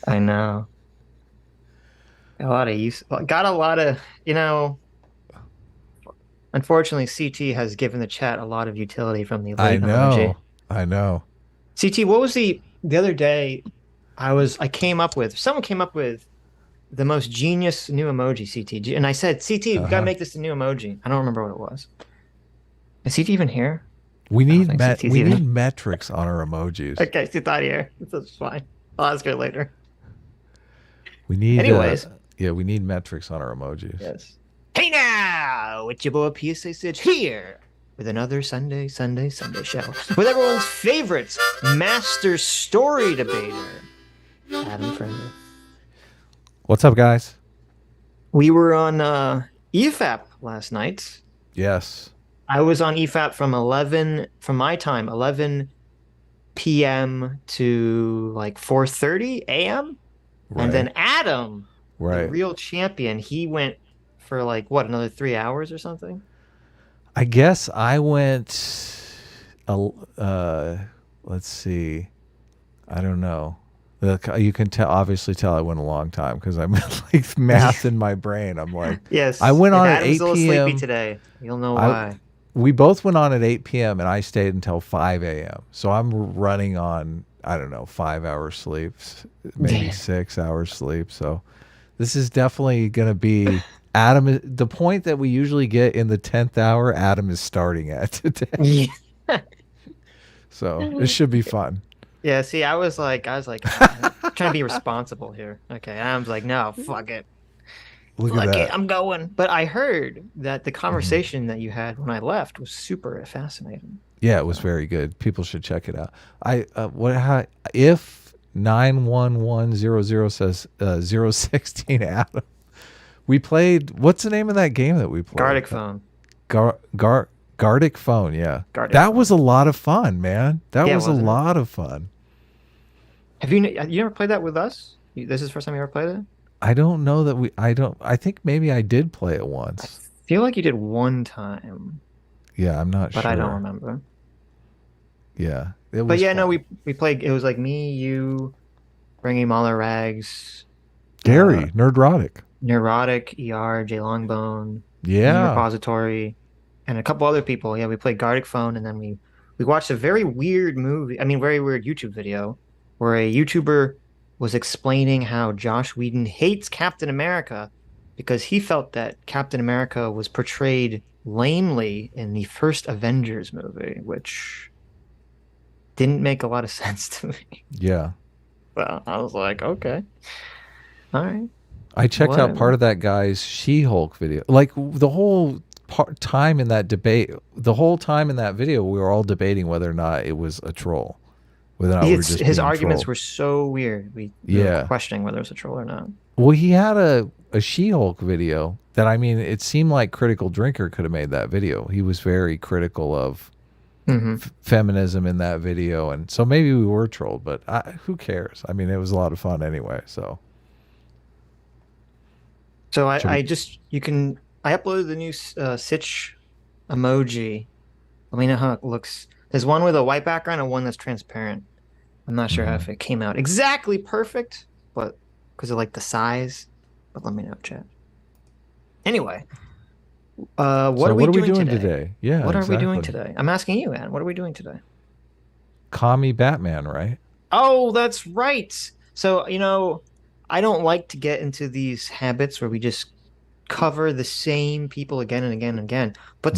I know. A lot of use. Got a lot of, you know, unfortunately, CT has given the chat a lot of utility from the I late emoji. know. I know. CT, what was the other day I came up with, someone came up with the most genius new emoji, CT. And I said, CT, we gotta Uh-huh. make this a new emoji. I don't remember what it was. Is CT even here? We I don't need think CT's we need even. metrics on our emojis. Okay, CT's not here. That's fine. I'll ask her later. We need Anyways, yeah, we need metrics on our emojis. yes. Hey now, it's your boy PSA Sitch here with another Sunday show with everyone's favorite master story debater, Adam Friendly. What's up, guys? We were on EFAP last night. Yes. I was on EFAP from 11 from my time, 11 p.m. to like 4:30 a.m. And Right. then Adam, the Right. real champion, he went for like what, another 3 hours or something? I guess I went uh let's see. I don't know. You can tell, obviously tell I went a long time because I'm like math in my brain. I'm like, I Yes, went if on at Adam's a little 8 sleepy p.m. today, you'll know I why. We both went on at 8 p.m. and I stayed until 5 a.m. So I'm running on, I don't know, 5 hours sleep, maybe Yeah. 6 hours sleep. So this is definitely going to be the point that we usually get in the 10th hour, Adam is starting at today. Yeah. So this should be fun. Yeah, see, I was like, I'm trying to be responsible here. Okay, Adam's like, no, fuck it. Look at Fuck it, that. I'm going. But I heard that the Mhm. conversation that you had when I left was super fascinating. Yeah, it was So, very good. People should check it out. If 91100 says 016 Adam, we played. What's the name of that game that we played? Gartic Phone. Gartic Phone. Yeah, Gartic that was Phone. a lot of fun, man. That Yeah, was a wasn't it? lot of fun. Have you ever played that with us? This is the first time you ever played it? I don't know that we. I don't. I think maybe I did play it I once. feel like you did one time, Yeah, I'm not but I don't sure. remember. Yeah, it But was yeah, no, fun. we played. It was like me, you, bringing Mahler Rags, uh, Gary, Nerdrotic. Neurotic, ER, J Longbone, Meme Yeah. Repository, and a couple other people. Yeah, we played Gartic Phone, and then we watched a very weird movie. I mean, very weird YouTube video where a YouTuber was explaining how Josh Whedon hates Captain America because he felt that Captain America was portrayed lamely in the first Avengers movie, which didn't make a lot of sense to me. Yeah. Well, I was like, okay, all right, I checked out part whatever. of that guy's She-Hulk video. Like the whole time in that debate, the whole time in that video, we were all debating whether or not it was a troll, whether or not we were It's just his being arguments trolled. were so weird. We were Yeah. questioning whether it was a troll or not. Well, he had a She-Hulk video that, I mean, it seemed like Critical Drinker could have made that video. He was very critical of Hmm. feminism in that video, and so maybe we were trolled, but who cares? I mean, it was a lot of fun anyway. So So should I we? just I uploaded the new Sitch emoji. Let me know how it looks. There's one with a white background and one that's transparent. I'm not sure Mhm. if it came out exactly perfect, but because of like the size. But let me know, chat. Anyway, what So are we what are we doing doing today? today? Yeah, What are we doing exactly. today? I'm asking you, Ann. What are we doing today? Commie Batman, right? Oh, that's right. So, I don't like to get into these habits where we just cover the same people again and again and again. But Hmm.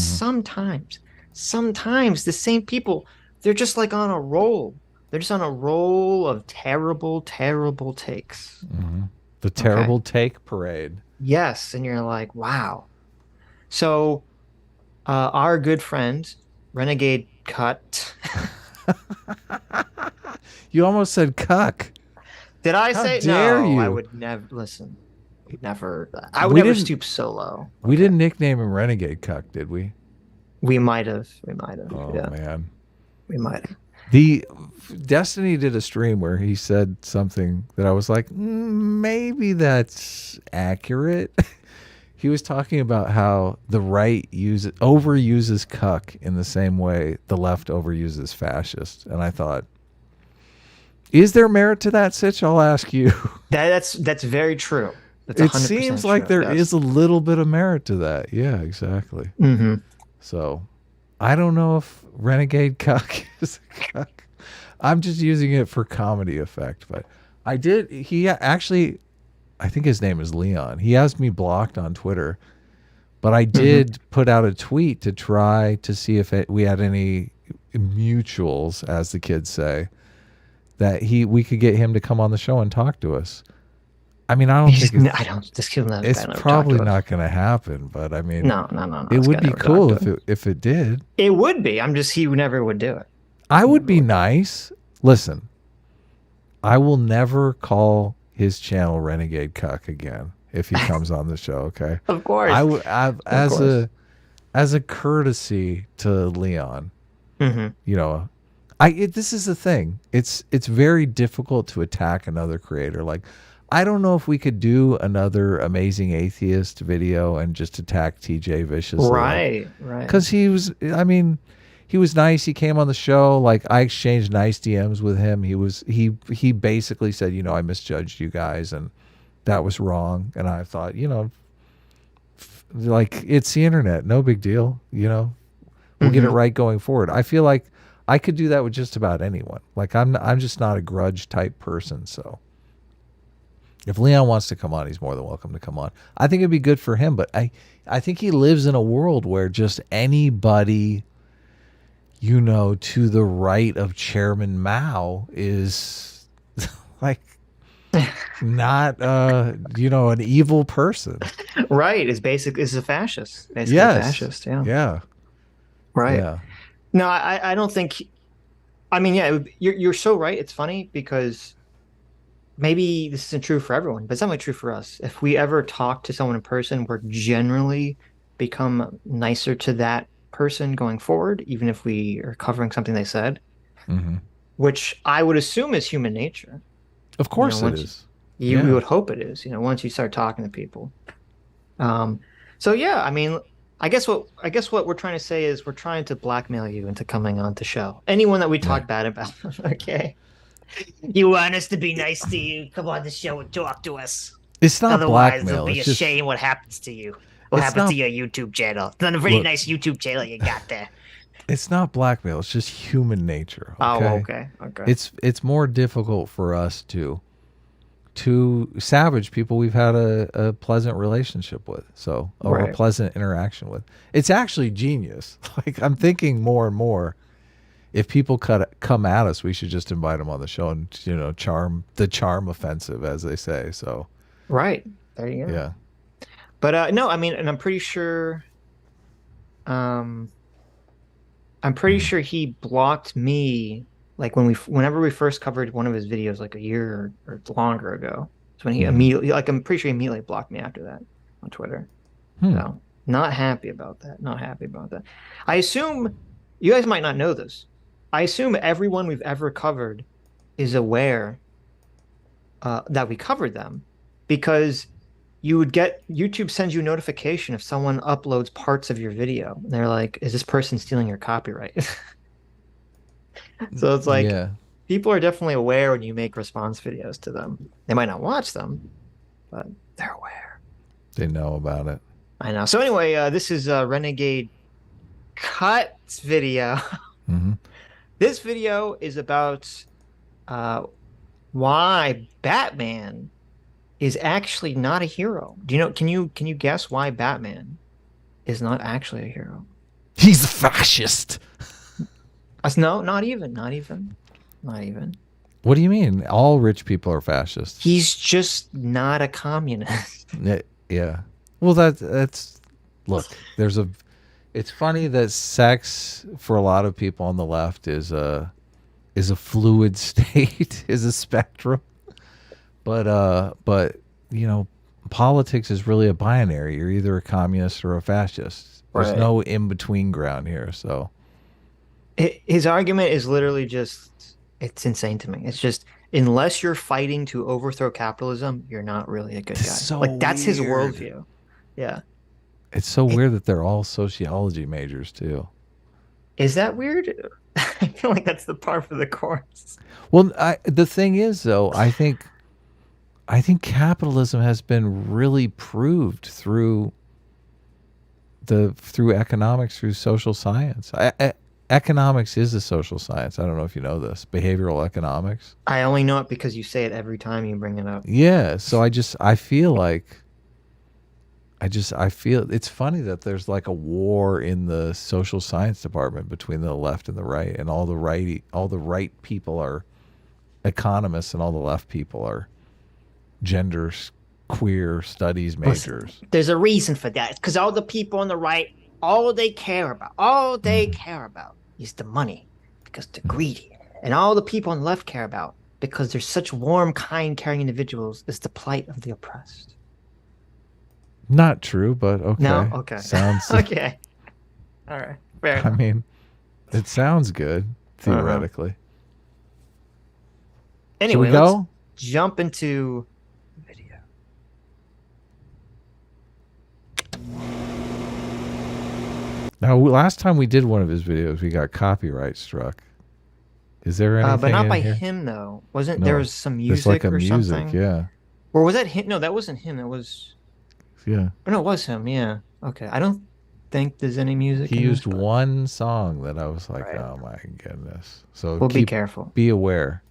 sometimes the same people, they're just like on a roll. They're just on a roll of terrible, terrible takes. Hmm. The Okay. terrible take parade. Yes. And you're like, wow. So, our good friend, Renegade Cut. You almost said cuck. Did I How say dare no? I you? would never listen. Never. I would We never didn't. stoop so low. We Okay. didn't nickname him Renegade Cuck, did we? We might have. We might have. Oh Yeah. man. We might have. The Destiny did a stream where he said something that I was like, maybe that's accurate. He was talking about how the right overuses cuck in the same way the left overuses fascist, and I thought, Is there merit to that, Sitch? I'll ask you. That's very true. That's It seems 100% like true. there Yes. is a little bit of merit to that. Yeah, exactly. Hmm. So I don't know if Renegade Cuck is a cuck. I'm just using it for comedy effect, but I did. He actually, I think his name is Leon. He has me blocked on Twitter, but I Hmm. did put out a tweet to try to see if we had any mutuals, as the kids say, that we could get him to come on the show and talk to us. I mean, I don't think I don't. This kid that it's guy never talked probably to us. not going to happen, but I mean, No, no, no, no. it This guy would be never talked cool to if us. it did. It would be. I'm just he never would do it. I He would never be would. nice. Listen, I will never call his channel Renegade Cuck again if he comes on the show. Okay, Of course, of as course. a courtesy to Leon. Hmm. You know, this is the thing. It's very difficult to attack another creator. Like, I don't know if we could do another Amazing Atheist video and just attack TJ viciously, like, Right, right. because he was. I mean, he was nice. He came on the show. Like, I exchanged nice DMs with him. He basically said, I misjudged you guys and that was wrong. And I thought, like, it's the internet, no big deal. We'll get it Hmm. right going forward. I feel like I could do that with just about anyone. Like, I'm just not a grudge type person. So if Leon wants to come on, he's more than welcome to come on. I think it'd be good for him, but I think he lives in a world where just anybody, to the right of Chairman Mao is like not an evil person. Right. Is a fascist. Basically a Yes. fascist. Yeah. Yeah. Right. Yeah. No, I don't think. I mean, yeah, you're so right. It's funny because maybe this isn't true for everyone, but it's definitely true for us. If we ever talk to someone in person, we're generally become nicer to that person going forward, even if we are covering something they said, Hmm. which I would assume is human nature. Of course it Once is. you Yeah. would hope it is, once you start talking to people. Um, so yeah, I mean, I guess what we're trying to say is we're trying to blackmail you into coming on the show. Anyone that we Yeah. talk bad about, okay? You want us to be nice to you? Come on the show and talk to us. It's not Otherwise, it'll blackmail. be It's a just shame what happens to you. What it's happens to not your YouTube channel? It's not a very look, nice YouTube channel you got there. it's not blackmail. It's just human nature, Oh, okay? okay, okay. It's more difficult for us to savage people we've had a pleasant relationship with, or a Right. pleasant interaction with. It's actually genius. Like, I'm thinking more and more, if people come at us, we should just invite them on the show and charm offensive, as they say. So Right. There you go. yeah. But no, I mean, and um I'm pretty Mhm. sure he blocked me like whenever we first covered one of his videos like a year or longer ago. So when he Mhm. immediately like I'm pretty sure he immediately blocked me after that on Twitter. Hmm. So not happy about that. Not happy about that. I assume you guys might not know this. I assume everyone we've ever covered is aware that we covered them because you would get YouTube sends you a notification if someone uploads parts of your video. And they're like, is this person stealing your copyright? So it's like Yeah, people are definitely aware when you make response videos to them. They might not watch them, but they're aware. they know about it. I know. So anyway, this is Renegade Cut's video. Hmm. This video is about uh, why Batman is actually not a hero. Do you know? Can you guess why Batman is not actually a hero? He's a fascist. No, not even, not even, not even. What do you mean? All rich people are fascists. He's just not a communist. Yeah. Well, that's look. It's funny that sex for a lot of people on the left is a fluid state, is a spectrum. But politics is really a binary. You're either a communist or a fascist. There's Right. no in between ground here. So His argument is literally just, it's insane to me. It's just, unless you're fighting to overthrow capitalism, you're not really a good it's guy. so Like, that's his weird. worldview. Yeah. It's so It, weird that they're all sociology majors too. is that weird? I feel like that's the par for the course. Well, the thing is, though, I think capitalism has been really proved through economics, through social science. Economics is a social science. I don't know if you know this. Behavioral economics. I only know it because you say it every time you bring it up. Yeah. So I feel like I feel it's funny that there's like a war in the social science department between the left and the right, and all the right people are economists, and all the left people are gender queer studies Listen, majors. there's a reason for that. It's because all the people on the right, all they Hmm. care about is the money because they're greedy. And all the people on the left care about because they're such warm, kind, caring individuals is the plight of the oppressed. Not true, but No? okay. Okay. Sounds. Okay. All right. Fair I enough. mean, it sounds good Uh-huh. theoretically. Should we Anyway, let's go? jump into video. Now, last time we did one of his videos, we got copyright struck. Is there But anything not in by here? him though. Wasn't there No. was some There's like music a or music, something? yeah. Or was that him? No, that wasn't him. It was Yeah. oh, no, it was him. Yeah. Okay. I don't think there's any music He in this, used but one song that I was like, right. oh my goodness. So We'll be careful. be aware.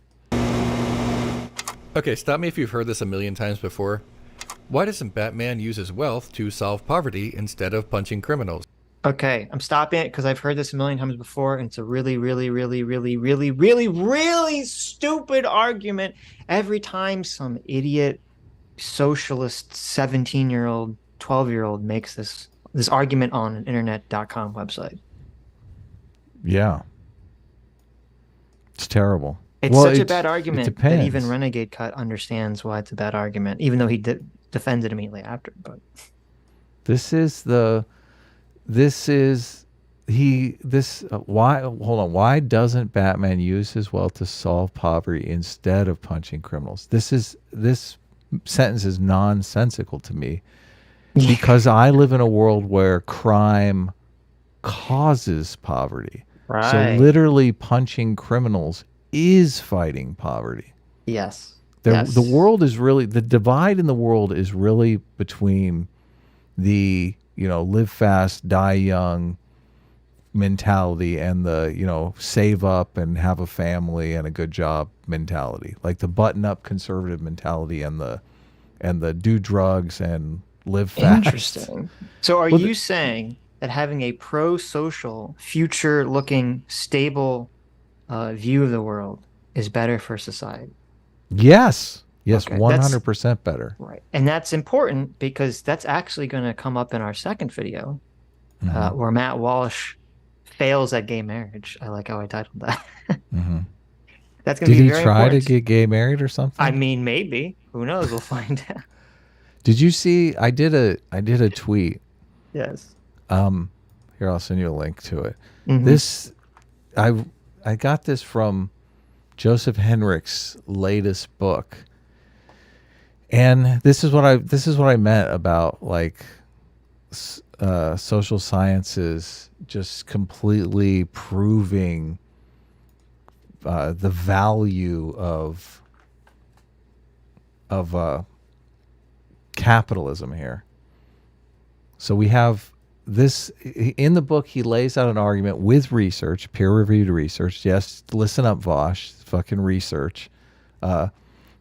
Okay, stop me if you've heard this a million times before. Why doesn't Batman use his wealth to solve poverty instead of punching criminals? Okay, I'm stopping it because I've heard this a million times before, and it's a really, really, really, really, really, really, really stupid argument every time some idiot socialist 17-year-old, 12-year-old makes this argument on an internet.com website. Yeah. It's terrible. It's Well, such a bad it argument that even depends. Renegade Cut understands why it's a bad argument, even though he defends it immediately after. But This is the this is he this why hold on, why doesn't Batman use his wealth to solve poverty instead of punching criminals? This sentence is nonsensical to me yeah, because I live in a world where crime causes poverty. So right. literally punching criminals is fighting poverty. Yes. The Yes. world is really, the divide in the world is really between the, live fast, die young mentality and the, save up and have a family and a good job mentality. Like the button up conservative mentality and the do drugs and live fast. Interesting. So are Well, you saying that having a pro-social, future-looking, stable view of the world is better for society? yes. Yes, Okay, that's 100% better. right. And that's important because that's actually going to come up in our second video, Hmm. where Matt Walsh fails at gay marriage. I like how I titled that. Hmm. That's going to Did be he very try to important. get gay married or I something? mean, maybe. Who knows? We'll find out. Did you see? I did a tweet. Yes. Um, Here, I'll send you a link to it. Hmm. This I I got this from Joseph Henrich's latest book, and this is what I meant about like social sciences just completely proving the value of capitalism here. So we have this in the book. He lays out an argument with research, peer-reviewed research. Yes, listen up, Vosh. Fucking research. Uh,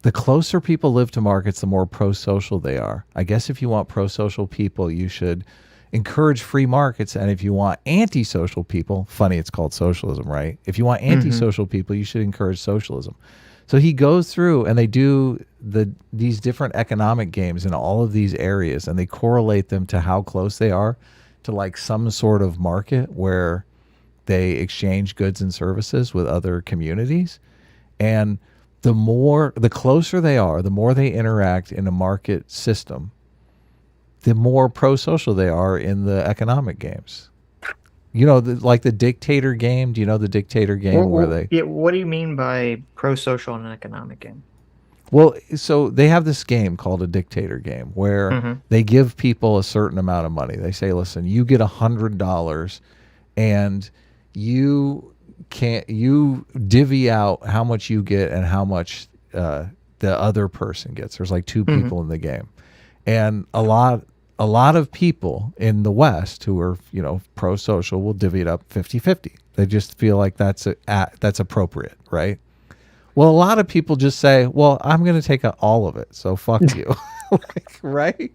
the closer people live to markets, the more pro-social they are. I guess if you want pro-social people, you should encourage free markets, and if you want anti-social people, funny, it's called socialism, right? If you want Hmm. anti-social people, you should encourage socialism. So he goes through and they do these different economic games in all of these areas, and they correlate them to how close they are to like some sort of market where they exchange goods and services with other communities. And the closer they are, the more they interact in a market system, the more pro-social they are in the economic games. Like the dictator game. Do you know the dictator game where they Yeah, what do you mean by pro-social and economic game? Well, so they have this game called a dictator game where Hmm. they give people a certain amount of money. They say, listen, you get $100 and you can't you divvy out how much you get and how much the other person gets. There's like two Hmm. people in the game, and a lot of people in the West who are, pro-social will divvy it up 50-50. They just feel like that's appropriate, right? Well, a lot of people just say, well, I'm going to take all of it, so fuck you. Like, right?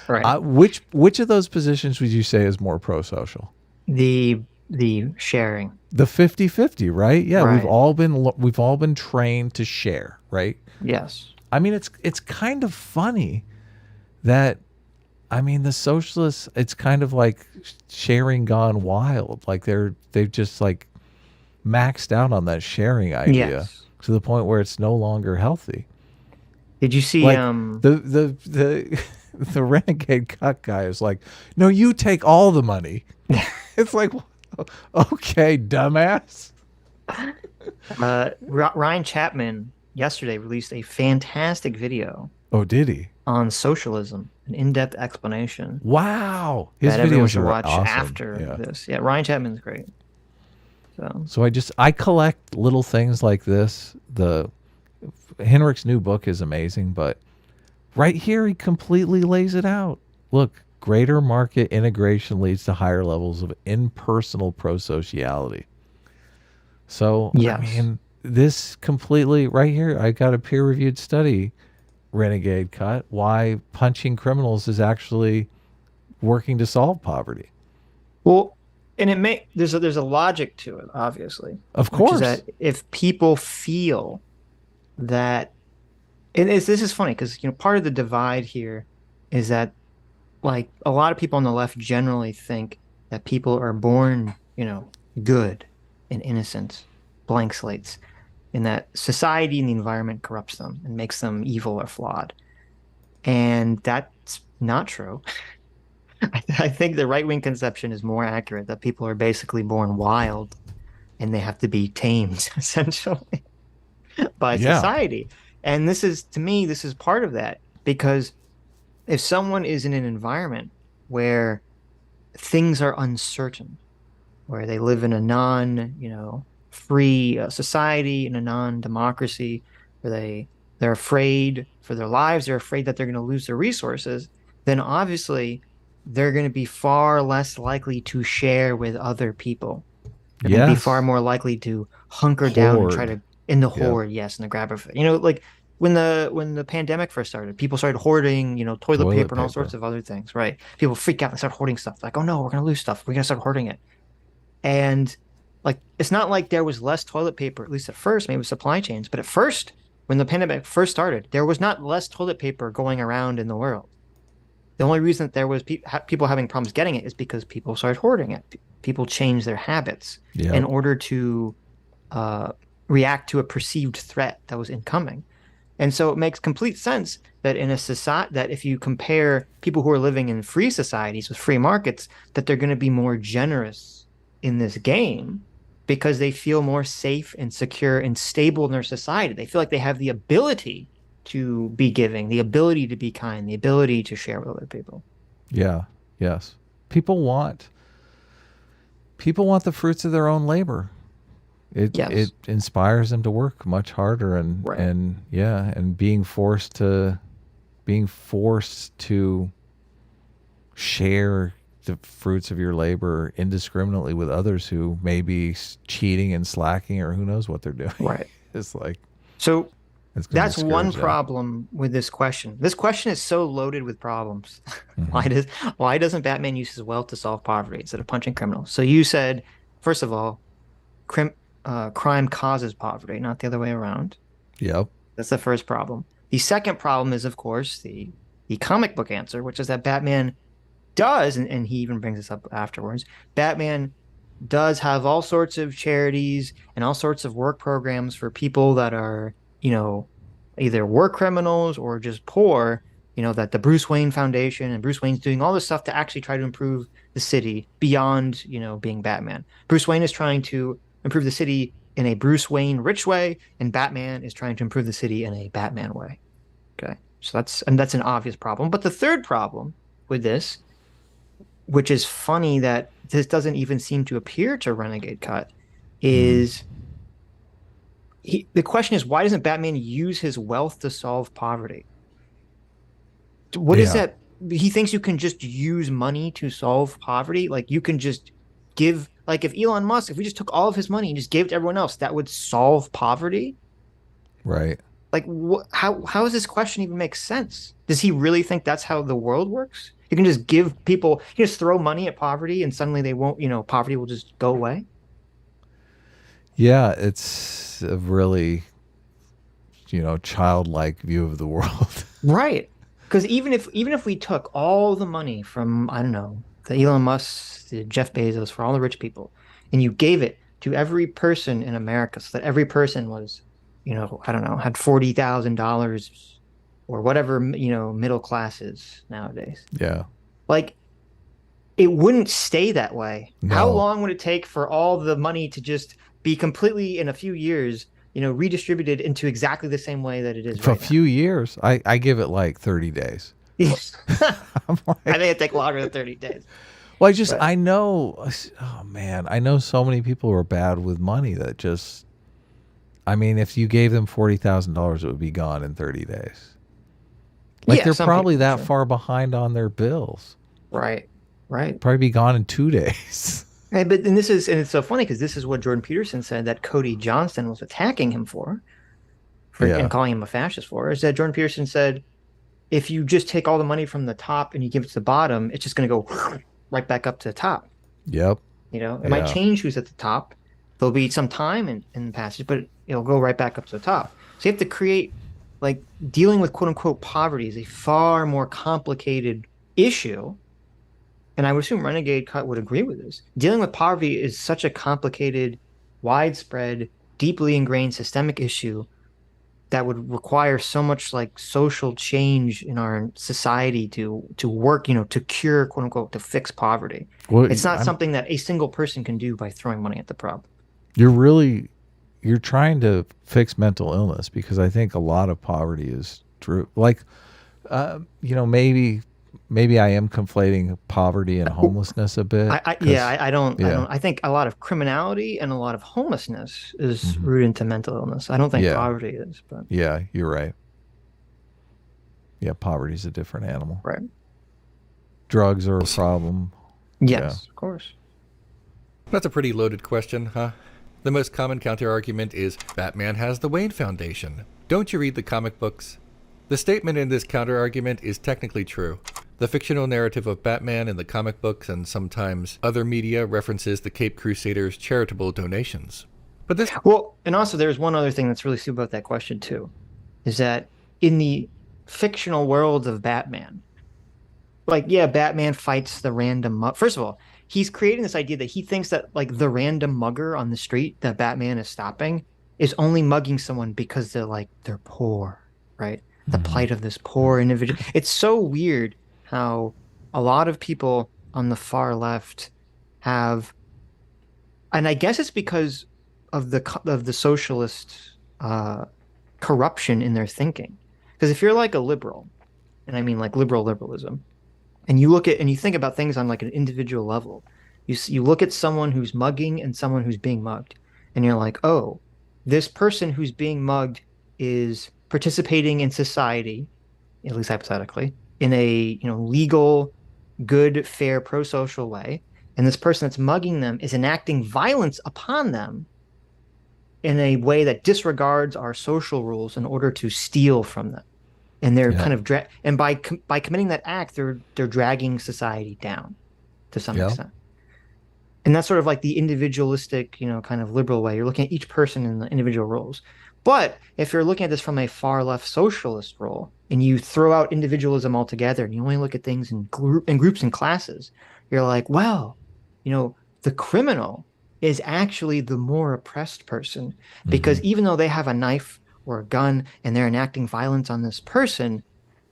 Right. Which of those positions would you say is more pro-social? The sharing. The 50-50, right? Yeah, Right. we've all been trained to share, right? Yes. I mean, it's kind of funny that, I mean, the socialists, it's kind of like sharing gone wild. Like they've just like maxed out on that sharing idea Yes. to the point where it's no longer healthy. Did you see Like the the Renegade Cut guy is like, no, you take all the money. It's like, okay, dumbass. Ryan Chapman yesterday released a fantastic video Oh, did he? on socialism, an in-depth explanation Wow, his that everyone videos should are watch awesome. after Yeah. this. Yeah, Ryan Chapman's great. So, So I collect little things like this. The Henrik's new book is amazing, but right here he completely lays it out. Look, greater market integration leads to higher levels of impersonal prosociality. So, I yes. mean, this completely right here, I got a peer-reviewed study, Renegade Cut, why punching criminals is actually working to solve poverty. Well, and there's a logic to it, obviously, Of which is course. that if people feel that, this is funny because part of the divide here is that like a lot of people on the left generally think that people are born, good and innocent, blank slates, and that society and the environment corrupts them and makes them evil or flawed. And that's not true. I think the right-wing conception is more accurate, that people are basically born wild and they have to be tamed, essentially, by Yeah. society. And to me, this is part of that because if someone is in an environment where things are uncertain, where they live in a free society, in a non-democracy, where they're afraid for their lives, they're afraid that they're going to lose their resources, then obviously they're going to be far less likely to share with other people. They're going to be far Yes. more likely to hunker down and try Hoard. to in the Yep. hoard, yes, and the grab of, like when the pandemic first started, people started hoarding, toilet Toilet paper and all sorts paper. of other things, right? People freak out and start hoarding stuff. Like, oh no, we're gonna lose stuff. We're gonna start hoarding it. And like it's not like there was less toilet paper, at least at first, maybe with supply chains, but at first, when the pandemic first started, there was not less toilet paper going around in the world. The only reason that there was people having problems getting it is because people started hoarding it. People changed their habits in Yep. order to uh, react to a perceived threat that was incoming. And so it makes complete sense that in a society that if you compare people who are living in free societies with free markets, that they're going to be more generous in this game because they feel more safe and secure and stable in their society. They feel like they have the ability to be giving, the ability to be kind, the ability to share with other people. Yeah. Yes. People want people want the fruits of their own labor. It Yes. inspires them to work much harder, and Right. yeah, and being forced to share the fruits of your labor indiscriminately with others who may be cheating and slacking or who knows what they're doing. Right. It's like So it's going to that's one discourage them. problem with this question. This question is so loaded with problems. Hmm. Why does why doesn't Batman use his wealth to solve poverty instead of punching criminals? So you said, first of all, crime causes poverty, not the other way around. Yep. That's the first problem. The second problem is, of course, the comic book answer, which is that Batman does, and he even brings this up afterwards. Batman does have all sorts of charities and all sorts of work programs for people that are, either war criminals or just poor, that the Bruce Wayne Foundation and Bruce Wayne's doing all this stuff to actually try to improve the city beyond, being Batman. Bruce Wayne is trying to improve the city in a Bruce Wayne rich way, and Batman is trying to improve the city in a Batman way. Okay. So that's an obvious problem. But the third problem with this, which is funny that this doesn't even seem to appear to Renegade Cut, Mm. is the question is, why doesn't Batman use his wealth to solve poverty? What is Yeah. that? He thinks you can just use money to solve poverty. Like you can just give, like if Elon Musk, if we just took all of his money and just gave it to everyone else, that would solve poverty. Right. Like how does this question even make sense? Does he really think that's how the world works? You can just give people, you just throw money at poverty and suddenly they won't, poverty will just go away. Yeah, it's a really, childlike view of the world. Right. Because even if we took all the money from, I don't know, the Elon Musk, the Jeff Bezos, for all the rich people, and you gave it to every person in America so that every person was, I don't know, had $40,000 or whatever, middle class is nowadays. Yeah. Like it wouldn't stay that way. How No. long would it take for all the money to just be completely in a few years, redistributed into exactly the same way that it is For a right now? few years, I give it like 30 days. Yes. I'm I think like, it'd take longer than 30 days. well, I just, But I know, oh man, I know so many people who are bad with money that just, I mean, if you gave them $40,000, it would be gone in 30 days. Like yeah, they're some probably people, that sure. far behind on their bills. Right. Right. Probably be gone in 2 days. And it's so funny because this is what Jordan Peterson said that Cody Johnston was attacking him for and Yeah. calling him a fascist for, is that Jordan Peterson said if you just take all the money from the top and you give it to the bottom, it's just going to go right back up to the top. Yep. It might Yeah. change who's at the top. There'll be some time in the passage, but it'll go right back up to the top. So you have to create, like, dealing with quote unquote poverty is a far more complicated issue. And I would assume Renegade Cut would agree with this. Dealing with poverty is such a complicated, widespread, deeply ingrained systemic issue that would require so much like social change in our society to work, to cure, quote unquote, to fix poverty. Well, It's not I'm, something that a single person can do by throwing money at the problem. you're really, you're trying to fix mental illness because I think a lot of poverty is true. Like, maybe I am conflating poverty and homelessness a bit Yeah, because, I yeah, don't, I think a lot of criminality and a lot of homelessness is hmm, rooted into mental illness. I don't think yeah, poverty is, but yeah, you're right. Yeah, poverty's a different animal. right. Drugs are a problem. Yeah. Yes, of course. That's a pretty loaded question, huh? The most common counterargument is Batman has the Wayne Foundation. Don't you read the comic books? The statement in this counterargument is technically true. The fictional narrative of Batman in the comic books and sometimes other media references the Cape Crusaders' charitable donations. But this Well, and also there's one other thing that's really stupid about that question too, is that in the fictional world of Batman, like yeah, Batman fights the random first of all, he's creating this idea that he thinks that like the random mugger on the street that Batman is stopping is only mugging someone because they're poor, right? The Mhm. plight of this poor individual. It's so weird how a lot of people on the far left have, and I guess it's because of the socialist uh, corruption in their thinking. Because if you're like a liberal, and I mean like liberalism, and you look at and you think about things on like an individual level, you look at someone who's mugging and someone who's being mugged, and you're like, oh, this person who's being mugged is participating in society, at least hypothetically, in a legal, good, fair, pro-social way, and this person that's mugging them is enacting violence upon them in a way that disregards our social rules in order to steal from them. And they're Yeah. kind of and by committing that act, they're dragging society down to some Yeah. extent. And that's sort of like the individualistic, kind of liberal way. You're looking at each person in the individual roles. But if you're looking at this from a far left socialist role and you throw out individualism altogether and you only look at things in groups and classes, you're like, well, the criminal is actually the more oppressed person because Hmm. even though they have a knife or a gun and they're enacting violence on this person,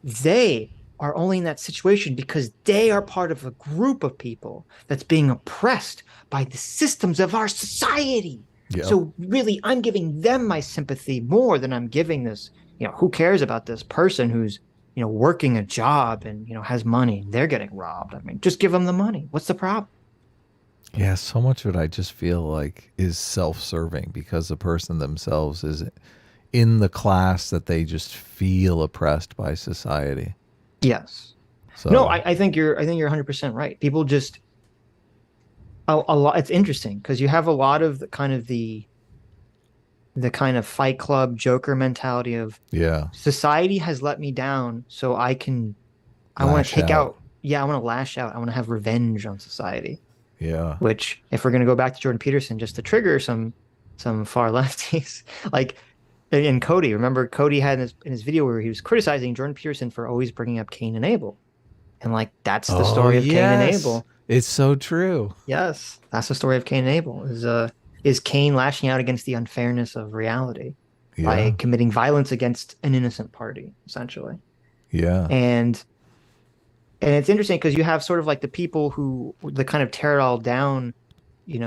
they are only in that situation because they are part of a group of people that's being oppressed by the systems of our society. Yep. So really, I'm giving them my sympathy more than I'm giving this, who cares about this person who's, working a job and, has money. They're getting robbed. I mean, just give them the money. What's the problem? Yeah, so much of it I just feel like is self-serving because the person themselves is in the class that they just feel oppressed by society. Yes. No, So, I think you're 100% right. People just a lot. It's interesting because you have a lot of the kind of Fight Club Joker mentality of yeah, society has let me down, so I want to lash take out. out. Yeah, I want to lash out. I want to have revenge on society. Yeah. Which, if we're going to go back to Jordan Peterson, just to trigger some far lefties, like in Cody, remember Cody had in his video where he was criticizing Jordan Peterson for always bringing up Cain and Abel, and like that's the Oh, story of Cain and yes. Abel. It's so true. Yes, that's the story of Cain and Abel. Is Cain lashing out against the unfairness of reality by Yeah. committing violence against an innocent party, essentially. Yeah. And and it's interesting because you have sort of like the people who the kind of tear it all down,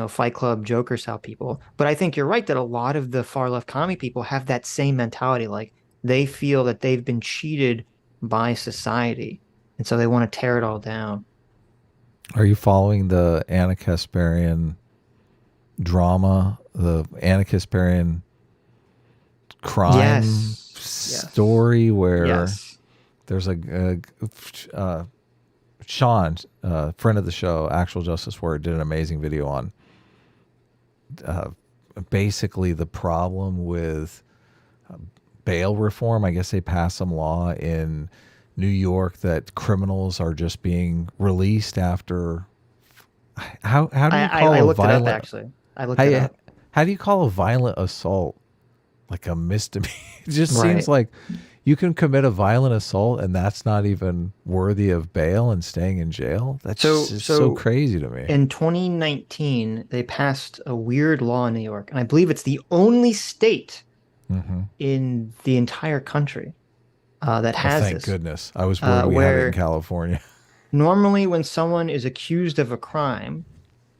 Fight Club Joker style people. But I think you're right that a lot of the far left commie people have that same mentality. Like they feel that they've been cheated by society, and so they want to tear it all down. Are you following the Anna Kasparian drama, the Anna Kasparian crime Yes, yes, story where yes. there's Sean, friend of the show, Actual Justice Word, did an amazing video on uh, basically the problem with bail reform. I guess they passed some law in New York that criminals are just being released after. How do you I call a looked it up violent actually. I looked it how, up. how do you call a violent assault like a misdemeanor? It just seems Right. like you can commit a violent assault and that's not even worthy of bail and staying in jail. That's So just so so crazy to me. in 2019, they passed a weird law in New York, and I believe it's the only state Hmm. in the entire country that Oh, has thank this, goodness. I was worried we had it in where California. normally when someone is accused of a crime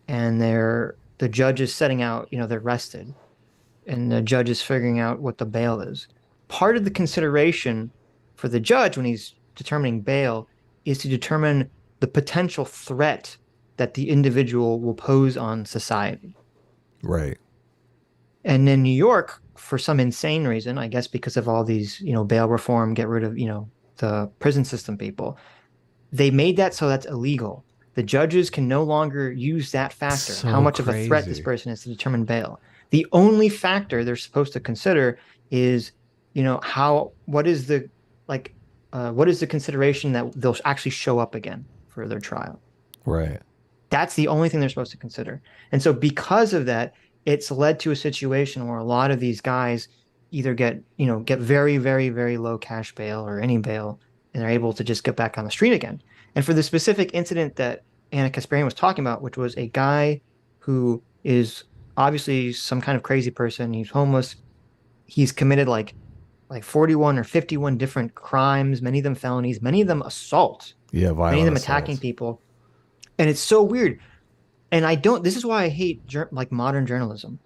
and the judge is setting out, they're arrested, and the judge is figuring out what the bail is. Part of the consideration for the judge when he's determining bail is to determine the potential threat that the individual will pose on society. Right. And in New York, for some insane reason, I guess because of all these, bail reform, get rid of, the prison system people, they made that so that's illegal. The judges can no longer use that factor, how So much of a threat this crazy. person is to determine bail. The only factor they're supposed to consider is, what is the like what is the consideration that they'll actually show up again for their trial. Right. That's the only thing they're supposed to consider. And so because of that, it's led to a situation where a lot of these guys either get very, very, very low cash bail or any bail, and they're able to just get back on the street again. And for the specific incident that Anna Kasparian was talking about, which was a guy who is obviously some kind of crazy person, he's homeless, he's committed like 41 or 51 different crimes, many of them felonies, many of them assault, Yeah, many of violent them attacking assaults. people. And it's so weird, and I don't, this is why I hate like modern journalism.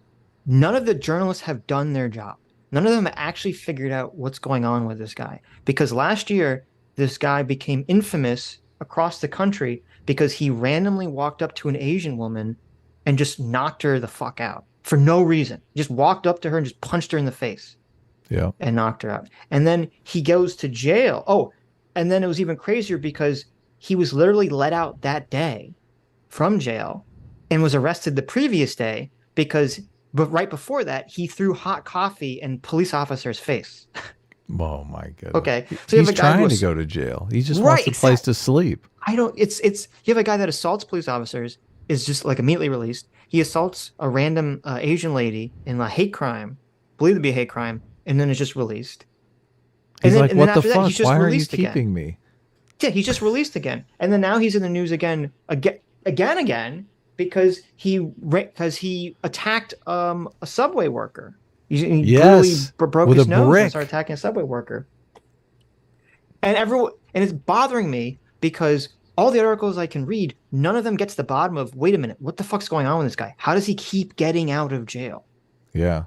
None of the journalists have done their job. None of them actually figured out what's going on with this guy. Because last year, this guy became infamous across the country because he randomly walked up to an Asian woman and just knocked her the fuck out for no reason. Just walked up to her and just punched her in the face Yeah. and knocked her out. And then he goes to jail. Oh, and then it was even crazier because he was literally let out that day from jail and was arrested the previous day because, but right before that, he threw hot coffee in police officer's face. Oh my goodness. Okay. So you have He's a guy who trying to was go to jail. He just wants right, a place exactly. to sleep. I don't, you have a guy that assaults police officers, is just like immediately released. He assaults a random Asian lady in a hate crime, believed to be a hate crime, and then is just released. And He's then, like, and then what the after that, fuck? he's just Why aren't you released again. keeping me? Yeah, he's just released again, and then now he's in the news again because he attacked a subway worker. He brutally Yes. broke With a his nose and started brick. attacking a subway worker. And it's bothering me because all the articles I can read, none of them gets to the bottom of, wait a minute, what the fuck's going on with this guy? How does he keep getting out of jail? Yeah.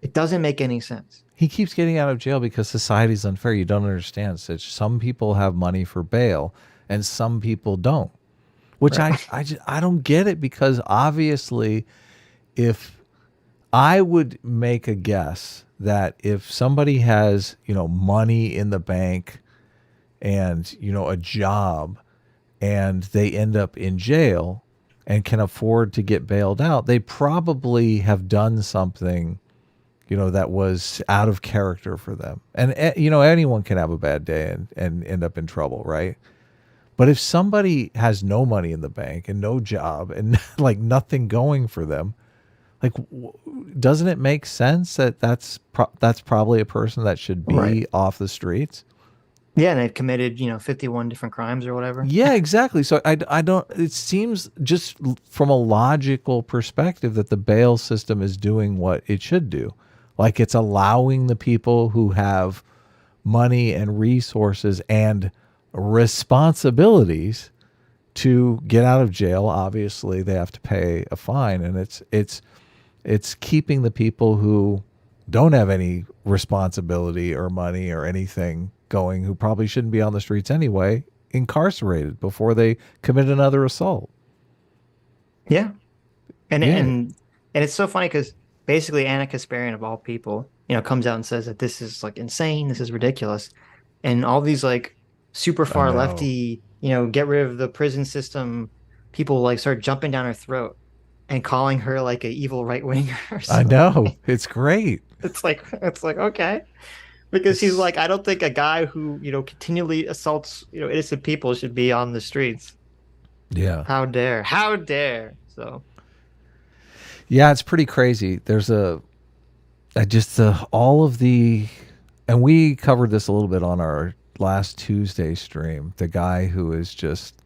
It doesn't make any sense. He keeps getting out of jail because society's unfair. You don't understand. So some people have money for bail and some people don't. which Right. I don't get it, because obviously if I would make a guess that if somebody has, money in the bank and, a job, and they end up in jail and can afford to get bailed out, they probably have done something, that was out of character for them. And, anyone can have a bad day and end up in trouble, right? But if somebody has no money in the bank and no job and like nothing going for them, like, doesn't it make sense that that's probably a person that should Right. be off the streets? Yeah, and they've committed, 51 different crimes or whatever. Yeah, exactly. So I don't, it seems just from a logical perspective that the bail system is doing what it should do. Like, it's allowing the people who have money and resources and responsibilities to get out of jail. Obviously, they have to pay a fine, and it's keeping the people who don't have any responsibility or money or anything going, who probably shouldn't be on the streets anyway, incarcerated before they commit another assault. Yeah. And Yeah, and it's so funny because basically Anna Kasparian of all people, comes out and says that this is like insane, this is ridiculous. And all these like super I far know. lefty, get rid of the prison system, people like start jumping down her throat and calling her like a evil right winger or I know. something. It's great. It's like okay. Because he's It's like, I don't think a guy who, continually assaults, innocent people should be on the streets. yeah. How dare? How dare? So, Yeah, it's pretty crazy. There's I just all of the, and we covered this a little bit on our last Tuesday stream. The guy who is just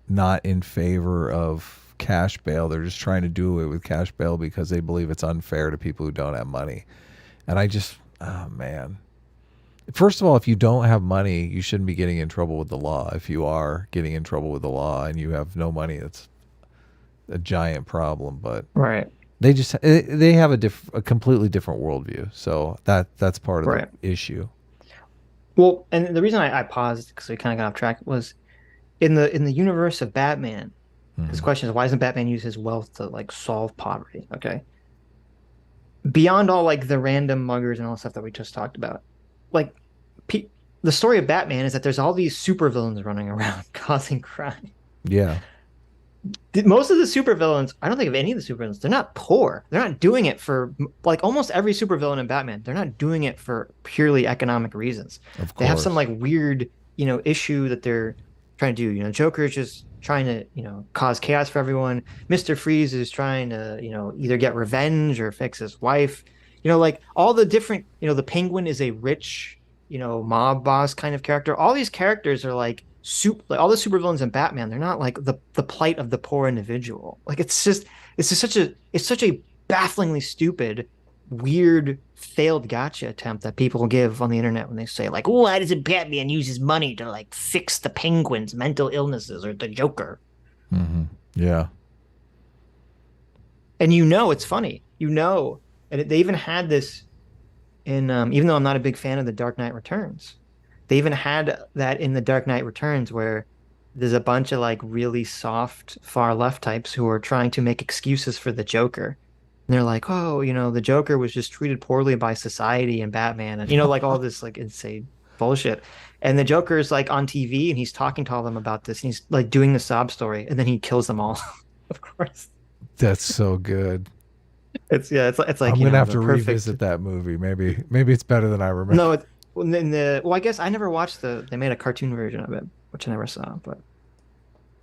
not in favor of cash bail. They're just trying to do away with cash bail because they believe it's unfair to people who don't have money. And I just, oh man. First of all, if you don't have money, you shouldn't be getting in trouble with the law. If you are getting in trouble with the law and you have no money, it's a giant problem. But right, they have a completely different worldview. So that's part of the right. issue. Well, and the reason I paused because we kind of got off track was in the universe of Batman. His Hmm. question is, why doesn't Batman use his wealth to like solve poverty? Okay, beyond all like the random muggers and all the stuff that we just talked about, like pe the story of Batman is that there's all these supervillains running around causing crime. Yeah, Most of the supervillains, I don't think of any of the supervillains, they're not poor. They're not doing it for like almost every supervillain in Batman. They're not doing it for purely economic reasons. of They have some course. like weird, issue that they're trying to do. Joker is just trying to, cause chaos for everyone. Mr. Freeze is trying to, either get revenge or fix his wife. Like all the different, the Penguin is a rich, mob boss kind of character. All these characters are like all the supervillains in Batman, they're not like the plight of the poor individual. Like it's just such a bafflingly stupid, weird, failed gotcha attempt that people give on the internet when they say like, why doesn't Batman use his money to like fix the Penguin's mental illnesses or the Joker? Hmm. Yeah. And it's funny, and they even had this in even though I'm not a big fan of the Dark Knight Returns, they even had that in the Dark Knight Returns where there's a bunch of like really soft far left types who are trying to make excuses for the Joker. And they're like, oh, the Joker was just treated poorly by society and Batman, and like all this like insane bullshit. And the Joker is like on TV and he's talking to all of them about this, and he's like doing the sob story, and then he kills them all. Of course, That's so good. it's like I'm gonna have the to perfect. revisit that movie. Maybe it's better than I remember. No, I guess I never watched they made a cartoon version of it, which I never saw. But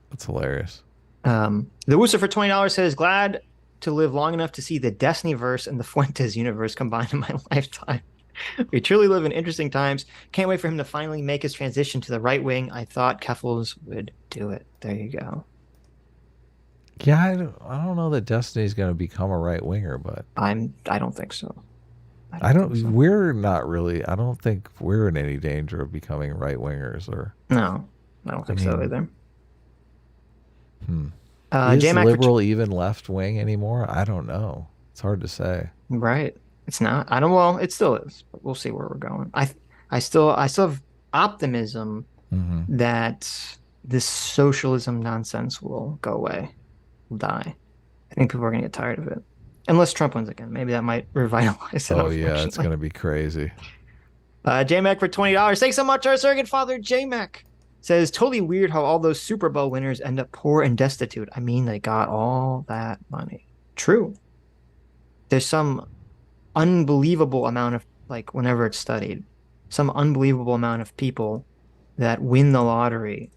That's hilarious. the Wooster for $20 says, glad to live long enough to see the Destiny verse and the Fuentes universe combined in my lifetime. We truly live in interesting times. Can't wait for him to finally make his transition to the right wing. I thought Keffels would do it. There you go. Yeah, I don't know that Destiny's gonna become a right winger, but I don't think so. I I don't think don't. so. We're not really. I don't think we're in any danger of becoming right wingers. Or, No, I don't I think so mean, either. hmm. J Is Mac for liberal even left wing anymore? I don't know. It's hard to say. right. It's not. I don't. Well, it still is. But we'll see where we're going. I still have optimism Hmm. that this socialism nonsense will go away, will die. I think people are going to get tired of it. Unless Trump wins again. Maybe that might revitalize it, Oh yeah, it's unfortunately. gonna be crazy. JMac for $20. Thanks so much, our surrogate father, JMac. Says, totally weird how all those Super Bowl winners end up poor and destitute. I mean, they got all that money. True. There's some unbelievable amount of, like, whenever it's studied, some unbelievable amount of people that win the lottery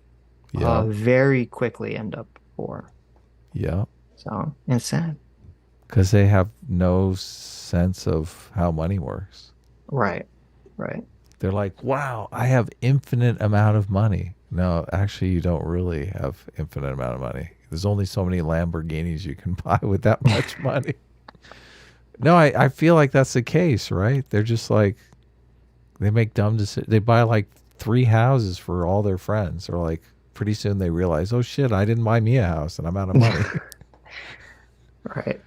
Yeah, very quickly end up poor. yeah. So it's sad. Because they have no sense of how money works. Right. Right. They're like, wow, I have infinite amount of money. No, actually, you don't really have infinite amount of money. There's only so many Lamborghinis you can buy with that much money. No, I feel like that's the case, right? They're just like, they make dumb decisions. They buy like 3 houses for all their friends. Or like, pretty soon they realize, oh shit, I didn't buy me a house and I'm out of money. Right.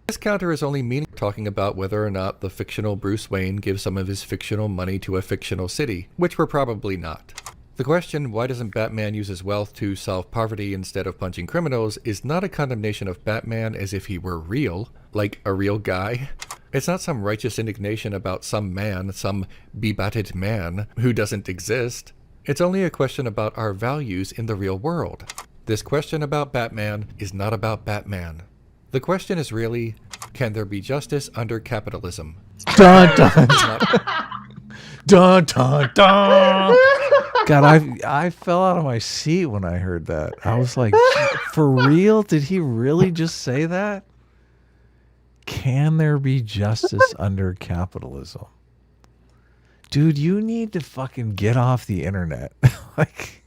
This counter is only meaning talking about whether or not the fictional Bruce Wayne gives some of his fictional money to a fictional city, which we're probably not. The question, why doesn't Batman use his wealth to solve poverty instead of punching criminals, is not a condemnation of Batman as if he were real, like a real guy. It's not some righteous indignation about some man, some bebatted man, who doesn't exist. It's only a question about our values in the real world. This question about Batman is not about Batman. The question is really, can there be justice under capitalism? Dun dun dun dun dun. God, I fell out of my seat when I heard that. I was like, for real? Did he really just say that? Can there be justice under capitalism? Dude, you need to fucking get off the internet. Like,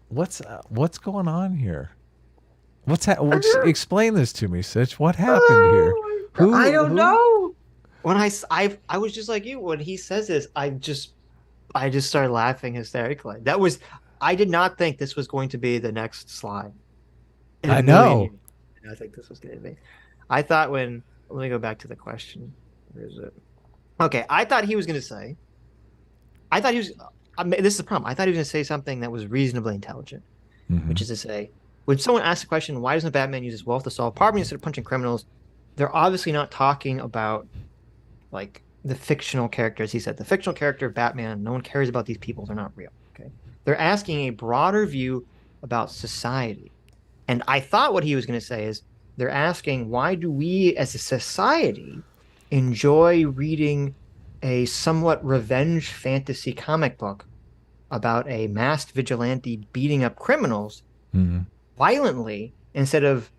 what's going on here? Explain this to me, Sitch. What happened here? I don't know. When I was just like you. When he says this, I just started laughing hysterically. I did not think this was going to be the next slide. In a I million know. years. I think this was going to be. I thought let me go back to the question. Where is it? Okay, I thought he was going to say. I thought he was. I mean, this is the problem. I thought he was going to say something that was reasonably intelligent, which is to say, when someone asks the question, why doesn't Batman use his wealth to solve poverty instead of punching criminals? They're obviously not talking about like the fictional characters. He said the fictional character Batman. No one cares about these people. They're not real. Okay, they're asking a broader view about society, and I thought what he was going to say is they're asking why do we as a society enjoy reading a somewhat revenge fantasy comic book about a masked vigilante beating up criminals violently instead of,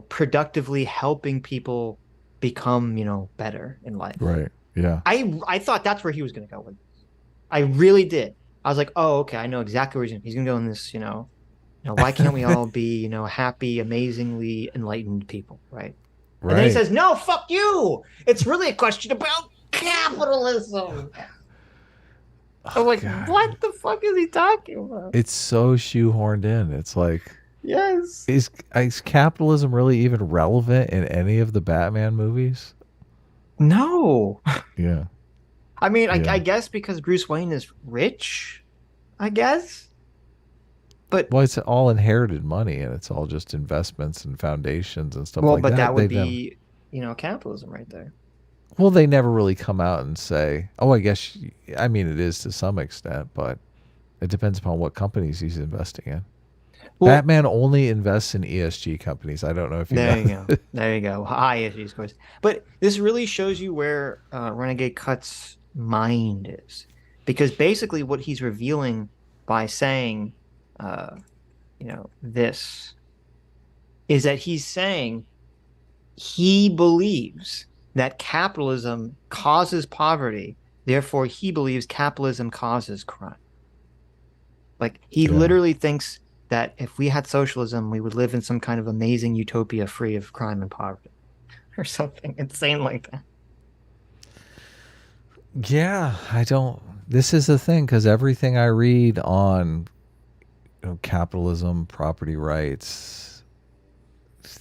productively helping people become, better in life. Right. Yeah. I thought that's where he was going to go with this. I really did. I was like, oh, okay, I know exactly where he's going to go in this, why can't we all be, happy, amazingly enlightened people, right? Right. And then he says, no, fuck you. It's really a question about capitalism. I'm like, God. what the fuck is he talking about? It's so shoehorned in. It's like, Yes. is capitalism really even relevant in any of the Batman movies? No. Yeah. I mean, Yeah. I guess because Bruce Wayne is rich, I guess. But Well, it's all inherited money, and it's all just investments and foundations and stuff well, like but that. that would They be, capitalism right there. well, they never really come out and say, "Oh, I guess." I mean, it is to some extent, but it depends upon what companies he's investing in. Well, Batman only invests in ESG companies. I don't know if you there know. you go. There you go. High issues, of course. But this really shows you where Renegade Cut's mind is. Because basically what he's revealing by saying, this is that he's saying he believes that capitalism causes poverty. Therefore, he believes capitalism causes crime. Like, he Yeah. literally thinks that if we had socialism, we would live in some kind of amazing utopia free of crime and poverty or something insane like that. Yeah, I don't. This is the thing, because everything I read on capitalism, property rights,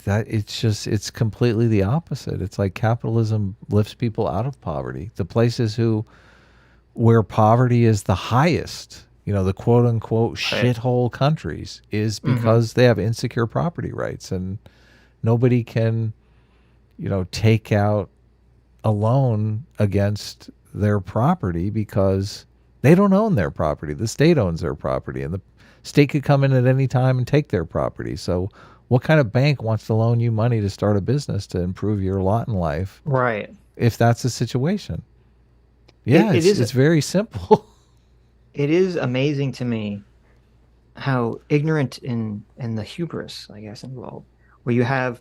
that it's completely the opposite. It's like capitalism lifts people out of poverty. The places where poverty is the highest the quote unquote Right. shithole countries is Hmm. because they have insecure property rights and nobody can, take out a loan against their property because they don't own their property. The state owns their property and the state could come in at any time and take their property. So what kind of bank wants to loan you money to start a business to improve your lot in life Right. if that's the situation? It, Yeah, it it's is it's very simple. it is amazing to me how ignorant in the hubris, I guess, involved, where you have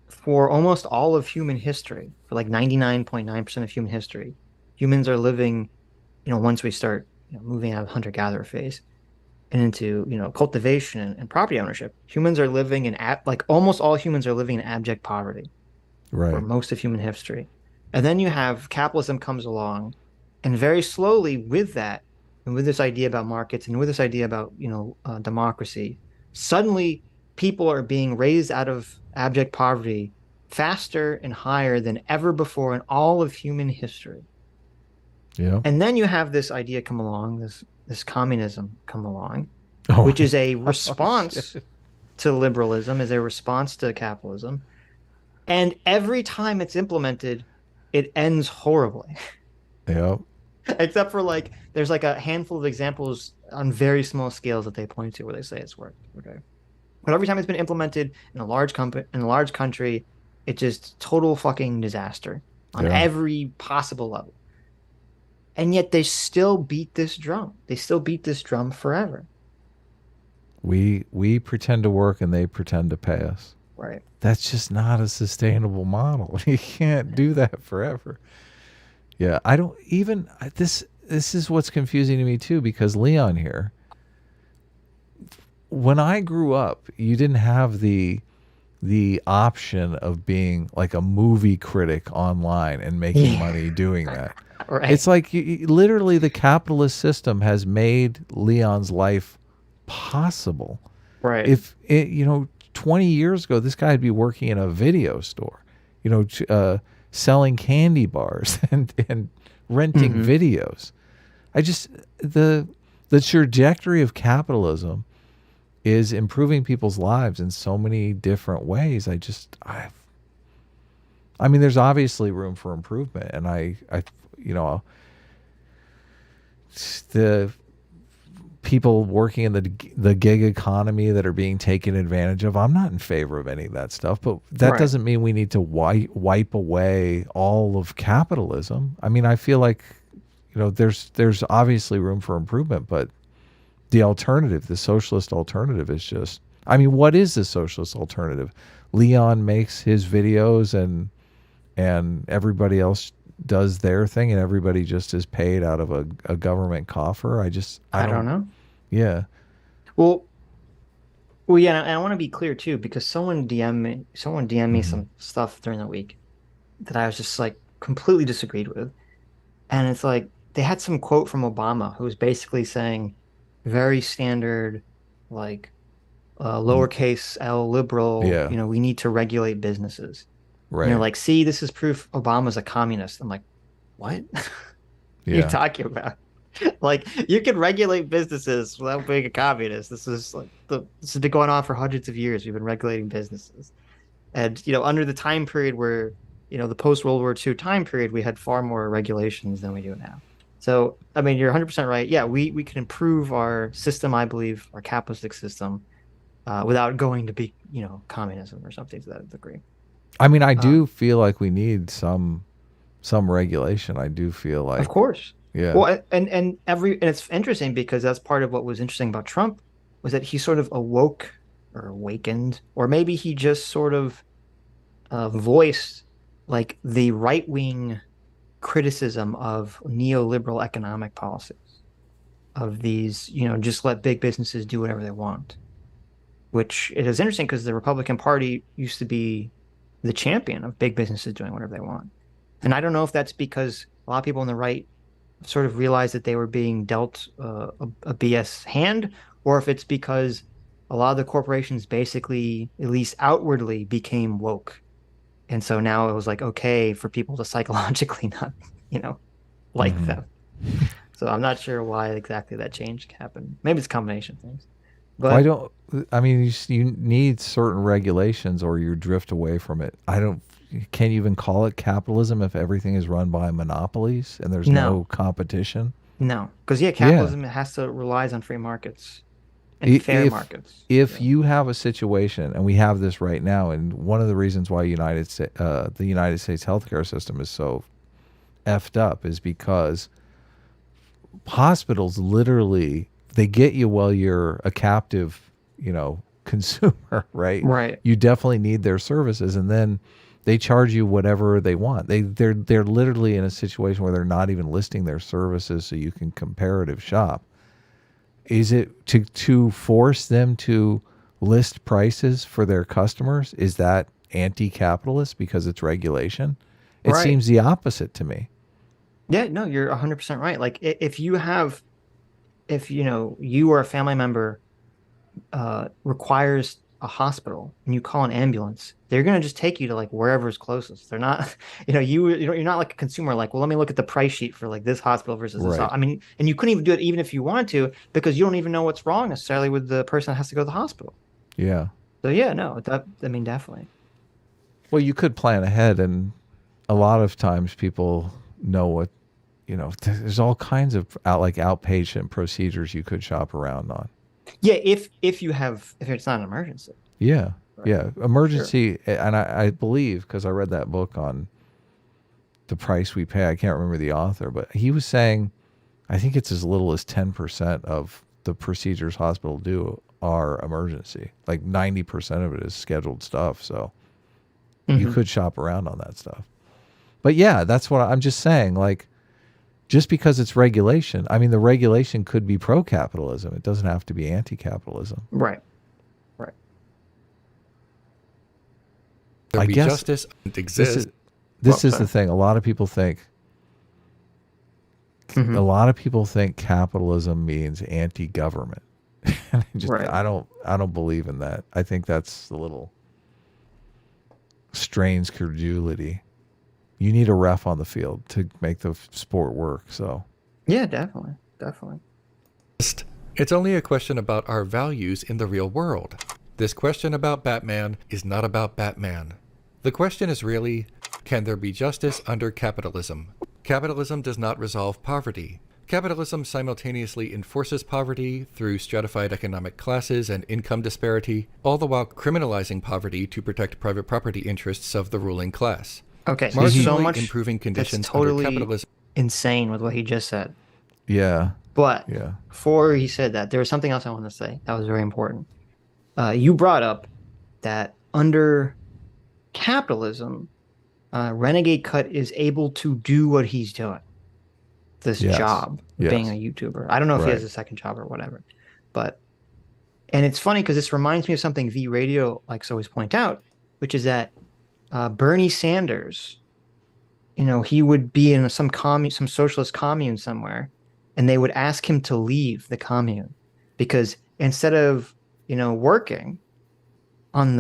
for almost all of human history, for like 99.9% of human history, humans are living, once we start, moving out of hunter-gatherer phase and into, cultivation and property ownership, humans are living like almost all humans are living in abject poverty for Right. most of human history. And then you have capitalism comes along, and very slowly with that, and with this idea about markets, and with this idea about democracy, suddenly people are being raised out of abject poverty faster and higher than ever before in all of human history. Yeah. And then you have this idea come along, this communism come along, Oh, which is a oh shit. response to liberalism, is a response to capitalism. And every time it's implemented, it ends horribly. Yeah. Except for like there's like a handful of examples on very small scales that they point to where they say it's worked. Okay. But every time it's been implemented in a large company in a large country, it's just total fucking disaster on Yeah. every possible level. And yet they still beat this drum. They still beat this drum forever. We pretend to work and they pretend to pay us. Right. That's just not a sustainable model. You can't do that forever. Yeah, I don't even this is what's confusing to me too because Leon here, when I grew up, you didn't have the option of being like a movie critic online and making Yeah. money doing that. Right. It's like literally the capitalist system has made Leon's life possible. Right. If it, 20 years ago, this guy would be working in a video store, selling candy bars and renting Hmm. videos. I just the trajectory of capitalism is improving people's lives in so many different ways. I mean, there's obviously room for improvement, and you know, the people working in the gig economy that are being taken advantage of. I'm not in favor of any of that stuff, but that Right. doesn't mean we need to wipe away all of capitalism. I mean, I feel like there's obviously room for improvement, but the alternative, the socialist alternative, is just. I mean, what is the socialist alternative? Leon makes his videos and everybody else does their thing and everybody just is paid out of a government coffer. I I don't don't. know. Yeah. Well, well, yeah, and I want to be clear too, because someone DM me Hmm. some stuff during the week that I was just like completely disagreed with. And it's like they had some quote from Obama who was basically saying very standard, like lowercase L liberal, Yeah. we need to regulate businesses. And they're Right. like, see, this is proof Obama's a communist. I'm like, what? What are you Yeah. talking about? Like, you can regulate businesses without being a communist. This has been going on for hundreds of years. We've been regulating businesses. And, under the time period where, the post World War II time period, we had far more regulations than we do now. So, I mean, you're 100% right. Yeah, we can improve our system, I believe, our capitalistic system, without going to be, communism or something to that degree. I mean, I do Um, feel like we need some regulation. I do feel of like, course. yeah. Well, and it's interesting because that's part of what was interesting about Trump was that he sort of awoke or awakened, or maybe he just sort of voiced like the right wing criticism of neoliberal economic policies, of these, just let big businesses do whatever they want, which it is interesting because the Republican Party used to be the champion of big businesses doing whatever they want. And I don't know if that's because a lot of people on the right sort of realized that they were being dealt a BS hand, or if it's because a lot of the corporations basically, at least outwardly, became woke. And so now it was like okay for people to psychologically not, like Hmm. them. So I'm not sure why exactly that change happened. Maybe it's a combination of things. Why But don't I mean you need certain regulations or you drift away from it. I don't can you even call it capitalism if everything is run by monopolies and there's no, no competition? no, because yeah, Yeah. capitalism has to relies on free markets and fair If markets. if Yeah. you have a situation, and we have this right now, and one of the reasons why the United States healthcare system is so effed up is because hospitals literally they get you while you're a captive, consumer, right? Right. You definitely need their services, and then they charge you whatever they want. They're literally in a situation where they're not even listing their services so you can comparative shop. Is it to force them to list prices for their customers? Is that anti-capitalist because it's regulation? It Right. seems the opposite to me. Yeah, no, you're 100% right. Like if you have if you or a family member requires a hospital and you call an ambulance, they're gonna just take you to like wherever is closest. They're not, you're not like a consumer. Like, well, let me look at the price sheet for like this hospital versus this. Right. I mean, and you couldn't even do it even if you wanted to because you don't even know what's wrong necessarily with the person that has to go to the hospital. Yeah. So yeah, no, that I mean definitely. Well, you could plan ahead, and a lot of times people know what, there's all kinds of outpatient procedures you could shop around on. Yeah, if it's not an emergency. Yeah. Right. Yeah. Sure. Emergency. And I believe, because I read that book on the price we pay, I can't remember the author, but he was saying, I think it's as little as 10% of the procedures hospital do are emergency. Like 90% of it is scheduled stuff. So you Hmm. could shop around on that stuff. But yeah, that's what I'm just saying. Like, just because it's regulation, I mean, the regulation could be pro capitalism. It doesn't have to be anti capitalism. Right. Right. There I be guess justice and this is exist. this Well, is the sorry. thing. A Hmm. lot of people think capitalism means anti government. And Right. I don't believe in that. I think that's a little strains credulity. You need a ref on the field to make the sport work. So Yeah, definitely. Definitely. It's only a question about our values in the real world. This question about Batman is not about Batman. The question is really, can there be justice under capitalism? Capitalism does not resolve poverty. Capitalism simultaneously enforces poverty through stratified economic classes and income disparity, all the while criminalizing poverty to protect private property interests of the ruling class. Okay, there's so Marginally much improving that's conditions under totally capitalism. insane with what he just said. yeah, But yeah, before he said that, there was something else I wanted to say that was very important. You brought up that under capitalism, Renegade Cut is able to do what he's doing, this yes, job of being a yes, YouTuber. I don't know if he has right. a second job or whatever, but and it's funny because this reminds me of something V Radio likes to always point out, which is that Bernie Sanders, he would be in some socialist commune somewhere, and they would ask him to leave the commune because instead of, working on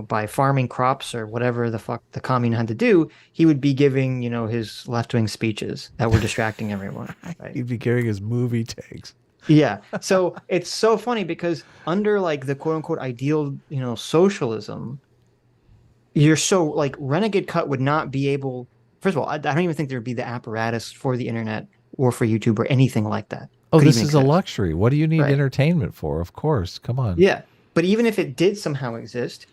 by farming crops or whatever the fuck the commune had to do, he would be giving, his left-wing speeches that were distracting everyone, right? He'd be carrying his movie takes. Yeah. So it's so funny because under like the quote unquote ideal, socialism, you're so like Renegade Cut would not be able. First of all, I don't even think there would be the apparatus for the internet or for YouTube or anything like that Oh, could this even is a exist. luxury. What do you need Right. entertainment for? Of course. Come on. Yeah. But even if it did somehow exist,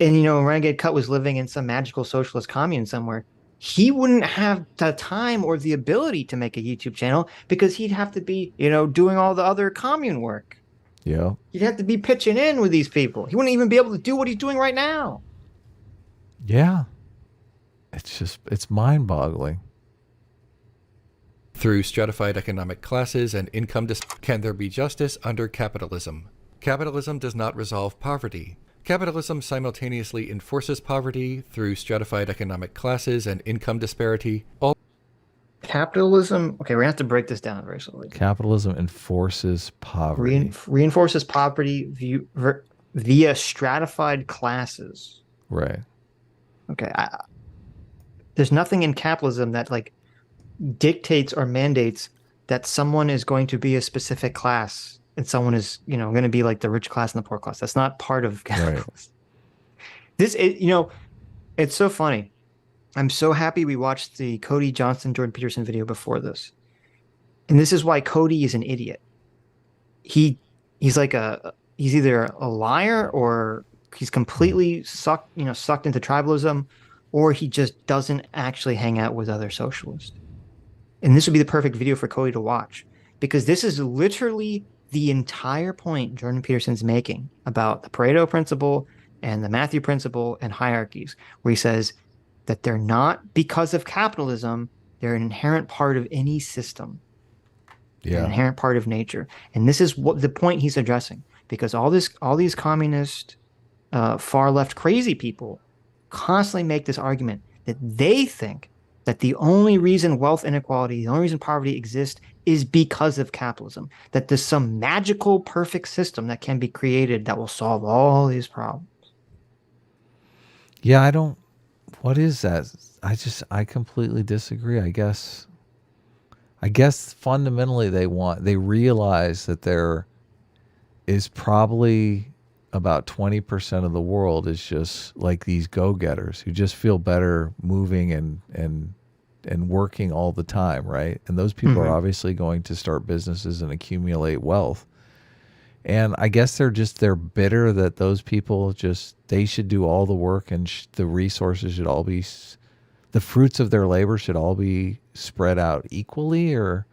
and Renegade Cut was living in some magical socialist commune somewhere, he wouldn't have the time or the ability to make a YouTube channel because he'd have to be, doing all the other commune work. Yeah. He'd have to be pitching in with these people. He wouldn't even be able to do what he's doing right now. Yeah. It's mind boggling. Through stratified economic classes and can there be justice under capitalism? Capitalism does not resolve poverty. Capitalism simultaneously enforces poverty through stratified economic classes and income disparity, all Capitalism. Okay, we're gonna have to break this down very slowly. Capitalism enforces poverty. Reinforces poverty via stratified classes. Right. Okay, there's nothing in capitalism that like dictates or mandates that someone is going to be a specific class and someone is, going to be like the rich class and the poor class. That's not part of Right. capitalism. It's so funny. I'm so happy we watched the Cody Johnson, Jordan Peterson video before this. And this is why Cody is an idiot. He he's like he's either a liar or he's completely sucked into tribalism, or he just doesn't actually hang out with other socialists. And this would be the perfect video for Cody to watch because this is literally the entire point Jordan Peterson's making about the Pareto principle and the Matthew principle and hierarchies, where he says that they're not because of capitalism, they're an inherent part of any system, an Yeah. inherent part of nature. And this is what the point he's addressing, because all these communist, far left crazy people constantly make this argument that they think that the only reason wealth inequality, the only reason poverty exists is because of capitalism, that there's some magical perfect system that can be created that will solve all these problems. Yeah, what is that? I completely disagree. I guess fundamentally they realize that there is probably about 20% of the world is just like these go-getters who just feel better moving and working all the time, right? And those people are obviously going to start businesses and accumulate wealth. And I guess they're bitter that those people they should do all the work and the resources should all be, the fruits of their labor should all be spread out equally, or,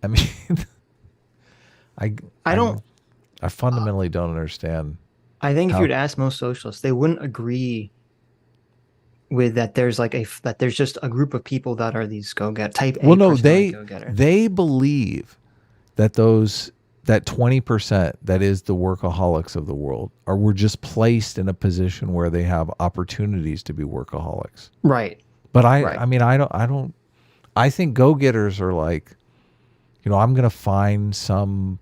I mean, I don't. I fundamentally don't understand. I think if how, you would ask most socialists, they wouldn't agree with that. That there's just a group of people that are these go-get type A well, no, personality go-getter. they believe that that 20% that is the workaholics of the world were just placed in a position where they have opportunities to be workaholics. Right. But Right. I mean, I think go-getters are like, I'm going to find some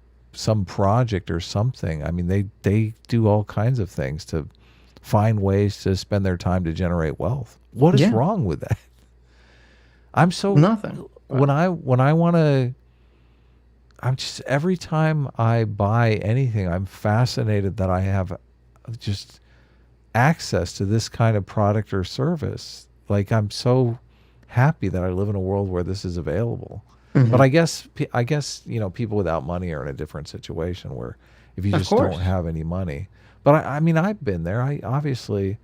project or something. I mean, they do all kinds of things to find ways to spend their time to generate wealth. What is Yeah. wrong with that? I'm so Nothing. when I want to, I'm just, every time I buy anything, I'm fascinated that I have just access to this kind of product or service. Like, I'm so happy that I live in a world where this is available. But I guess people without money are in a different situation where if you Of just course. don't have any money. But I mean, I've been there. I obviously,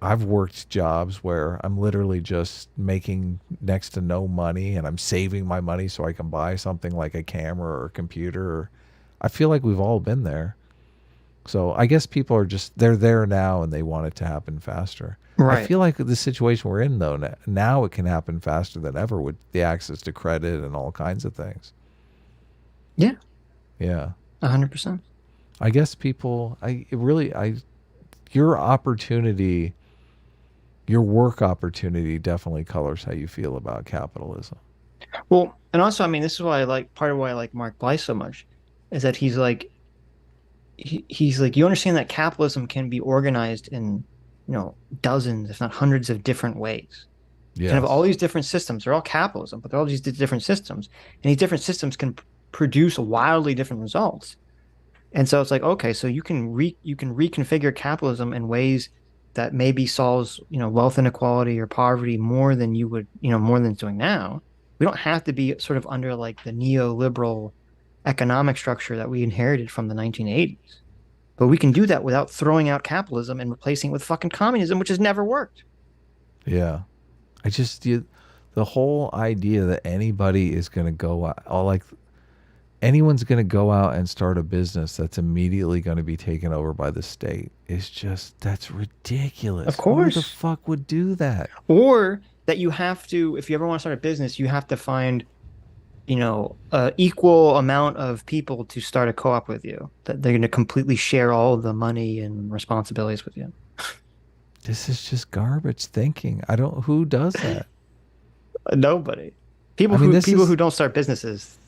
I've worked jobs where I'm literally just making next to no money and I'm saving my money so I can buy something like a camera or a computer. I feel like we've all been there. So I guess people are they're there now and they want it to happen faster. Right. I feel like the situation we're in, though, now it can happen faster than ever with the access to credit and all kinds of things. Yeah. Yeah. 100%. I guess your opportunity, your work opportunity definitely colors how you feel about capitalism. Well, and also, I mean, this is why part of why I like Mark Bly so much is that he's like, you understand that capitalism can be organized in, dozens, if not hundreds of different ways. Yeah. Kind of all these different systems, they're all capitalism, but they're all these different systems. And these different systems can produce wildly different results. And so it's like, okay, so you can reconfigure capitalism in ways that maybe solves, wealth inequality or poverty more than you would, more than it's doing now. We don't have to be sort of under like the neoliberal economic structure that we inherited from the 1980s. But we can do that without throwing out capitalism and replacing it with fucking communism, which has never worked. Yeah. The whole idea that anybody is going to go out, anyone's going to go out and start a business that's immediately going to be taken over by the state is that's ridiculous. Of course. Who the fuck would do that? Or that you have to, if you ever want to start a business, you have to find, equal amount of people to start a co-op with you, that they're going to completely share all the money and responsibilities with you. This is just garbage thinking. Who does that? Nobody. People who don't start businesses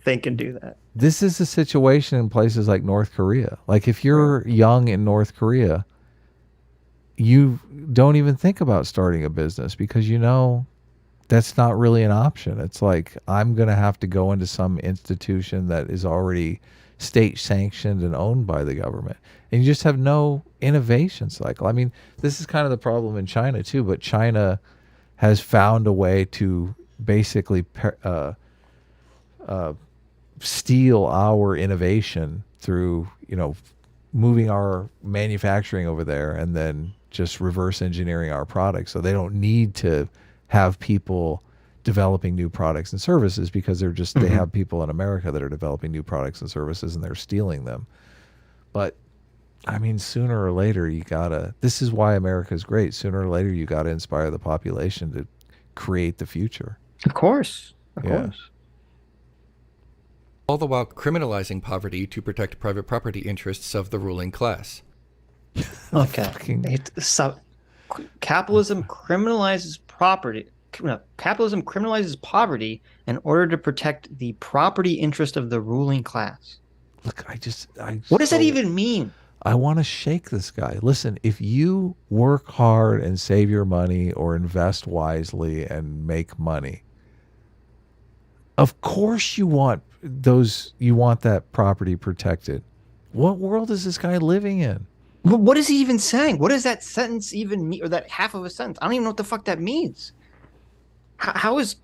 think and do that. This is the situation in places like North Korea. Like, if you're young in North Korea, you don't even think about starting a business because that's not really an option. It's like I'm going to have to go into some institution that is already state sanctioned and owned by the government. And you just have no innovation cycle. I mean, this is kind of the problem in China too, but China has found a way to basically steal our innovation through, moving our manufacturing over there and then just reverse engineering our products. So they don't need to have people developing new products and services because they have people in America that are developing new products and services and they're stealing them. But I mean, sooner or later this is why America is great. Sooner or later you gotta inspire the population to create the future. Of course. Of Yeah. course. All the while criminalizing poverty to protect private property interests of the ruling class. Okay. Fucking- Capitalism criminalizes property. No, capitalism criminalizes poverty in order to protect the property interest of the ruling class. Look, What does that even mean? I want to shake this guy. Listen, if you work hard and save your money or invest wisely and make money, of course you want that property protected. What world is this guy living in? What is he even saying? What does that sentence even mean, or that half of a sentence? I don't even know what the fuck that means. How is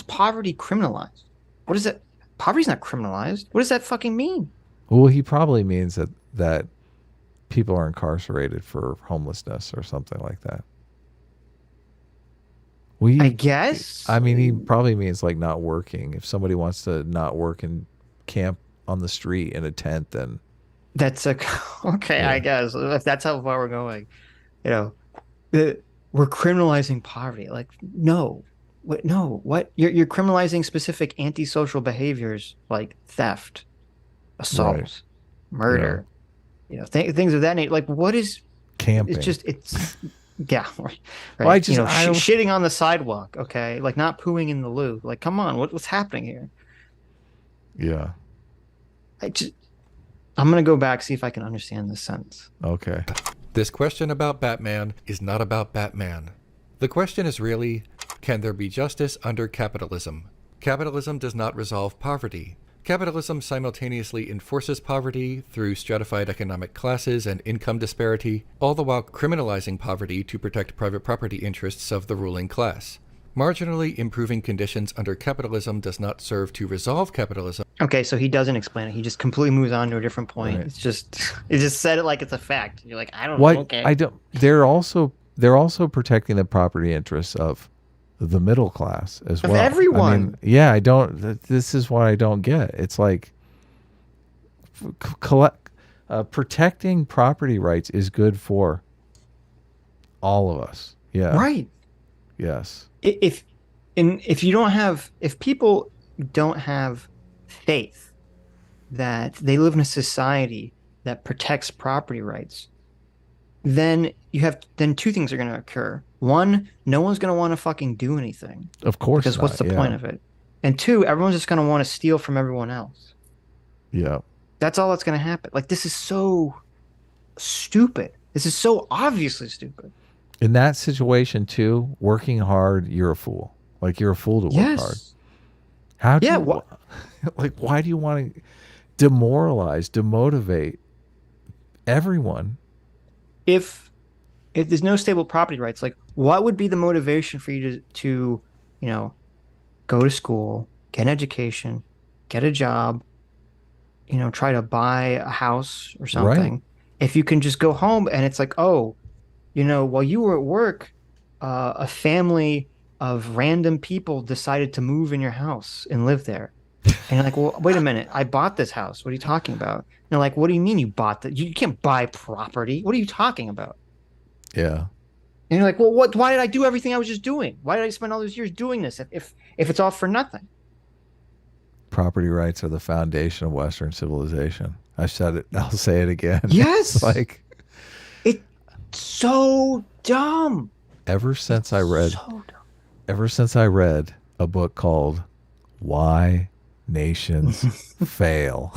poverty criminalized? What is that? Poverty's not criminalized. What does that fucking mean? Well, he probably means that people are incarcerated for homelessness or something like that. I guess. I mean, he probably means like not working. If somebody wants to not work and camp on the street in a tent, then That's okay. Yeah. I guess if that's how far we're going, we're criminalizing poverty. Like, no, what? You're criminalizing specific antisocial behaviors like theft, assault, Right. murder, things of that nature. Like, what is? camping. It's yeah, right. Well, I don't- Shitting on the sidewalk. Okay, like not pooing in the loo. Like, come on, what's happening here? Yeah. I'm gonna go back, see if I can understand this sentence. Okay. This question about Batman is not about Batman. The question is really, can there be justice under capitalism? Capitalism does not resolve poverty. Capitalism simultaneously enforces poverty through stratified economic classes and income disparity, all the while criminalizing poverty to protect private property interests of the ruling class. Marginally improving conditions under capitalism does not serve to resolve capitalism. Okay, so he doesn't explain it. He just completely moves on to a different point. Right. It just said it like it's a fact. You're like, I don't know. What Okay. I don't. They're also protecting the property interests of the middle class as Of well. everyone. I mean, yeah, I don't. This is what I don't get. It's like protecting property rights is good for all of us. Yeah. Right. Yes. If people don't have faith that they live in a society that protects property rights, then two things are going to occur. One, no one's going to want to fucking do anything Of course. because what's the not, point yeah. of it? And two, everyone's just going to want to steal from everyone else. Yeah. That's all that's going to happen. Like, this is so stupid. This is so obviously stupid. In that situation too, working hard, you're a fool. Like you're a fool to work hard. How do Yeah, you, like why do you want to demotivate everyone? If there's no stable property rights, like what would be the motivation for you to go to school, get an education, get a job, try to buy a house or something? Right. If you can just go home and it's like, oh, while you were at work, a family of random people decided to move in your house and live there. And you're like, well, wait a minute, I bought this house. What are you talking about? And they're like, what do you mean you bought that? You can't buy property. What are you talking about? Yeah. And you're like, well, why did I do everything I was just doing? Why did I spend all those years doing this if it's all for nothing? Property rights are the foundation of Western civilization. I said it. I'll say it again. Yes. It's like it's so dumb. ever since I read So dumb. a book called Why Nations Fail.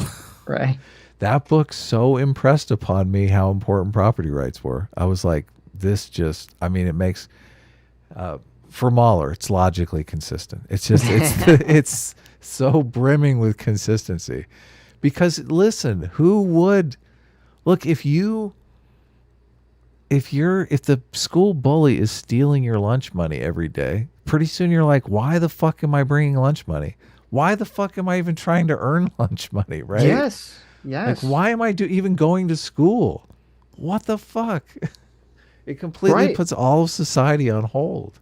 Right. That book so impressed upon me how important property rights were. I was like, it makes for Mahler, it's logically consistent. It's just it's so brimming with consistency. Because listen, who would look if the school bully is stealing your lunch money every day, pretty soon you're like, why the fuck am I bringing lunch money? Why the fuck am I even trying to earn lunch money, right? Yes. Like, Yes. why am I even going to school? What the fuck? It completely Right. puts all of society on hold.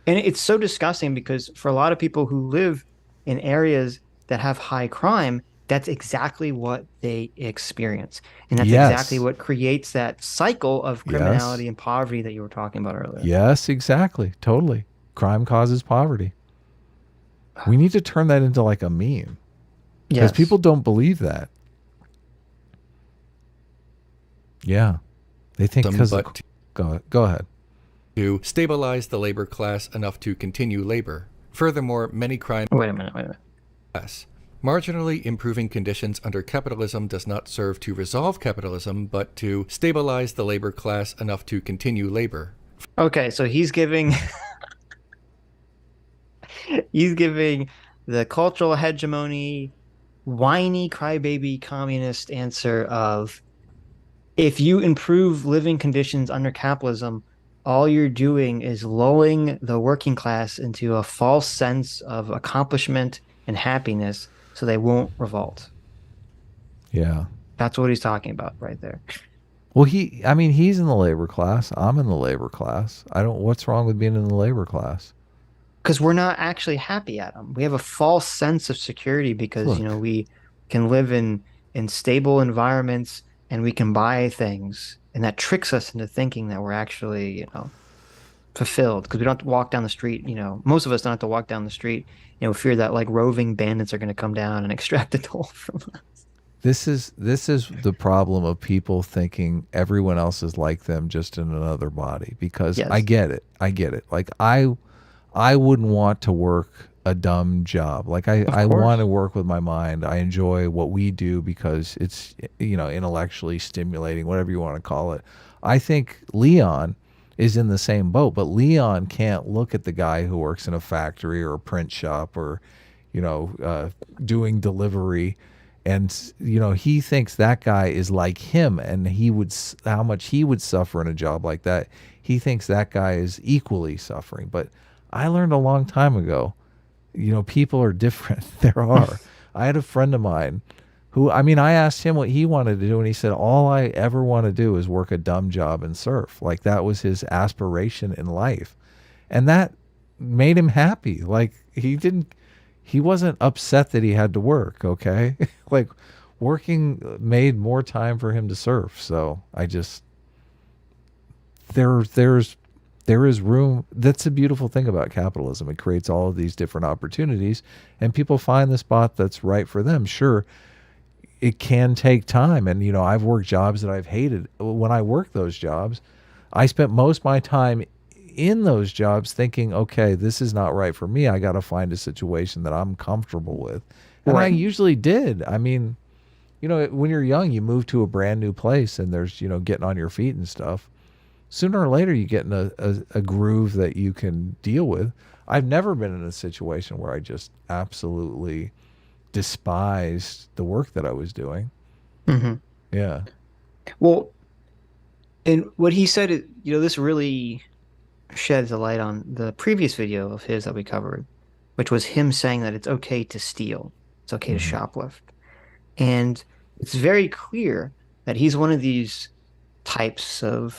And it's so disgusting because for a lot of people who live in areas that have high crime, that's exactly what they experience. And that's exactly Yes. what creates that cycle of Yes. criminality and poverty that you were talking about earlier. Yes, exactly. Totally. Crime causes poverty. We need to turn that into like a meme because people Yes. don't believe that. Yeah. They think because the. But Go ahead. to stabilize the labor class enough to continue labor. Furthermore, many crime Wait a minute. Wait a minute. class. Marginally improving conditions under capitalism does not serve to resolve capitalism, but to stabilize the labor class enough to continue labor. Okay, so he's giving he's giving the cultural hegemony, whiny crybaby communist answer of if you improve living conditions under capitalism, all you're doing is lulling the working class into a false sense of accomplishment and happiness so they won't revolt. Yeah. That's what he's talking about right there. Well, I mean, he's in the labor class. I'm in the labor class. What's wrong with being in the labor class? Because we're not actually happy at them. We have a false sense of security because, Look, we can live in stable environments and we can buy things. And that tricks us into thinking that we're actually, fulfilled because we don't have to walk down the street. Most of us don't have to walk down the street, fear that like roving bandits are going to come down and extract the toll from us. this is the problem of people thinking everyone else is like them just in another body because I Yes, get it. I get it. Like I wouldn't want to work a dumb job. Like of I want course. to work with my mind. I enjoy what we do because it's intellectually stimulating, whatever you want to call it. I think Leon is in the same boat, but Leon can't look at the guy who works in a factory or a print shop or doing delivery and he thinks that guy is like him and how much he would suffer in a job like that. He thinks that guy is equally suffering, but I learned a long time ago, people are different. There are. I had a friend of mine who, I mean, I asked him what he wanted to do, and he said, all I ever want to do is work a dumb job and surf. Like that was his aspiration in life. And that made him happy. Like he wasn't upset that he had to work, okay? Like working made more time for him to surf. So I just, there's there is room. That's a beautiful thing about capitalism. It creates all of these different opportunities and people find the spot that's right for them. Sure, it can take time. And, I've worked jobs that I've hated. When I worked those jobs, I spent most of my time in those jobs thinking, okay, this is not right for me. I got to find a situation that I'm comfortable with. And I Right. usually did. I mean, when you're young, you move to a brand new place and there's, getting on your feet and stuff. Sooner or later, you get in a groove that you can deal with. I've never been in a situation where I just absolutely despised the work that I was doing. Hmm. Yeah. Well, and what he said, this really sheds a light on the previous video of his that we covered, which was him saying that it's okay to steal, it's okay to Hmm. shoplift. And it's very clear that he's one of these types of,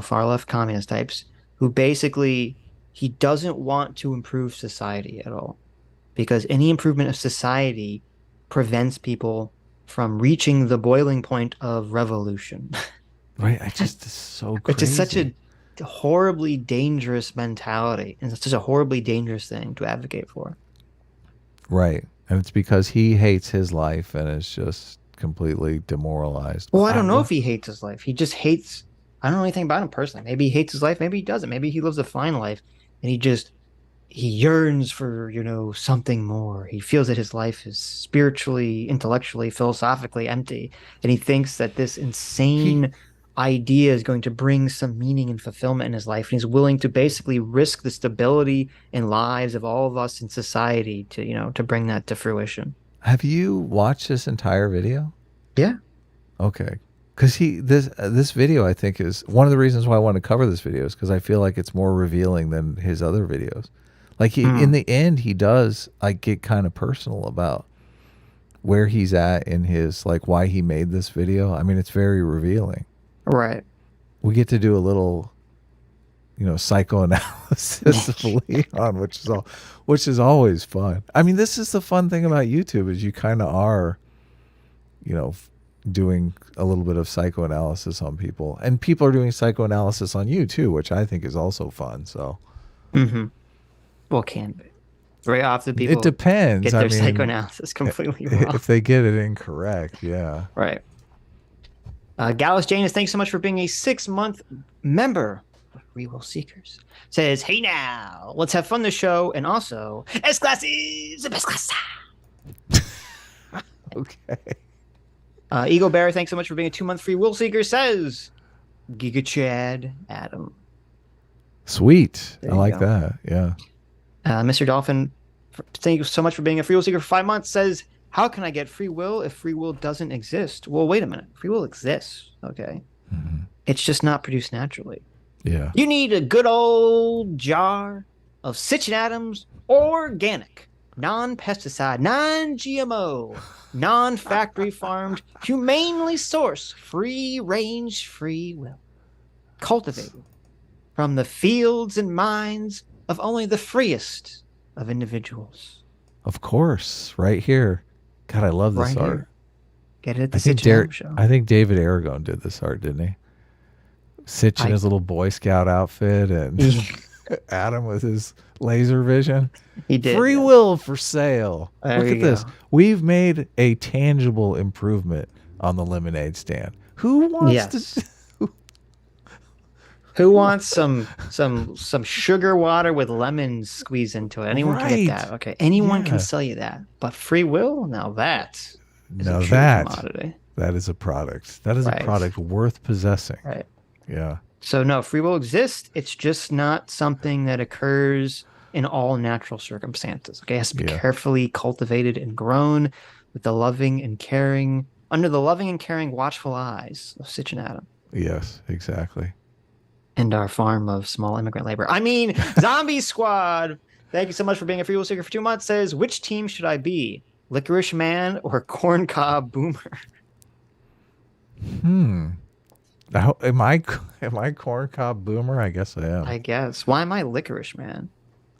far left communist types who basically he doesn't want to improve society at all because any improvement of society prevents people from reaching the boiling point of revolution, Right. I just, it's so which is such crazy. a horribly dangerous mentality and it's such a horribly dangerous thing to advocate for. Right. And it's because he hates his life and is just completely demoralized. Well, I don't know if he hates his life. He just hates, I don't know anything about him personally. Maybe he hates his life, maybe he doesn't. Maybe he lives a fine life and he yearns for, something more. He feels that his life is spiritually, intellectually, philosophically empty. And he thinks that this He, insane idea is going to bring some meaning and fulfillment in his life, and he's willing to basically risk the stability and lives of all of us in society to, to bring that to fruition. Have you watched this entire video? Yeah. Okay. Because this video, I think, is one of the reasons why I want to cover this video, is because I feel like it's more revealing than his other videos. Like in the end, he does like get kind of personal about where he's at in his, like, why he made this video. I mean, it's very revealing. Right. We get to do a little, psychoanalysis of Leon, which is always fun. I mean, this is the fun thing about YouTube, is you kind of are, doing a little bit of psychoanalysis on people, and people are doing psychoanalysis on you too, which I think is also fun. So, Well, can be. Very often people it depends. get their psychoanalysis completely wrong. If they get it incorrect, yeah. Right. Gallus Janus, thanks so much for being a 6-month member of Free Will Seekers. Says, hey now, let's have fun this show, and also, S class is the best class. Okay. Eagle Bear, thanks so much for being a 2-month Free Will Seeker. Says, Giga Chad Adam. Sweet. There I you like go. that. Yeah. Mr. Dolphin, thank you so much for being a Free Will Seeker for 5 months. Says, how can I get free will if free will doesn't exist? Well, wait a minute. Free will exists, okay? It's just not produced naturally. Yeah. You need a good old jar of citron atoms, organic, non-pesticide, non-GMO, non-factory farmed, humanely sourced, free-range free will, cultivated from the fields and minds of only the freest of individuals. Of course. Right here. God, I love this Right art. here. Get it at the Citron Atom Show. I think David Aragon did this art, didn't he? Sitch in his little Boy Scout outfit, and Adam with his laser vision. He did. Free will for sale. There Look you at this. go. We've made a tangible improvement on the lemonade stand. Who wants Yes. to? Who wants some sugar water with lemons squeezed into it? Anyone can Right. get that. Okay, anyone Yeah. can sell you that. But free will, now that is Now a true that commodity. that is a product. That is Right. a product worth possessing. Right. Yeah. So no, free will exists. It's just not something that occurs in all natural circumstances. Okay, it has to be Yeah. carefully cultivated and grown with the loving and caring, under the loving and caring, watchful eyes of Sitch and Adam. Yes. Exactly. And our farm of small immigrant labor. I mean, Zombie Squad. Thank you so much for being a Free Will Seeker for 2 months. Says, which team should I be? Licorice Man or Corncob Boomer? Now, am I corncob boomer? I guess I am. I guess. Why am I Licorice Man?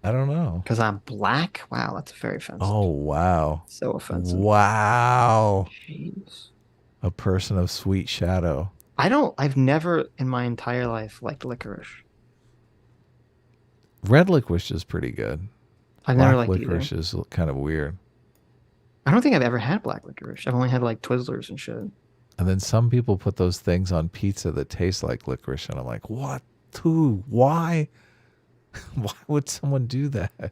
I don't know. Because I'm black? Wow, that's very offensive. Oh, wow. So offensive. Wow. Jeez. A person of sweet shadow. I've never in my entire life liked licorice. Red licorice is pretty good. I've never Black liked either. licorice is kind of weird. I don't think I've ever had black licorice. I've only had like Twizzlers and shit. And then some people put those things on pizza that taste like licorice, and I'm like, what? Who? Why? Why would someone do that?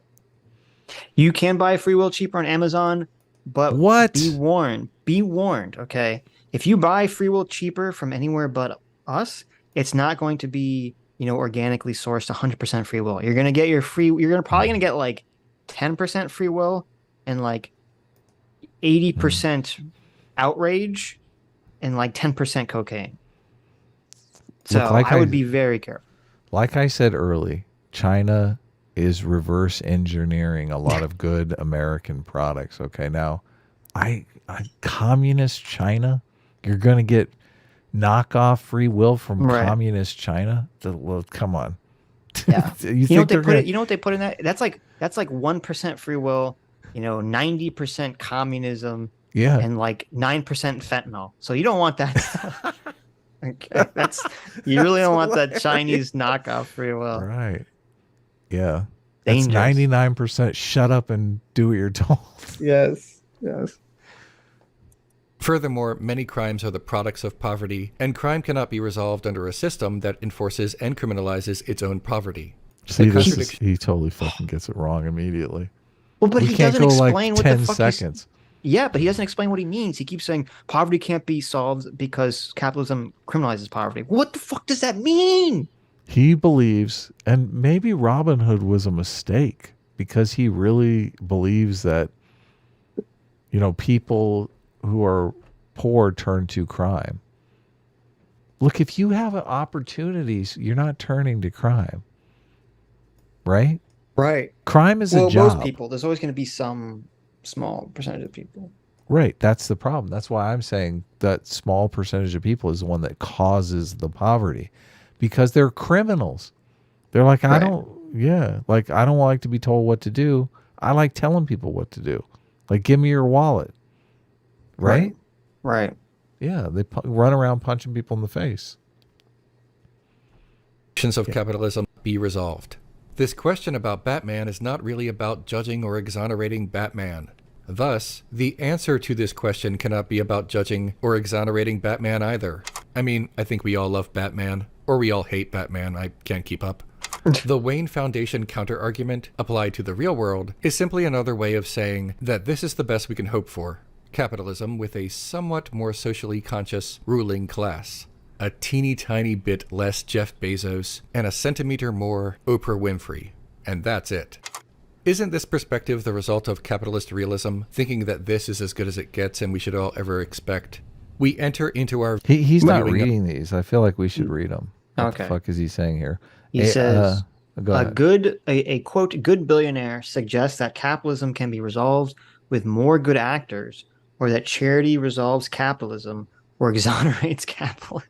You can buy free will cheaper on Amazon, but What? be warned. Be warned, okay? If you buy free will cheaper from anywhere but us, it's not going to be, organically sourced 100% free will. You're going to get probably going to get like 10% free will and like 80% outrage and like 10% cocaine. So I would be very careful. Like I said early, China is reverse engineering a lot of good American products. Okay, now, communist China, you're going to get knockoff free will from communist China? Well, come on. Yeah. You know what they put in that? That's like 1% free will, 90% communism, yeah, and like 9% fentanyl. So you don't want that. Okay, you really don't want that Chinese knockoff free will. Right. Yeah. That's Dangerous. 99% shut up and do what you're told. Yes. Furthermore, many crimes are the products of poverty, and crime cannot be resolved under a system that enforces and criminalizes its own poverty. See, he totally fucking gets it wrong immediately. Well, but We he can't doesn't go explain like what 10 the fuck seconds. Yeah, but he doesn't explain what he means. He keeps saying poverty can't be solved because capitalism criminalizes poverty. What the fuck does that mean? He believes, and maybe Robin Hood was a mistake because he really believes that, people who are poor turn to crime. Look, if you have opportunities, you're not turning to crime, right? Right. Crime is a Well, most job. people. There's always going to be some small percentage of people. Right. That's the problem. That's why I'm saying that small percentage of people is the one that causes the poverty because they're criminals. They're like, I Right. don't, yeah, like, I don't like to be told what to do. I like telling people what to do. Like, give me your wallet. Right? Right. Yeah. They run around punching people in the face. Of capitalism be resolved. This question about Batman is not really about judging or exonerating Batman. Thus, the answer to this question cannot be about judging or exonerating Batman either. I mean, I think we all love Batman, or we all hate Batman, I can't keep up. The Wayne Foundation counter-argument, applied to the real world, is simply another way of saying that this is the best we can hope for. Capitalism with a somewhat more socially conscious ruling class. A teeny tiny bit less Jeff Bezos, and a centimeter more Oprah Winfrey. And that's it. Isn't this perspective the result of capitalist realism, thinking that this is as good as it gets and we should all ever expect? We enter into our... He's not reading these. I feel like we should read them. What Okay. the fuck is he saying here? He says, go ahead. a quote, good billionaire suggests that capitalism can be resolved with more good actors, or that charity resolves capitalism or exonerates capitalism.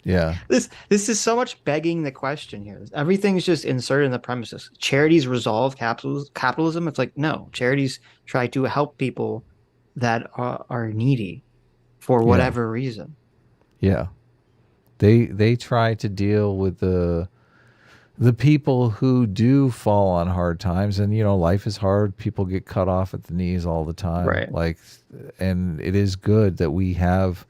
Yeah. This is so much begging the question here. Everything's just inserted in the premises. Charities resolve capitalism. It's like, no, charities try to help people that are needy for whatever reason. Yeah. They try to deal with the people who do fall on hard times, and life is hard. People get cut off at the knees all the time. Right. Like, and it is good that we have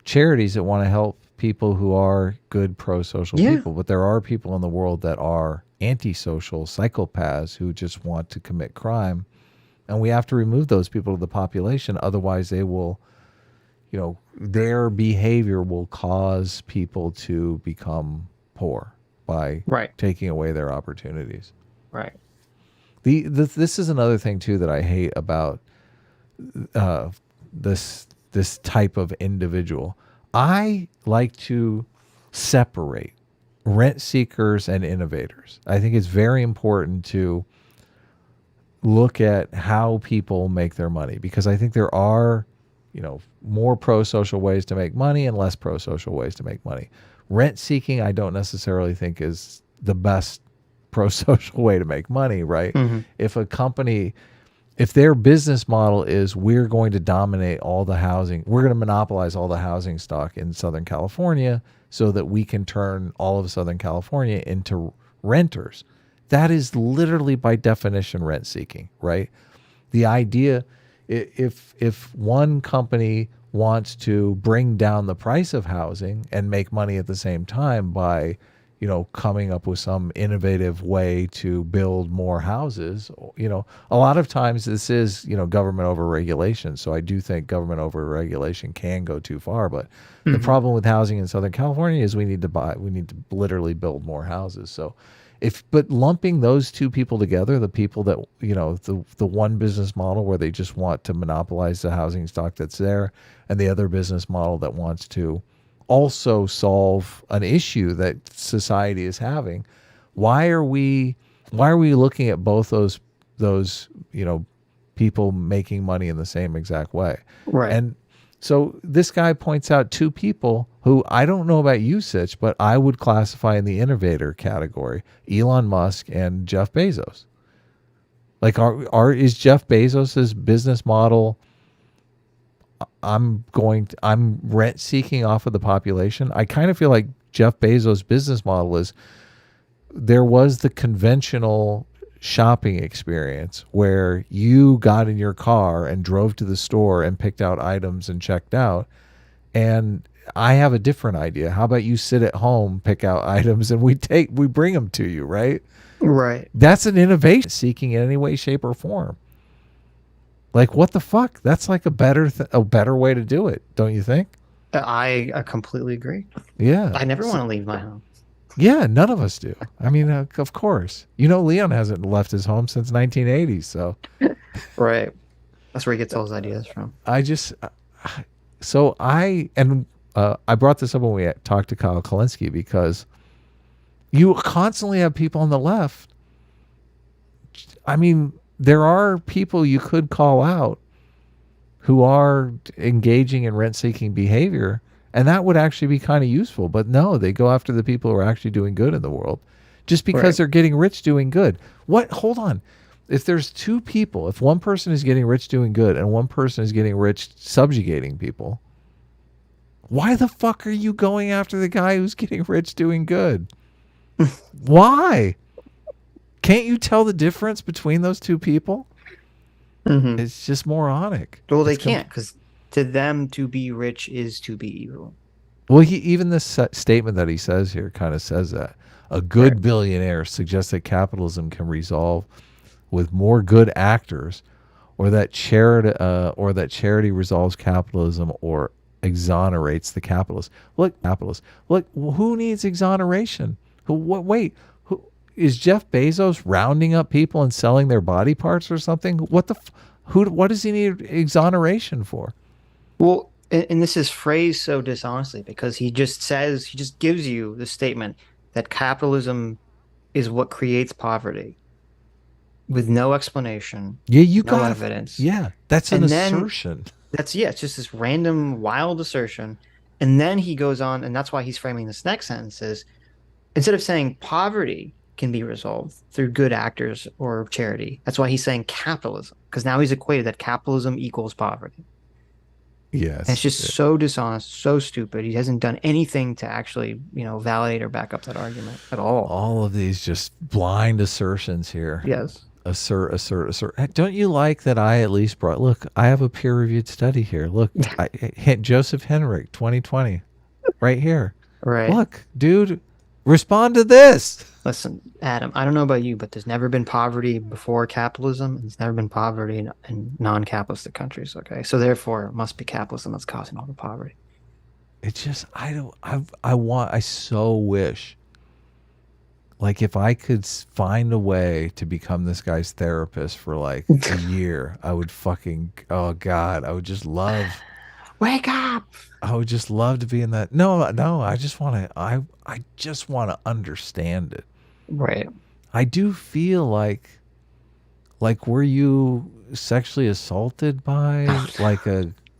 charities that want to help people who are good pro-social people, but there are people in the world that are antisocial psychopaths who just want to commit crime, and we have to remove those people to the population. Otherwise they will, their behavior will cause people to become poor by taking away their opportunities. Right. This is another thing too that I hate about this type of individual. I like to separate rent seekers and innovators. I think it's very important to look at how people make their money, because I think there are, more pro-social ways to make money and less pro-social ways to make money. Rent seeking, I don't necessarily think is the best pro-social way to make money, right? Mm-hmm. If their business model is we're going to dominate all the housing, we're going to monopolize all the housing stock in Southern California so that we can turn all of Southern California into renters. That is literally by definition rent seeking, right? The idea, if one company wants to bring down the price of housing and make money at the same time by coming up with some innovative way to build more houses, a lot of times this is, government over regulation. So I do think government over regulation can go too far. But the problem with housing in Southern California is we need to literally build more houses. So but lumping those two people together, the people that, the one business model where they just want to monopolize the housing stock that's there, and the other business model that wants to also solve an issue that society is having. Why are we looking at both those people making money in the same exact way? Right. And so this guy points out two people who, I don't know about you, Sitch, but I would classify in the innovator category: Elon Musk and Jeff Bezos. Like, is Jeff Bezos's business model, I'm rent seeking off of the population? I kind of feel like Jeff Bezos' business model is, there was the conventional shopping experience where you got in your car and drove to the store and picked out items and checked out. And I have a different idea. How about you sit at home, pick out items, and we bring them to you, right? Right. That's an innovation seeking in any way, shape, or form. Like, what the fuck? That's like a better way to do it, don't you think? I completely agree. Yeah. I never want to leave my home. Yeah, none of us do. I mean, of course. Leon hasn't left his home since 1980, so Right. That's where he gets all his ideas from. I just so I brought this up when we talked to Kyle Kalinske because you constantly have people on the left. I mean, there are people you could call out who are engaging in rent-seeking behavior, and that would actually be kind of useful. But no, they go after the people who are actually doing good in the world just because Right. they're getting rich doing good. What? Hold on. If there's two people, if one person is getting rich doing good and one person is getting rich subjugating people, why the fuck are you going after the guy who's getting rich doing good? Why? Can't you tell the difference between those two people? Hmm. It's just moronic. Well, they It's can't because to them to be rich is to be evil. Well, even this statement that he says here kind of says that a good Right. billionaire suggests that capitalism can resolve with more good actors, or that charity resolves capitalism or exonerates the capitalist. Look, who needs exoneration? Wait, who is Jeff Bezos rounding up people and selling their body parts or something? What does he need exoneration for? Well, and this is phrased so dishonestly because he just gives you the statement that capitalism is what creates poverty with no explanation, Yeah, you no got. evidence. Yeah, that's an And then assertion. yeah, it's just this random wild assertion. And then he goes on, and that's why he's framing this next sentence is instead of saying poverty can be resolved through good actors or charity, that's why he's saying capitalism, because now he's equated that capitalism equals poverty. And it's Yes. just so dishonest, so stupid. He hasn't done anything to actually, validate or back up that argument at all. All of these just blind assertions here. Yes. Assert. Don't you like that I at least brought, look, I have a peer reviewed study here. Look, Joseph Henrich, 2020, right here. Right. Look, dude, respond to this. Listen, Adam, I don't know about you, but there's never been poverty before capitalism, and there's never been poverty in non-capitalistic countries. Okay. So therefore, it must be capitalism that's causing all the poverty. It's just, I so wish, like, if I could find a way to become this guy's therapist for like a year, I would fucking, oh God, Wake up! I would just love to be in that. No, I just want to, I just want to understand it. Right. I do feel like were you sexually assaulted by like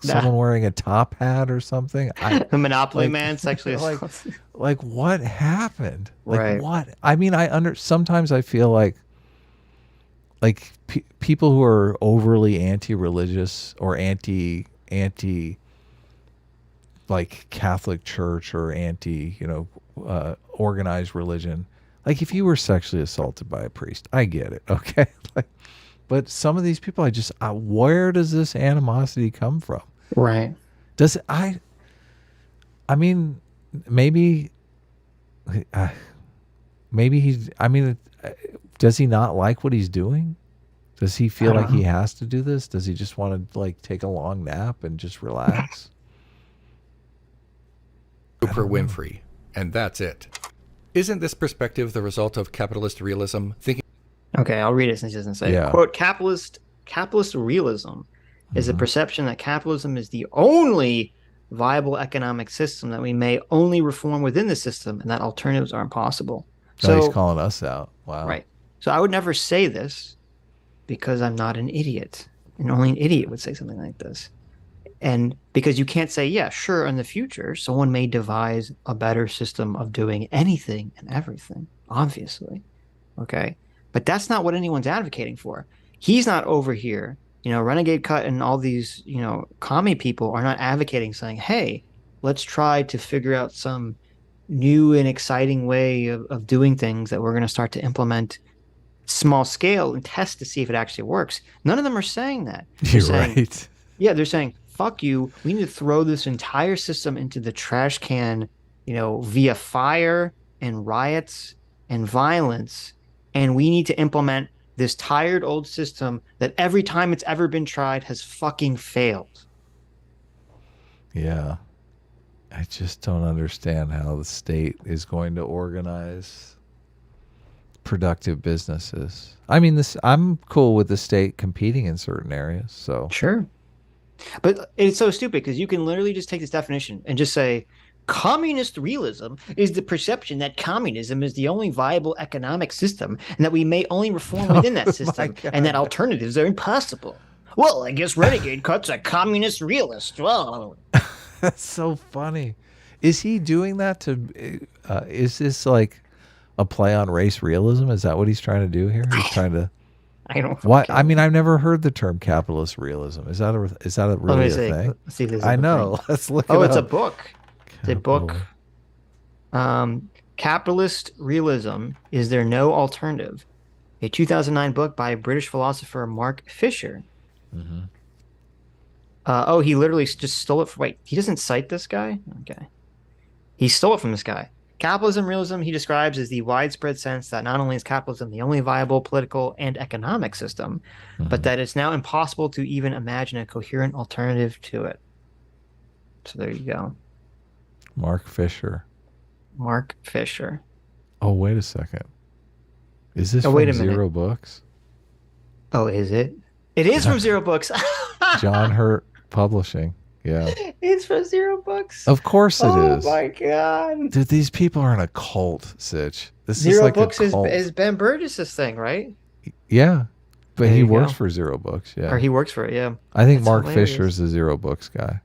someone wearing a top hat or something? The Monopoly like, man sexually like assaulted. like what happened? Like Right. what? I mean, sometimes I feel like people who are overly anti-religious or anti like Catholic Church or anti, organized religion. Like if you were sexually assaulted by a priest, I get it, okay? Like, but some of these people, where does this animosity come from? Right. Does I mean, maybe, maybe he's. I mean, does he not like what he's doing? Does he feel I don't like he know. has to do this? Does he just want to like take a long nap and just relax? Oprah Winfrey, and that's it. Isn't this perspective the result of capitalist realism? Thinking Okay, I'll read it since he doesn't say it. Yeah. Quote, capitalist realism is a perception that capitalism is the only viable economic system, that we may only reform within the system and that alternatives aren't possible. So he's So, calling us out. Wow. right. So I would never say this because I'm not an idiot. And only an idiot would say something like this. And because you can't say, yeah, sure, in the future, someone may devise a better system of doing anything and everything, obviously. Okay. But that's not what anyone's advocating for. He's not over here. Renegade Cut and all these, commie people are not advocating saying, hey, let's try to figure out some new and exciting way of doing things that we're going to start to implement small scale and test to see if it actually works. None of them are saying that. They're You're saying, right. yeah, they're saying, fuck you. We need to throw this entire system into the trash can, via fire and riots and violence. And we need to implement this tired old system that every time it's ever been tried has fucking failed. Yeah. I just don't understand how the state is going to organize productive businesses. I mean, this I'm cool with the state competing in certain areas. So, Sure. But it's so stupid because you can literally just take this definition and just say communist realism is the perception that communism is the only viable economic system and that we may only reform oh within that my system and that god, alternatives are impossible. Well, I guess Renegade Cut's a communist realist. Well, that's so funny. Is he doing that to? Is this like a play on race realism? Is that what he's trying to do here? He's trying to. I don't What? I fucking mean, know. I've never heard the term capitalist realism. Is that Let me really a see. thing? Let's see if this is I a thing. know. Let's look Oh, it it's a up. book. It's a book. Capital. Capitalist Realism Is There No Alternative? A 2009 book by British philosopher Mark Fisher. Hmm. Oh, he literally just stole it from. Wait, he doesn't cite this guy? Okay. He stole it from this guy. Capitalism realism he describes as the widespread sense that not only is capitalism the only viable political and economic system, but Hmm. that it's now impossible to even imagine a coherent alternative to it. So there you go. Mark Fisher. Mark Fisher. Oh, wait a second. Is this Oh, wait from a minute. Zero Books? Oh, is it? It is from Zero Books. John Hurt Publishing. Yeah. It's from Zero Books. Of course it Oh is. my God. Dude, these people are in a cult, Sitch. This is Zero like a Books cult. is Ben Burgess's thing, right? Yeah. But There he you works go. for Zero Books. Yeah. Or he works for it, yeah. I think That's Mark hilarious. Fisher is the Zero Books guy.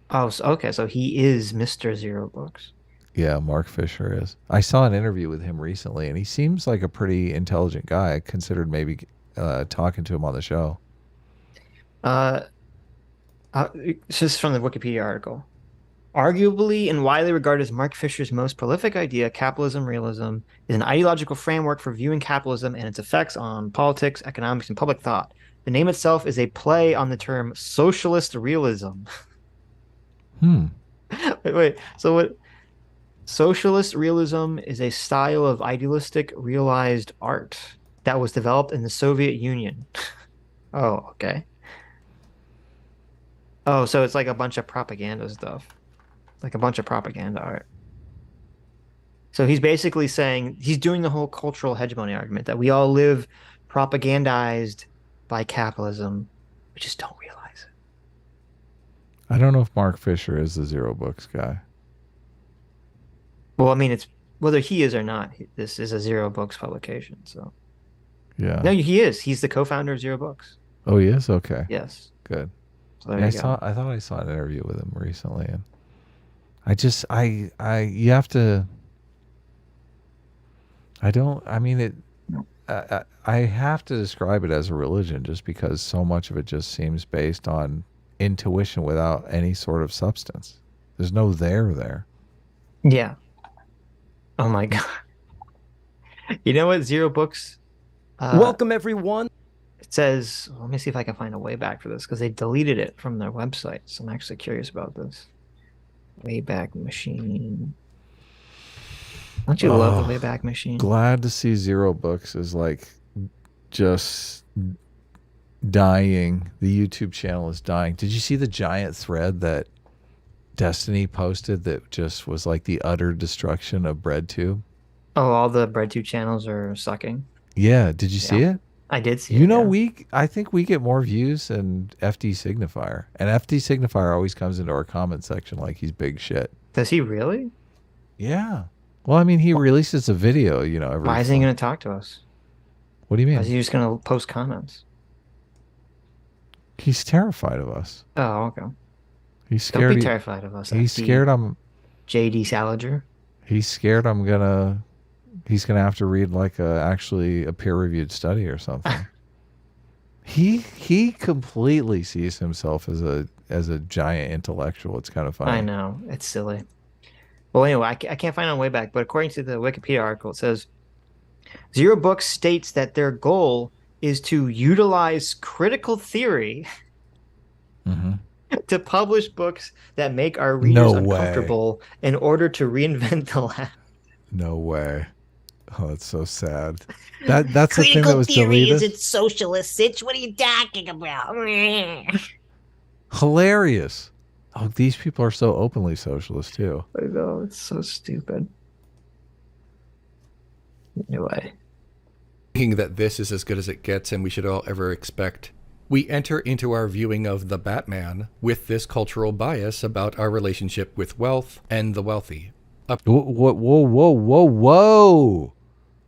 Oh, so, okay. So he is Mr. Zero Books. Yeah, Mark Fisher is. I saw an interview with him recently, and he seems like a pretty intelligent guy. I considered maybe talking to him on the show. Uh, it's just from the Wikipedia article. Arguably and widely regarded as Mark Fisher's most prolific idea, capitalism realism is an ideological framework for viewing capitalism and its effects on politics, economics, and public thought. The name itself is a play on the term socialist realism. Hmm. Wait. So what? Socialist realism is a style of idealistic realized art that was developed in the Soviet Union. Oh, okay. Oh, so it's like a bunch of propaganda stuff. Like a bunch of propaganda art. So he's basically saying he's doing the whole cultural hegemony argument that we all live propagandized by capitalism. We just don't realize it. I don't know if Mark Fisher is the Zero Books guy. Well, I mean, it's whether he is or not, this is a Zero Books publication. So Yeah. no, he is. He's the co-founder of Zero Books. Oh, he is? Okay. Yes. Good. So there Yeah, you go. I thought I saw an interview with him recently, and you have to. I don't. I mean, I have to describe it as a religion just because so much of it just seems based on intuition without any sort of substance. There's no there. Yeah. Oh my God. You know what? Zero Books. Welcome, everyone. It says, let me see if I can find a way back for this because they deleted it from their website. So I'm actually curious about this. Wayback Machine. Don't you love the Oh, Wayback Machine? glad to see Zero Books is like just dying. The YouTube channel is dying. Did you see the giant thread that Destiny posted that just was like the utter destruction of BreadTube? Oh, all the BreadTube channels are sucking. Yeah, did you see it? I did see You it. know, Yeah. I think we get more views than FD Signifier. And FD Signifier always comes into our comment section like he's big shit. Does he really? Yeah. Well, I mean, he releases a video, every Why isn't he going to talk to us? What do you Why mean? is he just going to post comments? He's terrified of us. Oh, okay. He's Don't scared. be terrified of us. He's FD. scared I'm JD Salinger. he's scared he's gonna have to read like actually a peer reviewed study or something. He completely sees himself as a giant intellectual. It's kind of funny. I know. It's silly. Well, anyway, I can't find it on Wayback, but according to the Wikipedia article, it says Zero Books states that their goal is to utilize critical theory Hmm. to publish books that make our readers No way. uncomfortable in order to reinvent the left. No way. Oh, it's so sad. That's the thing that Critical was theory deleted. isn't socialist, Sitch. What are you talking about? Hilarious. Oh, these people are so openly socialist too. I know, it's so stupid. Anyway. Thinking that this is as good as it gets and we should all ever expect. We enter into our viewing of the Batman with this cultural bias about our relationship with wealth and the wealthy. Whoa.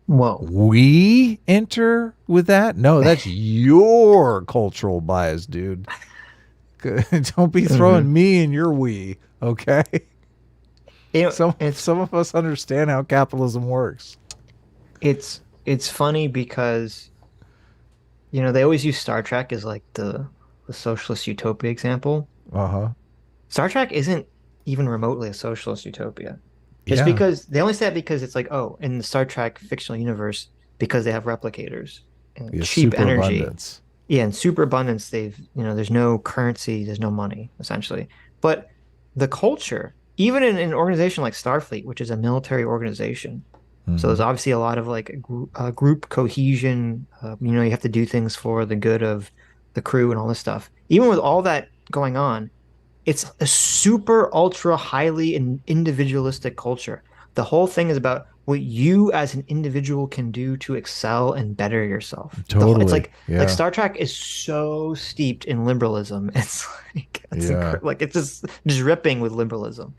Whoa. We enter with that? No, that's your cultural bias, dude. Don't be throwing me in your we, okay? Some of us understand how capitalism works. It's funny because, you know, they always use Star Trek as like the socialist utopia example. Uh-huh. Star Trek isn't even remotely a socialist utopia. It's Yeah. because they only say that because it's like, oh, in the Star Trek fictional universe, because they have replicators and Yeah, cheap energy. superabundance. Yeah, and superabundance, there's no currency, there's no money, essentially. But the culture, even in an organization like Starfleet, which is a military organization, so there's obviously a lot of like group cohesion. You have to do things for the good of the crew and all this stuff. Even with all that going on, it's a super ultra highly individualistic culture. The whole thing is about what you as an individual can do to excel and better yourself. Totally. It's like Yeah. Star Trek is so steeped in liberalism. It's like it's just dripping with liberalism.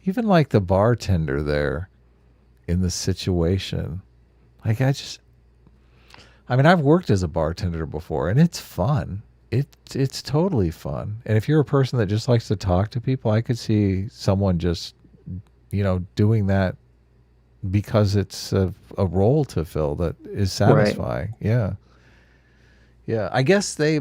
Even like the bartender there in the situation. Like I've worked as a bartender before and it's fun. It's totally fun. And if you're a person that just likes to talk to people, I could see someone just, doing that because it's a role to fill that is satisfying. Right. Yeah. Yeah. I guess where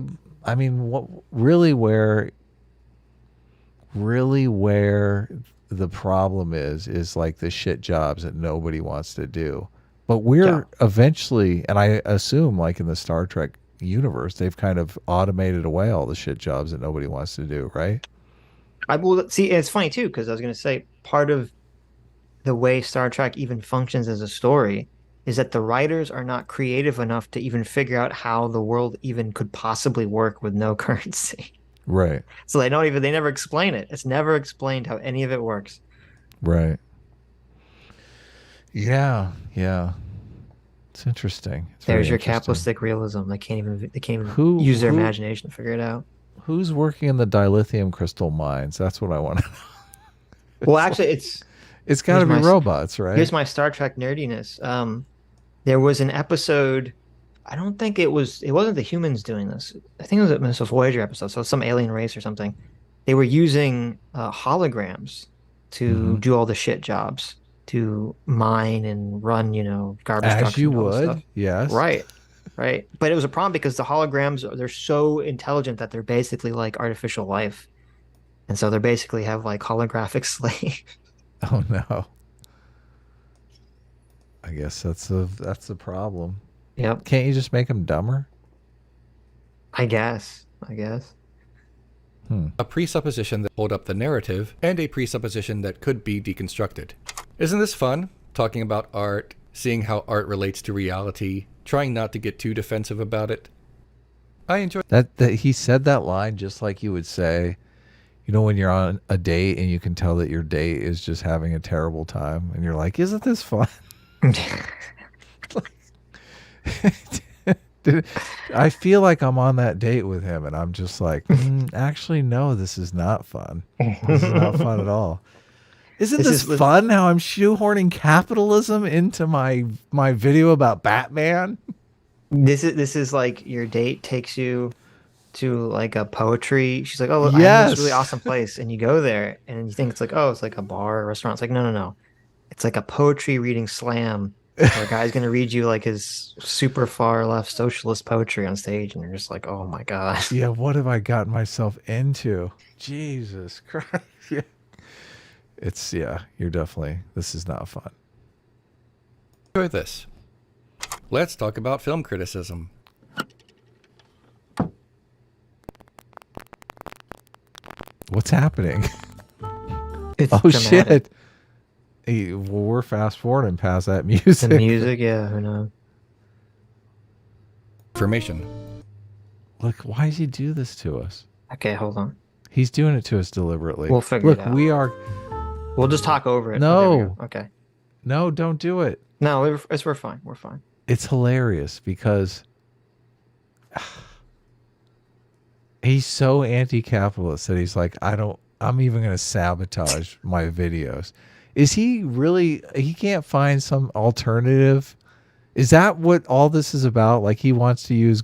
the problem is like the shit jobs that nobody wants to do. But we're eventually, and I assume like in the Star Trek universe, they've kind of automated away all the shit jobs that nobody wants to do, right? I will see. It's funny too, because I was going to say part of the way Star Trek even functions as a story is that the writers are not creative enough to even figure out how the world even could possibly work with no currency. Right. So they never explain it. It's never explained how any of it works. Right. Yeah. Yeah. It's interesting. There's your capitalistic realism. They can't even use their imagination to figure it out. Who's working in the dilithium crystal mines? That's what I want to know. Well, actually, it's got to be robots, right? Here's my Star Trek nerdiness. There was an episode. I don't think it wasn't the humans doing this. I think it was a Voyager episode. So some alien race or something. They were using holograms to do all the shit jobs, to mine and run, garbage trucks. As you would, yes. Right. But it was a problem because the holograms, they're so intelligent that they're basically like artificial life. And so they basically have like holographic slaves. Oh no. I guess that's the problem. Yep. Can't you just make them dumber? I guess. A presupposition that hold up the narrative and a presupposition that could be deconstructed. Isn't this fun? Talking about art, seeing how art relates to reality, trying not to get too defensive about it. I enjoy that he said that line just like you would say, when you're on a date and you can tell that your date is just having a terrible time and you're like, isn't this fun? I feel like I'm on that date with him and I'm just like, actually, no, this is not fun. This is not fun at all. Isn't this fun how I'm shoehorning capitalism into my video about Batman? This is like your date takes you to like a poetry. She's like, oh, I have this really awesome place. And you go there and you think it's like, oh, it's like a bar or restaurant. It's like, no. It's like a poetry reading slam where a guy's going to read you like his super far left socialist poetry on stage. And you're just like, oh my God. Yeah, what have I gotten myself into? Jesus Christ. Yeah. This is not fun. Enjoy this. Let's talk about film criticism. What's happening? It's dramatic. Shit. Well, we're fast forwarding past that music. The music, yeah, who knows? Information. Look, why does he do this to us? Okay, hold on. He's doing it to us deliberately. We'll figure it out. We'll just talk over it. No. Oh, there we go. Okay. No, don't do it. No, we're fine. We're fine. It's hilarious because he's so anti-capitalist that he's like, I'm even going to sabotage my videos. Is he really, he can't find some alternative? Is that what all this is about? Like he wants to use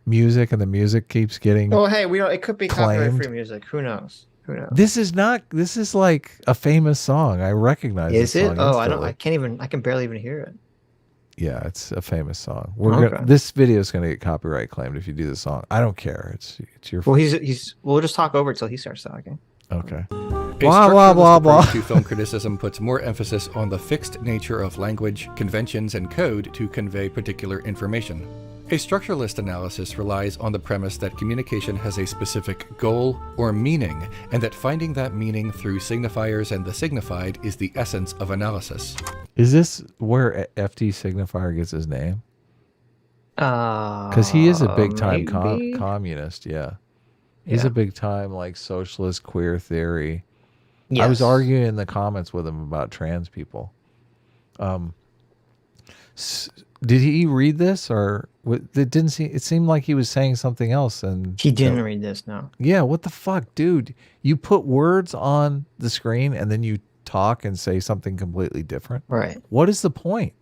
music and the music keeps getting Oh, hey, it could be claimed. copyright-free music. Who knows? This is like a famous song. I recognize Is this it? song Oh, instantly. I can barely even hear it. Yeah, it's a famous song. Okay. This video is going to get copyright claimed if you do the song. I don't care. It's your Well, we'll just talk over it till he starts talking. Okay. A Blah, blah, blah, structuralist blah. approach to film criticism puts more emphasis on the fixed nature of language, conventions, and code to convey particular information. A structuralist analysis relies on the premise that communication has a specific goal or meaning, and that finding that meaning through signifiers and the signified is the essence of analysis. Is this where FD signifier gets his name? Because he is a big time maybe? communist. Yeah. He's Yeah. a big time like socialist queer theory. Yes. I was arguing in the comments with him about trans people. Did he read this or it seemed like he was saying something else and He didn't read this, no. yeah, what the fuck, dude? You put words on the screen and then you talk and say something completely different. Right. What is the point?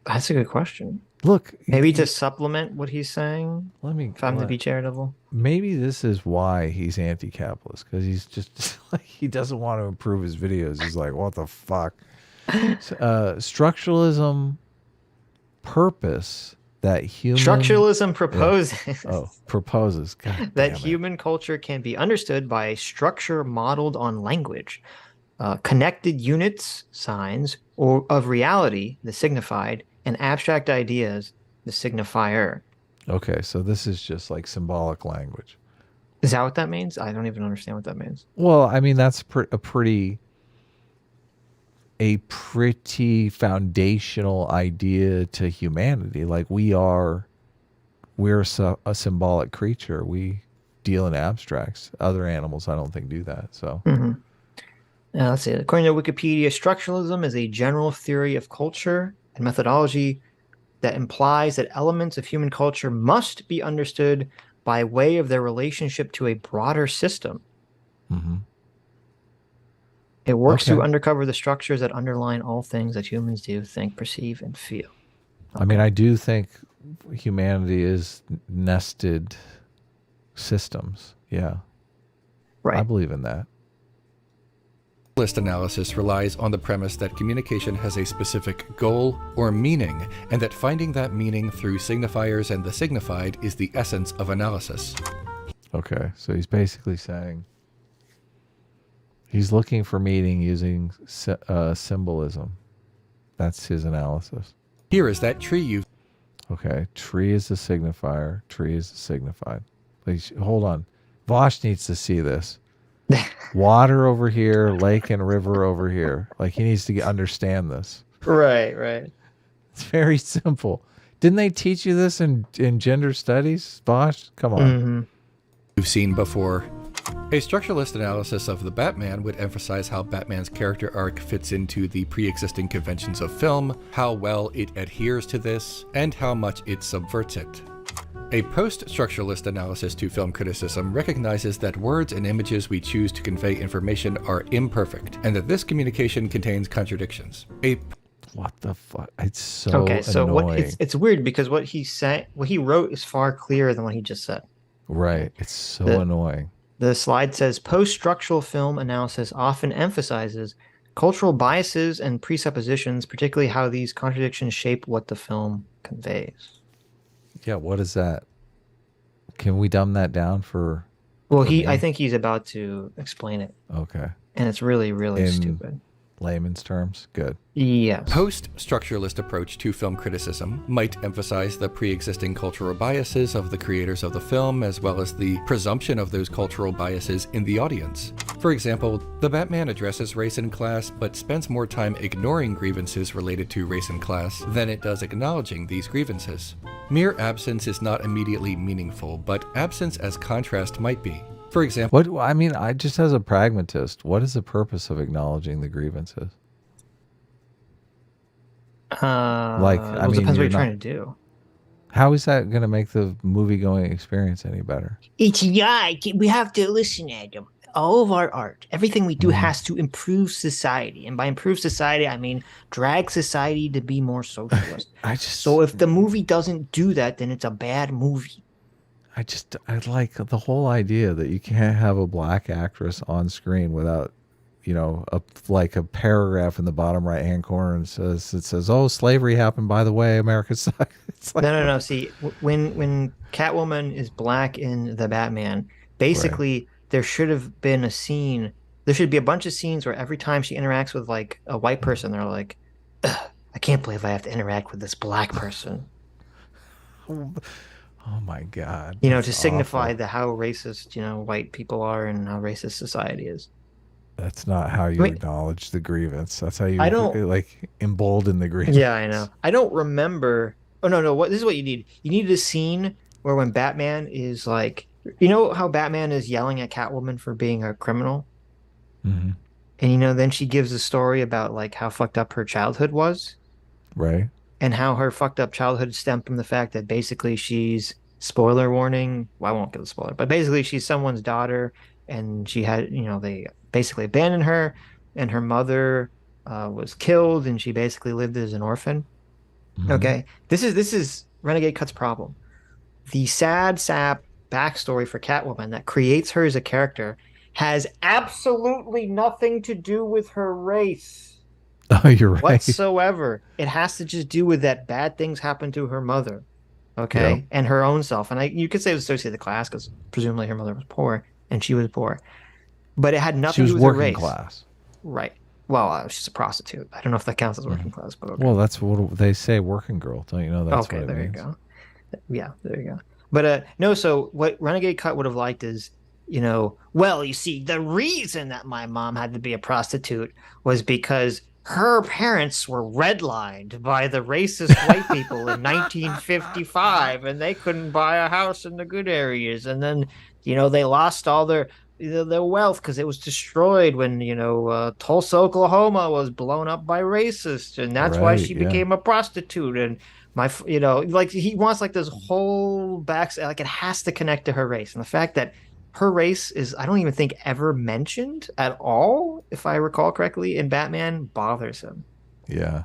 That's a good question. Look, Maybe to supplement what he's saying, if I'm to let- be charitable. maybe this is why he's anti-capitalist, because he's just like, he doesn't want to improve his videos. He's like, what the fuck? Structuralism purpose that human Structuralism proposes proposes God that damn it. human culture can be understood by a structure modeled on language, connected units, signs, or of reality, the signified, and abstract ideas, the signifier. Okay, so this is just like symbolic language. Is that what that means? I don't even understand what that means. Well, I mean that's a pretty foundational idea to humanity. Like we're a symbolic creature. We deal in abstracts. Other animals, I don't think, do that. So, Let's see. According to Wikipedia, structuralism is a general theory of culture and methodology that implies that elements of human culture must be understood by way of their relationship to a broader system. It works to uncover the structures that underline all things that humans do, think, perceive, and feel. I mean, I do think humanity is nested systems. Yeah. Right. I believe in that. List analysis relies on the premise that communication has a specific goal or meaning, and that finding that meaning through signifiers and the signified is the essence of analysis. Okay, so he's basically saying he's looking for meaning using symbolism. That's his analysis. Here is that tree you... Okay, tree is the signifier. Tree is the signified. Please, hold on. Vosh needs to see this. Water over here, lake and river over here. Like he needs to understand this. Right. It's very simple. Didn't they teach you this in gender studies, Vosh? Come on. You've seen before. A structuralist analysis of the Batman would emphasize how Batman's character arc fits into the pre-existing conventions of film, how well it adheres to this, and how much it subverts it. A post-structuralist analysis to film criticism recognizes that words and images we choose to convey information are imperfect, and that this communication contains contradictions. What the fuck? It's so Okay, so annoying. it's weird because what he wrote is far clearer than what he just said. Right. It's so annoying. The slide says post-structural film analysis often emphasizes cultural biases and presuppositions, particularly how these contradictions shape what the film conveys. Yeah, what is that? Can we dumb that down for... Well, for me? I think he's about to explain it, Okay. and it's really, really stupid. Layman's terms? Good. Yes. Post-structuralist approach to film criticism might emphasize the pre-existing cultural biases of the creators of the film, as well as the presumption of those cultural biases in the audience. For example, the Batman addresses race and class, but spends more time ignoring grievances related to race and class than it does acknowledging these grievances. Mere absence is not immediately meaningful, but absence as contrast might be. For example, I just as a pragmatist, what is the purpose of acknowledging the grievances? It depends what you're trying to do. How is that going to make the movie-going experience any better? It's right. We have to listen at them. All of our art, everything we do has to improve society. And by improve society, I mean drag society to be more socialist. So if the movie doesn't do that, then it's a bad movie. I like the whole idea that you can't have a black actress on screen without, a paragraph in the bottom right-hand corner and says, "Oh, slavery happened, by the way, America's side." It's like, No. See, when Catwoman is black in the Batman, basically there should have been a scene. There should be a bunch of scenes where every time she interacts with like a white person, they're like, "I can't believe I have to interact with this black person." Oh my God! To signify how racist white people are and how racist society is. That's not how you acknowledge the grievance. That's how you embolden the grievance. Yeah, I know. I don't remember. Oh no! This is what you need. You need a scene where when Batman is like, how Batman is yelling at Catwoman for being a criminal, mm-hmm. and then she gives a story about like how fucked up her childhood was, right? And how her fucked up childhood stemmed from the fact that basically she's, spoiler warning, well, I won't give a spoiler, but basically she's someone's daughter, and she had, they basically abandoned her, and her mother was killed, and she basically lived as an orphan. Mm-hmm. Okay, this is Renegade Cut's problem. The sad sap backstory for Catwoman that creates her as a character has absolutely nothing to do with her race. Oh, you're right. Whatsoever. It has to just do with that bad things happen to her mother, okay, yep. And her own self. And you could say it was associated with class because presumably her mother was poor and she was poor, but it had nothing to do with her race. She was working class, right? Well, she's a prostitute. I don't know if that counts as working class, but okay. Well, that's what they say, working girl. Don't you know that's okay? What it There means? You go. Yeah, there you go. But no. So what Renegade Cut would have liked is, well, you see, the reason that my mom had to be a prostitute was because her parents were redlined by the racist white people in 1955, and they couldn't buy a house in the good areas. And then, they lost all their wealth because it was destroyed when, Tulsa, Oklahoma was blown up by racists. And that's why she became a prostitute. And he wants like this whole like it has to connect to her race. And the fact that her race is, I don't even think ever mentioned at all, if I recall correctly, in Batman, bothers him. Yeah.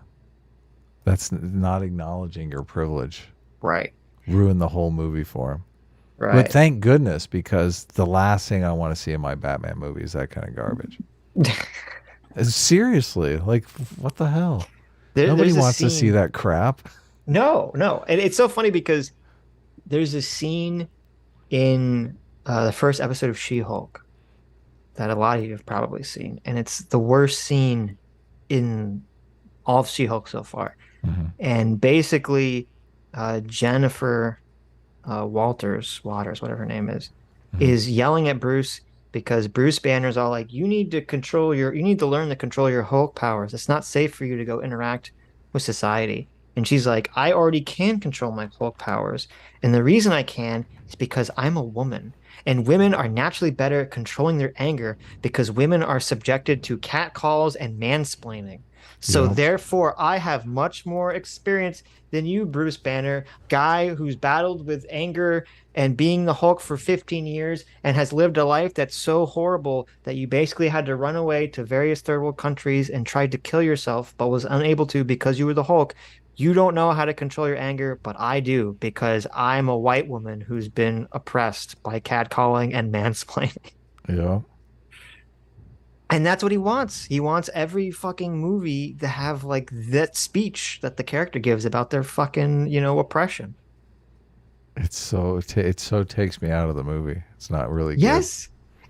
That's not acknowledging your privilege. Right. Ruin the whole movie for him. Right. But thank goodness, because the last thing I want to see in my Batman movie is that kind of garbage. Seriously, like, what the hell? Nobody wants to see that crap. No. And it's so funny because there's a scene in the first episode of She-Hulk that a lot of you have probably seen, and it's the worst scene in all of She-Hulk so far. Mm-hmm. And basically, Jennifer Waters, whatever her name is, mm-hmm. is yelling at Bruce because Bruce Banner's all like, you need to learn to control your Hulk powers. It's not safe for you to go interact with society. And she's like, I already can control my Hulk powers. And the reason I can is because I'm a woman. And women are naturally better at controlling their anger because women are subjected to catcalls and mansplaining. So therefore, I have much more experience than you, Bruce Banner, guy who's battled with anger and being the Hulk for 15 years and has lived a life that's so horrible that you basically had to run away to various third world countries and tried to kill yourself, but was unable to because you were the Hulk. You don't know how to control your anger, but I do because I'm a white woman who's been oppressed by catcalling and mansplaining. Yeah. And that's what he wants. He wants every fucking movie to have like that speech that the character gives about their fucking, oppression. It so takes me out of the movie. It's not really good.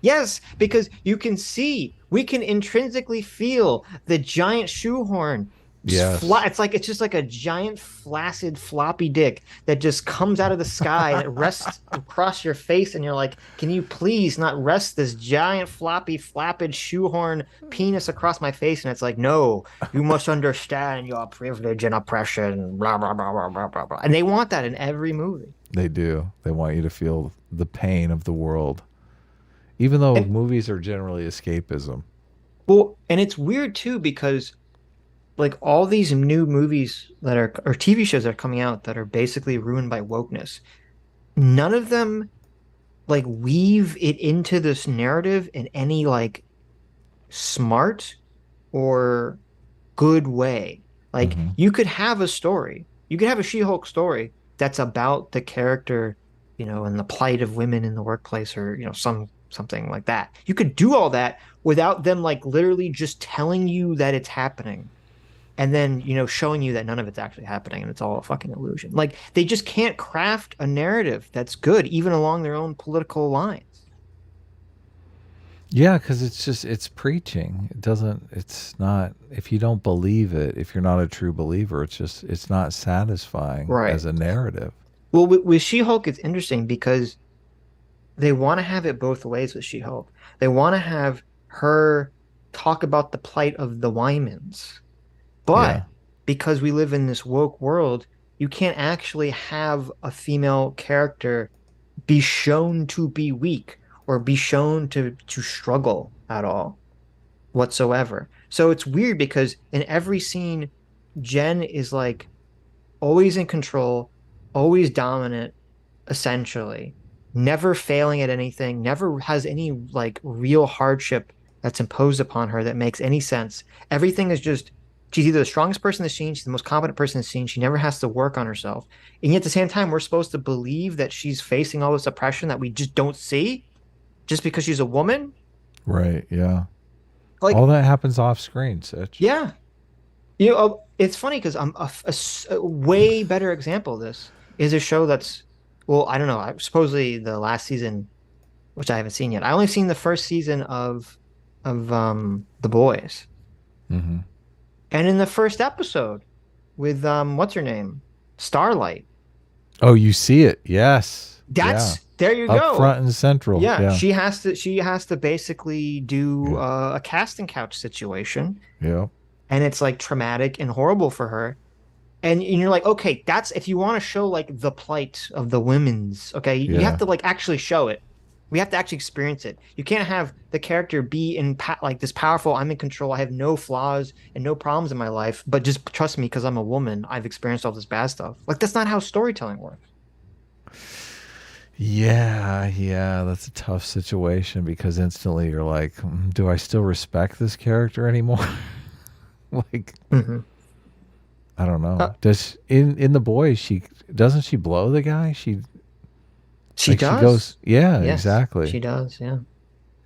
Yes, because we can intrinsically feel the giant shoehorn Yes. It's just like a giant flaccid floppy dick that just comes out of the sky that rests across your face, and you're like, can you please not rest this giant floppy flappid shoehorn penis across my face? And it's like, no, you must understand your privilege and oppression, blah blah blah blah blah blah blah. And they want that in every movie. They do. They want you to feel the pain of the world, even though And movies are generally escapism. well, and it's weird too because like all these new movies that are or TV shows that are coming out that are basically ruined by wokeness, none of them like weave it into this narrative in any like smart or good way. Like Mm-hmm. you could have a story, you could have a She-Hulk story that's about the character, and the plight of women in the workplace, or something like that. You could do all that without them like literally just telling you that it's happening and then showing you that none of it's actually happening and it's all a fucking illusion. Like they just can't craft a narrative that's good even along their own political lines. Yeah, because it's preaching. It's not, if you don't believe it, if you're not a true believer, it's not satisfying Right. as a narrative. Well, with She-Hulk, it's interesting because they want to have it both ways with She-Hulk. They want to have her talk about the plight of the Wymans, Yeah. but because we live in this woke world, you can't actually have a female character be shown to be weak or be shown to struggle at all whatsoever. So it's weird because in every scene, Jen is like always in control, always dominant, essentially, never failing at anything, never has any like real hardship that's imposed upon her that makes any sense. Everything is just she's either the strongest person in the scene, she's the most competent person in the scene, she never has to work on herself. And yet at the same time, we're supposed to believe that she's facing all this oppression that we just don't see just because she's a woman. Right. Yeah. Like All that happens off screen, Sitch. yeah. It's funny because I'm a way better example of this is a show that's, well, I don't know, supposedly the last season, which I haven't seen yet. I only seen the first season of The Boys. Mm-hmm. And in the first episode with what's her name? Starlight. Oh, you see it. Yes. That's there you Up go. front and central. Yeah, she has to basically do Yeah. a casting couch situation. Yeah. And it's like traumatic and horrible for her. And you're like, okay, that's if you want to show like the plight of the women's, okay, you Yeah. have to like actually show it. We have to actually experience it. You can't have the character be in like this powerful, I'm in control, I have no flaws and no problems in my life, but just trust me because I'm a woman, I've experienced all this bad stuff. Like that's not how storytelling works. Yeah, that's a tough situation because instantly you're like, do I still respect this character anymore? Like, Mm-hmm. I don't know. Does in The Boys she doesn't she blow the guy? She She does. She goes, yeah, Yes, exactly. she does. Yeah.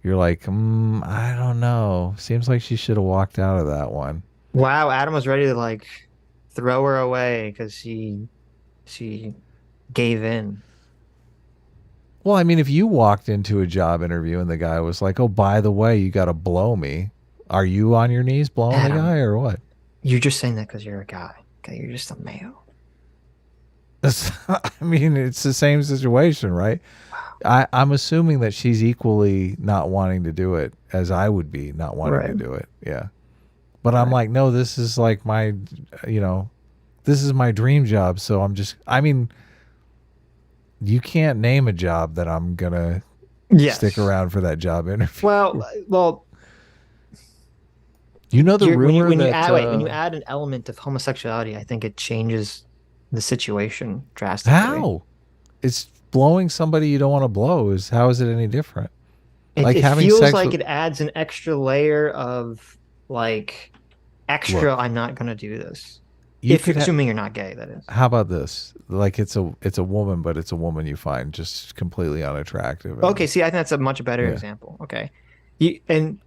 You're like, I don't know. Seems like she should have walked out of that one. Wow, Adam was ready to like throw her away because she gave in. Well, I mean, if you walked into a job interview and the guy was like, "Oh, by the way, you got to blow me," are you on your knees blowing Adam, the guy or what? You're just saying that because you're a guy. Okay, you're just a male. I mean, it's the same situation, right? I'm assuming that she's equally not wanting to do it as I would be not wanting to Right. do it. Yeah. But I'm like, no, this is like my, this is my dream job. So I mean, you can't name a job that I'm going to Yes. stick around for that job interview. Well, You know the when you, rumor when you that add when you add an element of homosexuality, I think it changes the situation drastically. how? It's blowing somebody you don't want to blow. How is it any different? It having feels sex like with- it adds an extra layer of like extra. I'm not gonna do this. Assuming you're not gay, that is. How about this? Like it's a woman, but it's a woman you find just completely unattractive. Okay, see, I think that's a much better Yeah. example. Okay,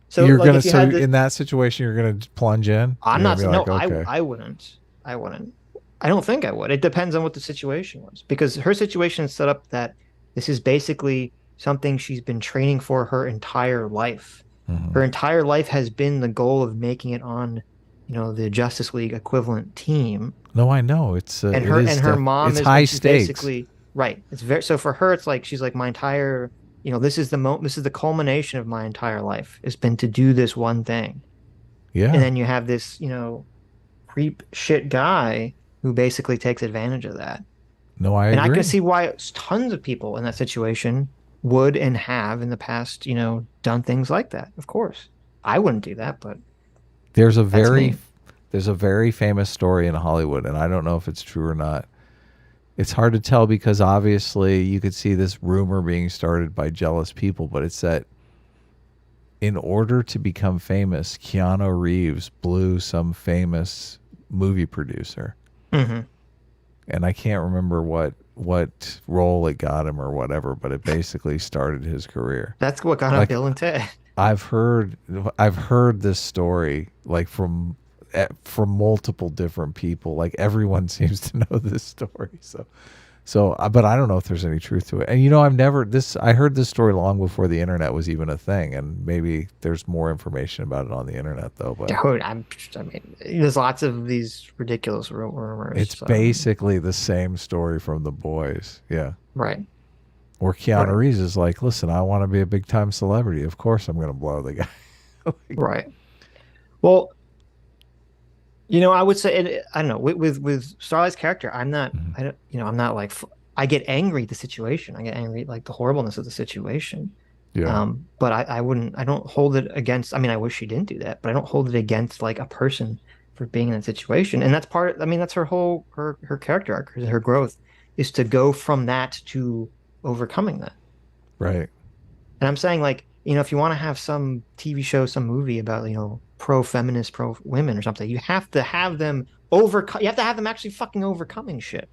so you're like, gonna if you had in that situation you're gonna plunge in. I'm You're not. gonna No, be like, okay. I wouldn't. I wouldn't. I don't think I would. It depends on what the situation was, because her situation is set up that this is basically something she's been training for her entire life. Mhm. Her entire life has been the goal of making it on, the Justice League equivalent team. No, I know it's And it her is and her mom it's is high stakes. basically right. It's very so for her. It's like she's like my entire. This is this is the culmination of my entire life. It's been to do this one thing, and Yeah. then you have this creep shit guy who basically takes advantage of that. No, I And I can agree. see why tons of people in that situation would and have in the past, done things like that. Of course, I wouldn't do that, but There's a that's very me. there's a very famous story in Hollywood, and I don't know if it's true or not. It's hard to tell because obviously you could see this rumor being started by jealous people, but it's that in order to become famous, Keanu Reeves blew some famous movie producer. Hmm. And I can't remember what role it got him or whatever, but it basically started his career. That's what got on Like Bill and Ted. I've heard I've heard this story like from multiple different people. Like everyone seems to know this story. But I don't know if there's any truth to it. And I heard this story long before the internet was even a thing, and maybe there's more information about it on the internet though, but Dude, I mean, there's lots of these ridiculous rumors. it's basically the same story from The Boys. Yeah. Right, Where Keanu right, Reeves is like, listen, I want to be a big time celebrity. Of course I'm going to blow the guy. right. Well, I would say, I don't know, with Starlight's character, I'm not, Mhm. I don't, I'm not like, I get angry at the situation. I get angry at like the horribleness of the situation. Yeah. But I don't hold it against, I mean, I wish she didn't do that, but I don't hold it against like a person for being in that situation. And I mean, that's her character arc, her growth is to go from that to overcoming that. Right. And I'm saying like, if you want to have some TV show, some movie about, pro-feminist, pro-women or something, you have to have them overcome, you have to have them actually fucking overcoming shit.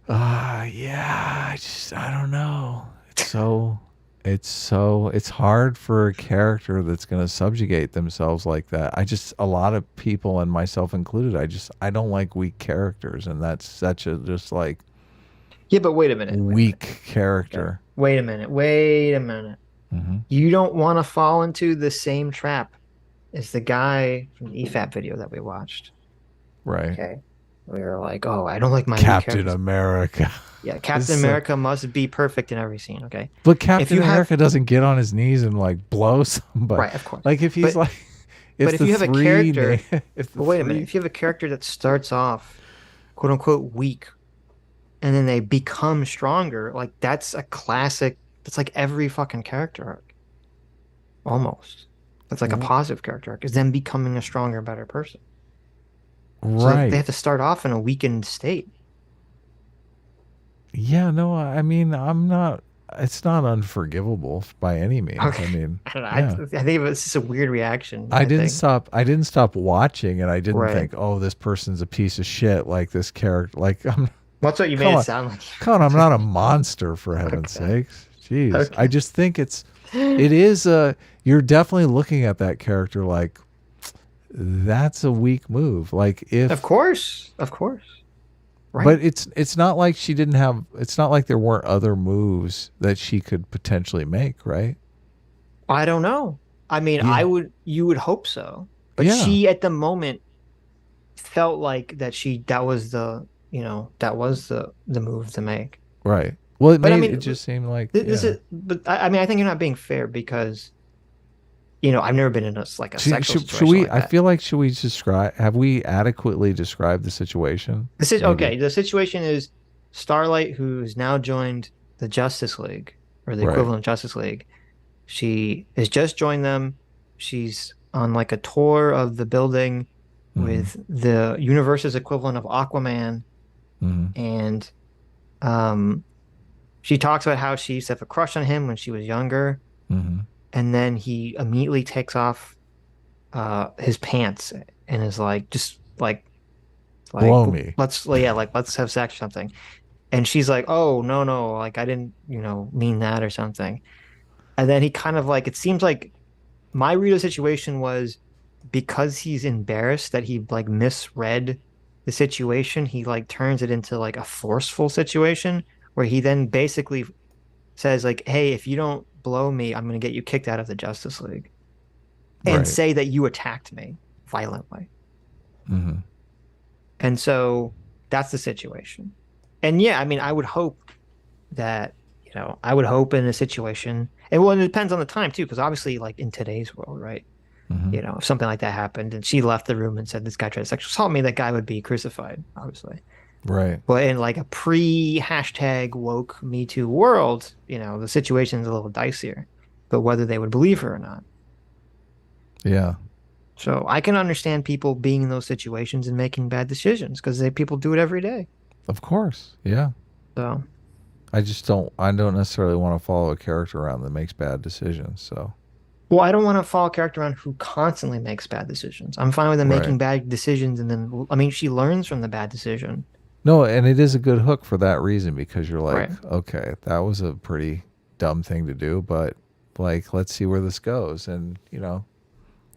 Yeah, I don't know. It's hard for a character that's going to subjugate themselves like that. A lot of people and myself included, I don't like weak characters, and that's such a just like Yeah, but wait a minute. weak Okay. character. Wait a minute. Wait a minute. Hmm. You don't want to fall into the same trap as the guy from the EFAP video that we watched. Right. Okay. We were like, oh, I don't like my weak Captain characters. America. Yeah, Captain So- America must be perfect in every scene. Okay. But Captain you have- America doesn't get on his knees and like blow somebody. Right, of course. Like if he's But- like, but if you have a character- if the But wait a minute. three- If you have a character that starts off, quote unquote, weak, and then they become stronger, like that's a classic. That's like every fucking character arc. Almost. That's like a positive character arc, is them becoming a stronger, better person. So right? they have to start off in a weakened state. Yeah, no, I mean, I'm not. It's not unforgivable by any means. Okay. I mean, I don't know. yeah. I think it's just a weird reaction. I didn't think. stop. I didn't stop watching, and I didn't Right. think, "Oh, this person's a piece of shit." Like this character. Like What's what you Come made on. it sound like? come on, I'm not a monster for heaven's Okay. sakes. Jeez, Okay. I just think it is a. You're definitely looking at that character like that's a weak move. Like if Of course. Right. But it's not like she didn't have. It's not like there weren't other moves that she could potentially make, right? I don't know. I mean, Yeah. you would hope so. But Yeah. she at the moment felt like that was the move to make. Right. Well, But I mean, it just seemed like This yeah. is, but I mean, I think you're not being fair because, I've never been in a sexual situation should we? like I that. feel like should we describe? Have we adequately described the situation? This is Maybe. okay. The situation is Starlight, who's now joined the Justice League or the Right. equivalent of Justice League. She has just joined them. She's on like a tour of the building Mhm. with the universe's equivalent of Aquaman, Mhm. and she talks about how she used to have a crush on him when she was younger, Mhm. and then he immediately takes off his pants and is like, just like Blow me. let's have sex or something. And she's like, oh no, like I didn't mean that or something. And then he kind of like, it seems like my read of the situation was because he's embarrassed that he like misread the situation, he like turns it into like a forceful situation where he then basically says like, hey, if you don't blow me, I'm gonna get you kicked out of the Justice League. and say that you attacked me violently. Mm-hmm. And so that's the situation. And yeah, I mean, I would hope that, I would hope in a situation, and well, it depends on the time too, because obviously, like in today's world, right? Mm-hmm. If something like that happened and she left the room and said this guy tried to sexual assault me, that guy would be crucified, obviously. Right. But in like a pre-hashtag woke Me Too world, the situation's a little dicier, but whether they would believe her or not. Yeah. So I can understand people being in those situations and making bad decisions because people do it every day. Of course. Yeah. So I don't necessarily want to follow a character around that makes bad decisions. So. Well, I don't want to follow a character around who constantly makes bad decisions. I'm fine with them making bad decisions, and then, I mean, she learns from the bad decision. No, and it is a good hook for that reason, because you're like, okay, that was a pretty dumb thing to do, but like, let's see where this goes. And,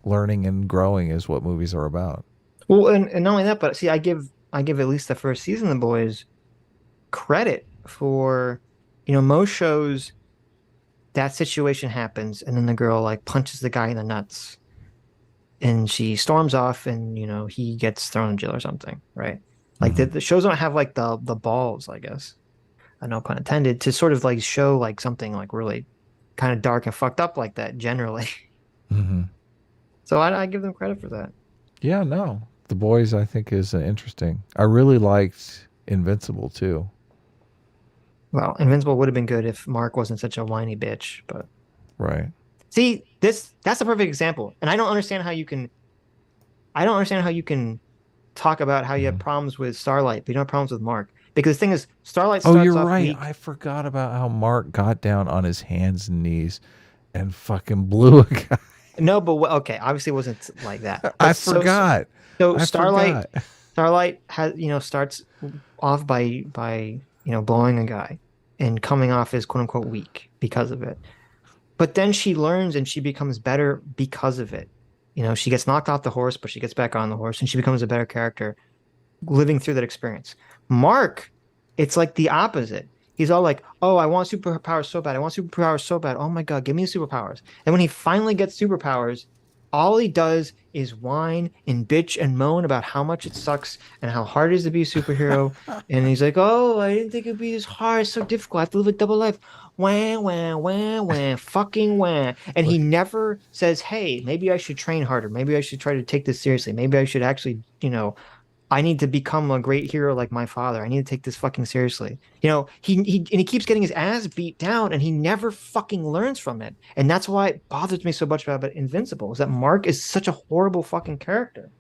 learning and growing is what movies are about. Well, and not only that, but see, I give at least the first season of The Boys credit for, most shows, that situation happens and then the girl like punches the guy in the nuts and she storms off and he gets thrown in jail or something, right? Like the shows don't have like the balls, I guess, no pun intended, to sort of like show like something like really kind of dark and fucked up like that generally. Mm-hmm. So I give them credit for that. Yeah, no, The Boys I think is interesting. I really liked Invincible too. Well, Invincible would have been good if Mark wasn't such a whiny bitch, but right. See, that's a perfect example. And I don't understand how you can talk about how you have problems with Starlight, but you don't have problems with Mark. Because the thing is, Starlight starts off you're right. weak. I forgot about how Mark got down on his hands and knees and fucking blew a guy. No, but okay, obviously it wasn't like that. I forgot. So Starlight has, starts off by blowing a guy and coming off as quote unquote weak because of it. But then she learns and she becomes better because of it. She gets knocked off the horse, but she gets back on the horse and she becomes a better character living through that experience. Mark, it's like the opposite. He's all like, oh, I want superpowers so bad. I want superpowers so bad. Oh my God, give me the superpowers. And when he finally gets superpowers, all he does is whine and bitch and moan about how much it sucks and how hard it is to be a superhero. And he's like, oh, I didn't think it'd be this hard. It's so difficult. I have to live a double life. Wah, wah, wah, wah, fucking wah. And he never says, hey, maybe I should train harder. Maybe I should try to take this seriously. Maybe I should actually, I need to become a great hero like my father. I need to take this fucking seriously. He keeps getting his ass beat down and he never fucking learns from it. And that's why it bothers me so much about Invincible, is that Mark is such a horrible fucking character.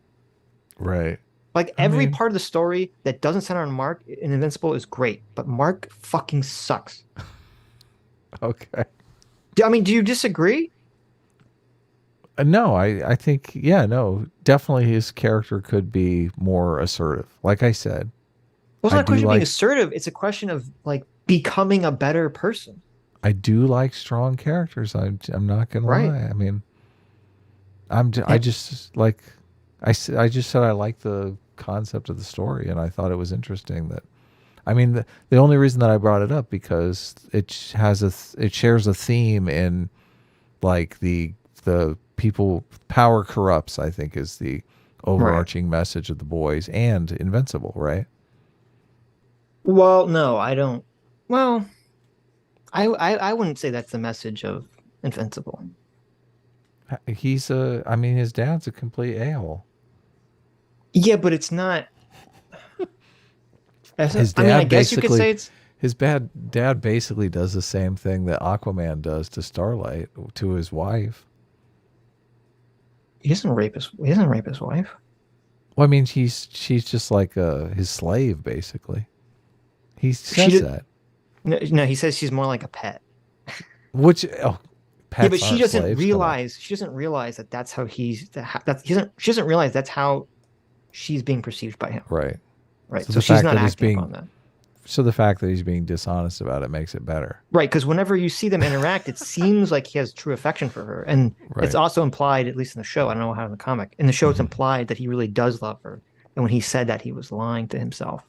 Right. Like every part of the story that doesn't center on Mark in Invincible is great, but Mark fucking sucks. Okay. I mean, do you disagree? No, I think, no, definitely his character could be more assertive. Like I said. Well, it's not a question of being assertive. It's a question of like becoming a better person. I do like strong characters. I'm not going to lie. I mean, I just like, I just said I like the concept of the story and I thought it was interesting that, I mean, the only reason that I brought it up because it shares a theme in like the people, power corrupts, I think is the overarching message of The Boys and Invincible, right? Well, no, I don't. Well, I wouldn't say that's the message of Invincible. His dad's a complete a-hole. Yeah, but it's not. His dad I guess you could say it's. His dad basically does the same thing that Aquaman does to Starlight, to his wife. He doesn't rape his wife. Well, I mean, she's just like his slave, basically. He says that. No, he says she's more like a pet. Which pets yeah, but she doesn't realize. She doesn't realize that that's how she doesn't realize that's how she's being perceived by him. Right. Right. So she's not acting on that. So the fact that he's being dishonest about it makes it better. Right, because whenever you see them interact, it seems like he has true affection for her. And it's also implied, at least in the show, I don't know how in the comic, in the show it's implied that he really does love her. And when he said that, he was lying to himself.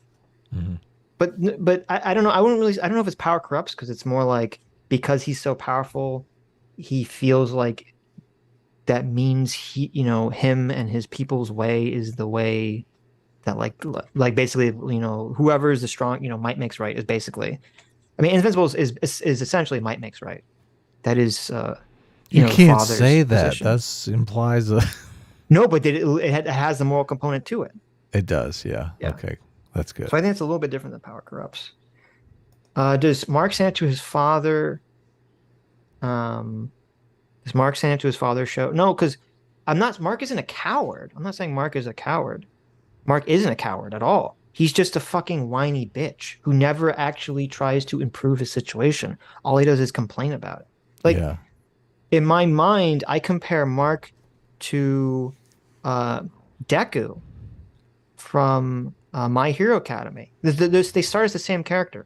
Mm-hmm. But I don't know. I don't know if it's power corrupts, because it's more like because he's so powerful, he feels like that means him and his people's way is the way that like basically, whoever is the strong, might makes right is basically, I mean, Invincibles is essentially might makes right. That is, you can't father's say that. position. That implies a. No, but it has the moral component to it. It does, yeah. Okay, that's good. So I think it's a little bit different than Power Corrupts. Does Mark say it to his father? Does Mark say it to his father show? No, because Mark isn't a coward. I'm not saying Mark is a coward. Mark isn't a coward at all. He's just a fucking whiny bitch who never actually tries to improve his situation. All he does is complain about it. Like, in my mind, I compare Mark to Deku from My Hero Academia. They start as the same character.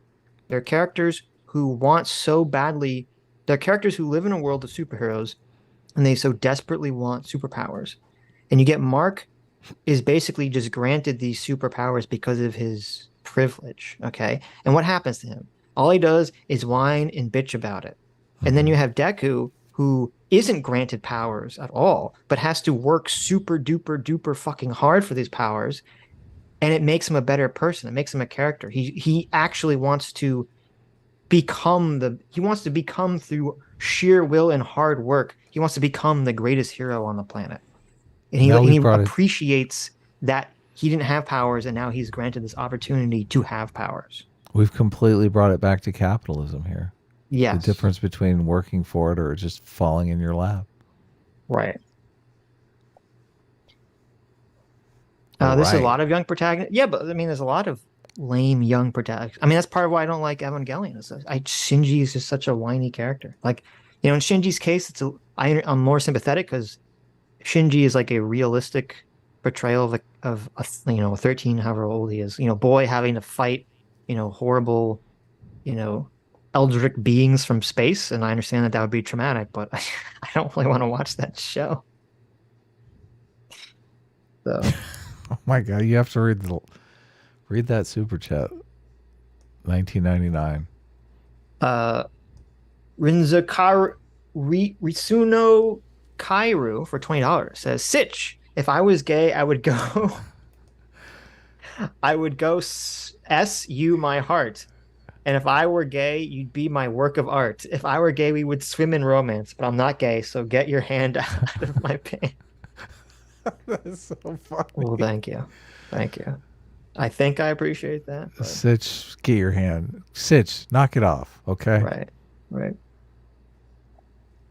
They're characters who want so badly. They're characters who live in a world of superheroes, and they so desperately want superpowers. And you get Mark is basically just granted these superpowers because of his privilege, okay? And what happens to him? All he does is whine and bitch about it. And then you have Deku, who isn't granted powers at all, but has to work super duper duper fucking hard for these powers, and it makes him a better person. It makes him a character. He actually wants to become through sheer will and hard work. He wants to become the greatest hero on the planet. And he appreciates that he didn't have powers, and now he's granted this opportunity to have powers. We've completely brought it back to capitalism here. Yes. The difference between working for it or just falling in your lap. Right. There's a lot of young protagonists. Yeah, but I mean, there's a lot of lame young protagonists. I mean, that's part of why I don't like Evangelion. Shinji is just such a whiny character. Like, in Shinji's case, I'm more sympathetic because Shinji is like a realistic portrayal of a 13, however old he is, boy having to fight, horrible, eldritch beings from space. And I understand that would be traumatic, but I don't really want to watch that show. So. Oh my God, you have to read that super chat. 1999. Ritsuno Kairu for $20 says, Sitch, if I was gay, I would go S you my heart. And if I were gay, you'd be my work of art. If I were gay, we would swim in romance, but I'm not gay, so get your hand out of my pants. That's so funny. Well, thank you. Thank you. I think I appreciate that. But... Sitch, get your hand. Sitch, knock it off, okay? Right.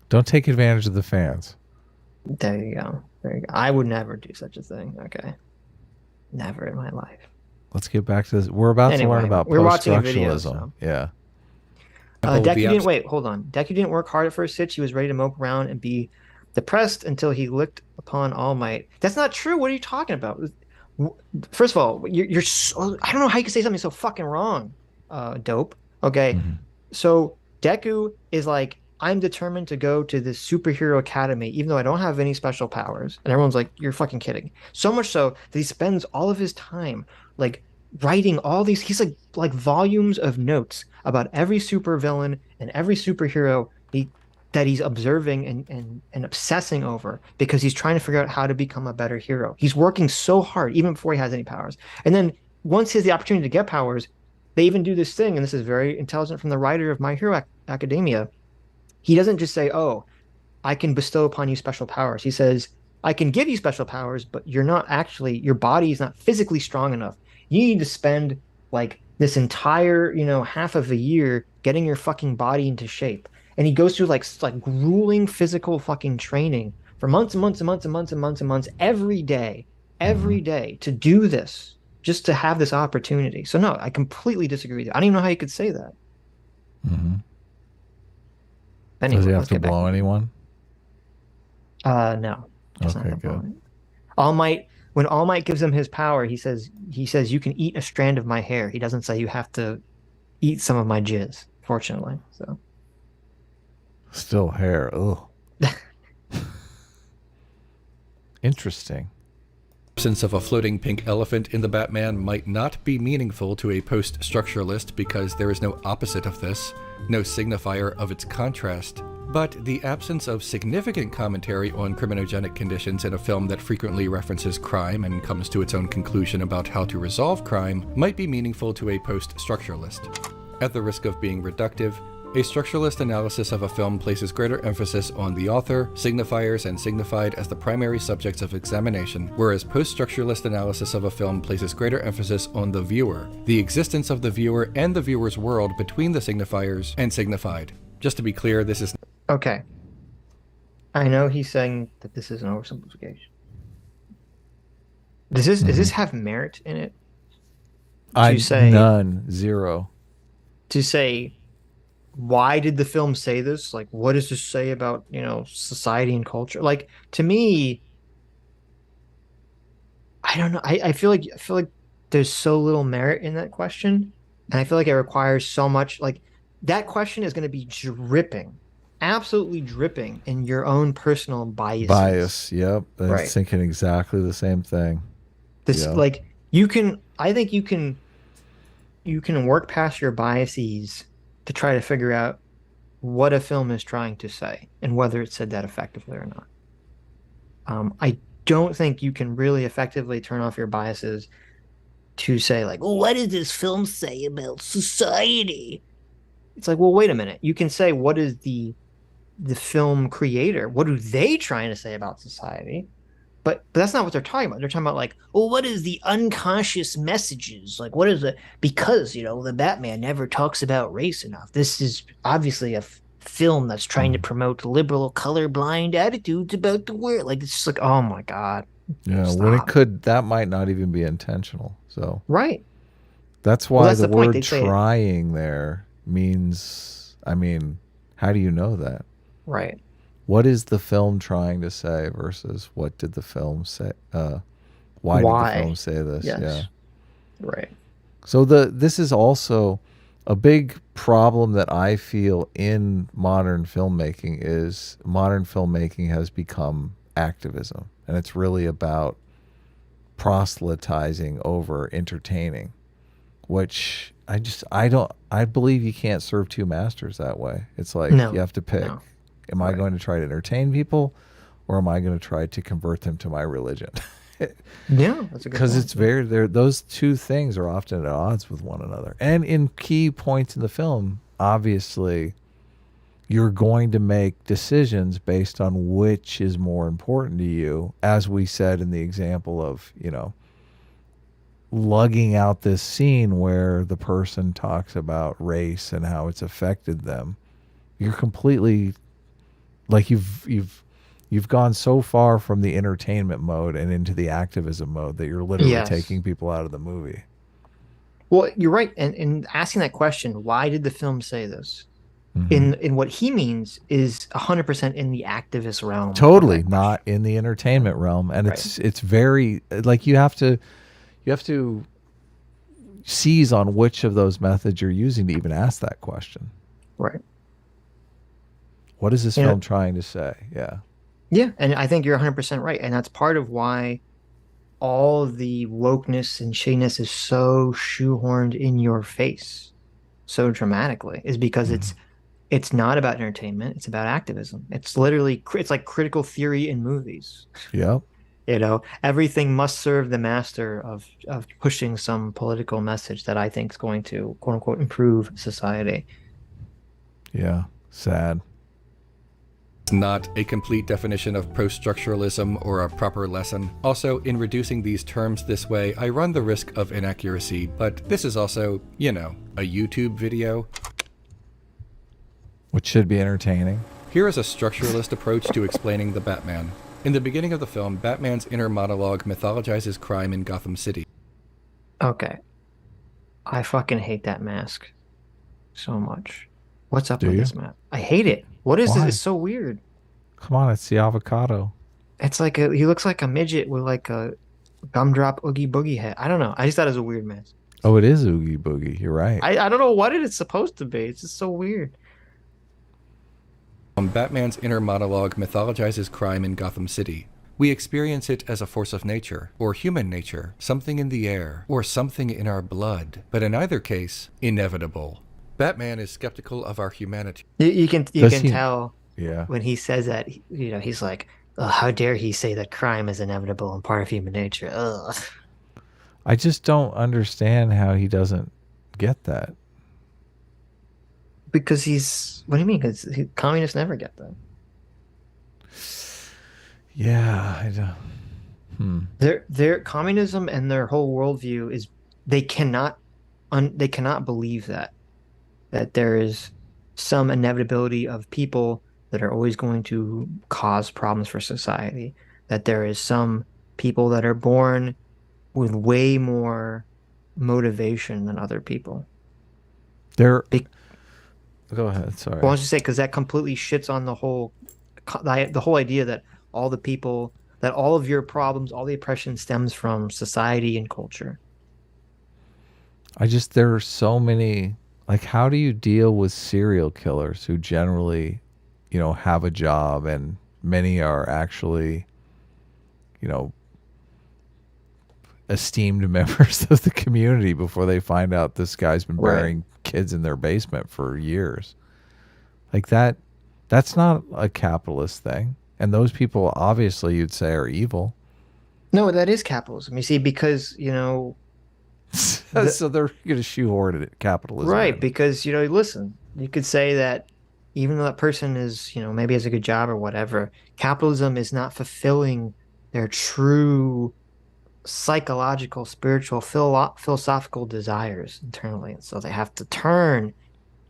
Don't take advantage of the fans. There you go. I would never do such a thing, okay? Never in my life. Let's get back to this. We're about to learn about post-structuralism. So. Yeah. Hold on. Deku didn't work hard at first, Sitch. He was ready to mope around and be depressed until he looked upon All Might. That's not true. What are you talking about? First of all, you're so, I don't know how you can say something so fucking wrong, dope. Okay. Mm-hmm. So Deku is like, I'm determined to go to this superhero academy, even though I don't have any special powers. And everyone's like, you're fucking kidding. So much so that he spends all of his time like writing all these, he's like volumes of notes about every supervillain and every superhero that he's observing and obsessing over, because he's trying to figure out how to become a better hero. He's working so hard, even before he has any powers. And then once he has the opportunity to get powers, they even do this thing, and this is very intelligent from the writer of My Hero Academia. He doesn't just say, oh, I can bestow upon you special powers. He says, I can give you special powers, but your body is not physically strong enough. You need to spend like this entire, half of a year getting your fucking body into shape. And he goes through like grueling physical fucking training for months and months and months and months and months and months every day to do this, just to have this opportunity. So no, I completely disagree with you. I don't even know how you could say that. Mm-hmm. Anyway, does he have to blow anyone? No. Okay, good. All Might, when All Might gives him his power, he says you can eat a strand of my hair. He doesn't say you have to eat some of my jizz, fortunately. So still hair. Ugh. Interesting. The absence of a floating pink elephant in the Batman might not be meaningful to a post-structuralist because there is no opposite of this, no signifier of its contrast. But the absence of significant commentary on criminogenic conditions in a film that frequently references crime and comes to its own conclusion about how to resolve crime might be meaningful to a post-structuralist. At the risk of being reductive, a structuralist analysis of a film places greater emphasis on the author, signifiers, and signified as the primary subjects of examination, whereas post-structuralist analysis of a film places greater emphasis on the viewer, the existence of the viewer and the viewer's world between the signifiers and signified. Just to be clear, this is... Okay. I know he's saying that this is an oversimplification. Does this have merit in it? None. Zero. To say, why did the film say this? Like, what does this say about, society and culture? Like, to me, I don't know. I feel like there's so little merit in that question. And I feel like it requires so much. Like, that question is going to be dripping, absolutely dripping in your own personal biases. Bias, yep. I was thinking exactly the same thing. Like, I think you can work past your biases to try to figure out what a film is trying to say and whether it said that effectively or not. I don't think you can really effectively turn off your biases to say, like, well, what does this film say about society? It's like, well, wait a minute. You can say, what is the film creator? What are they trying to say about society? But that's not what they're talking about. They're talking about, like, well, what is the unconscious messages? Like, what is it? Because, the Batman never talks about race enough. This is obviously a film that's trying to promote liberal, colorblind attitudes about the world. Like, it's just like, oh my God. Yeah, stop. that might not even be intentional. So right. That's why the word trying there means, how do you know that? Right. What is the film trying to say versus what did the film say? Why did the film say this? Yes. Yeah. Right. So this is also a big problem that I feel in modern filmmaking is modern filmmaking has become activism, and it's really about proselytizing over entertaining, which I believe you can't serve two masters that way. It's like you have to pick. No. Am I going to try to entertain people, or am I going to try to convert them to my religion? Yeah, that's a good point. Because it's those two things are often at odds with one another. And in key points in the film, obviously, you're going to make decisions based on which is more important to you, as we said in the example of, lugging out this scene where the person talks about race and how it's affected them. You're completely... like you've gone so far from the entertainment mode and into the activism mode that you're literally taking people out of the movie. Well, you're right. And in asking that question, why did the film say this? Mm-hmm. In what he means is 100% in the activist realm. Totally not in the entertainment realm. And it's very, like, you have to seize on which of those methods you're using to even ask that question. Right. What is this film trying to say? Yeah. Yeah, and I think you're 100% right. And that's part of why all the wokeness and shadiness is so shoehorned in your face so dramatically, is because it's not about entertainment. It's about activism. It's literally, it's like critical theory in movies. Yep. Everything must serve the master of pushing some political message that I think is going to, quote unquote, improve society. Yeah, sad. Not a complete definition of post-structuralism or a proper lesson. Also, in reducing these terms this way, I run the risk of inaccuracy, but this is also, a YouTube video. Which should be entertaining. Here is a structuralist approach to explaining the Batman. In the beginning of the film, Batman's inner monologue mythologizes crime in Gotham City. Okay. I fucking hate that mask so much. What's up with this map? I hate it. What is this? It's so weird. Come on, it's the avocado. It's like he looks like a midget with like a gumdrop Oogie Boogie head. I don't know. I just thought it was a weird mask. Oh, it is Oogie Boogie. You're right. I don't know what it's supposed to be. It's just so weird. Batman's inner monologue mythologizes crime in Gotham City. We experience it as a force of nature, or human nature, something in the air, or something in our blood, but in either case, inevitable. Batman is skeptical of our humanity. You can tell Yeah. when he says that, he's like, how dare he say that crime is inevitable and part of human nature? Ugh. I just don't understand how he doesn't get that. Because what do you mean? Because communists never get that. Yeah, I don't. Their communism and their whole worldview is they cannot they cannot believe that there is some inevitability of people that are always going to cause problems for society, that there is some people that are born with way more motivation than other people. They're Be Go ahead. Sorry. Well, I was just say because that completely shits on the whole idea that all the people that all of your problems, all the oppression stems from society and culture. There are so many. Like, how do you deal with serial killers who generally, have a job, and many are actually, you know, esteemed members of the community before they find out this guy's been burying kids in their basement for years? Like that's not a capitalist thing. And those people obviously you'd say are evil. No, that is capitalism. You see, because, so they're going to shoehorn it capitalism. Right, in. because, listen, you could say that even though that person is, maybe has a good job or whatever, capitalism is not fulfilling their true psychological, spiritual, philosophical desires internally. And so they have to turn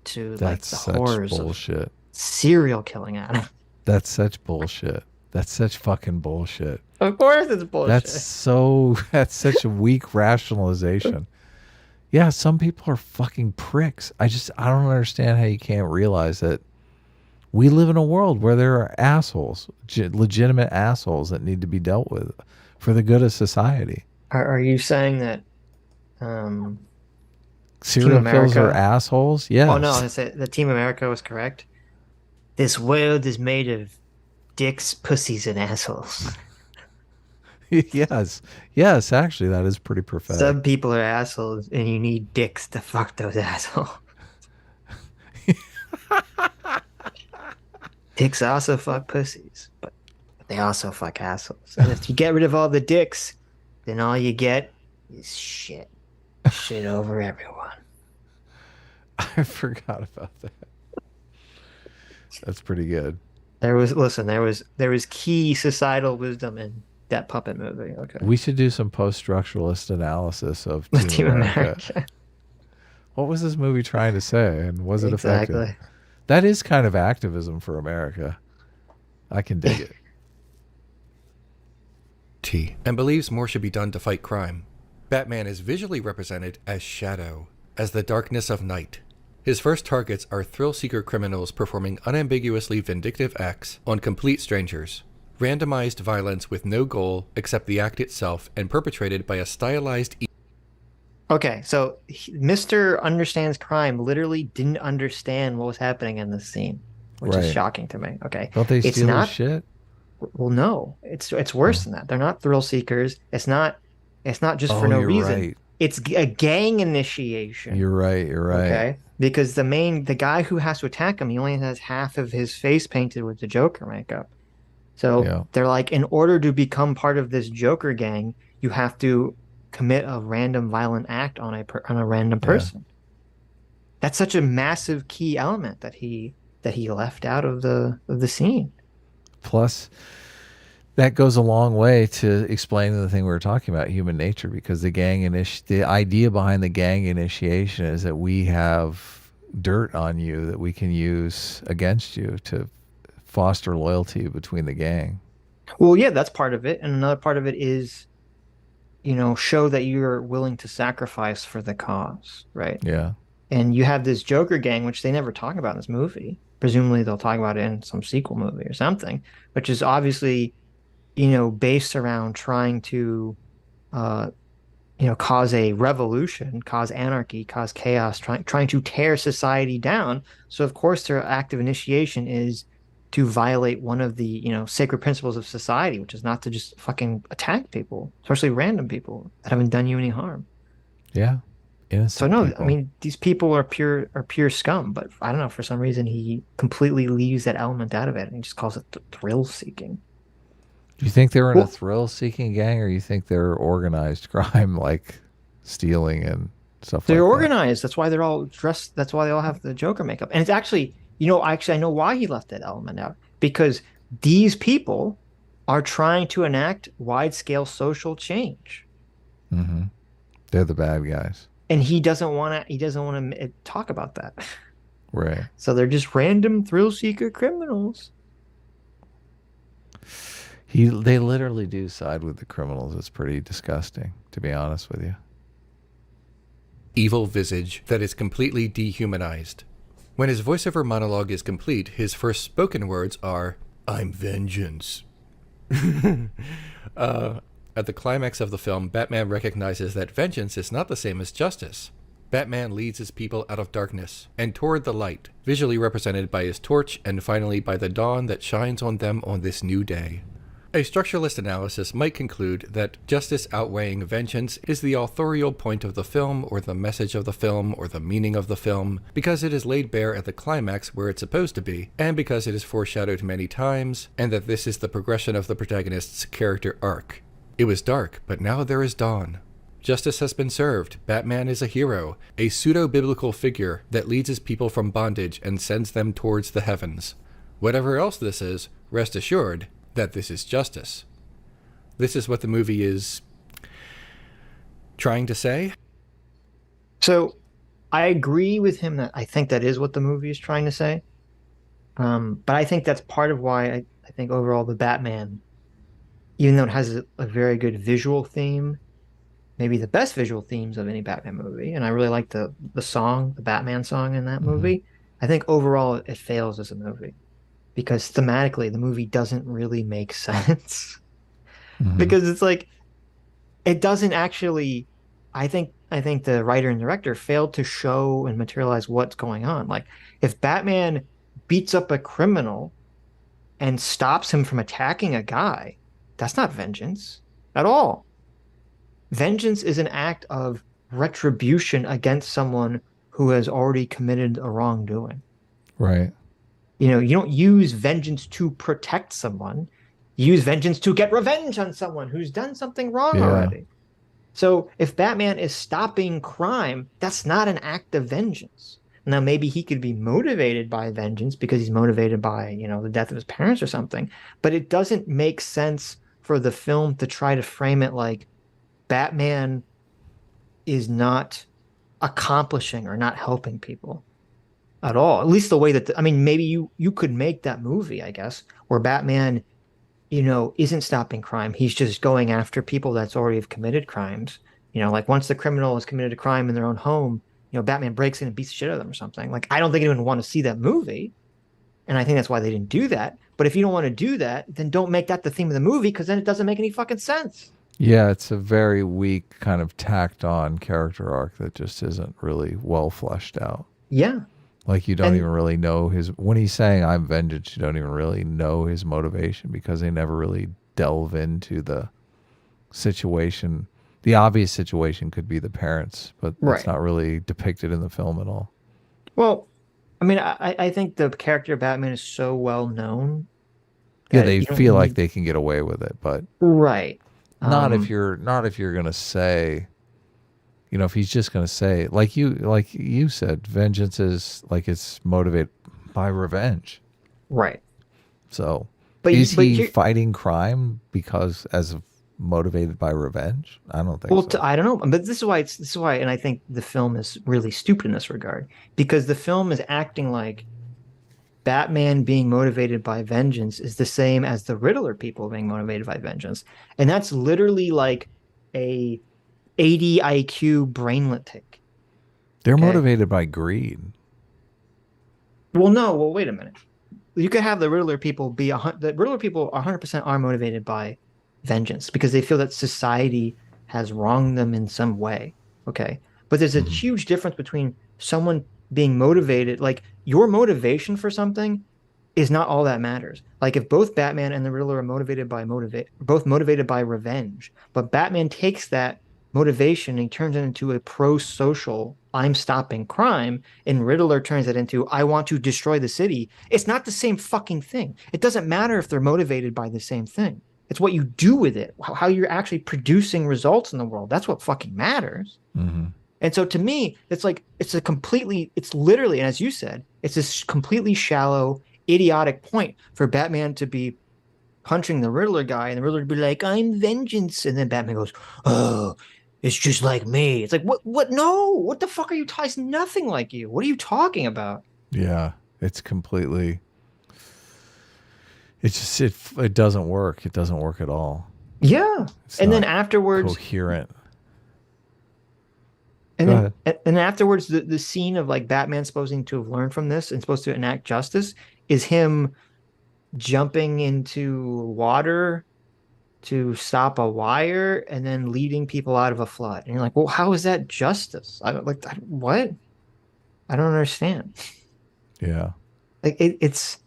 to That's like the horrors bullshit. Of serial killing at them. That's such bullshit. That's such fucking bullshit. Of course it's bullshit. That's such a weak rationalization. Yeah, some people are fucking pricks. I don't understand how you can't realize that we live in a world where there are assholes, legitimate assholes that need to be dealt with for the good of society. Are you saying that serial killers are assholes? Yes. Oh no, the Team America was correct. This world is made of dicks, pussies, and assholes. Yes, actually, that is pretty prophetic. Some people are assholes, and you need dicks to fuck those assholes. Dicks also fuck pussies, but they also fuck assholes. And if you get rid of all the dicks, then all you get is shit. Shit over everyone. I forgot about that. That's pretty good. There was key societal wisdom in that puppet movie. Okay. We should do some post-structuralist analysis of Team America. What was this movie trying to say, and was it effective? That is kind of activism for America. I can dig it. T. And believes more should be done to fight crime. Batman is visually represented as shadow, as the darkness of night. His first targets are thrill-seeker criminals performing unambiguously vindictive acts on complete strangers. Randomized violence with no goal except the act itself and perpetrated by a stylized... Okay, so Mr. Understands Crime literally didn't understand what was happening in this scene, which is shocking to me. Okay. Don't they steal his shit? Well, no. It's worse than that. They're not thrill seekers. It's not just for no reason. Right. It's a gang initiation. You're right. Okay? Because the guy who has to attack him, he only has half of his face painted with the Joker makeup. So they're like, in order to become part of this Joker gang, you have to commit a random violent act on a random person. That's such a massive key element that he left out of the scene. Plus, that goes a long way to explaining the thing we were talking about, human nature, because the idea behind the gang initiation is that we have dirt on you that we can use against you to foster loyalty between the gang. Well, yeah, that's part of it. And another part of it is, show that you're willing to sacrifice for the cause, right? Yeah. And you have this Joker gang, which they never talk about in this movie. Presumably they'll talk about it in some sequel movie or something, which is obviously, based around trying to, cause a revolution, cause anarchy, cause chaos, trying to tear society down. So of course their act of initiation is to violate one of the, sacred principles of society, which is not to just fucking attack people, especially random people that haven't done you any harm. Yeah. So Innocent no, I people. mean these people are pure scum, but I don't know, for some reason he completely leaves that element out of it and he just calls it thrill seeking. Do you think they were in a Well, thrill-seeking gang, or you think they're organized crime, like stealing and stuff they're like that? organized. That's why they're all dressed. That's why they all have the Joker makeup. And it's actually, actually I know why he left that element out because these people are trying to enact wide-scale social change. Mm-hmm. They're the bad guys. And he doesn't want to talk about that. Right. So they're just random thrill seeker criminals. They literally do side with the criminals. It's pretty disgusting, to be honest with you. Evil visage that is completely dehumanized. When his voiceover monologue is complete, his first spoken words are, "I'm vengeance." At the climax of the film, Batman recognizes that vengeance is not the same as justice. Batman leads his people out of darkness and toward the light, visually represented by his torch and finally by the dawn that shines on them on this new day. A structuralist analysis might conclude that justice outweighing vengeance is the authorial point of the film, or the message of the film, or the meaning of the film, because it is laid bare at the climax where it's supposed to be, and because it is foreshadowed many times, and that this is the progression of the protagonist's character arc. It was dark, but now there is dawn. Justice has been served. Batman is a hero, a pseudo-biblical figure that leads his people from bondage and sends them towards the heavens. Whatever else this is, rest assured that this is justice. This is what the movie is trying to say. So I agree with him that I think that is what the movie is trying to say. But I think that's part of why I think overall the Batman, even though it has a very good visual theme, maybe the best visual themes of any Batman movie, and I really like the song, the Batman song in that Mm-hmm. movie. I think overall it fails as a movie because thematically the movie doesn't really make sense. Mm-hmm. Because it's like it doesn't actually I think the writer and director failed to show and materialize what's going on. Like if Batman beats up a criminal and stops him from attacking a guy, that's not vengeance at all. Vengeance is an act of retribution against someone who has already committed a wrongdoing. Right. You don't use vengeance to protect someone. You use vengeance to get revenge on someone who's done something wrong Yeah. already. So if Batman is stopping crime, that's not an act of vengeance. Now maybe he could be motivated by vengeance because he's motivated by, the death of his parents or something, but it doesn't make sense for the film to try to frame it like Batman is not accomplishing or not helping people at all. At least the way that I mean, maybe you could make that movie, I guess, where Batman, isn't stopping crime. He's just going after people that's already have committed crimes. Like once the criminal has committed a crime in their own home, Batman breaks in and beats the shit out of them or something. Like I don't think anyone would want to see that movie. And I think that's why they didn't do that. But if you don't want to do that, then don't make that the theme of the movie because then it doesn't make any fucking sense. Yeah, it's a very weak kind of tacked on character arc that just isn't really well fleshed out. Yeah. Like you don't And even really know when he's saying I'm vengeance, you don't even really know his motivation because they never really delve into the situation. The obvious situation could be the parents, but it's right. not really depicted in the film at all. Well, I mean, I think the character of Batman is so well known Yeah, that they you don't feel like need they can get away with it, but right. not if you're gonna say, if he's just gonna say like you said, vengeance is like it's motivated by revenge. Right. So But is but he you fighting crime because as of motivated by revenge? I don't think well, so. I don't know, but this is why, and I think the film is really stupid in this regard because the film is acting like Batman being motivated by vengeance is the same as the Riddler people being motivated by vengeance, and that's literally like a 80 IQ brainlet tick. They're Okay. motivated by greed. Well, no. Well, wait a minute. You could have the Riddler people the Riddler people 100% are motivated by vengeance because they feel that society has wronged them in some way. Okay. But there's a Mhm. huge difference between someone being motivated, like your motivation for something is not all that matters. Like if both Batman and the Riddler are both motivated by revenge, but Batman takes that motivation, and he turns it into a pro-social, I'm stopping crime, and Riddler turns it into, I want to destroy the city. It's not the same fucking thing. It doesn't matter if they're motivated by the same thing. It's what you do with it, how you're actually producing results in the world. That's what fucking matters. Mm-hmm. And so to me, it's like, it's literally, and as you said, it's this completely shallow, idiotic point for Batman to be punching the Riddler guy and the Riddler to be like, I'm vengeance. And then Batman goes, oh, it's just like me. It's like, what? No, what the fuck are you talking? It's nothing like you. What are you talking about? Yeah, it's completely, it doesn't work. It doesn't work at all. Yeah. It's and then not afterwards, coherent. And afterwards, the scene of like Batman supposed to have learned from this and supposed to enact justice is him jumping into water to stop a wire and then leading people out of a flood. And you're like, well, how is that justice? What? I don't understand. Yeah. Like it's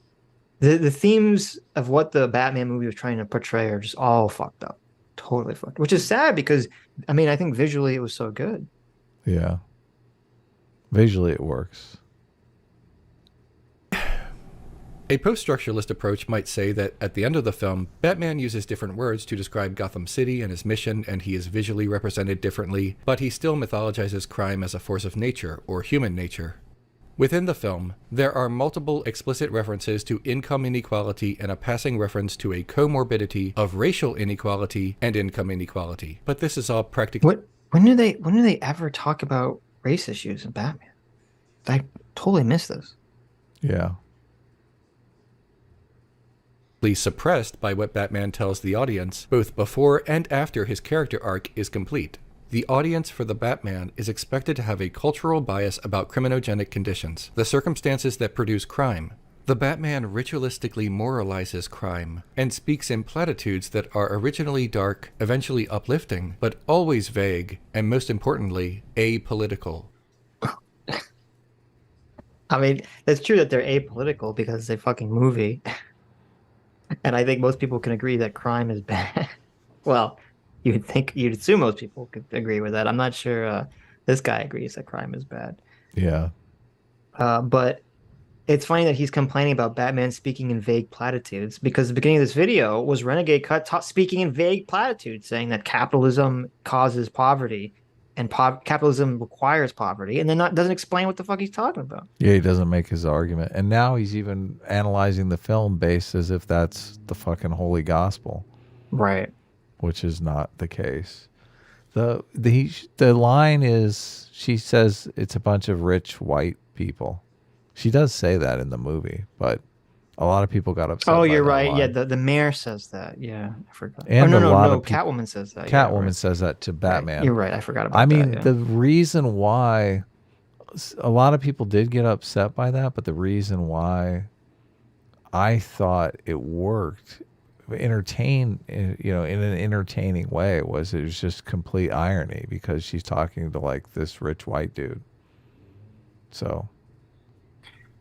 the themes of what the Batman movie was trying to portray are just all fucked up. Totally fucked. Which is sad because I mean, I think visually it was so good. Yeah. Visually it works. A post-structuralist approach might say that at the end of the film, Batman uses different words to describe Gotham City and his mission, and he is visually represented differently, but he still mythologizes crime as a force of nature, or human nature. Within the film, there are multiple explicit references to income inequality and a passing reference to a comorbidity of racial inequality and income inequality. But this is all practically... When do they ever talk about race issues in Batman? I totally missed this. Yeah. Suppressed by what Batman tells the audience, both before and after his character arc is complete. The audience for the Batman is expected to have a cultural bias about criminogenic conditions, the circumstances that produce crime. The Batman ritualistically moralizes crime, and speaks in platitudes that are originally dark, eventually uplifting, but always vague, and most importantly, apolitical. I mean, it's true that they're apolitical because it's a fucking movie. And I think most people can agree that crime is bad. Well, you'd assume most people could agree with that. I'm not sure this guy agrees that crime is bad. Yeah. But it's funny that he's complaining about Batman speaking in vague platitudes because the beginning of this video was Renegade Cut speaking in vague platitudes, saying that capitalism causes poverty and capitalism requires poverty, and then doesn't explain what the fuck he's talking about. Yeah, he doesn't make his argument. And now he's even analyzing the film based as if that's the fucking holy gospel. Right. Which is not the case. The line is, she says it's a bunch of rich white people. She does say that in the movie, but a lot of people got upset. Oh, you're right. Line. Yeah, the mayor says that. Yeah, I forgot. And no, Catwoman says that. Catwoman says that to Batman. Right. You're right. I forgot about that. I mean, the reason why a lot of people did get upset by that, but the reason why I thought it worked, in an entertaining way, was it was just complete irony because she's talking to like this rich white dude. So.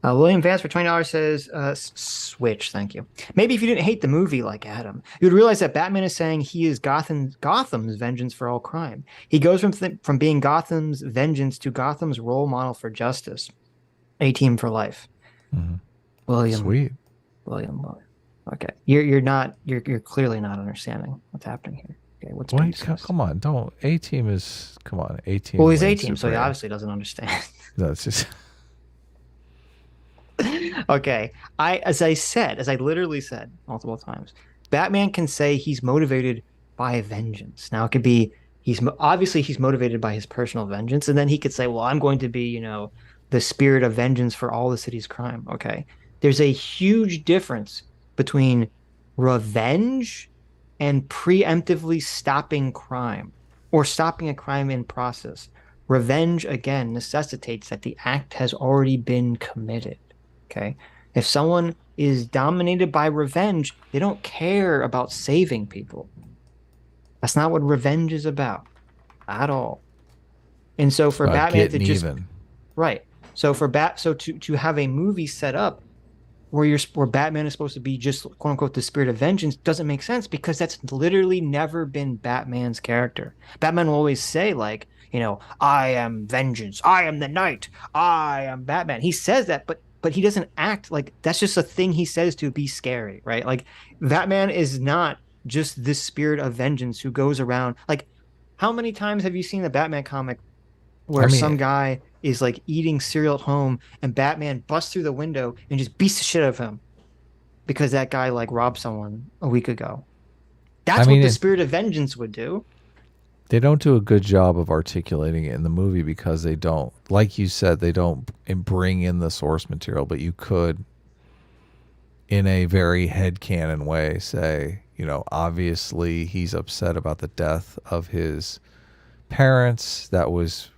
William Vance for $20 says, switch, thank you. Maybe if you didn't hate the movie like Adam, you would realize that Batman is saying he is Gotham's vengeance for all crime. He goes from being Gotham's vengeance to Gotham's role model for justice. A team for life. Mm-hmm. William. Sweet. William. Okay. You're clearly not understanding what's happening here. Okay, come on, don't. A-team is, come on, A-team. Well, he's A-team, so he obviously doesn't understand. That's just... Okay, as I literally said multiple times, Batman can say he's motivated by vengeance. Now it could be he's motivated by his personal vengeance, and then he could say, well, I'm going to be, the spirit of vengeance for all the city's crime. Okay, there's a huge difference between revenge and preemptively stopping crime or stopping a crime in process. Revenge, again, necessitates that the act has already been committed. Okay. If someone is dominated by revenge, they don't care about saving people. That's not what revenge is about at all. And so for Batman to just even. Right. So to have a movie set up where Batman is supposed to be just quote unquote the spirit of vengeance doesn't make sense because that's literally never been Batman's character. Batman will always say like, I am vengeance, I am the night, I am Batman. He says that, but he doesn't act like that's just a thing he says to be scary, right? Like Batman is not just this spirit of vengeance who goes around like how many times have you seen the Batman comic where some guy is like eating cereal at home and Batman busts through the window and just beats the shit out of him because that guy like robbed someone a week ago. That's what the spirit of vengeance would do. They don't do a good job of articulating it in the movie because they don't, like you said, they don't bring in the source material, but you could, in a very headcanon way, say, obviously he's upset about the death of his parents. That was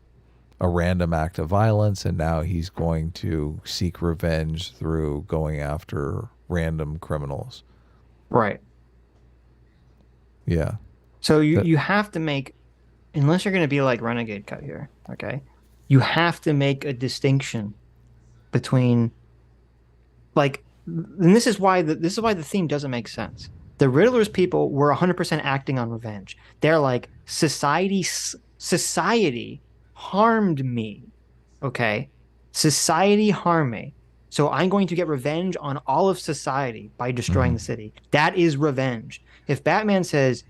a random act of violence, and now he's going to seek revenge through going after random criminals. Right. Yeah. So you have to make, unless you're going to be like Renegade Cut here, okay? You have to make a distinction between, like, and this is why the theme doesn't make sense. The Riddler's people were 100% acting on revenge. They're like society harmed me, okay? Society harmed me. So I'm going to get revenge on all of society by destroying the city. That is revenge. If Batman says,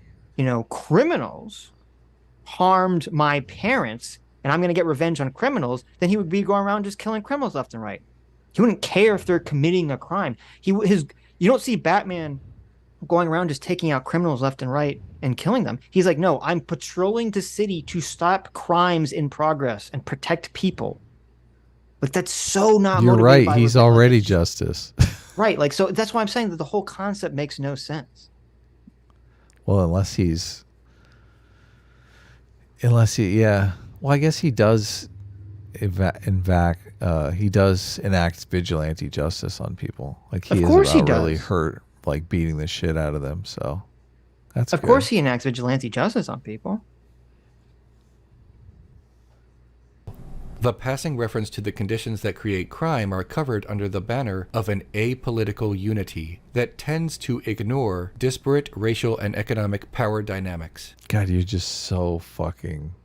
criminals harmed my parents and I'm going to get revenge on criminals, then he would be going around just killing criminals left and right. He wouldn't care if they're committing a crime. You don't see Batman going around just taking out criminals left and right and killing them. He's like, no, I'm patrolling the city to stop crimes in progress and protect people. Like that's so not. You're right. He's already justice. Right. Like, so that's why I'm saying that the whole concept makes no sense. Well, unless he, yeah. Well, I guess he does. He does enact vigilante justice on people. Like he really hurt, like beating the shit out of them. So that's of course he enacts vigilante justice on people. The passing reference to the conditions that create crime are covered under the banner of an apolitical unity that tends to ignore disparate racial and economic power dynamics. God, you're just so fucking.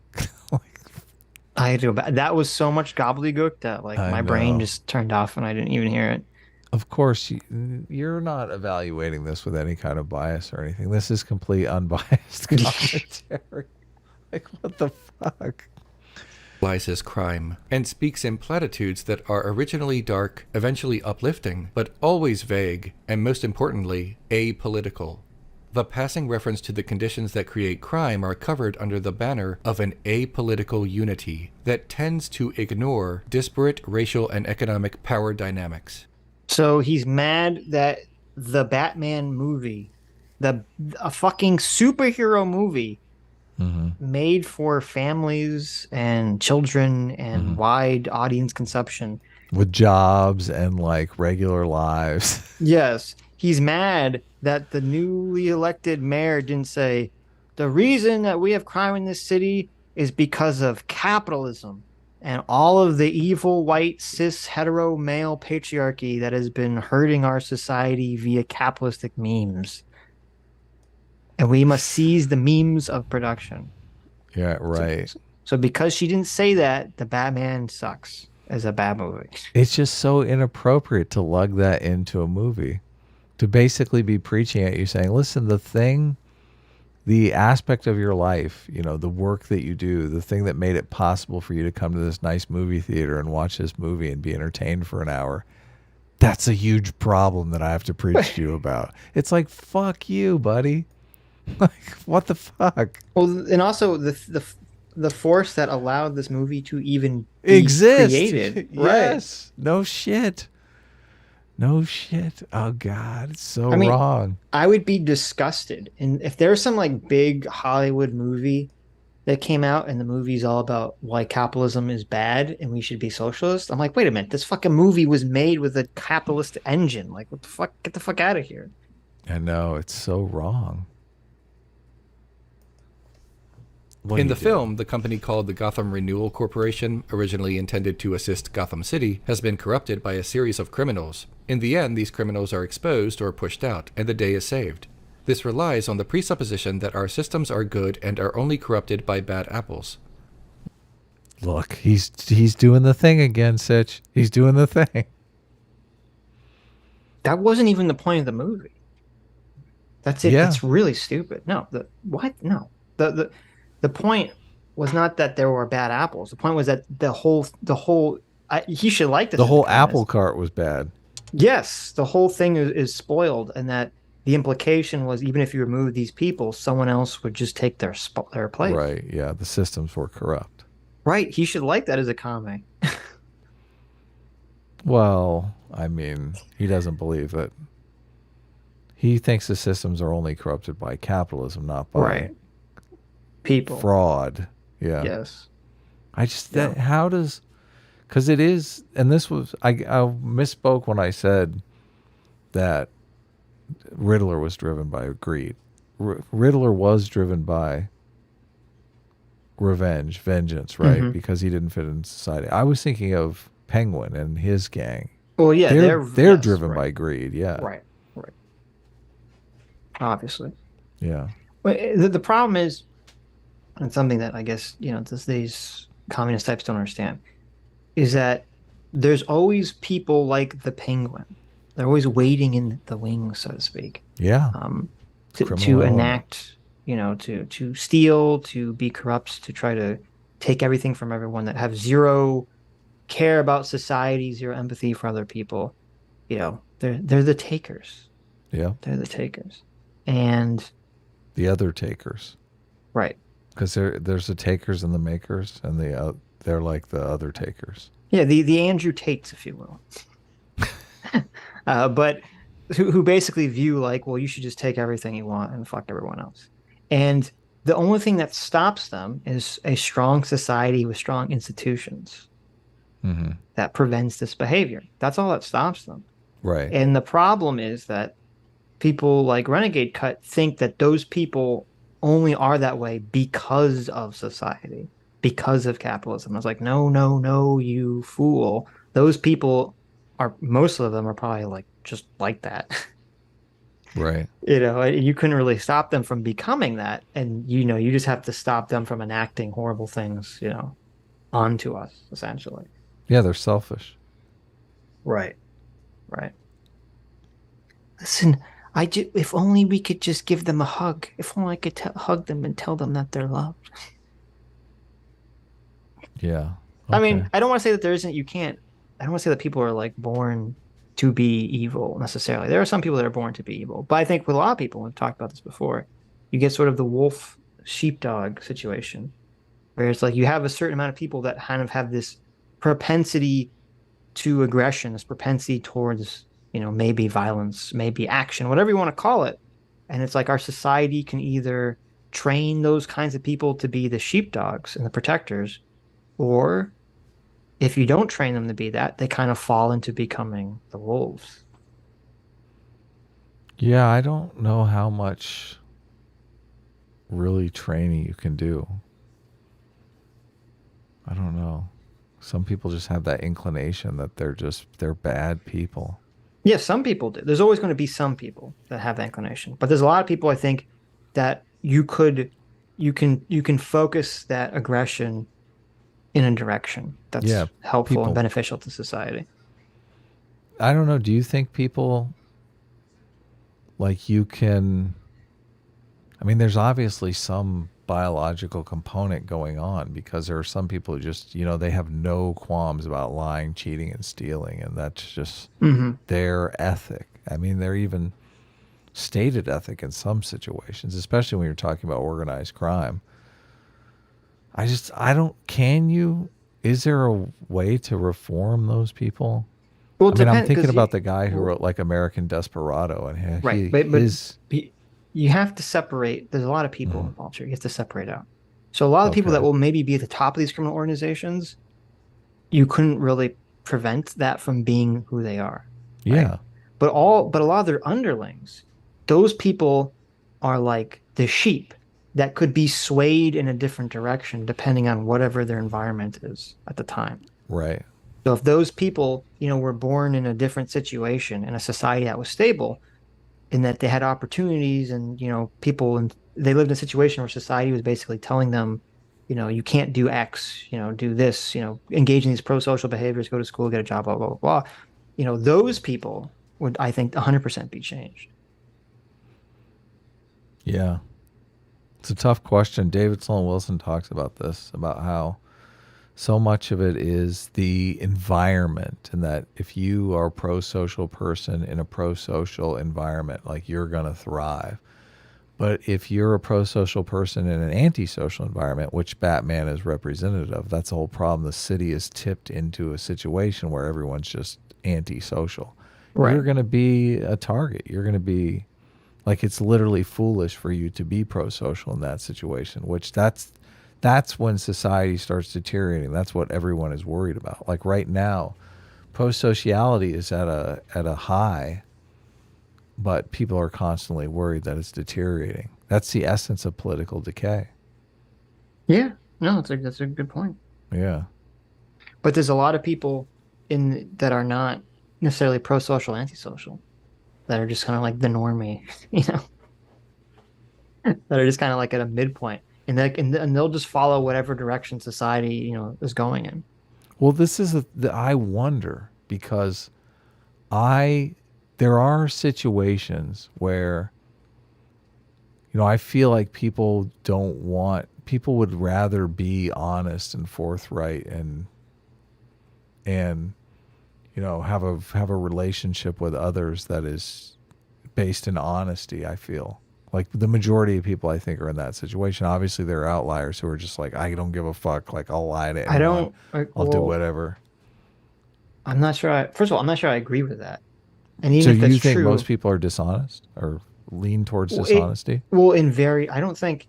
I do. That was so much gobbledygook that my brain just turned off and I didn't even hear it. Of course, you're not evaluating this with any kind of bias or anything. This is complete unbiased commentary. Like, what the fuck? As crime and speaks in platitudes that are originally dark, eventually uplifting, but always vague, and most importantly, apolitical. The passing reference to the conditions that create crime are covered under the banner of an apolitical unity that tends to ignore disparate racial and economic power dynamics. So he's mad that the Batman movie, a fucking superhero movie made for families and children and wide audience consumption. With jobs and like regular lives. Yes. He's mad that the newly elected mayor didn't say, the reason that we have crime in this city is because of capitalism and all of the evil white cis hetero male patriarchy that has been hurting our society via capitalistic memes. And we must seize the memes of production. Yeah, right. So because she didn't say that, the Batman sucks as a bad movie. It's just so inappropriate to lug that into a movie. To basically be preaching at you saying, listen, the aspect of your life, the work that you do, the thing that made it possible for you to come to this nice movie theater and watch this movie and be entertained for an hour, that's a huge problem that I have to preach to you about. It's like, fuck you, buddy. Like, what the fuck? Well, and also the force that allowed this movie to even exist. Created. Yes. Right. No shit. Oh God, it's so wrong. I would be disgusted. And if there's some like big Hollywood movie that came out and the movie's all about why capitalism is bad and we should be socialist, I'm like, wait a minute, this fucking movie was made with a capitalist engine. Like, what the fuck? Get the fuck out of here. I know, it's so wrong. In the film, the company called the Gotham Renewal Corporation, originally intended to assist Gotham City, has been corrupted by a series of criminals. In the end, these criminals are exposed or pushed out, and the day is saved. This relies on the presupposition that our systems are good and are only corrupted by bad apples. Look, he's doing the thing again, Sitch. He's doing the thing. That wasn't even the point of the movie. That's it. Yeah. That's really stupid. No, what? No. The point was not that there were bad apples. The point was that he should like this. The whole apple cart was bad. Yes, the whole thing is spoiled, and that the implication was even if you remove these people, someone else would just take their place. Right. Yeah. The systems were corrupt. Right. He should like that as a comic. Well, I mean, he doesn't believe it. He thinks the systems are only corrupted by capitalism, not by people. Fraud. Yeah. Yes. How does, because it is, and this was, I misspoke when I said that Riddler was driven by greed. Riddler was driven by vengeance, right? Mm-hmm. Because he didn't fit in society. I was thinking of Penguin and his gang. Well, yeah, they're driven by greed. Yeah. Right. Obviously. Yeah. But the problem is, and something that I guess, these communist types don't understand, is that there's always people like the Penguin. They're always waiting in the wings, so to speak. Yeah. To enact, to steal, to be corrupt, to try to take everything from everyone, that have zero care about society, zero empathy for other people. They're the takers. Yeah. They're the takers. And the other takers. Right. Because there's the takers and the makers, and they're like the other takers. Yeah, the Andrew Tates, if you will. But who basically view like, well, you should just take everything you want and fuck everyone else. And the only thing that stops them is a strong society with strong institutions that prevents this behavior. That's all that stops them. Right. And the problem is that people like Renegade Cut think that those people only are that way because of society, because of capitalism. I was like, no, you fool. Those people most of them are probably like just like that. Right. You couldn't really stop them from becoming that. And, you just have to stop them from enacting horrible things, onto us, essentially. Yeah, they're selfish. Right. Listen, if only we could just give them a hug. If only I could hug them and tell them that they're loved. Yeah. Okay. I mean, I don't want to say that there isn't, I don't want to say that people are like born to be evil necessarily. There are some people that are born to be evil. But I think with a lot of people, we've talked about this before, you get sort of the wolf sheepdog situation, where it's like you have a certain amount of people that kind of have this propensity to aggression, this propensity towards, maybe violence, maybe action, whatever you want to call it. And it's like our society can either train those kinds of people to be the sheepdogs and the protectors, or if you don't train them to be that, they kind of fall into becoming the wolves. Yeah, I don't know how much really training you can do. I don't know. Some people just have that inclination that they're bad people. Yeah, some people do. There's always going to be some people that have that inclination. But there's a lot of people, I think, that you can focus that aggression in a direction that's helpful and beneficial to society. I don't know. Do you think people like you can? I mean, there's obviously some biological component going on, because there are some people who just, they have no qualms about lying, cheating, and stealing, and that's just their ethic. I mean, they're even stated ethic in some situations, especially when you're talking about organized crime. Is there a way to reform those people? Well, I'm thinking about the guy who wrote like American Desperado, and you have to separate. There's a lot of people involved here. You have to separate out. So a lot of people that will maybe be at the top of these criminal organizations, you couldn't really prevent that from being who they are. Right? Yeah. But a lot of their underlings, those people are like the sheep. that could be swayed in a different direction depending on whatever their environment is at the time. Right. So if those people, were born in a different situation in a society that was stable, in that they had opportunities and, people, and they lived in a situation where society was basically telling them, you can't do X, do this, engage in these pro-social behaviors, go to school, get a job, blah, blah, blah, blah. Those people would, I think, 100% be changed. Yeah. It's a tough question. David Sloan Wilson talks about this, about how so much of it is the environment, and that if you are a pro-social person in a pro-social environment, like, you're going to thrive. But if you're a pro-social person in an anti-social environment, which Batman is representative of, that's the whole problem. The city is tipped into a situation where everyone's just anti-social. Right. You're going to be a target. You're going to be, like, it's literally foolish for you to be pro-social in that situation, which that's when society starts deteriorating. That's what everyone is worried about. Like, right now, prosociality is at a high, but people are constantly worried that it's deteriorating. That's the essence of political decay. Yeah, no, that's a good point. Yeah. But there's a lot of people that are not necessarily pro-social, anti-social, that are just kind of like the normie, that are just kind of like at a midpoint. And they'll just follow whatever direction society, is going in. Well, this is I wonder, because there are situations where, I feel like people would rather be honest and forthright and have a relationship with others that is based in honesty. I feel like the majority of people, I think, are in that situation. Obviously, there are outliers who are just like, I don't give a fuck. Like, I'll lie to anyone. I'll do whatever. I'm not sure. First of all, I'm not sure I agree with that. And even so if that's you think true, most people are dishonest or lean towards dishonesty? I don't think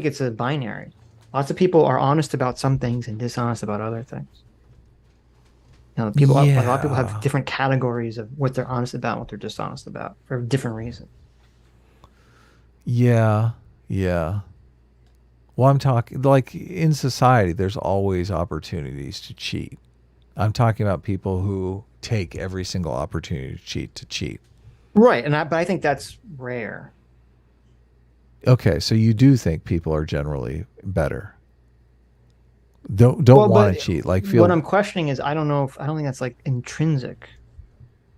it's a binary. Lots of people are honest about some things and dishonest about other things. A lot of people have different categories of what they're honest about and what they're dishonest about for different reasons. Yeah. Yeah. Well, I'm talking, like, in society, there's always opportunities to cheat. I'm talking about people who take every single opportunity to cheat. Right. But I think that's rare. Okay. So you do think people are generally better. Don't want to cheat. Like, what I'm questioning is, I don't think that's like intrinsic.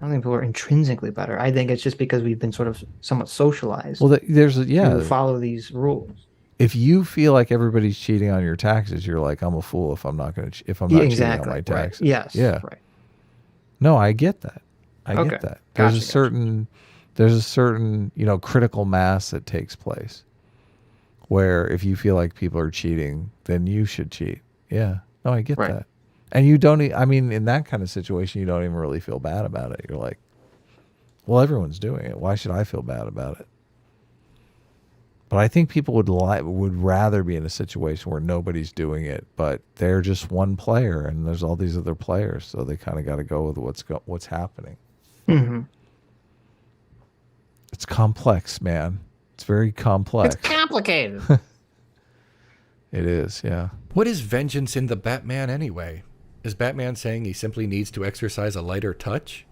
I don't think people are intrinsically better. I think it's just because we've been sort of somewhat socialized. Well, to follow these rules. If you feel like everybody's cheating on your taxes, you're like, I'm a fool if I'm not cheating on my taxes. Right. Yes. Yeah. Right. No, I get that. I get that. There's a certain, critical mass that takes place where if you feel like people are cheating, then you should cheat. Yeah. No, I get that. And you don't, in that kind of situation, you don't even really feel bad about it. You're like, well, everyone's doing it. Why should I feel bad about it? But I think people would rather be in a situation where nobody's doing it, but they're just one player and there's all these other players. So they kind of got to go with what's happening. Mm-hmm. It's complex, man. It's very complex. It's complicated. It is, yeah. What is vengeance in the Batman anyway? Is Batman saying he simply needs to exercise a lighter touch?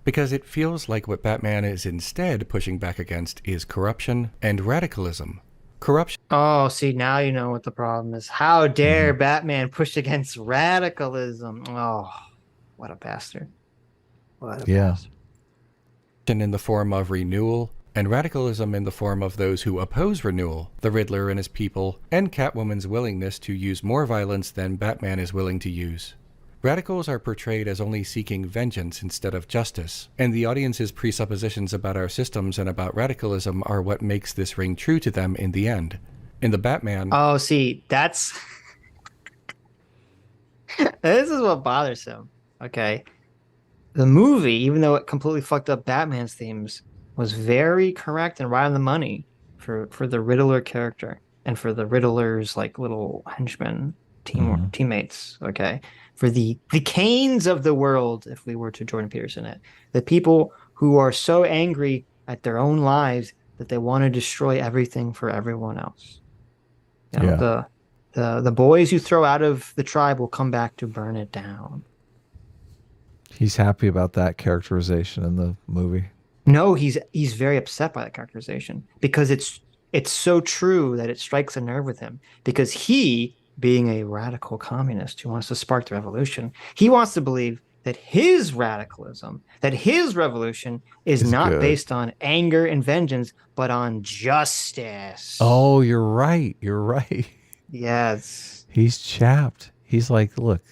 Because it feels like what Batman is instead pushing back against is corruption and radicalism. Corruption. Oh, see, now you know what the problem is. How dare Batman push against radicalism? Oh, what a bastard. What a bastard. In the form of renewal, and radicalism in the form of those who oppose renewal, the Riddler and his people, and Catwoman's willingness to use more violence than Batman is willing to use. Radicals are portrayed as only seeking vengeance instead of justice, and the audience's presuppositions about our systems and about radicalism are what makes this ring true to them in the end. In the Batman... Oh, see, that's... This is what bothers him. Okay. The movie, even though it completely fucked up Batman's themes, was very correct and right on the money for the Riddler character and for the Riddler's like little henchmen teammates. Okay. For the Canes of the world, if we were to Jordan Peterson it, the people who are so angry at their own lives that they want to destroy everything for everyone else. You know, Yeah. the boys you throw out of the tribe will come back to burn it down. He's happy about that characterization in the movie. No, he's very upset by that characterization because it's so true that it strikes a nerve with him. Because he, being a radical communist who wants to spark the revolution, he wants to believe that his radicalism, that his revolution is It's not good. based on anger and vengeance, but on justice. Oh, you're right. You're right. Yes. He's chapped. He's like, look,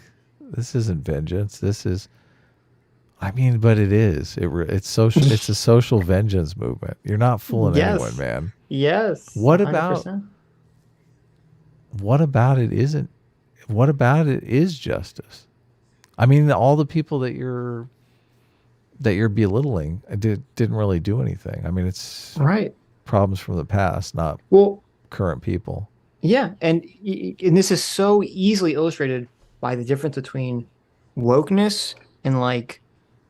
this isn't vengeance. This is, I mean, but it is. It's social. It's a social vengeance movement. You're not fooling Yes. anyone, man. Yes. What 100%. about it isn't? What about it is justice? I mean, all the people that you're belittling didn't really do anything. I mean, it's Right. problems from the past, not current people. Yeah, and this is so easily illustrated by the difference between wokeness and like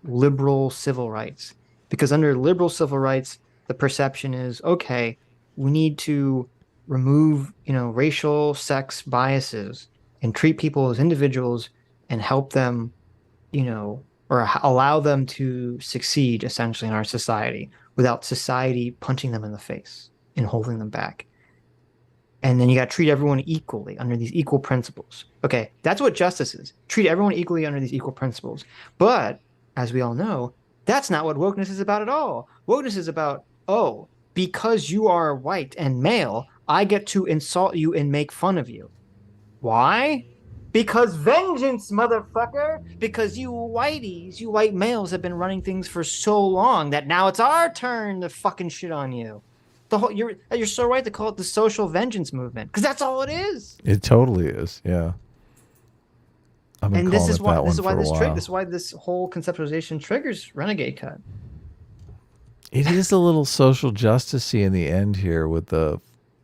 liberal civil rights. Because under liberal civil rights, the perception is, okay, we need to remove, racial, sex biases and treat people as individuals and help them, or allow them to succeed essentially in our society without society punching them in the face and holding them back. And then you got to treat everyone equally under these equal principles. Okay, that's what justice is. Treat everyone equally under these equal principles. But as we all know, that's not what wokeness is about at all. Wokeness is about, oh, because you are white and male, I get to insult you and make fun of you. Why? Because vengeance, motherfucker. Because you whiteys, you white males have been running things for so long that now it's our turn to fucking shit on you. You're so right to call it the social vengeance movement because that's all it is. It totally is. Yeah. And this is why this whole conceptualization triggers Renegade Cut. It is a little social justicey in the end here with the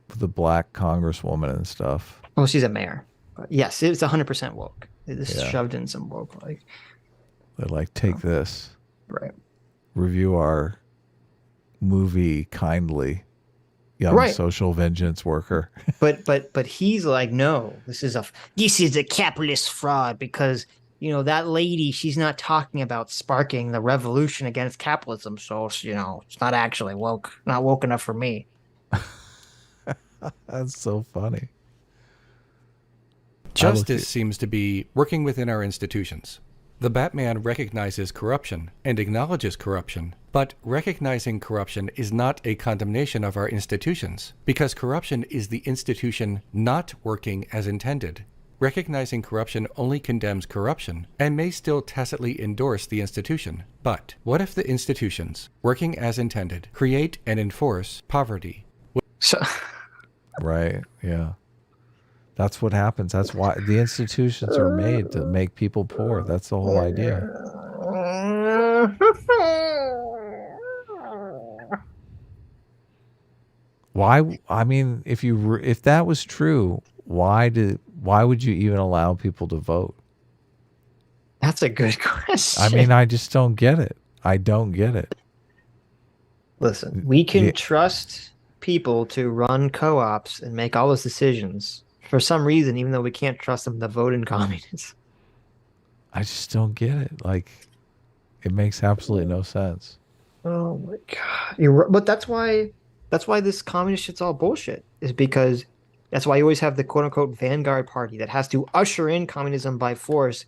black congresswoman and stuff. Well, she's a mayor. But yes, it's 100% woke. This is shoved in some woke like. They're like, take this. Right. Review our movie kindly. Young social vengeance worker. but he's like, no, this is a capitalist fraud because that lady, she's not talking about sparking the revolution against capitalism, so it's not actually not woke enough for me. That's so funny. Justice seems to be working within our institutions. The Batman recognizes corruption and acknowledges corruption, but recognizing corruption is not a condemnation of our institutions, because corruption is the institution not working as intended. Recognizing corruption only condemns corruption and may still tacitly endorse the institution. But what if the institutions, working as intended, create and enforce poverty? Right, yeah. That's what happens. That's why the institutions are made to make people poor. That's the whole idea. Why? I mean, if that was true, why would you even allow people to vote? That's a good question. I mean, I just don't get it. I don't get it. Listen, we can trust people to run co-ops and make all those decisions. For some reason, even though we can't trust them to vote in communists. I just don't get it. Like, it makes absolutely no sense. Oh my God. You're right. But that's why this communist shit's all bullshit. Is because that's why you always have the quote unquote vanguard party that has to usher in communism by force,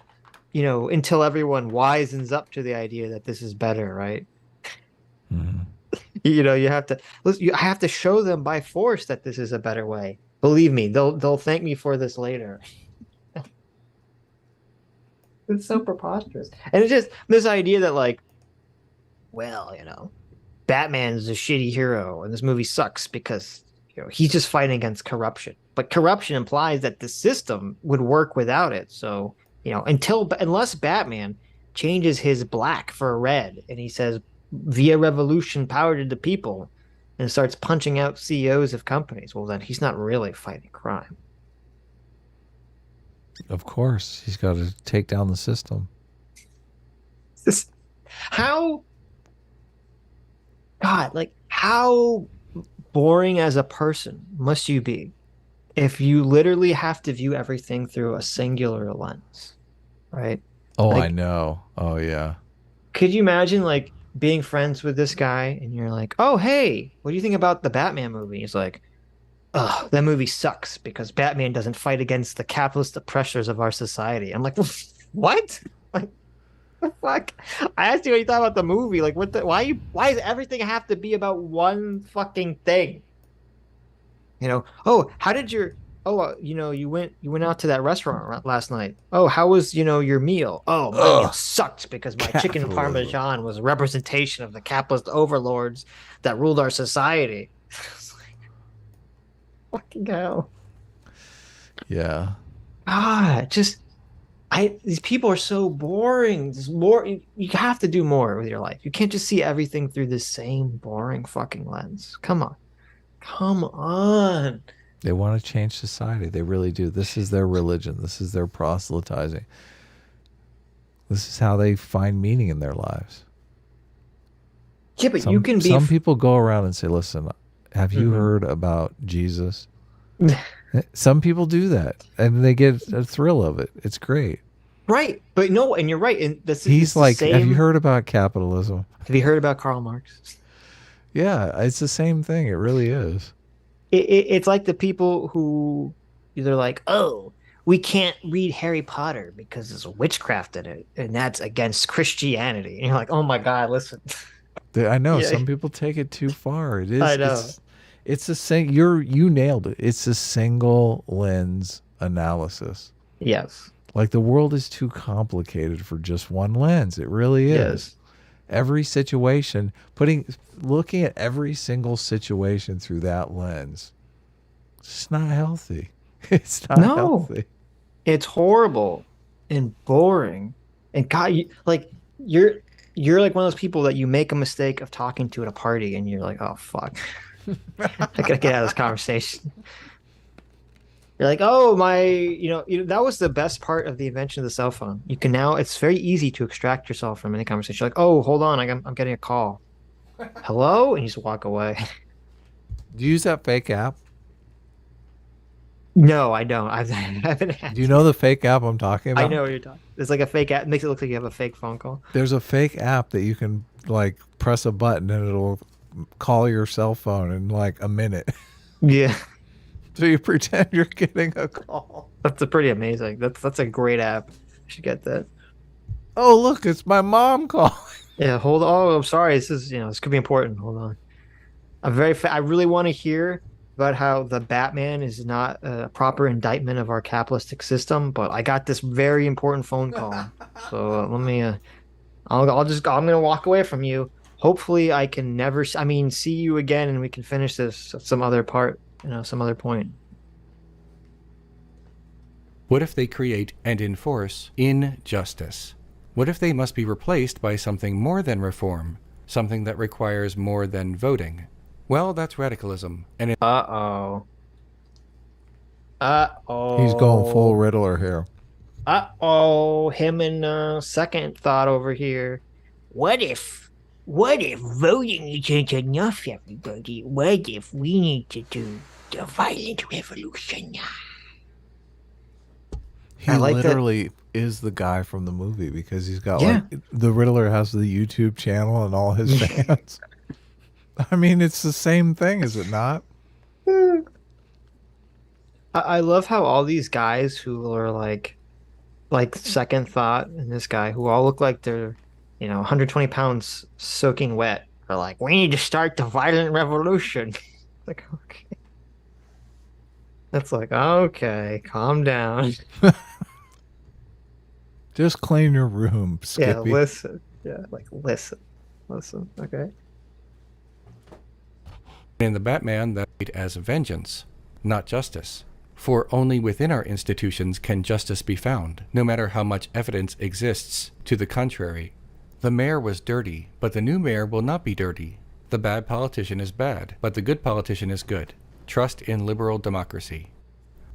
until everyone wisens up to the idea that this is better, right? Mm-hmm. You have to show them by force that this is a better way. Believe me, they'll thank me for this later. It's so preposterous. And it's just this idea that like, well, Batman's a shitty hero and this movie sucks because he's just fighting against corruption. But corruption implies that the system would work without it. So, unless Batman changes his black for red and he says via revolution power to the people and starts punching out CEOs of companies, well, then he's not really fighting crime. Of course. He's got to take down the system. How boring as a person must you be if you literally have to view everything through a singular lens, right? Oh, I Like, know. Oh, yeah. could you imagine like being friends with this guy and you're like, oh, hey, what do you think about the Batman movie? He's like, oh, that movie sucks because Batman doesn't fight against the capitalist pressures of our society. I'm like, what? Like, the fuck? I asked you what you thought about the movie. Like, why does everything have to be about one fucking thing? Oh, how did your, oh, you went out to that restaurant last night. Oh, how was, your meal? Oh, my meal Ugh. sucked because my chicken Capitalism. parmesan was a representation of the capitalist overlords that ruled our society. It's like, fucking hell. Yeah. Just these people are so boring. Just more, you have to do more with your life. You can't just see everything through the same boring fucking lens. Come on. Come on. They want to change society. They really do. This is their religion. This is their proselytizing. This is how they find meaning in their lives. Yeah, but you can be some people go around and say, listen, have you heard about Jesus? Some people do that and they get a thrill of it. It's great. Right. But no, and you're right. And He's like, have you heard about capitalism? Have you heard about Karl Marx? Yeah, it's the same thing. It really is. It's like the people who they're like, oh, we can't read Harry Potter because there's witchcraft in it, and that's against Christianity. And you're like, oh my God, listen. I know Yeah. some people take it too far. It is. I know. It's a you nailed it. It's a single lens analysis. Yes. Like the world is too complicated for just one lens. It really is. Yes. Every situation, looking at every single situation through that lens, it's just not healthy. It's not healthy. It's horrible and boring. And God, you're like one of those people that you make a mistake of talking to at a party, and you're like, oh fuck, I gotta get out of this conversation. You're like, oh my, that was the best part of the invention of the cell phone. You can now, it's very easy to extract yourself from any conversation. You're like, oh, hold on, I'm getting a call. Hello? And you just walk away. Do you use that fake app? No, I don't. I haven't had Do you know the fake app I'm talking about? I know what you're talking. It's like a fake app. It makes it look like you have a fake phone call. There's a fake app that you can like press a button and it'll call your cell phone in like a minute. Yeah. So you pretend you're getting a call. That's pretty amazing. That's a great app. You should get that. Oh, look, it's my mom calling. Yeah, hold on. Oh, I'm sorry. This could be important. Hold on. I really want to hear about how the Batman is not a proper indictment of our capitalistic system, but I got this very important phone call. So let me I'm gonna walk away from you. Hopefully I can never see you again and we can finish this at some other part, some other point. What if they create and enforce injustice? What if they must be replaced by something more than reform, something that requires more than voting? Well, that's radicalism. And Uh-oh. He's going full Riddler here. Uh-oh. Him and second thought over here. What if voting isn't enough, everybody? What if we need to do the violent revolution? He literally is the guy from the movie because he's got the Riddler has the YouTube channel and all his fans. I mean, it's the same thing, is it not? I love how all these guys who are like second thought and this guy who all look like they're 120 pounds soaking wet are like, we need to start the violent revolution. Like, okay. That's like, okay, calm down. Just clean your room, Skippy. Yeah, listen. Yeah, like listen. Okay. in the Batman, that as vengeance, not justice. For only within our institutions can justice be found, no matter how much evidence exists to the contrary. The mayor was dirty, but the new mayor will not be dirty. The bad politician is bad, but the good politician is good. Trust in liberal democracy.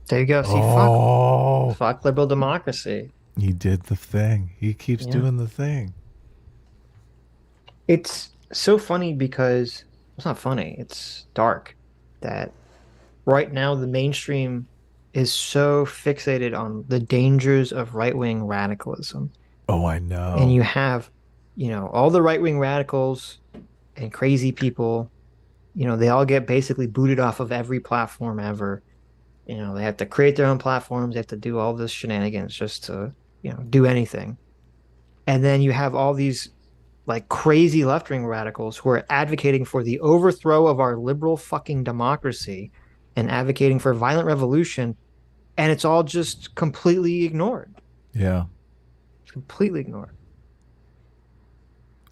There you go. See, fuck liberal democracy. He did the thing. He keeps doing the thing. It's so funny because it's not funny. It's dark. that right now the mainstream is so fixated on the dangers of right-wing radicalism. Oh, I And know. you have, all the right-wing radicals and crazy people, they all get basically booted off of every platform ever. They have to create their own platforms, they have to do all this shenanigans just to, do anything. And then you have all these like crazy left-wing radicals who are advocating for the overthrow of our liberal fucking democracy and advocating for violent revolution, and it's all just completely ignored. Yeah. Completely ignored.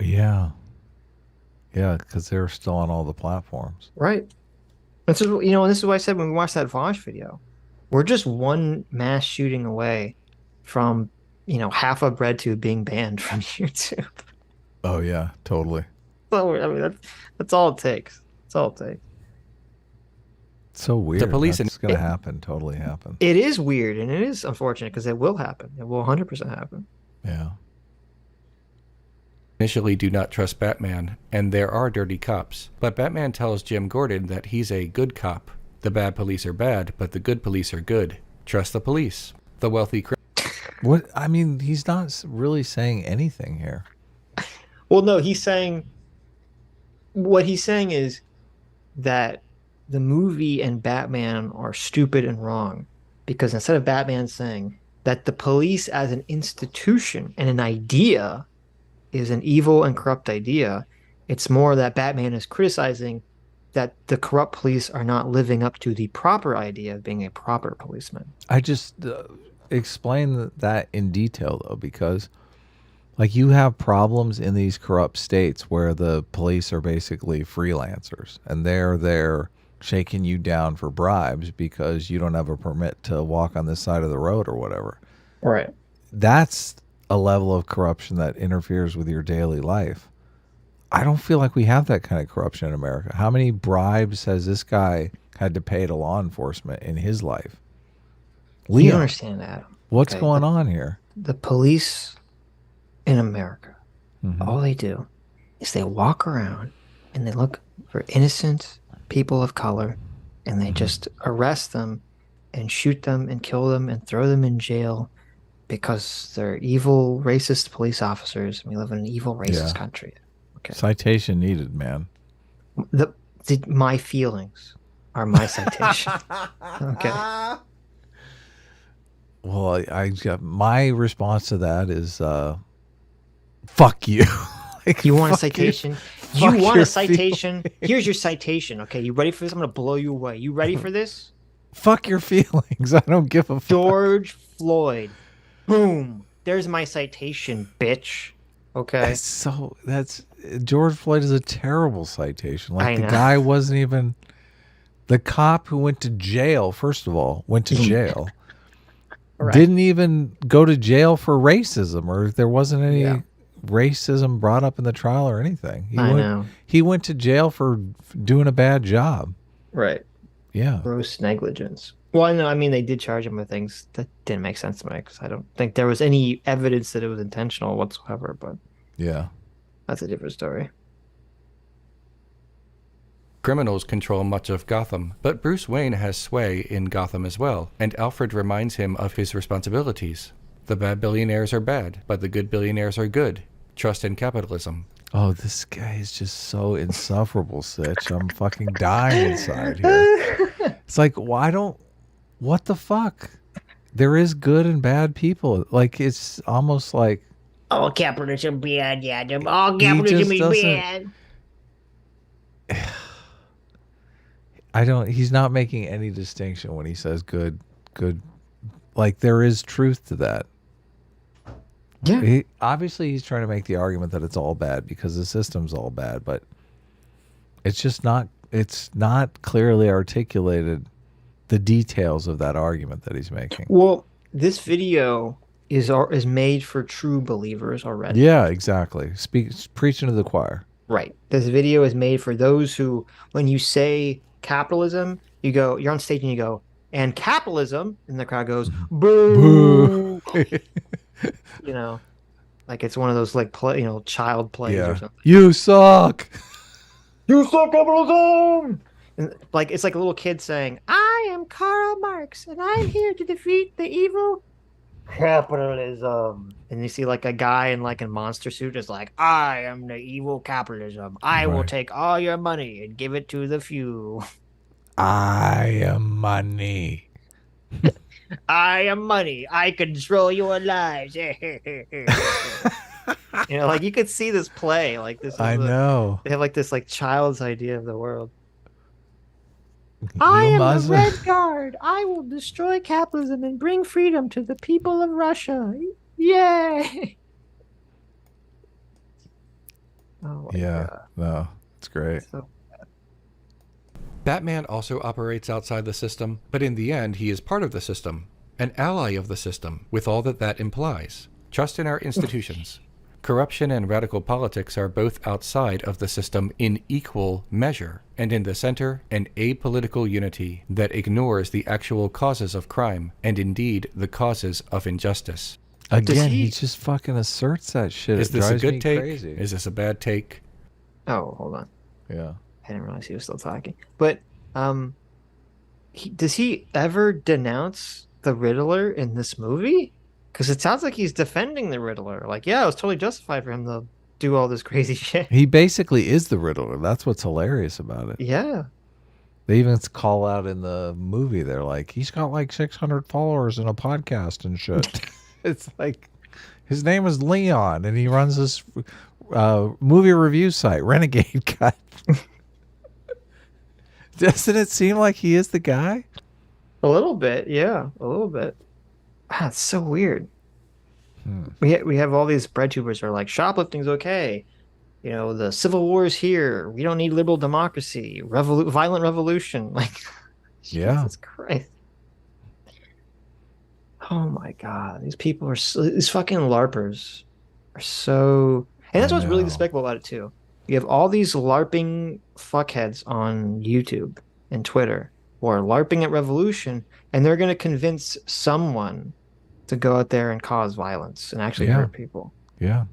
Yeah. Yeah, because they're still on all the platforms. Right. And so, and this is what I said when we watched that Vosh video. We're just one mass shooting away from, half of BreadTube being banned from YouTube. Oh, yeah, totally. So, I mean, that's all it takes. That's all it takes. It's so weird. The police That's going to happen, totally happen. It is weird, and it is unfortunate because it will happen. It will 100% happen. Yeah. Initially do not trust Batman, and there are dirty cops. But Batman tells Jim Gordon that he's a good cop. The bad police are bad, but the good police are good. Trust the police. The wealthy... What? I mean, he's not really saying anything here. Well, no, what he's saying is that the movie and Batman are stupid and wrong because instead of Batman saying that the police as an institution and an idea is an evil and corrupt idea, it's more that Batman is criticizing that the corrupt police are not living up to the proper idea of being a proper policeman. I just explain that in detail, though, because like you have problems in these corrupt states where the police are basically freelancers and they're there shaking you down for bribes because you don't have a permit to walk on this side of the road or whatever. Right. That's a level of corruption that interferes with your daily life. I don't feel like we have that kind of corruption in America. How many bribes has this guy had to pay to law enforcement in his life? You don't understand that. What's going on here? The police in America, all they do is they walk around and they look for innocent people of color and they just arrest them and shoot them and kill them and throw them in jail because they're evil, racist police officers. And we live in an evil, racist country. Okay. Citation needed, man. My feelings are my citation. Okay. Well, my response to that is, fuck you. Like, you want a citation? You want a citation? Here's your citation. Okay, you ready for this? I'm gonna blow you away. You ready for this? Fuck your feelings. I don't give a fuck. George Floyd. Boom. There's my citation, bitch. Okay. That's George Floyd is a terrible citation. Like, the guy wasn't even the cop who went to jail. First of all, went to jail. Right. Didn't even go to jail for racism, or there wasn't any racism brought up in the trial or anything. He went to jail for doing a bad job. Right. Yeah. Gross negligence. Well, no, I mean, they did charge him with things that didn't make sense to me because I don't think there was any evidence that it was intentional whatsoever, but yeah, that's a different story. Criminals control much of Gotham, but Bruce Wayne has sway in Gotham as well, and Alfred reminds him of his responsibilities. The bad billionaires are bad, but the good billionaires are good. Trust in capitalism. Oh, this guy is just so insufferable, Sitch. I'm fucking dying inside here. It's like, what the fuck? There is good and bad people. Like, it's almost like... Oh, capitalism bad, yeah. Oh, capitalism is bad. He's not making any distinction when he says good. Like, there is truth to that. Yeah. Obviously, he's trying to make the argument that it's all bad because the system's all bad, but it's just not, it's not clearly articulated the details of that argument that he's making. Well, this video is made for true believers already. Yeah, exactly. Preaching to the choir. Right. This video is made for those who, when you say capitalism, you're on stage and you go, and capitalism, and the crowd goes, boo. Like it's one of those like child plays or something. You suck. You suck, capitalism. And like it's like a little kid saying, "I am Karl Marx, and I'm here to defeat the evil capitalism." And you see like a guy in like a monster suit is like, "I am the evil capitalism. I will Right. take all your money and give it to the few. I am money. I am money. I control your lives." Like you could see this play. Like this is I the know. they have like this like child's idea of the world. I You am the must. Red Guard. I will destroy capitalism and bring freedom to the people of Russia. Yay! Oh my Yeah. god. No, it's great. So, Batman also operates outside the system, but in the end, he is part of the system, an ally of the system, with all that that implies. Trust in our institutions. Corruption and radical politics are both outside of the system in equal measure, and in the center, an apolitical unity that ignores the actual causes of crime, and indeed the causes of injustice. Again, he just fucking asserts that shit. Is It this a drives good me take? crazy. Is this a bad take? oh, hold on. Yeah. I didn't realize he was still talking. But does he ever denounce the Riddler in this movie? Because it sounds like he's defending the Riddler. Like, yeah, it was totally justified for him to do all this crazy shit. He basically is the Riddler. That's what's hilarious about it. Yeah. They even call out in the movie, they're like, he's got like 600 followers in a podcast and shit. It's like, his name is Leon, and he runs this movie review site, Renegade Cut. Doesn't it seem like he is the guy? A little bit, yeah, a little bit. Ah, it's so weird. We have all these bread tubers who are like, shoplifting's okay. The Civil War is here. We don't need liberal democracy. Violent revolution. Like, Yeah. Jesus Christ. Oh my God, these fucking LARPers are so, and that's what's really know. despicable about it too. You have all these LARPing fuckheads on YouTube and Twitter who are LARPing at Revolution, and they're going to convince someone to go out there and cause violence and actually Yeah. hurt people. Yeah.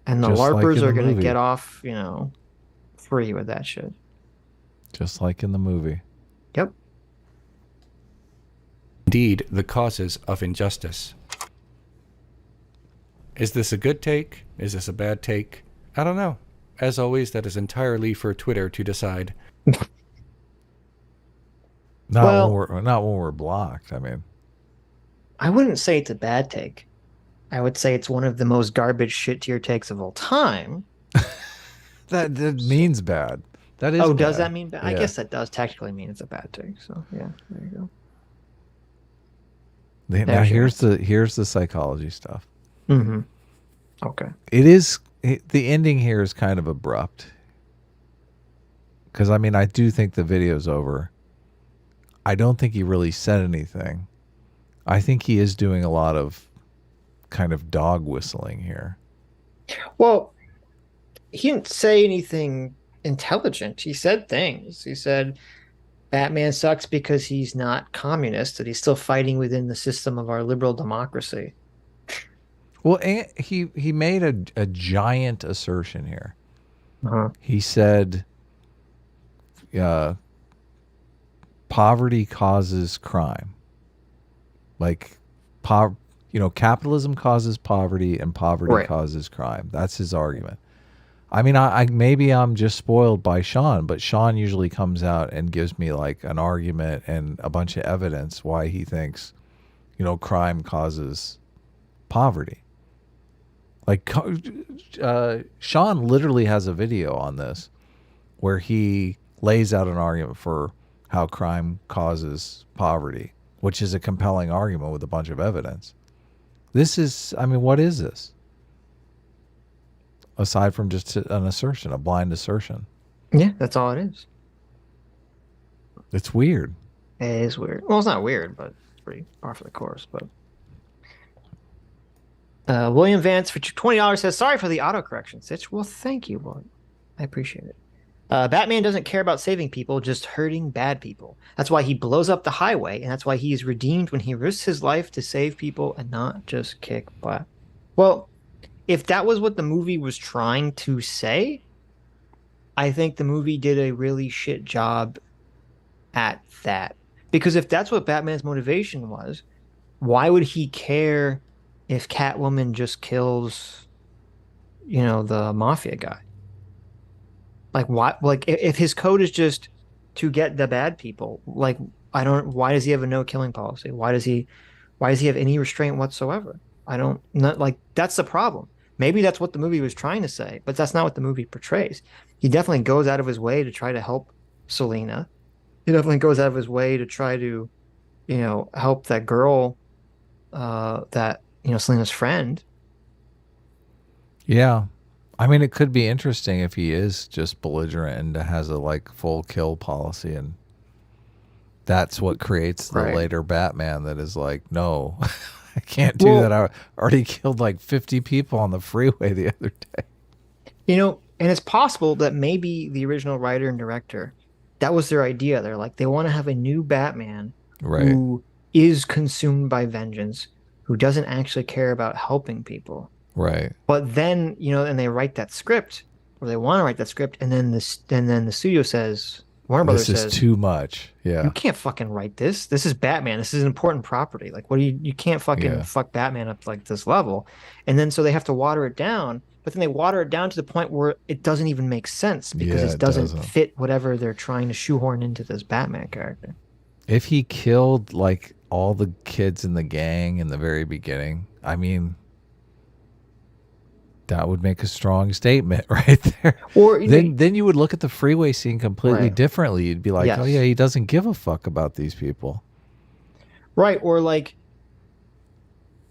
And the Just like LARPers in are the going to movie. get off, free with that shit. Just like in the movie. Yep. Indeed, the causes of injustice. Is this a good take? Is this a bad take? I don't know. As always, that is entirely for Twitter to decide. Not when we're blocked. I mean, I wouldn't say it's a bad take. I would say it's one of the most garbage shit tier takes of all time. that means bad. That is. Oh, does bad. that mean bad? I Yeah. guess that does technically mean it's a bad take. So yeah, there you go. Now here's the psychology stuff. Mm-hmm. Okay. The ending here is kind of abrupt. Because I mean, I do think the video's over. I don't think he really said anything. I think he is doing a lot of kind of dog whistling here. Well, he didn't say anything intelligent. He said things. He said Batman sucks because he's not communist, that he's still fighting within the system of our liberal democracy. Well, and he made a giant assertion here. Uh-huh. He said, poverty causes crime. Like, capitalism causes poverty and poverty causes crime. That's his argument. I mean, I maybe I'm just spoiled by Sean, but Sean usually comes out and gives me like an argument and a bunch of evidence why he thinks, crime causes poverty. Like, Sean literally has a video on this where he lays out an argument for how crime causes poverty, which is a compelling argument with a bunch of evidence. What is this? Aside from just an assertion, a blind assertion. Yeah, that's all it is. It's weird. It is weird. Well, it's not weird, but it's pretty par for the course. But William Vance for $20 says, "Sorry for the autocorrection, Sitch." Well, thank you, William. I appreciate it. Batman doesn't care about saving people, just hurting bad people. That's why he blows up the highway, and that's why he is redeemed when he risks his life to save people and not just kick butt. Well, if that was what the movie was trying to say, I think the movie did a really shit job at that. Because if that's what Batman's motivation was, why would he care if Catwoman just kills, the mafia guy? Like why like if his code is just to get the bad people, like why does he have a no killing policy? Why does he have any restraint whatsoever? I don't not like that's the problem. Maybe that's what the movie was trying to say, but that's not what the movie portrays. He definitely goes out of his way to try to help Selena. He definitely goes out of his way to try to, help that girl, Selena's friend. Yeah. I mean, it could be interesting if he is just belligerent and has a like full kill policy, and that's what creates the Right. later Batman that is like, no, I can't do that. I already killed like 50 people on the freeway the other day. And it's possible that maybe the original writer and director, that was their idea. They're like, they want to have a new Batman Right. who is consumed by vengeance, who doesn't actually care about helping people. Right. But then, and they write that script, or they want to write that script, and then the studio says, Warner Brothers This says, is too much. Yeah. you can't fucking write this. This is Batman. This is an important property. Like, what do you can't fucking fuck Batman up like this level. And then so they have to water it down, but then they water it down to the point where it doesn't even make sense because it doesn't fit whatever they're trying to shoehorn into this Batman character. If he killed like all the kids in the gang in the very beginning, I mean, that would make a strong statement right there. Or then you would look at the freeway scene completely differently. You'd be like, oh yeah, he doesn't give a fuck about these people. Right. Or like,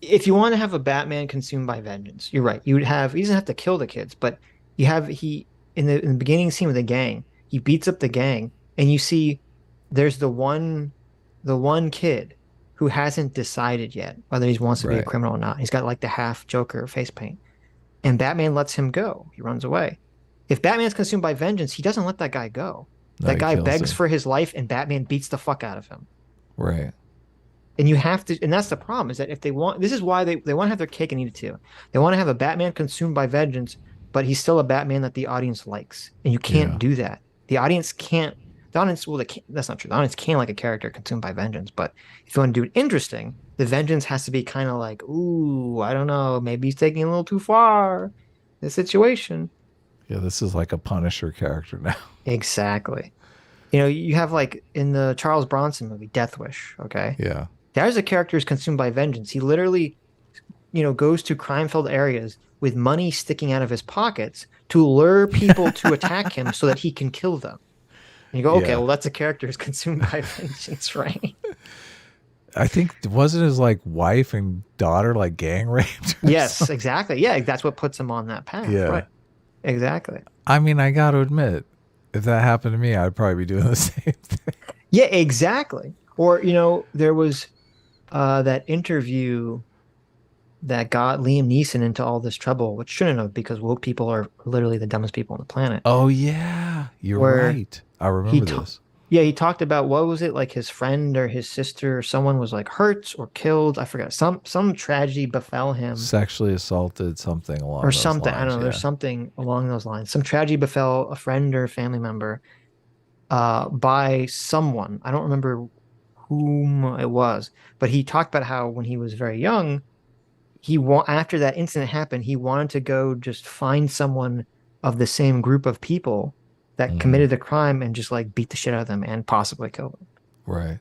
if you want to have a Batman consumed by vengeance, you're right. He doesn't have to kill the kids, but in the beginning scene with the gang, he beats up the gang, and you see there's the one kid who hasn't decided yet whether he wants to be a criminal or not. He's got like the half Joker face paint. And Batman lets him go. He runs away. If Batman's consumed by vengeance, he doesn't let that guy go. No, that guy begs for his life, and Batman beats the fuck out of him. Right. And you have to, and that's the problem, is that if they want, this is why they want to have their cake and eat it too. They want to have a Batman consumed by vengeance, but he's still a Batman that the audience likes. And you can't do that. The audience can't, that's not true. The audience can like a character consumed by vengeance, but if you want to do it interesting, the vengeance has to be kind of like, ooh, I don't know, maybe he's taking it a little too far, the situation. Yeah, this is like a Punisher character now. Exactly. You have like in the Charles Bronson movie, Death Wish, okay? Yeah. There's a character who's consumed by vengeance. He literally, goes to crime-filled areas with money sticking out of his pockets to lure people to attack him so that he can kill them. And you go, okay, well, that's a character who's consumed by vengeance, right? I think, wasn't his like wife and daughter like gang raped? Yes, exactly. Yeah, that's what puts him on that path. Yeah. Right. Exactly. I mean, I got to admit, if that happened to me, I'd probably be doing the same thing. Yeah, exactly. Or, there was that interview that got Liam Neeson into all this trouble, which shouldn't have, because woke people are literally the dumbest people on the planet. Oh, yeah. You're right. I remember this. Yeah, he talked about, what was it, like his friend or his sister or someone was like hurt or killed. I forgot. Some tragedy befell him. Sexually assaulted, something along or those something. lines, I don't know. There's something along those lines. Some tragedy befell a friend or a family member by someone. I don't remember whom it was, but he talked about how when he was very young, after that incident happened, he wanted to go just find someone of the same group of people that committed the crime and just like beat the shit out of them and possibly kill them. Right.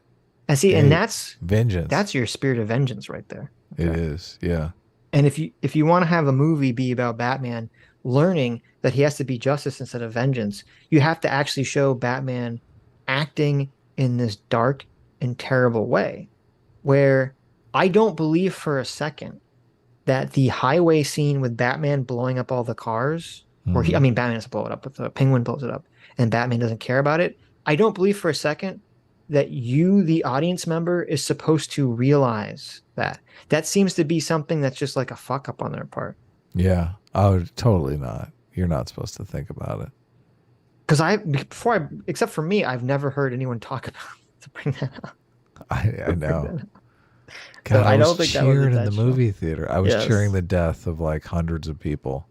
And see, and that's vengeance. That's your spirit of vengeance right there. Okay? It is, yeah. And if you want to have a movie be about Batman learning that he has to be justice instead of vengeance, you have to actually show Batman acting in this dark and terrible way, where I don't believe for a second that the highway scene with Batman blowing up all the cars, Batman has to blow it up, but the Penguin blows it up, and Batman doesn't care about it. I don't believe for a second that you, the audience member, is supposed to realize that. That seems to be something that's just like a fuck up on their part. Yeah. Oh, totally not. You're not supposed to think about it. Because except for me, I've never heard anyone talk about to bring that up. I know. God, so I don't think cheering in the movie theater. I was cheering the death of like hundreds of people.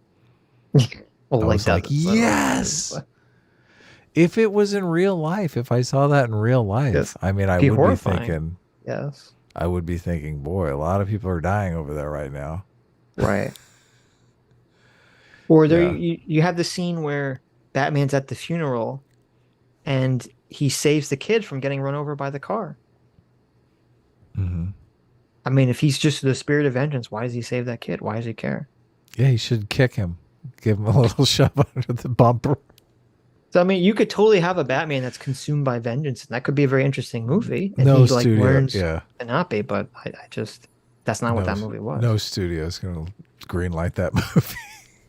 Well, I was like, yes. if it was in real life, if I saw that in real life, Yes. I mean, I Be would horrifying. be thinking, Yes. I would be thinking, boy, a lot of people are dying over there right now. Right. Or there Yeah. you have the scene where Batman's at the funeral and he saves the kid from getting run over by the car. Mm-hmm. I mean, if he's just the spirit of vengeance, why does he save that kid? Why does he care? Yeah, you should kick him. Give him a little shove under the bumper. So I mean, you could totally have a Batman that's consumed by vengeance, and that could be a very interesting movie. And No he studio, learns yeah. to not be, but I just that's not what that movie was. No studio is going to green light that movie.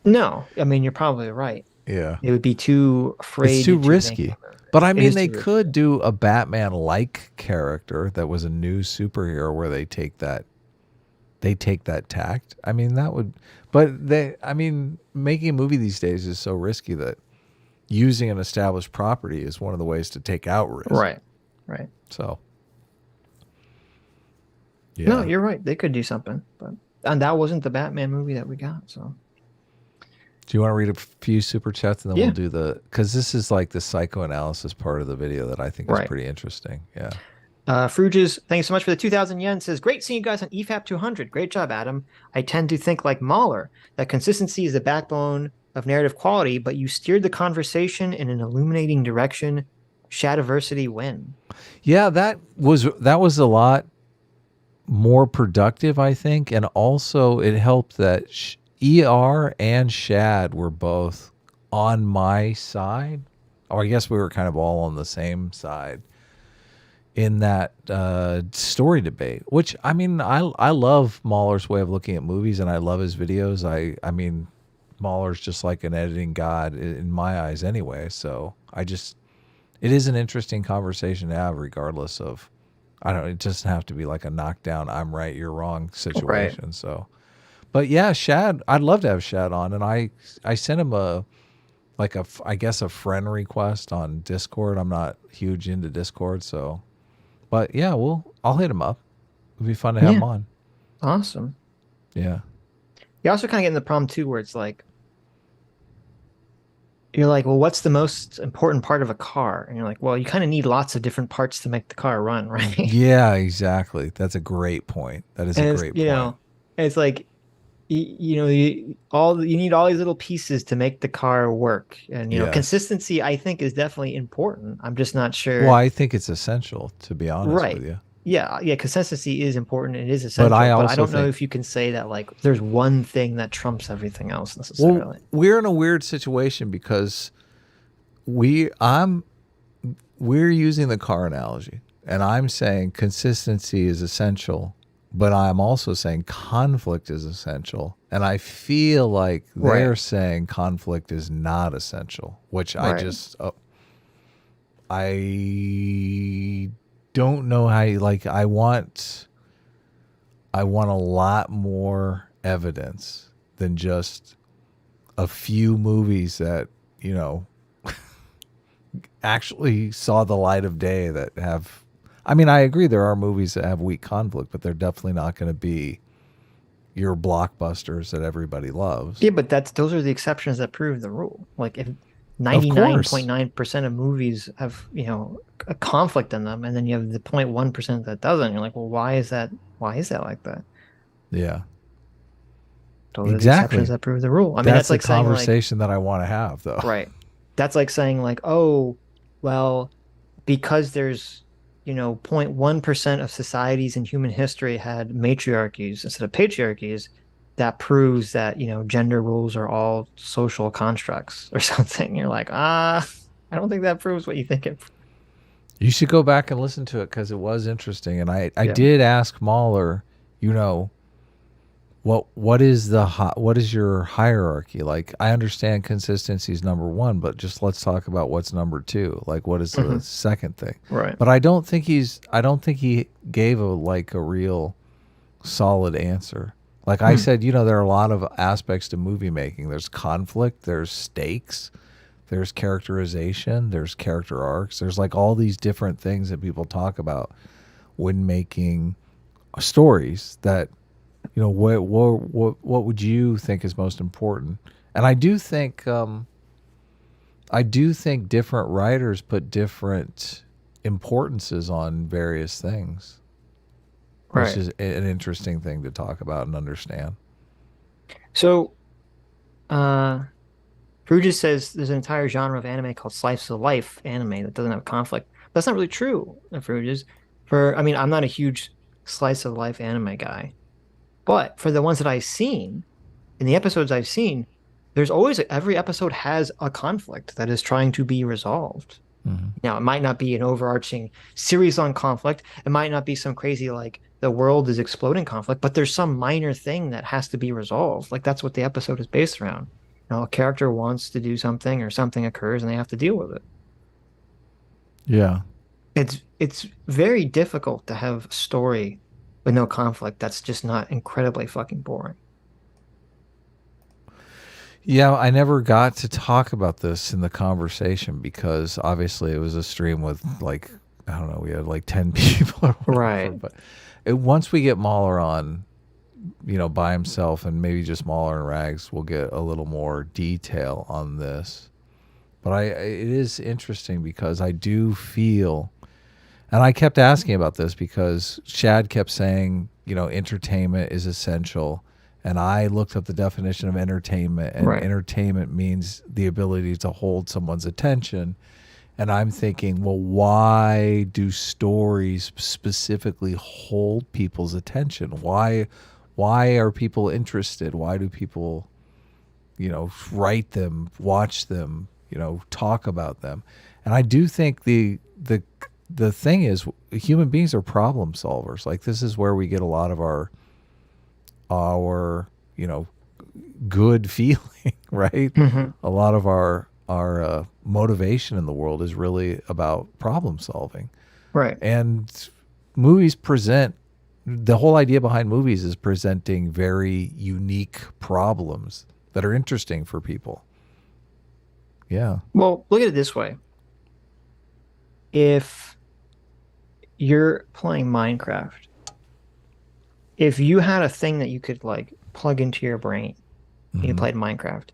No, I mean you're probably right. Yeah. It would be too afraid. It's too to risky. make But I It mean, is they too risky. could do a Batman-like character that was a new superhero where they take that tact. I mean, that would, but making a movie these days is so risky that using an established property is one of the ways to take out risk. Right. So, yeah. No, you're right. They could do something, and that wasn't the Batman movie that we got. So, Do you want to read a few super chats and then Yeah. we'll do because this is like the psychoanalysis part of the video that I think is Right. pretty interesting. Yeah. Fruges, thanks so much for the 2,000 yen. Says, great seeing you guys on EFAP 200. Great job, Adam. I tend to think like Mahler, that consistency is the backbone of narrative quality, but you steered the conversation in an illuminating direction. Shadiversity win. Yeah, that was a lot more productive, I think, and also it helped that ER and Shad were both on my side, or I guess we were kind of all on the same side in that story debate. Which I mean, I love Mahler's way of looking at movies, and I love his videos. I mean, Mahler's just like an editing god in my eyes, anyway. So it is an interesting conversation to have, regardless of. I don't. It doesn't have to be like a knockdown, I'm right, you're wrong situation. Right. So, but yeah, Shad. I'd love to have Shad on, and I sent him I guess a friend request on Discord. I'm not huge into Discord, so, but yeah, I'll hit him up. It'd be fun to have him on. Awesome. Yeah. You also kind of get in the problem too, where it's like, you're like, well, what's the most important part of a car? And you're like, well, you kind of need lots of different parts to make the car run, right? Yeah, exactly. That's a great point. That is a great point. You know, it's like, you need all these little pieces to make the car work. And, you know, consistency, I think, is definitely important. I'm just not sure. Well, I think it's essential, to be honest with you. Yeah, consistency is important. It is essential. But I don't know if you can say that, like, there's one thing that trumps everything else necessarily. Well, we're in a weird situation because we're using the car analogy, and I'm saying consistency is essential, but I'm also saying conflict is essential. And I feel like they're saying conflict is not essential, which I don't know how I want a lot more evidence than just a few movies that, you know, actually saw the light of day that have, I mean, I agree there are movies that have weak conflict, but they're definitely not going to be your blockbusters that everybody loves. Yeah, but those are the exceptions that prove the rule. Like, if 99.9% of movies have, you know, a conflict in them, and then you have the 0.1% that doesn't, you're like, well, why is that like that? Yeah. Those are the exceptions that prove the rule. I mean, that's like the conversation that I want to have, though. Right. That's like saying, like, oh, well, because there's, you know, 0.1% of societies in human history had matriarchies instead of patriarchies, that proves that, you know, gender roles are all social constructs or something. You're like, I don't think that proves what you think it. You should go back and listen to it, because it was interesting. And I did ask Mahler, you know, what is your hierarchy? Like, I understand consistency is number one, but just let's talk about what's number two. Like, what is the second thing? Right. But I don't think he gave a real solid answer. Like I said, you know, there are a lot of aspects to movie making. There's conflict, there's stakes, there's characterization, there's character arcs. There's like all these different things that people talk about when making stories that, you know, what would you think is most important? And I do think I do think different writers put different importances on various things, which Right. is an interesting thing to talk about and understand. So, Bruges says there's an entire genre of anime called slice of life anime that doesn't have conflict. That's not really true, Bruges. I mean, I'm not a huge slice of life anime guy, but for the ones that I've seen, in the episodes I've seen, there's always every episode has a conflict that is trying to be resolved. Mm-hmm. Now, it might not be an overarching series on conflict. It might not be some crazy like the world is exploding conflict, but there's some minor thing that has to be resolved. Like that's what the episode is based around. A character wants to do something or something occurs and they have to deal with it. Yeah. It's very difficult to have a story with no conflict that's just not incredibly fucking boring. Yeah, I never got to talk about this in the conversation because obviously it was a stream with like, I don't know, we had like 10 people or whatever. Right. But once we get Mahler on, by himself and maybe just Mahler and Rags, we'll get a little more detail on this. But it is interesting because I do feel, and I kept asking about this because Shad kept saying, entertainment is essential. And I looked up the definition of entertainment, and entertainment means the ability to hold someone's attention. And I'm thinking, well, why do stories specifically hold people's attention? Why are people interested? Why do people, write them, watch them, talk about them? And I do think the thing is, human beings are problem solvers. Like this is where we get a lot of our good feeling, right? Mm-hmm. A lot of our motivation in the world is really about problem solving. Right. And movies present, the whole idea behind movies is presenting very unique problems that are interesting for people. Yeah. Well, look at it this way. If you're playing Minecraft, if you had a thing that you could like plug into your brain, Mm-hmm. you played Minecraft,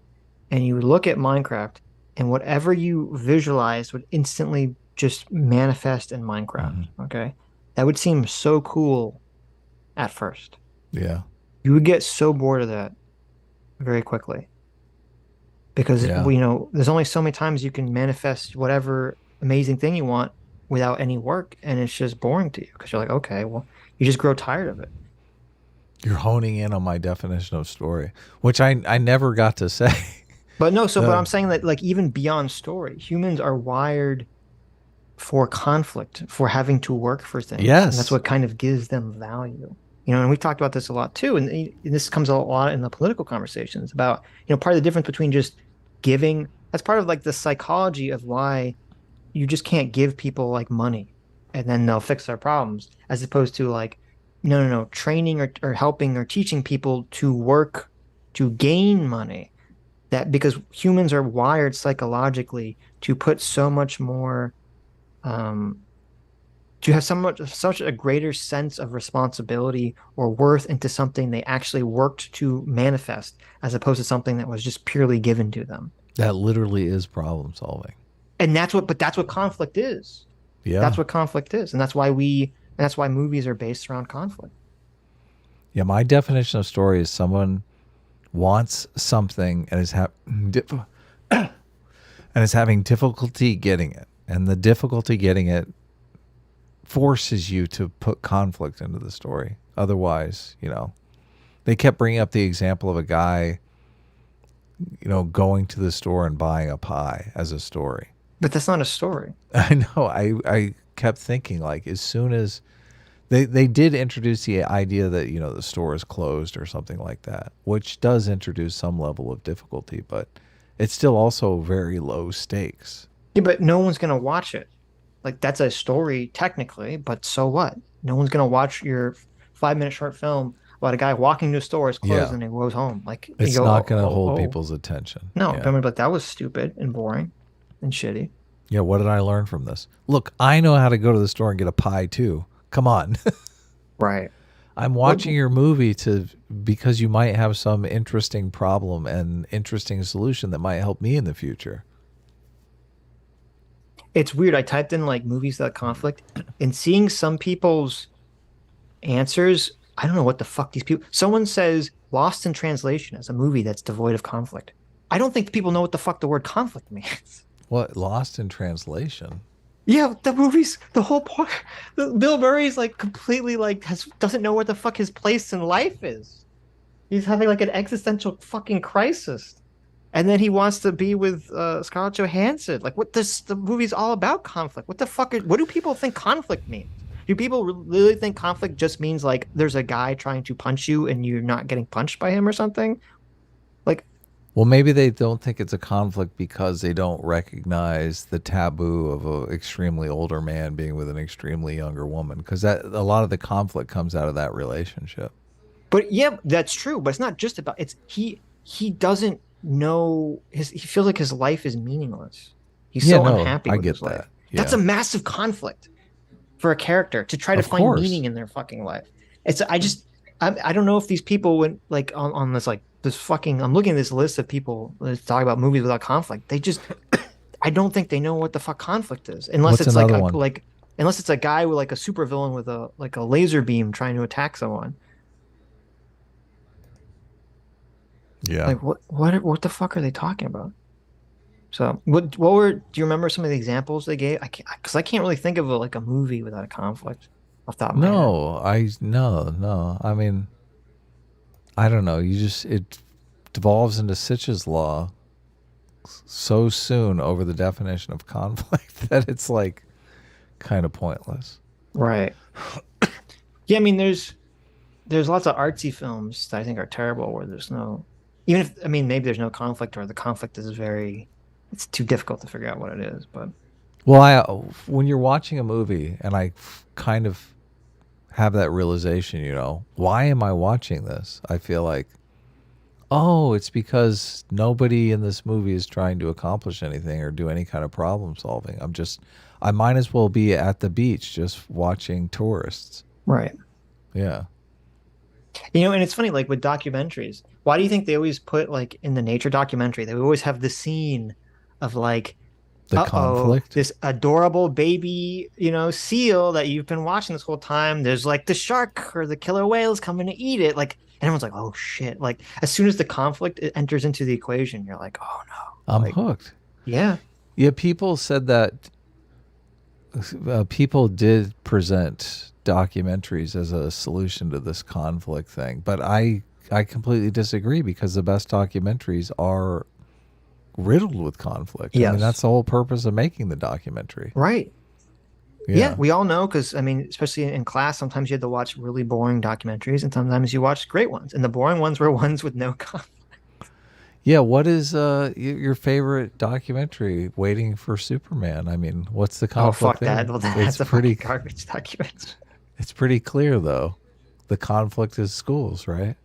and you would look at Minecraft, and whatever you visualized would instantly just manifest in Minecraft. Mm-hmm. Okay, that would seem so cool at first. Yeah. You would get so bored of that very quickly because there's only so many times you can manifest whatever amazing thing you want without any work, and it's just boring to you because you're like, okay, well, you just grow tired of it. You're honing in on my definition of story, which I never got to say. But no, but I'm saying that like even beyond story, humans are wired for conflict, for having to work for things. Yes. And that's what kind of gives them value. And we've talked about this a lot too. And this comes a lot in the political conversations about, part of the difference between just giving, that's part of like the psychology of why you just can't give people like money and then they'll fix their problems, as opposed to like, no, training or helping or teaching people to work to gain money. That because humans are wired psychologically to put so much more, to have such a greater sense of responsibility or worth into something they actually worked to manifest, as opposed to something that was just purely given to them. That literally is problem solving. And that's what conflict is. Yeah. That's what conflict is. And that's why movies are based around conflict. Yeah, my definition of story is someone wants something and is having difficulty getting it. And the difficulty getting it forces you to put conflict into the story. Otherwise, they kept bringing up the example of a guy, going to the store and buying a pie as a story. But that's not a story. I know. I kept thinking like as soon as they did introduce the idea that, the store is closed or something like that, which does introduce some level of difficulty, but it's still also very low stakes. Yeah, but no one's going to watch it. Like that's a story technically, but so what? No one's going to watch your 5-minute short film about a guy walking to a store, it's closed, and he goes home. Like it's not going to hold people's attention. No, yeah. But that was stupid and boring and shitty. Yeah, what did I learn from this? Look, I know how to go to the store and get a pie too. Come on. Right. I'm watching your movie because you might have some interesting problem and interesting solution that might help me in the future. It's weird. I typed in like movies that conflict and seeing some people's answers. I don't know what the fuck these people. Someone says Lost in Translation as a movie that's devoid of conflict. I don't think the people know what the fuck the word conflict means. What, Lost in Translation? Yeah, the movie's the whole point. Bill Murray's like completely like doesn't know what the fuck his place in life is. He's having like an existential fucking crisis. And then he wants to be with Scarlett Johansson. Like, what this the movie's all about conflict. What the fuck? What do people think conflict means? Do people really think conflict just means like there's a guy trying to punch you and you're not getting punched by him or something? Like, well, maybe they don't think it's a conflict because they don't recognize the taboo of an extremely older man being with an extremely younger woman. Because that a lot of the conflict comes out of that relationship. but yeah, that's true. But it's not just about he doesn't know he feels like his life is meaningless. He's so unhappy with his life. Yeah. That's a massive conflict for a character to try to find meaning in their fucking life. It's I don't know if these people went like on this like this fucking I'm looking at this list of people that talk about movies without conflict. They just I don't think they know what the fuck conflict is unless What's it's like one? unless it's a guy with like a supervillain with a like a laser beam trying to attack someone. Yeah. Like what the fuck are they talking about? So what were do you remember some of the examples they gave? Because I can't really think of like a movie without a conflict off the top of my head. No. I mean, I don't know. It devolves into Sitch's law so soon over the definition of conflict that it's like kind of pointless. Right. Yeah, I mean there's lots of artsy films that I think are terrible where there's no even if I mean maybe there's no conflict or the conflict is it's too difficult to figure out what it is, but well, when you're watching a movie and I kind of have that realization, why am I watching this? I feel like, oh, it's because nobody in this movie is trying to accomplish anything or do any kind of problem solving. I might as well be at the beach just watching tourists. right. Yeah. And it's funny, like with documentaries, why do you think they always put like in the nature documentary, they always have the scene of like, the conflict, this adorable baby, seal that you've been watching this whole time. There's like the shark or the killer whales coming to eat it. Like, and everyone's like, oh shit. Like as soon as the conflict enters into the equation, you're like, oh no. I'm like, hooked. Yeah. Yeah. People said that people did present documentaries as a solution to this conflict thing, but I completely disagree because the best documentaries are riddled with conflict. Yes. I mean, that's the whole purpose of making the documentary. Right. Yeah, we all know because I mean, especially in class, sometimes you had to watch really boring documentaries, and sometimes you watched great ones, and the boring ones were ones with no conflict. Yeah, what is your favorite documentary? Waiting for Superman. I mean, what's the conflict? Oh fuck there? that! Well, that's a pretty garbage document. It's pretty clear though. The conflict is schools, right?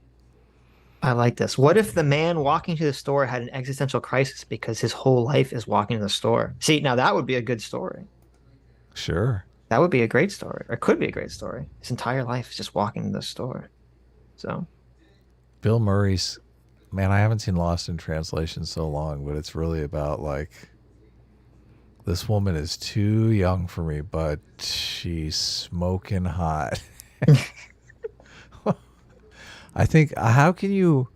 I like this. What if the man walking to the store had an existential crisis because his whole life is walking to the store? See, now that would be a good story. Sure. That would be a great story, or could be a great story. His entire life is just walking to the store. So, Bill Murray's, man, I haven't seen Lost in Translation so long, but it's really about like, this woman is too young for me, but she's smoking hot. I think, how can you,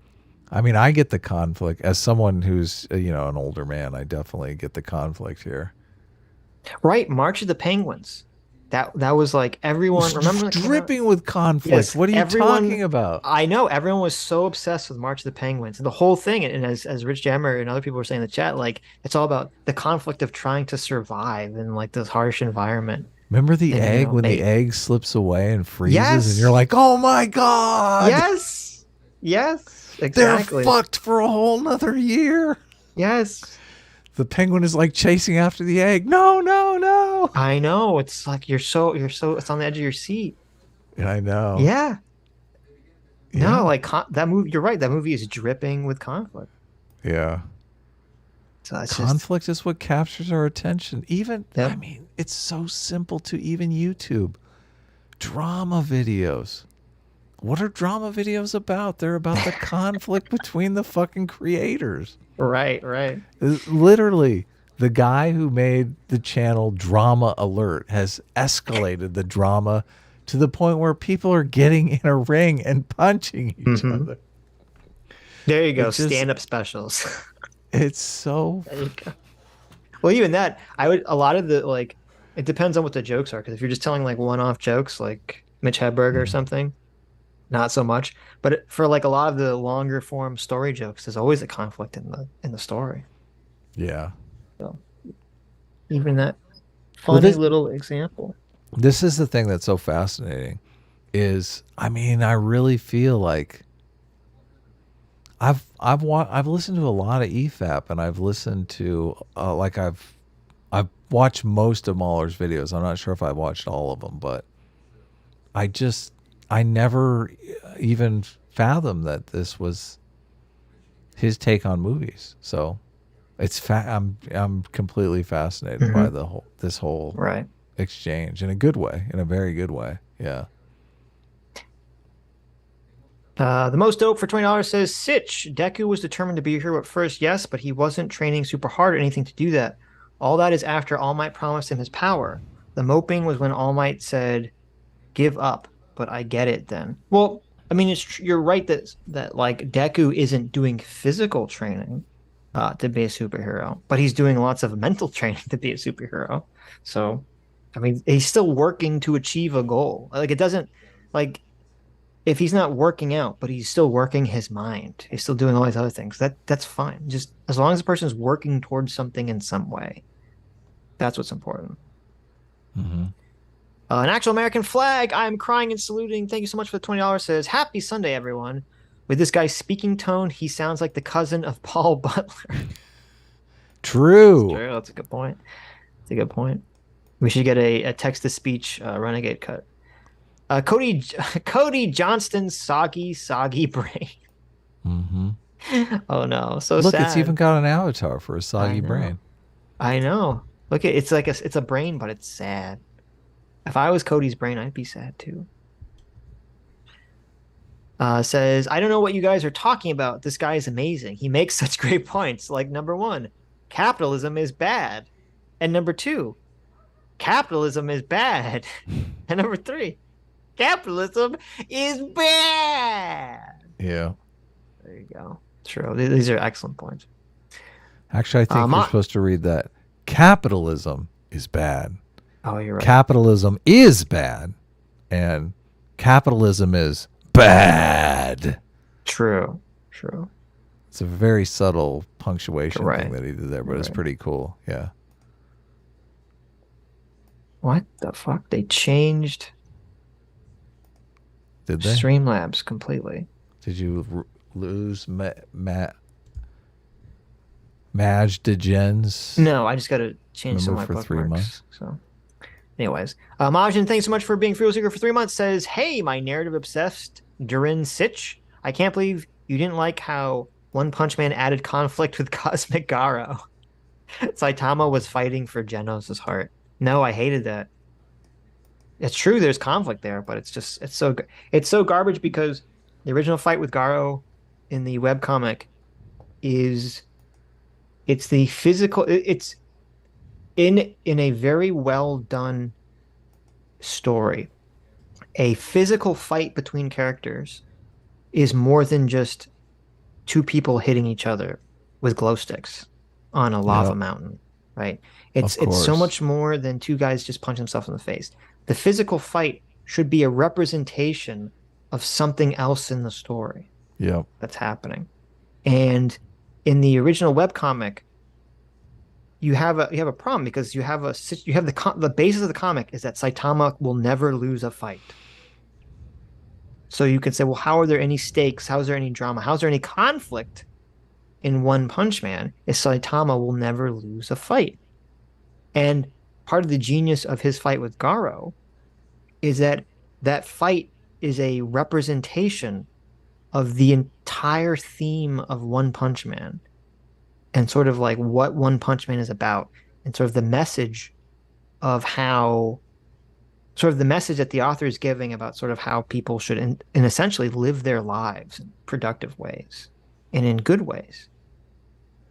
I mean, I get the conflict as someone who's, an older man. I definitely get the conflict here. Right, March of the Penguins. That was like everyone remember dripping with conflict. Yes, what are you talking about? I know everyone was so obsessed with March of the Penguins and the whole thing. And as Rich Jammer and other people were saying in the chat, like it's all about the conflict of trying to survive in like this harsh environment. Remember the egg when the egg slips away and freezes, and you're like, "Oh my god!" Yes, exactly. They're fucked for a whole nother year. Yes. The penguin is like chasing after the egg. No. I know. It's like you're so it's on the edge of your seat. I know. Yeah. No, like that movie, you're right. That movie is dripping with conflict. Yeah. So conflict is what captures our attention. I mean, it's so simple to even YouTube. Drama videos. What are drama videos about? They're about the conflict between the fucking creators. Right. Literally, The guy who made the channel Drama Alert has escalated the drama to the point where people are getting in a ring and punching each other. There you go. It's just, stand-up specials. it's so. There you go. Well, even that, a lot of the, like, it depends on what the jokes are. Because if you're just telling like one-off jokes, like Mitch Hedberg or something, not so much. But for like a lot of the longer form story jokes, there's always a conflict in the story. Yeah. So even that funny little example. This is the thing that's so fascinating is, I mean, I really feel like I've listened to a lot of EFAP, and I've listened to I've watched most of Mahler's videos. I'm not sure if I watched all of them, but I never even fathomed that this was his take on movies. So I'm completely fascinated by this whole right exchange in a good way, in a very good way. Yeah. The most dope for $20 says Sitch. Deku was determined to be a hero at first, yes, but he wasn't training super hard or anything to do that. All that is after All Might promised him his power. The moping was when All Might said, "Give up," but I get it then. Well, I mean, you're right that like Deku isn't doing physical training to be a superhero, but he's doing lots of mental training to be a superhero. So, I mean, he's still working to achieve a goal. Like, it doesn't, like, if he's not working out, but he's still working his mind, he's still doing all these other things, that's fine. Just as long as the person's working towards something in some way, that's what's important. An actual American flag. I'm crying and saluting. Thank you so much for the $20. Says, happy Sunday, everyone. With this guy's speaking tone, he sounds like the cousin of Paul Butler. True. That's true. That's a good point. That's a good point. We should get a text-to-speech Renegade Cut. Cody Johnston's soggy brain. Oh no, so look, sad. it's even got an avatar for a soggy brain. I know. Look, it's like it's a brain, but it's sad. If I was Cody's brain, I'd be sad too. Says, I don't know what you guys are talking about. This guy is amazing. He makes such great points. Like, number 1, capitalism is bad. And number 2, capitalism is bad. And number 3, capitalism is bad. Yeah. There you go. True. These are excellent points. Actually, I think you're supposed to read that. Capitalism is bad. Oh, you're right. Capitalism is bad. And capitalism is bad. True. It's a very subtle punctuation thing that he did there, but it's pretty cool. Yeah. What the fuck? They changed. Did they? Streamlabs completely. Did you lose Madge DeGens? No, I just got to change some of my for bookmarks. 3 months. So, anyways, Majin, thanks so much for being Freedom Seeker for 3 months. Says, hey, my narrative obsessed Durin Sitch. I can't believe you didn't like how One Punch Man added conflict with Cosmic Garo. Saitama was fighting for Genos' heart. No, I hated that. It's true, there's conflict there, but it's so garbage because the original fight with Garo in the webcomic it's the physical. It's in a very well done story. A physical fight between characters is more than just two people hitting each other with glow sticks on a lava mountain, right? It's so much more than two guys just punch themselves in the face. The physical fight should be a representation of something else in the story. Yeah, that's happening. And in the original webcomic, you have a problem because you have the basis of the comic is that Saitama will never lose a fight. So you can say, well, how are there any stakes? How is there any drama? How is there any conflict in One Punch Man? Is Saitama will never lose a fight. And part of the genius of his fight with Garo is that fight is a representation of the entire theme of One Punch Man and sort of like what One Punch Man is about and sort of the message of how sort of the message that the author is giving about sort of how people should and essentially live their lives in productive ways and in good ways.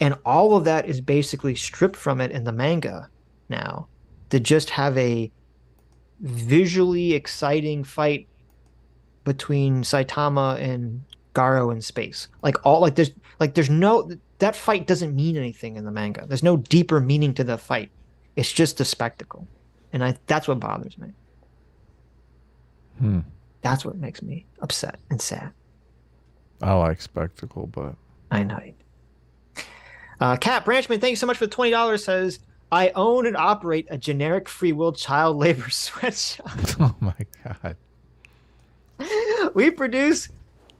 And all of that is basically stripped from it in the manga now to just have a visually exciting fight between Saitama and Garo in space. There's no that fight doesn't mean anything in the manga. There's no deeper meaning to the fight. It's just a spectacle. And that's what bothers me. That's what makes me upset and sad. I like spectacle, but I know. Cat Branchman, thank you so much for the $20. Says, I own and operate a generic free will child labor sweatshop. Oh my God. We produce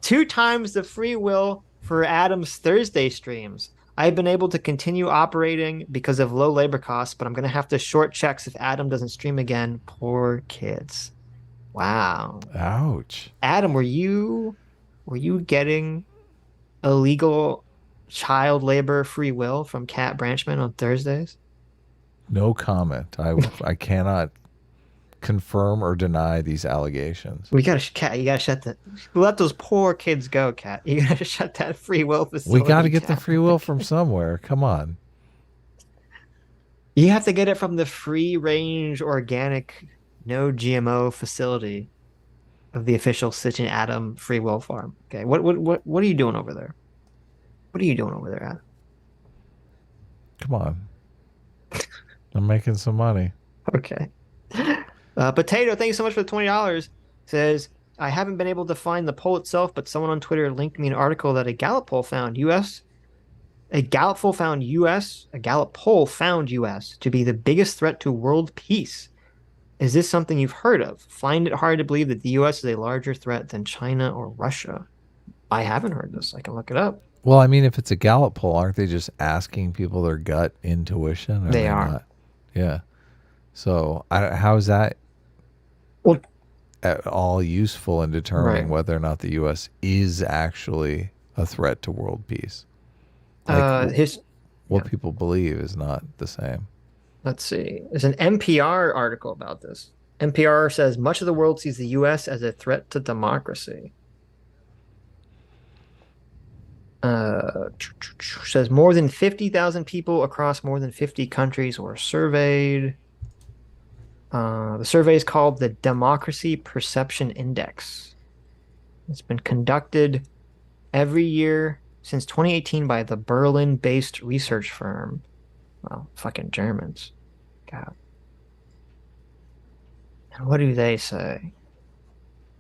2 times the free will for Adam's Thursday streams. I've been able to continue operating because of low labor costs, but I'm going to have to short checks if Adam doesn't stream again. Poor kids. Wow. Ouch. Adam, were you getting illegal child labor free will from Cat Branchman on Thursdays? No comment. I cannot confirm or deny these allegations. You gotta shut that. Let those poor kids go, Cat. You gotta shut that free will facility. We gotta get down. the free will from somewhere. Come on. You have to get it from the free range organic no GMO facility of the official Stitch and Adam free will farm. Okay. What are you doing over there? What are you doing over there, Adam? Come on. I'm making some money. Okay. Potato, thank you so much for the $20. Says, I haven't been able to find the poll itself, but someone on Twitter linked me an article that a Gallup poll found US to be the biggest threat to world peace. Is this something you've heard of? Find it hard to believe that the US is a larger threat than China or Russia. I haven't heard this. I can look it up. Well, I mean, if it's a Gallup poll, aren't they just asking people their gut intuition? They are. Not? Yeah. So how is that at all useful in determining whether or not the U.S. is actually a threat to world peace? What people believe is not the same. Let's see. There's an NPR article about this. NPR says much of the world sees the U.S. as a threat to democracy. Says more than 50,000 people across more than 50 countries were surveyed. The survey is called the Democracy Perception Index. It's been conducted every year since 2018 by the Berlin-based research firm. Well, fucking Germans. God. And what do they say?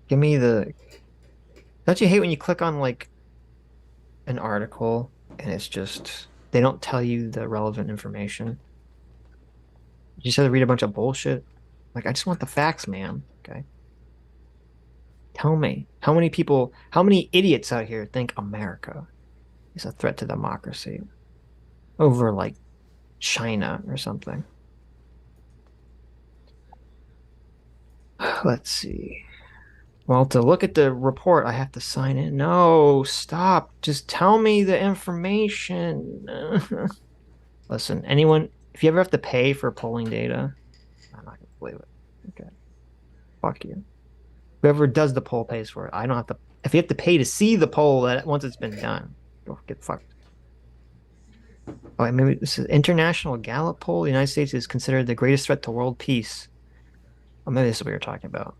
Give me the... Don't you hate when you click on, like, an article and it's just... They don't tell you the relevant information? You just have to read a bunch of bullshit? Like, I just want the facts, man. Okay. Tell me, how many idiots out here think America is a threat to democracy over, like, China or something? Let's see. Well, to look at the report, I have to sign in. No, stop. Just tell me the information. Listen, if you ever have to pay for polling data, I'm not going to believe it. Okay. Fuck you. Whoever does the poll pays for it. I don't have to. If you have to pay to see the poll once it's been done, go get fucked. Oh, maybe this is International Gallup poll. The United States is considered the greatest threat to world peace. Oh, maybe this is what you're talking about.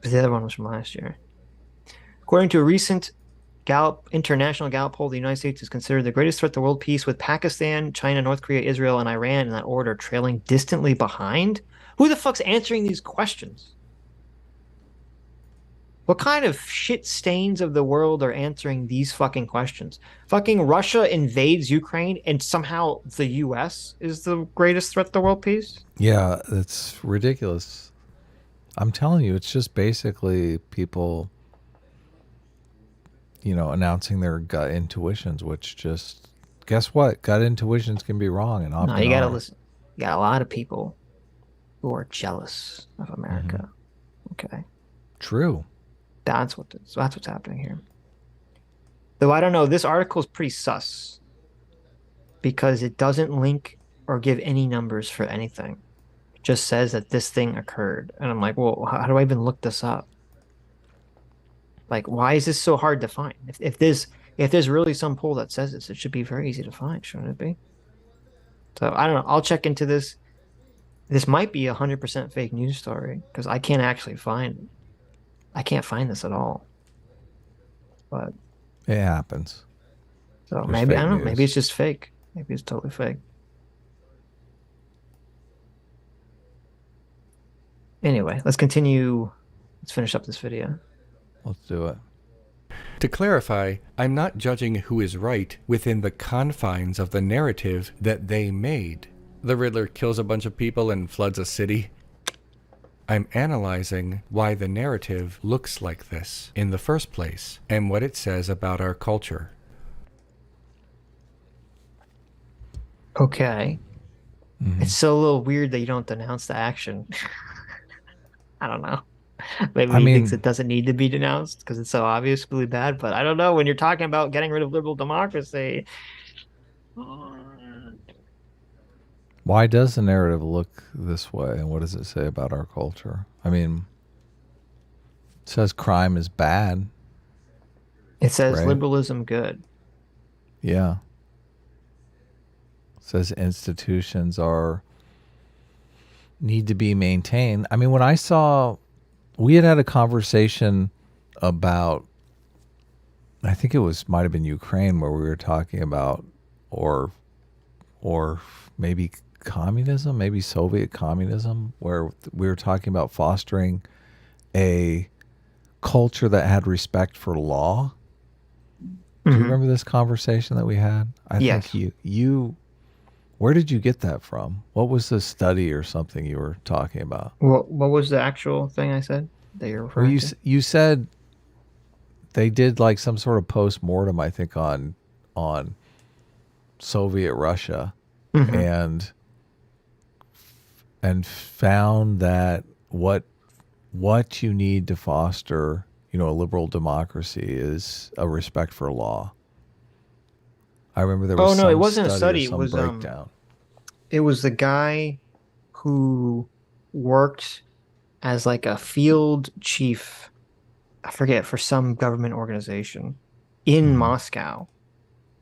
But the other one was from last year. According to a recent International Gallup poll, the United States is considered the greatest threat to world peace, with Pakistan, China, North Korea, Israel, and Iran in that order trailing distantly behind. Who the fuck's answering these questions? What kind of shit stains of the world are answering these fucking questions? Fucking Russia invades Ukraine and somehow the US is the greatest threat to world peace? Yeah, it's ridiculous. I'm telling you, it's just basically people, announcing their gut intuitions, which just, guess what? Gut intuitions can be wrong and often No, you gotta listen. You got a lot of people who are jealous of America. Okay. True. That's what's happening here. Though I don't know, this article is pretty sus because it doesn't link or give any numbers for anything. It just says that this thing occurred. And I'm like, well, how do I even look this up? Like, why is this so hard to find? If if there's really some poll that says this, it should be very easy to find, shouldn't it be? So I don't know. I'll check into this. This might be 100% fake news story because I can't actually find it. I can't find this at all. But it happens. So There's maybe, I don't know, news. maybe it's just fake. Maybe it's totally fake. Anyway, let's continue. Let's finish up this video. Let's do it. To clarify, I'm not judging who is right within the confines of the narrative that they made. The Riddler kills a bunch of people and floods a city. I'm analyzing why the narrative looks like this in the first place and what it says about our culture. Okay. It's so a little weird that you don't denounce the action. I don't know. Maybe he thinks it doesn't need to be denounced because it's so obviously bad, but I don't know. When you're talking about getting rid of liberal democracy. Why does the narrative look this way, and what does it say about our culture? I mean, it says crime is bad. It says right? Liberalism good. Yeah. It says institutions need to be maintained. I mean, when I saw, we had a conversation about, I think it might have been Ukraine, where we were talking about, or maybe communism, maybe Soviet communism, where we were talking about fostering a culture that had respect for law. Do you remember this conversation that we had? I think you where did you get that from? What was the study or something you were talking about? What was the actual thing I said that you're referring to? You said they did like some sort of post-mortem, I think, on Soviet Russia, and found that what you need to foster, a liberal democracy is a respect for law. I remember there was it wasn't a study. It was breakdown. It was the guy who worked as like a field chief, I forget, for some government organization in Moscow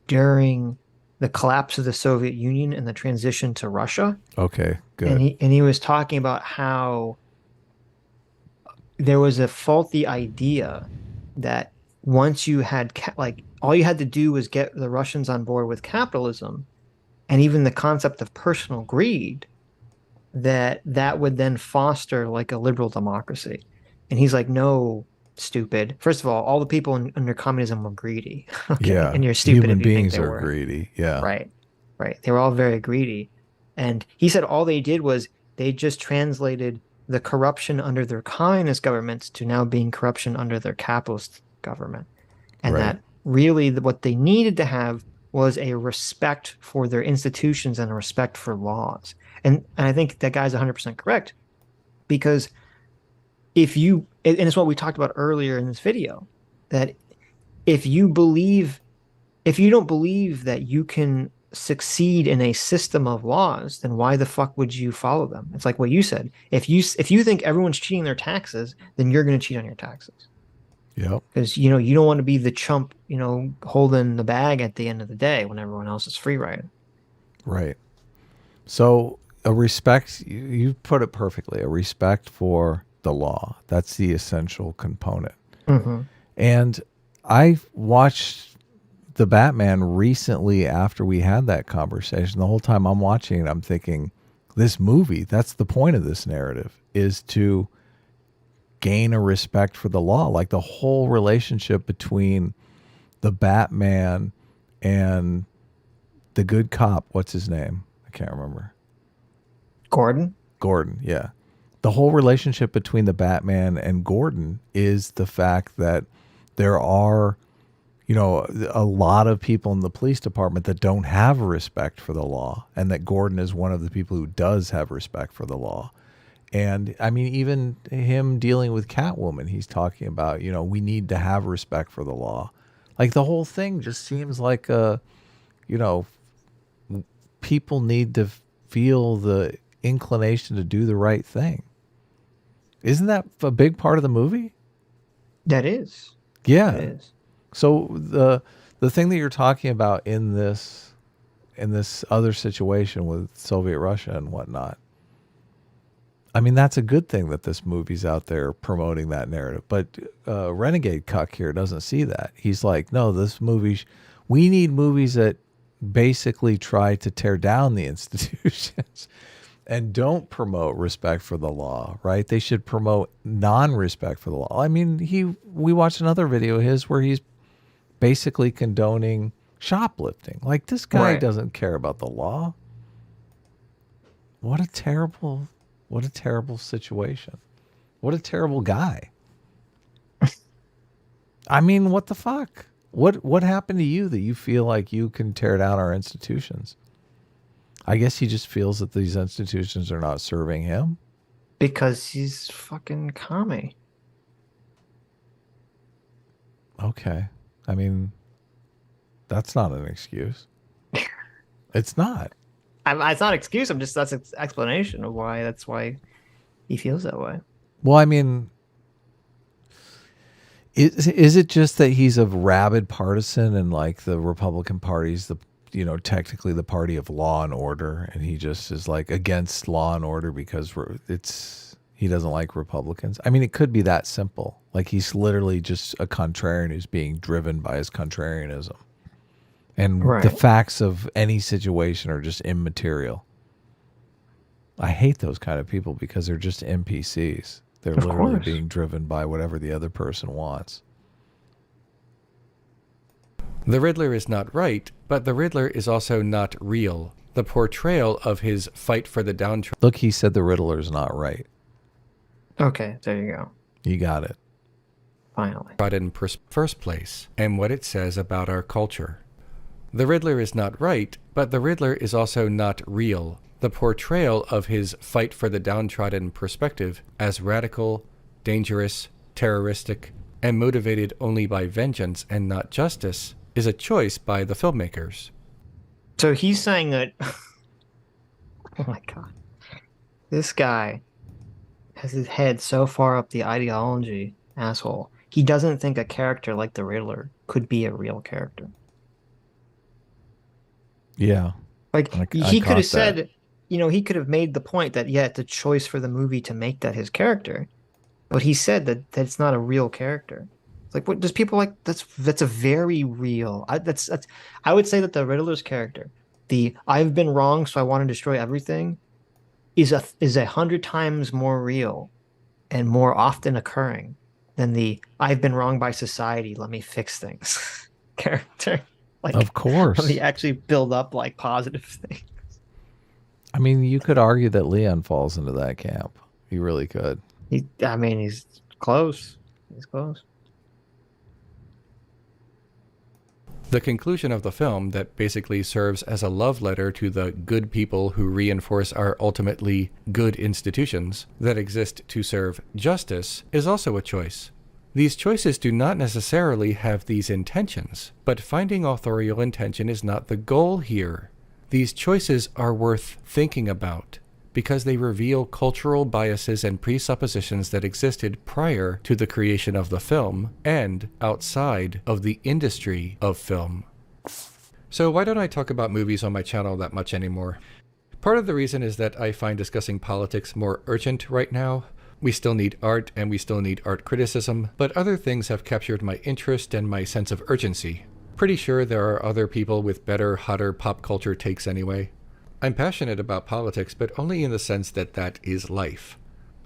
during the collapse of the Soviet Union and the transition to Russia. Okay, good. And he was talking about how there was a faulty idea that once you had all you had to do was get the Russians on board with capitalism and even the concept of personal greed, that would then foster like a liberal democracy. And he's like, no, stupid. First of all the people under communism were greedy. Okay? Yeah. And you're stupid Human if you beings think they are were. greedy. Yeah. Right. They were all very greedy. And he said all they did was they just translated the corruption under their communist governments to now being corruption under their capitalist government. And that really what they needed to have was a respect for their institutions and a respect for laws. And I think that guy's 100% correct, because and it's what we talked about earlier in this video, that if you don't believe that you can succeed in a system of laws, then why the fuck would you follow them? It's like what you said. If you think everyone's cheating their taxes, then you're going to cheat on your taxes. Yep. Because you don't want to be the chump, holding the bag at the end of the day when everyone else is free riding. Right. So a respect, you put it perfectly, a respect for the law. That's the essential component. And I watched the Batman recently after we had that conversation. The whole time I'm watching it, I'm thinking, this movie, that's the point of this narrative, is to gain a respect for the law. Like the whole relationship between the Batman and the good cop, what's his name? I can't remember. Gordon, yeah. The whole relationship between the Batman and Gordon is the fact that there are, a lot of people in the police department that don't have respect for the law, and that Gordon is one of the people who does have respect for the law. And I mean, even him dealing with Catwoman, he's talking about, we need to have respect for the law. Like the whole thing just seems like people need to feel the inclination to do the right thing. Isn't that a big part of the movie? that is. Yeah. That is. So the thing that you're talking about in this other situation with Soviet Russia and whatnot, I mean, that's a good thing that this movie's out there promoting that narrative. But Renegade Cut here doesn't see that. He's like, no, this movie, we need movies that basically try to tear down the institutions and don't promote respect for the law, right? They should promote non-respect for the law. I mean, we watched another video of his where he's basically condoning shoplifting. Like, this guy doesn't care about the law. What a terrible situation. What a terrible guy. I mean, what the fuck? What happened to you that you feel like you can tear down our institutions? I guess he just feels that these institutions are not serving him. Because he's fucking commie. Okay. I mean, that's not an excuse. It's not. It's not an excuse. That's an explanation of why. That's why he feels that way. Well, I mean, is it just that he's a rabid partisan and like the Republican Party's technically the party of law and order, and he just is like against law and order because he doesn't like Republicans? I mean, it could be that simple. Like, he's literally just a contrarian who's being driven by his contrarianism. And the facts of any situation are just immaterial. I hate those kind of people because they're just NPCs. They're literally being driven by whatever the other person wants. The Riddler is not right, but the Riddler is also not real. The portrayal of his fight for the downtrodden... Look, he said the Riddler's not right. Okay, there you go. You got it. Finally. ...in first place, and what it says about our culture. The Riddler is not right, but the Riddler is also not real. The portrayal of his fight for the downtrodden perspective as radical, dangerous, terroristic, and motivated only by vengeance and not justice is a choice by the filmmakers. So he's saying that... Oh my God. This guy has his head so far up the ideology asshole. He doesn't think a character like the Riddler could be a real character. Yeah. Like, he could have said, he could have made the point that, yeah, it's a choice for the movie to make that his character. But he said that it's not a real character. It's like, what does people like? That's a very real. I would say that the Riddler's character, the I've been wrong, so I want to destroy everything, is 100 times more real and more often occurring than the I've been wronged by society, let me fix things character. Like, of course. Let me actually build up like positive things. I mean, you could argue that Leon falls into that camp. You really could. He's close. He's close. The conclusion of the film, that basically serves as a love letter to the good people who reinforce our ultimately good institutions that exist to serve justice, is also a choice. These choices do not necessarily have these intentions, but finding authorial intention is not the goal here. These choices are worth thinking about, because they reveal cultural biases and presuppositions that existed prior to the creation of the film and outside of the industry of film. So why don't I talk about movies on my channel that much anymore? Part of the reason is that I find discussing politics more urgent right now. We still need art and we still need art criticism, but other things have captured my interest and my sense of urgency. Pretty sure there are other people with better, hotter pop culture takes anyway. I'm passionate about politics, but only in the sense that that is life.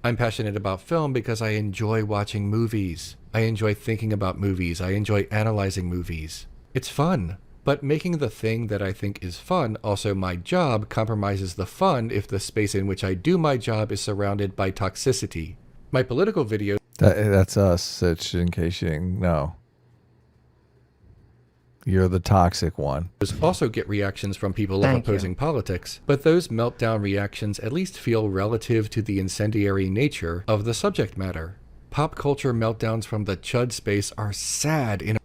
I'm passionate about film because I enjoy watching movies. I enjoy thinking about movies. I enjoy analyzing movies. It's fun. But making the thing that I think is fun also my job compromises the fun if the space in which I do my job is surrounded by toxicity. My political videos... That's us, in case you didn't know. You're the toxic one. Also get reactions from people of opposing politics, but those meltdown reactions at least feel relative to the incendiary nature of the subject matter. Pop culture meltdowns from the chud space are sad in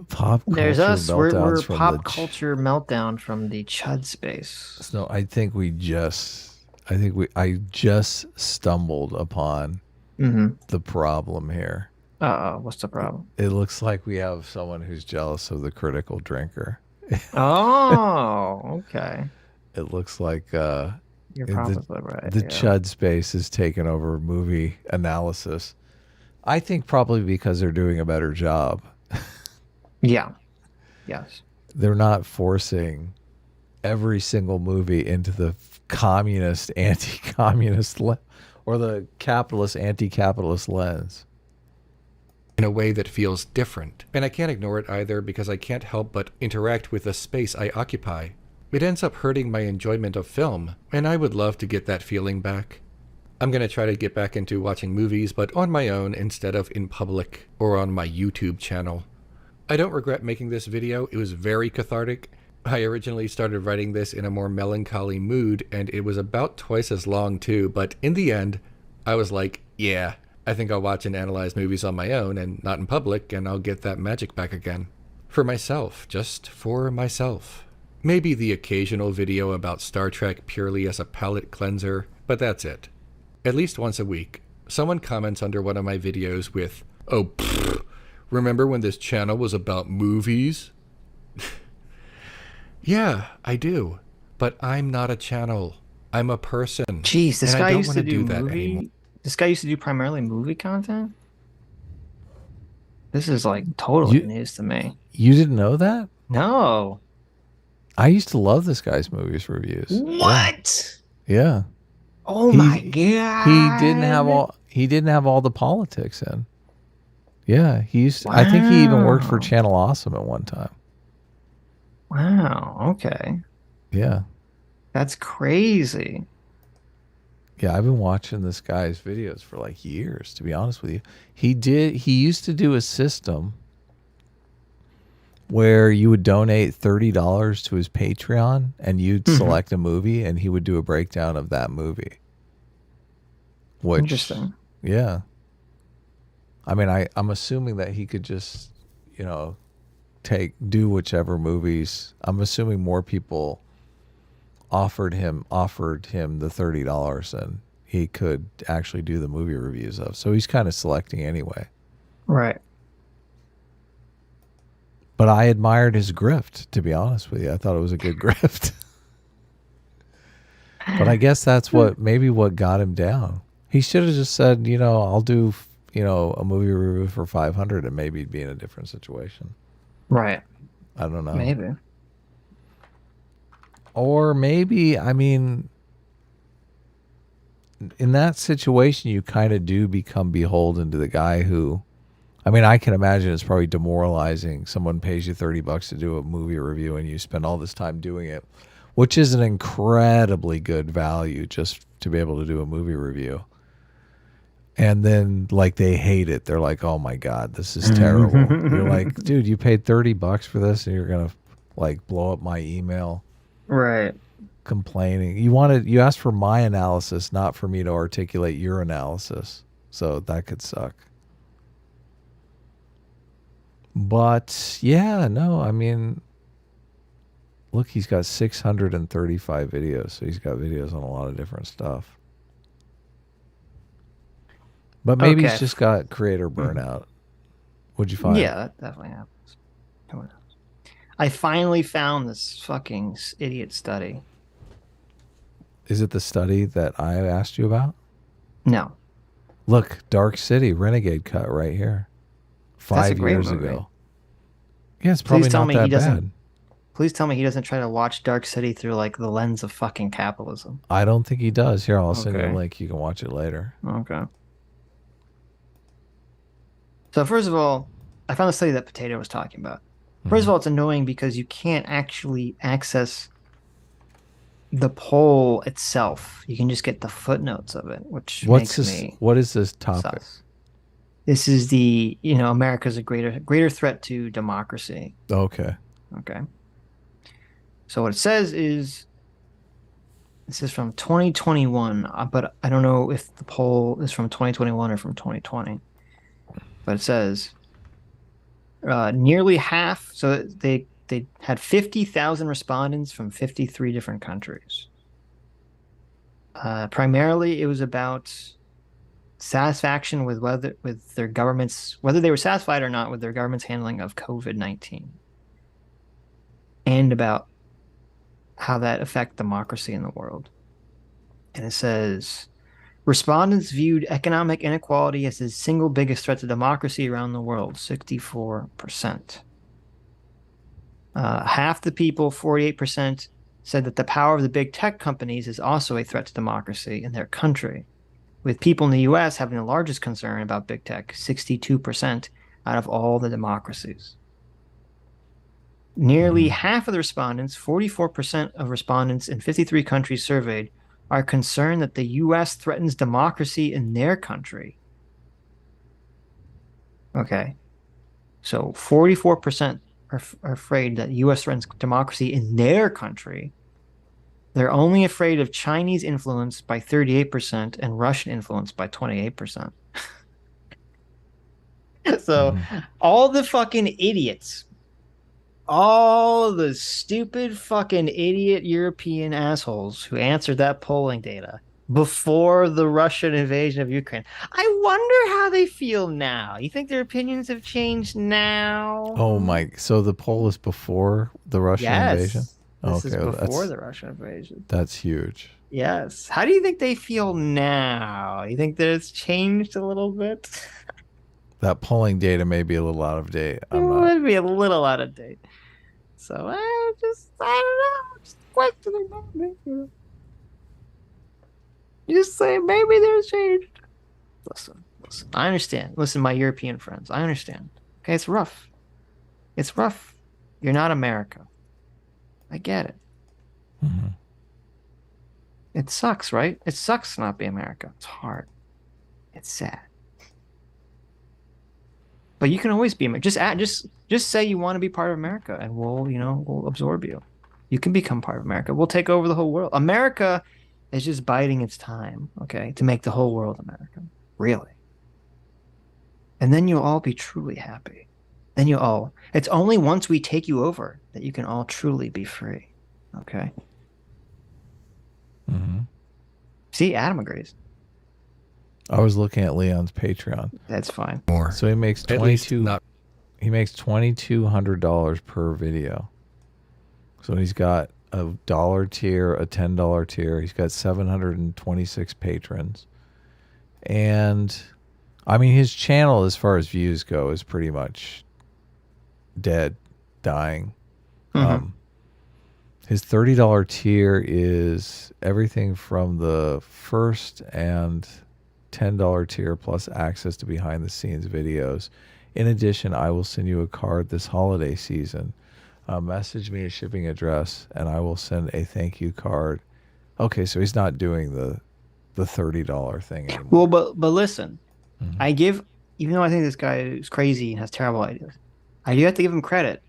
Pop culture. There's us. We're from pop culture meltdown from the chud space. So I just stumbled upon the problem here. What's the problem? It looks like we have someone who's jealous of the critical drinker. Oh, okay. It looks like You're the probably right. the Yeah. chud space is taken over movie analysis. I think probably because they're doing a better job. Yeah. Yes. They're not forcing every single movie into the communist, anti-communist or the capitalist, anti-capitalist lens. In a way that feels different. And I can't ignore it either because I can't help but interact with the space I occupy. It ends up hurting my enjoyment of film, and I would love to get that feeling back. I'm going to try to get back into watching movies, but on my own instead of in public or on my YouTube channel. I don't regret making this video. It was very cathartic. I originally started writing this in a more melancholy mood, and it was about twice as long too, but in the end, I was like, yeah, I think I'll watch and analyze movies on my own and not in public, and I'll get that magic back again. For myself, just for myself. Maybe the occasional video about Star Trek purely as a palate cleanser, but that's it. At least once a week, someone comments under one of my videos with, "Oh, pfft, remember when this channel was about movies?" Yeah, I do. But I'm not a channel. I'm a person. Jeez, this and guy I don't used want to to do that movie. anymore. This guy used to do primarily movie content. This is like totally news to me. You didn't know that? No. I used to love this guy's movies reviews. What? Yeah. Oh my god. He didn't have all the politics in. Yeah, he used to, I think he even worked for Channel Awesome at one time. Wow, okay. Yeah. That's crazy. Yeah, I've been watching this guy's videos for like years, to be honest with you. He used to do a system where you would donate $30 to his Patreon and you'd select a movie and he would do a breakdown of that movie. Which, interesting. Yeah. I mean, I'm assuming that he could just, do whichever movies. I'm assuming more people offered him the $30 and he could actually do the movie reviews of. So he's kind of selecting anyway. Right. But I admired his grift, to be honest with you. I thought it was a good grift. But I guess that's what got him down. He should have just said, I'll do, a movie review for 500 and maybe he'd be in a different situation. Right. I don't know. Maybe. Or maybe, I mean, in that situation, you kind of do become beholden to the guy who, I mean, I can imagine it's probably demoralizing. Someone pays you $30 to do a movie review and you spend all this time doing it, which is an incredibly good value just to be able to do a movie review. And then like they hate it. They're like, "Oh my God, this is terrible." You're like, "Dude, you paid $30 for this and you're going to like blow up my email." Right. Complaining. You asked for my analysis, not for me to articulate your analysis. So that could suck. But yeah, no, I mean, look, he's got 635 videos. So he's got videos on a lot of different stuff. But maybe he's just got creator burnout. What'd you find? Yeah, that definitely happens. Who knows? I finally found this fucking idiot study. Is it the study that I asked you about? No. Look, Dark City, Renegade Cut right here. 5 years ago. Yeah, it's probably not that bad. Please tell me he doesn't try to watch Dark City through like the lens of fucking capitalism. I don't think he does. Here, I'll send you a link. You can watch it later. Okay. So first of all, I found the study that Pareto was talking about. First of all, it's annoying because you can't actually access the poll itself. You can just get the footnotes of it, which makes me what is this topic? sus. This is the, America's a greater threat to democracy. Okay. Okay. So what it says is, this is from 2021, but I don't know if the poll is from 2021 or from 2020. But it says nearly half. So they had 50,000 respondents from 53 different countries. Primarily, it was about satisfaction with their governments, whether they were satisfied or not with their government's handling of COVID-19, and about how that affect democracy in the world. And it says respondents viewed economic inequality as the single biggest threat to democracy around the world, 64%. Half the people, 48%, said that the power of the big tech companies is also a threat to democracy in their country, with people in the US having the largest concern about big tech, 62% out of all the democracies. Nearly half of the respondents, 44% of respondents in 53 countries surveyed, are concerned that the US threatens democracy in their country. Okay. So 44% are afraid that the US threatens democracy in their country. They're only afraid of Chinese influence by 38% and Russian influence by 28%. So all the fucking idiots, all the stupid fucking idiot European assholes who answered that polling data before the Russian invasion of Ukraine. I wonder how they feel now. You think their opinions have changed now? Oh my! So the poll is before the Russian invasion? This is before the Russian invasion. That's huge. Yes. How do you think they feel now? You think that it's changed a little bit? That polling data may be a little out of date. It would be a little out of date. So I don't know. Just questioning maybe. Just say maybe there's change. Listen. I understand. Listen, my European friends, I understand. Okay, it's rough. It's rough. You're not America. I get it. It sucks, right? It sucks to not be America. It's hard. It's sad. But you can always be America. Just say you want to be part of America, and we'll absorb you. You can become part of America. We'll take over the whole world. America is just biding its time, okay, to make the whole world American. Really. And then you'll all be truly happy. It's only once we take you over that you can all truly be free. Okay. See, Adam agrees. I was looking at Leon's Patreon. That's fine. More. So he makes $2,200 per video. So he's got a $1 tier, a $10 tier. He's got 726 patrons. And I mean, his channel, as far as views go, is pretty much dead, dying. His $30 tier is everything from the first and $10 tier plus access to behind the scenes videos. In addition, I will send you a card this holiday season. Message me a shipping address and I will send a thank you card. Okay, so he's not doing the $30 thing anymore. Well, but listen, even though I think this guy is crazy and has terrible ideas, I do have to give him credit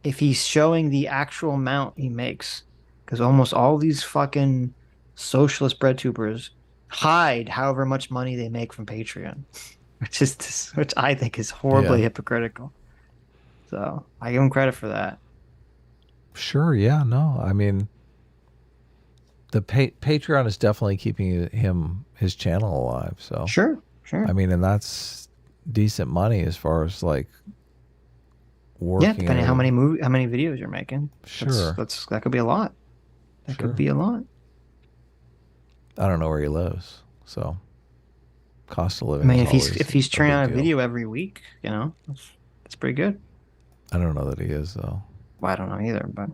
if he's showing the actual amount he makes, because almost all these fucking socialist bread tubers hide however much money they make from Patreon, which I think is horribly hypocritical. So I give him credit for that. Sure, yeah, no, I mean, the Patreon is definitely keeping his channel alive. So sure. I mean, and that's decent money as far as like working. Yeah, depending on how many videos you're making. Sure, that could be a lot. That could be a lot. I don't know where he lives, so cost of living. I mean, if he's turning out a video every week, that's pretty good. I don't know that he is though. Well, I don't know either, but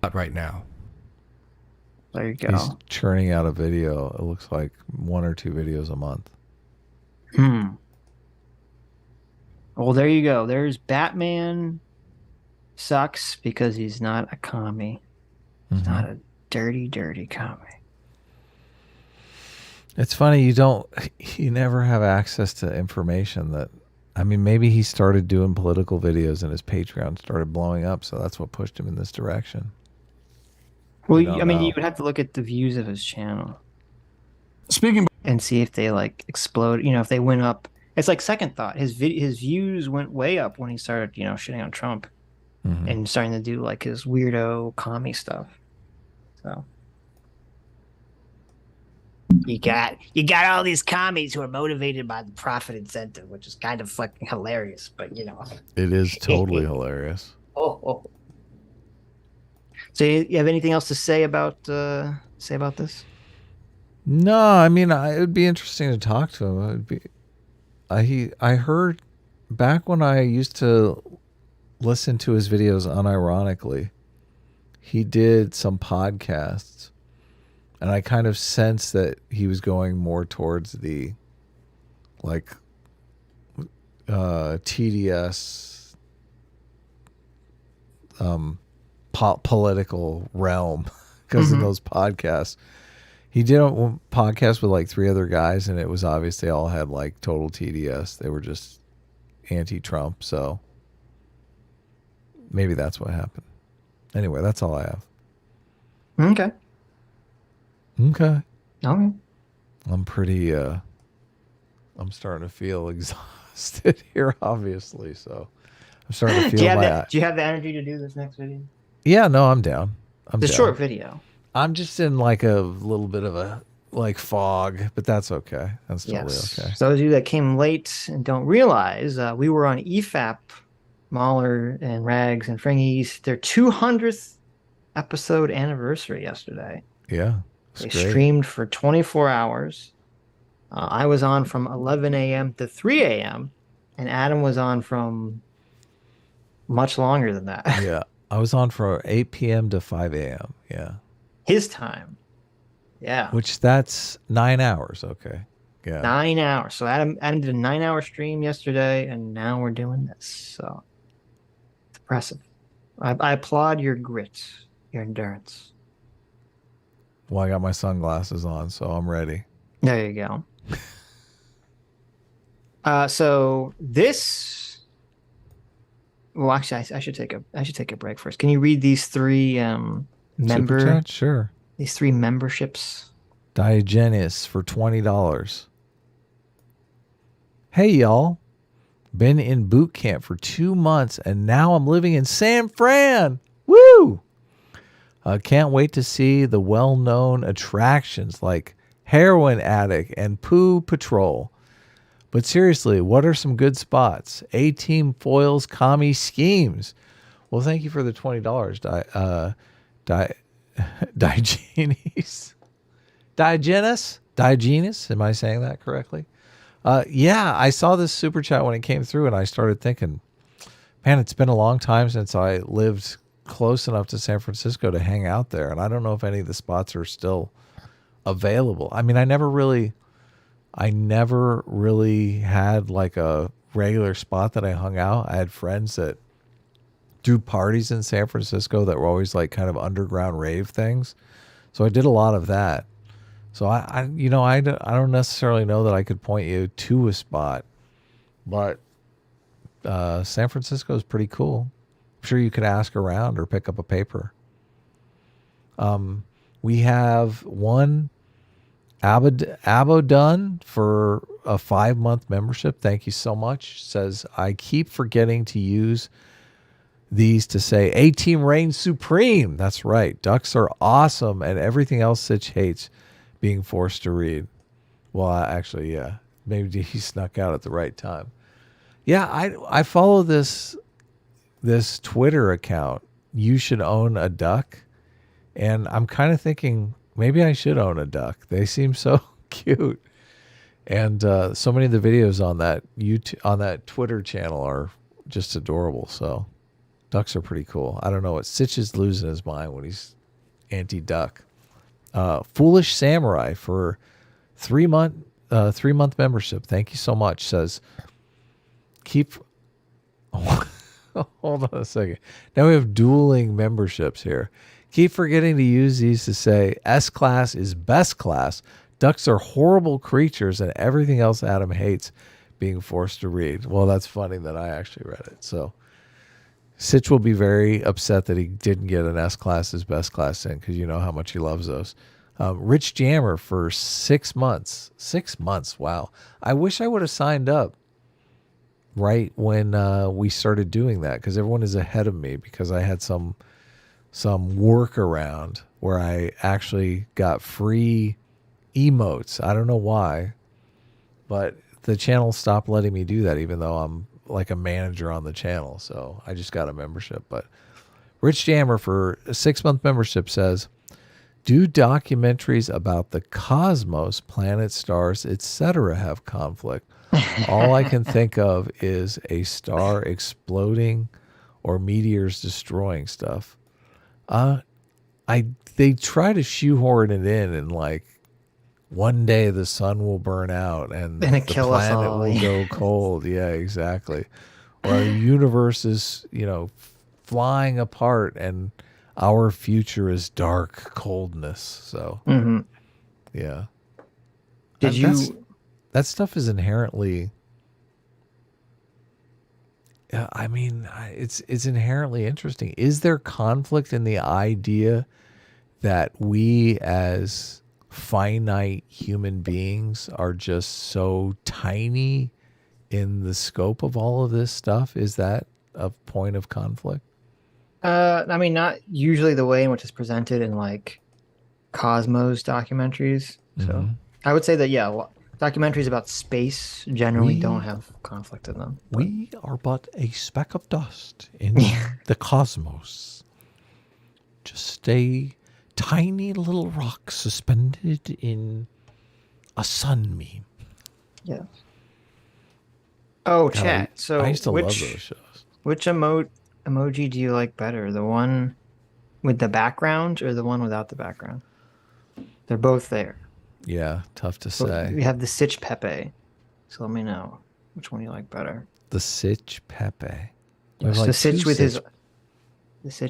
not right now. There you go. He's churning out a video. It looks like 1 or 2 videos a month. Well, there you go. There's Batman sucks because he's not a commie. He's not a dirty, dirty commie. It's funny, you never have access to information that, I mean, maybe he started doing political videos and his Patreon started blowing up, so that's what pushed him in this direction. Well, I mean, you would have to look at the views of his channel. And see if they like explode, if they went up. It's like second thought. His views went way up when he started, shitting on Trump and starting to do like his weirdo commie stuff. So You got all these commies who are motivated by the profit incentive, which is kind of fucking hilarious. But it is totally hilarious. Oh. So you have anything else to say about this? No, I mean it would be interesting to talk to him. It'd be, I heard back when I used to listen to his videos unironically, he did some podcasts, and I kind of sensed that he was going more towards the like TDS political realm because of those podcasts. He did a podcast with like 3 other guys, and it was obvious they all had like total TDS. They were just anti-Trump, so maybe that's what happened. Anyway, that's all I have. Okay. I'm pretty I'm starting to feel exhausted here, obviously, so I'm starting to feel do you have the energy to do this next video? Yeah, no, I'm down. It's a short video. I'm just in like a little bit of a like fog, but that's okay. That's totally okay. So those of you that came late and don't realize, we were on EFAP, Mahler and Rags and Fringies, their 200th episode anniversary yesterday. Yeah. They streamed for 24 hours. I was on from 11 a.m. to 3 a.m. and Adam was on from much longer than that. Yeah. I was on from 8 p.m. to 5 a.m. Yeah. His time. Yeah. Which that's 9 hours. Okay. Yeah. 9 hours. So Adam did a 9-hour stream yesterday, and now we're doing this. So it's impressive. I applaud your grit, your endurance. Well, I got my sunglasses on, so I'm ready. There you go. So this. Well, actually, I should take a break first. Can you read these 3 Super chat? Sure. These 3 memberships? Diogenes for $20. Hey, y'all. Been in boot camp for 2 months, and now I'm living in San Fran. Woo! Can't wait to see the well-known attractions like Heroin Attic and Poo Patrol. But seriously, what are some good spots? A-Team foils commie schemes. Well, thank you for the $20. Diogenes? Am I saying that correctly? Yeah, I saw this super chat when it came through, and I started thinking, man, it's been a long time since I lived close enough to San Francisco to hang out there, and I don't know if any of the spots are still available. I mean, I never really had like a regular spot that I hung out. I had friends that threw parties in San Francisco that were always like kind of underground rave things. So I did a lot of that. So I don't necessarily know that I could point you to a spot, but San Francisco is pretty cool. I'm sure you could ask around or pick up a paper. We have one Abodun for a 5-month membership. Thank you so much. Says, I keep forgetting to use these to say A-Team reigns supreme. That's right. Ducks are awesome and everything else Sitch hates being forced to read. Well, actually, yeah. Maybe he snuck out at the right time. Yeah, I follow this Twitter account. You should own a duck. And I'm kind of thinking maybe I should own a duck. They seem so cute. And so many of the videos on that Twitter channel are just adorable. So ducks are pretty cool. I don't know what Sitch is losing his mind when he's anti-duck. Foolish Samurai for 3-month membership. Thank you so much. Says, keep. Hold on a second. Now we have dueling memberships here. Keep forgetting to use these to say S-class is best class. Ducks are horrible creatures and everything else Adam hates being forced to read. Well, that's funny that I actually read it. So Sitch will be very upset that he didn't get an S-class is best class in because you know how much he loves those. Rich Jammer for 6 months. 6 months. Wow. I wish I would have signed up right when we started doing that because everyone is ahead of me because I had some workaround where I actually got free emotes. I don't know why, but the channel stopped letting me do that, even though I'm like a manager on the channel. So I just got a membership. But Rich Jammer for a 6-month membership says, do documentaries about the cosmos, planets, stars, etc. have conflict? All I can think of is a star exploding or meteors destroying stuff. They try to shoehorn it in and like one day the sun will burn out and the kill us planet all. will go cold. Yeah, exactly. Or the universe is, flying apart and our future is dark coldness. So, yeah. That stuff is inherently, it's inherently interesting. Is there conflict in the idea that we as finite human beings are just so tiny in the scope of all of this stuff? Is that a point of conflict? Not usually the way in which it's presented in like Cosmos documentaries. So I would say that, yeah, documentaries about space generally don't have conflict in them. But we are but a speck of dust in the cosmos. Just a tiny little rock suspended in a sunbeam. Yeah. Oh, God, chat. I used to love those shows. Which emoji do you like better? The one with the background or the one without the background? They're both there. Yeah, tough to say. We have the Sitch Pepe. So let me know which one you like better. The Sitch Pepe. Yes, like the Sitch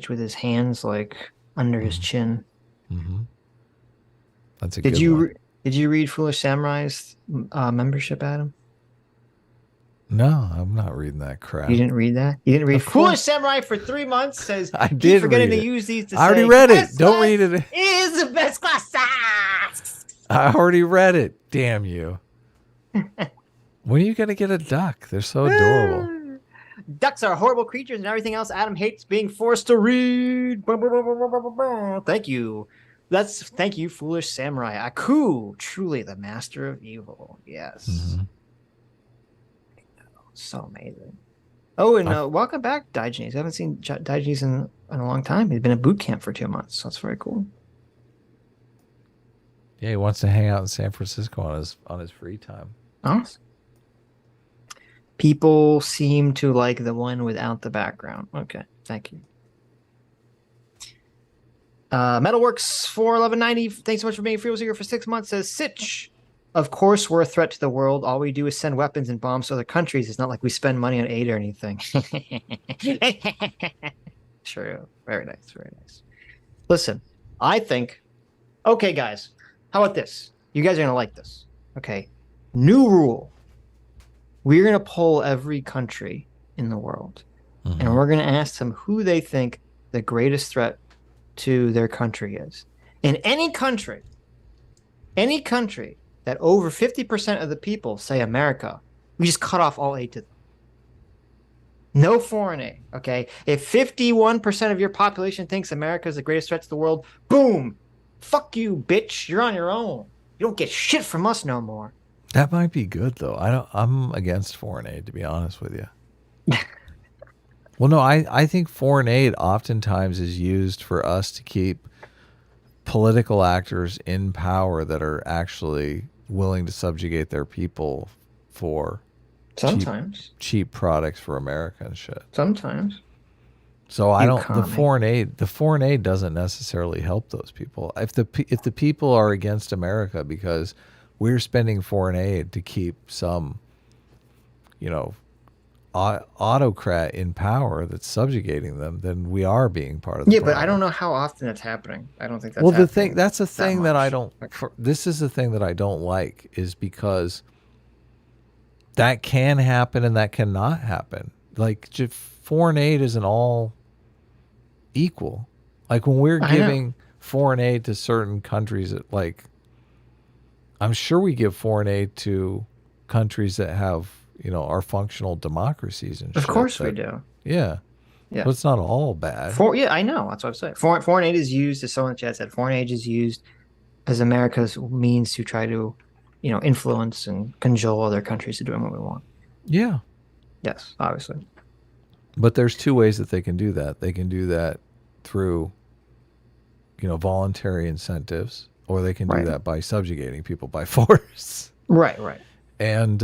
with his hands like under his chin. That's a good one. Did you read Foolish Samurai's membership, Adam? No, I'm not reading that crap. You didn't read that? You didn't read Foolish Samurai for 3 months says I did forgetting read to it. use these to I already say, read it. Don't read it. Is the best class. I already read it. Damn you. When are you going to get a duck? They're so adorable. Ducks are horrible creatures and everything else Adam hates being forced to read. Thank you. Thank you, Foolish Samurai. Aku, truly the master of evil. Yes. So amazing. Oh, and welcome back, Diogenes. I haven't seen Diogenes in a long time. He's been at boot camp for 2 months. So that's very cool. Yeah, he wants to hang out in San Francisco on his free time. Awesome. People seem to like the one without the background. Okay, thank you. Metalworks for 1190. Thanks so much for being a free seeker for 6 months. Says Sitch. Of course, we're a threat to the world. All we do is send weapons and bombs to other countries. It's not like we spend money on aid or anything. True. Very nice. Very nice. Listen, I think, okay, guys, how about this? You guys are going to like this. Okay. New rule. We're going to poll every country in the world, and we're going to ask them who they think the greatest threat to their country is. In any country that over 50% of the people say America, we just cut off all aid to them. No foreign aid, okay? If 51% of your population thinks America is the greatest threat to the world, boom! Fuck you, bitch. You're on your own. You don't get shit from us no more. That might be good, though. I'm against foreign aid, to be honest with you. Well, no, I think foreign aid oftentimes is used for us to keep political actors in power that are actually willing to subjugate their people for sometimes cheap products for America and shit. Sometimes. So the foreign aid doesn't necessarily help those people. If the people are against America because we're spending foreign aid to keep some, autocrat in power that's subjugating them, then we are being part of the problem. But I don't know how often it's happening. I don't think that's that's a thing that I don't. This is the thing that I don't like, is because that can happen and that cannot happen. Like, foreign aid isn't all equal. Like, when we're giving foreign aid to certain countries, like, I'm sure we give foreign aid to countries that have, are functional democracies and shit. Of course we do. Yeah. Yeah. But it's not all bad. I know. That's what I'm saying. Foreign aid is used, as someone in the chat said, foreign aid is used as America's means to try to, influence and cajole other countries to doing what we want. Yeah. Yes, obviously. But there's two ways that they can do that. They can do that through, voluntary incentives, or they can do that by subjugating people by force. Right, right. And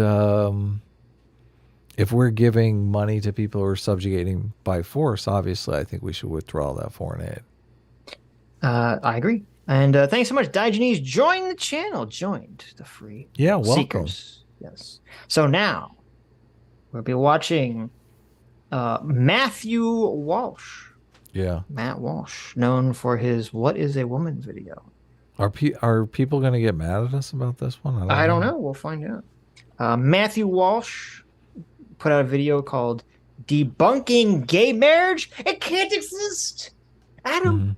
if we're giving money to people who are subjugating by force, obviously, I think we should withdraw that foreign aid. I agree. And thanks so much, Diogenes. Join the channel. Joined the free welcome. Seekers. Yes. So now we'll be watching Matthew Walsh. Yeah. Matt Walsh, known for his "What Is a Woman" video. Are people going to get mad at us about this one? I don't know. We'll find out. Matthew Walsh put out a video called "Debunking Gay Marriage." It can't exist, Adam. Mm-hmm.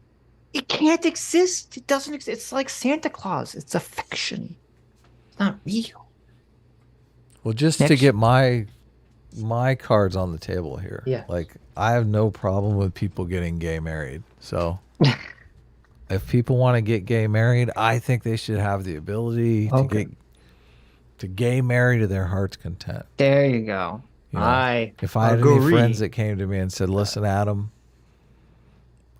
It can't exist. It doesn't exist. It's like Santa Claus. It's a fiction. It's not real. Well, just to get my cards on the table here. Yeah. Like, I have no problem with people getting gay married. So if people want to get gay married, I think they should have the ability to gay marry to their heart's content. There you go. If I had any friends that came to me and said, "Listen, Adam,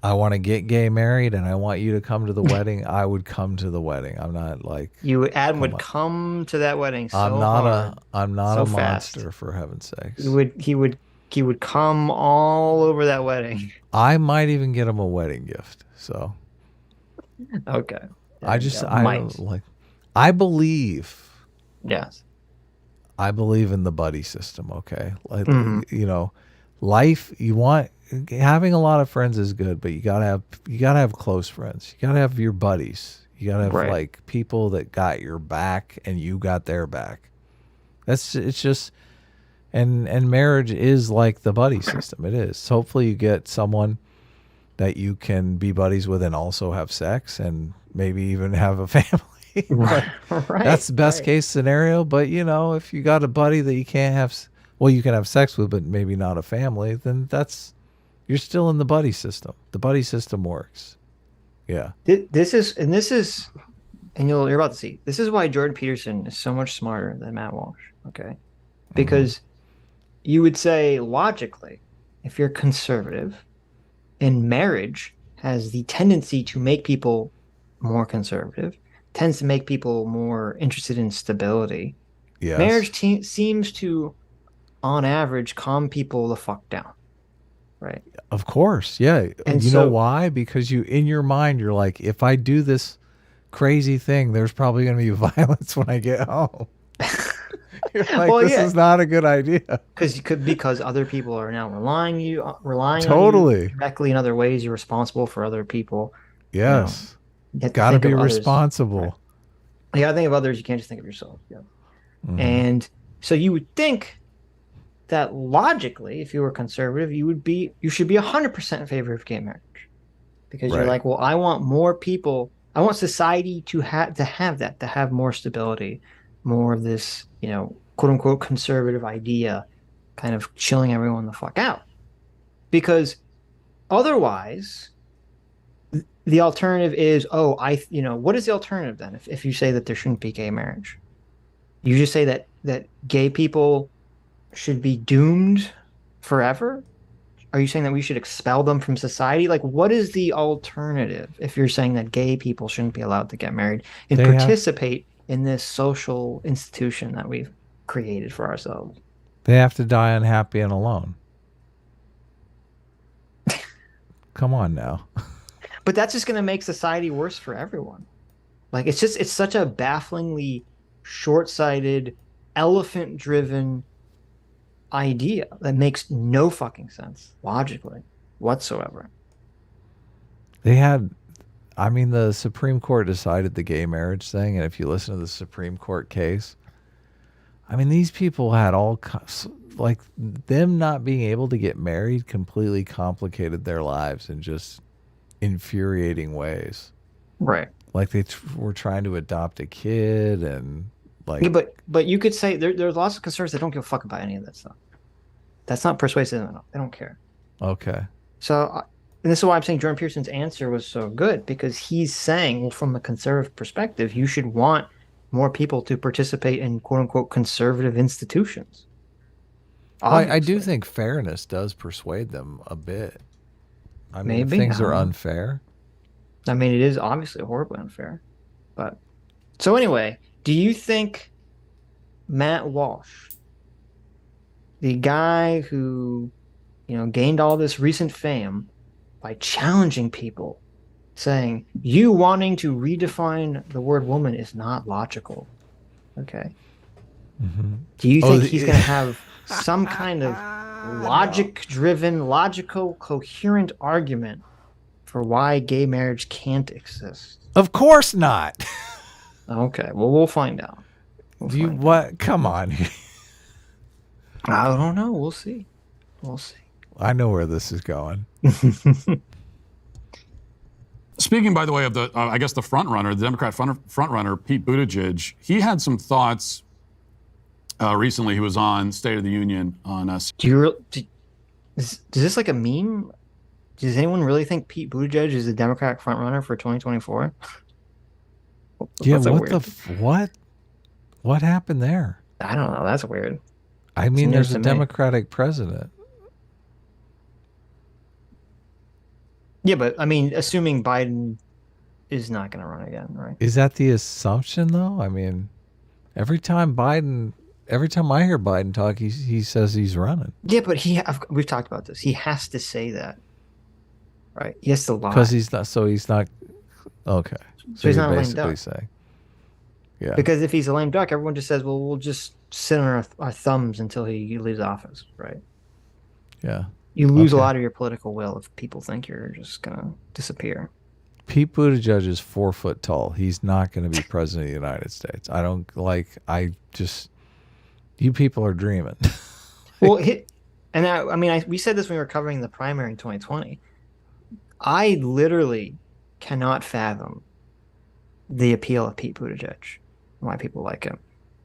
I want to get gay married and I want you to come to the wedding," I would come to the wedding. I'm not like Adam would come to that wedding. I'm not a monster, for heaven's sakes. He would come all over that wedding. I might even get him a wedding gift. So okay. I believe. Yes. I believe in the buddy system. Okay. Like, life, having a lot of friends is good, but you gotta have close friends. You gotta have your buddies. You gotta have like people that got your back and you got their back. And marriage is like the buddy system. It is. So hopefully you get someone that you can be buddies with and also have sex and maybe even have a family. That's the best case scenario. But if you got a buddy that you can't have, you can have sex with, but maybe not a family, then you're still in the buddy system. The buddy system works. Yeah. This is, and you're about to see, this is why Jordan Peterson is so much smarter than Matt Walsh. Okay. Because you would say logically, if you're conservative, and marriage has the tendency to make people more conservative, tends to make people more interested in stability. Yes. Marriage seems to, on average, calm people the fuck down. Right. Of course. Yeah. And you know why? Because in your mind, you're like, if I do this crazy thing, there's probably going to be violence when I get home. You're like, this is not a good idea. Because other people are now relying on you directly in other ways. You're responsible for other people. Yes. Got to be responsible. Right. You got to think of others. You can't just think of yourself. Yeah. And so you would think that logically, if you were conservative, you should be 100% in favor of gay marriage, because you're like, well, I want more people. I want society to have more stability, more of this, quote unquote conservative idea, kind of chilling everyone the fuck out, because otherwise, the alternative is, what is the alternative then? If you say that there shouldn't be gay marriage, you just say that gay people should be doomed forever? Are you saying that we should expel them from society? Like, what is the alternative if you're saying that gay people shouldn't be allowed to get married and participate in this social institution that we've created for ourselves? They have to die unhappy and alone. Come on now. But that's just going to make society worse for everyone. Like, it's such a bafflingly short-sighted, elephant-driven idea that makes no fucking sense logically whatsoever. The Supreme Court decided the gay marriage thing, and if you listen to the Supreme Court case, these people had like, them not being able to get married completely complicated their lives in just infuriating ways. Right. Like, they were trying to adopt a kid and like. Yeah, but you could say there's lots of conservatives that don't give a fuck about any of that stuff. That's not persuasive enough. They don't care. Okay. So And this is why I'm saying Jordan Peterson's answer was so good, because he's saying, well, from a conservative perspective, you should want more people to participate in quote unquote conservative institutions. Well, I do think fairness does persuade them a bit. I mean, if things are unfair. I mean, it is obviously horribly unfair. But so anyway, do you think Matt Walsh, the guy who, gained all this recent fame by challenging people, saying you wanting to redefine the word woman is not logical. Okay. Mm-hmm. Do you think he's going to have some kind of logic-driven, logical, coherent argument for why gay marriage can't exist? Of course not. Okay, well, we'll find out. What? Come on. I don't know. We'll see. We'll see. I know where this is going. Speaking, by the way, of the, I guess the front runner, the Democrat front runner, Pete Buttigieg, he had some thoughts recently. He was on State of the Union on us. Is this like a meme? Does anyone really think Pete Buttigieg is the Democratic front runner for 2024? Yeah, what happened there? I don't know. That's weird. I mean, there's a Democratic president. Yeah, but I mean, assuming Biden is not going to run again, right? Is that the assumption, though? I mean, every time I hear Biden talk, he says he's running. Yeah, but we've talked about this. He has to say that, right? He has to lie. Because he's not. Okay. So he's not a lame duck. Saying, yeah. Because if he's a lame duck, everyone just says, well, we'll just sit on our thumbs until he leaves office, right? Yeah. You lose a lot of your political will if people think you're just going to disappear. Pete Buttigieg is 4 foot tall. He's not going to be president of the United States. You people are dreaming. Well, we said this when we were covering the primary in 2020. I literally cannot fathom the appeal of Pete Buttigieg, why people like him.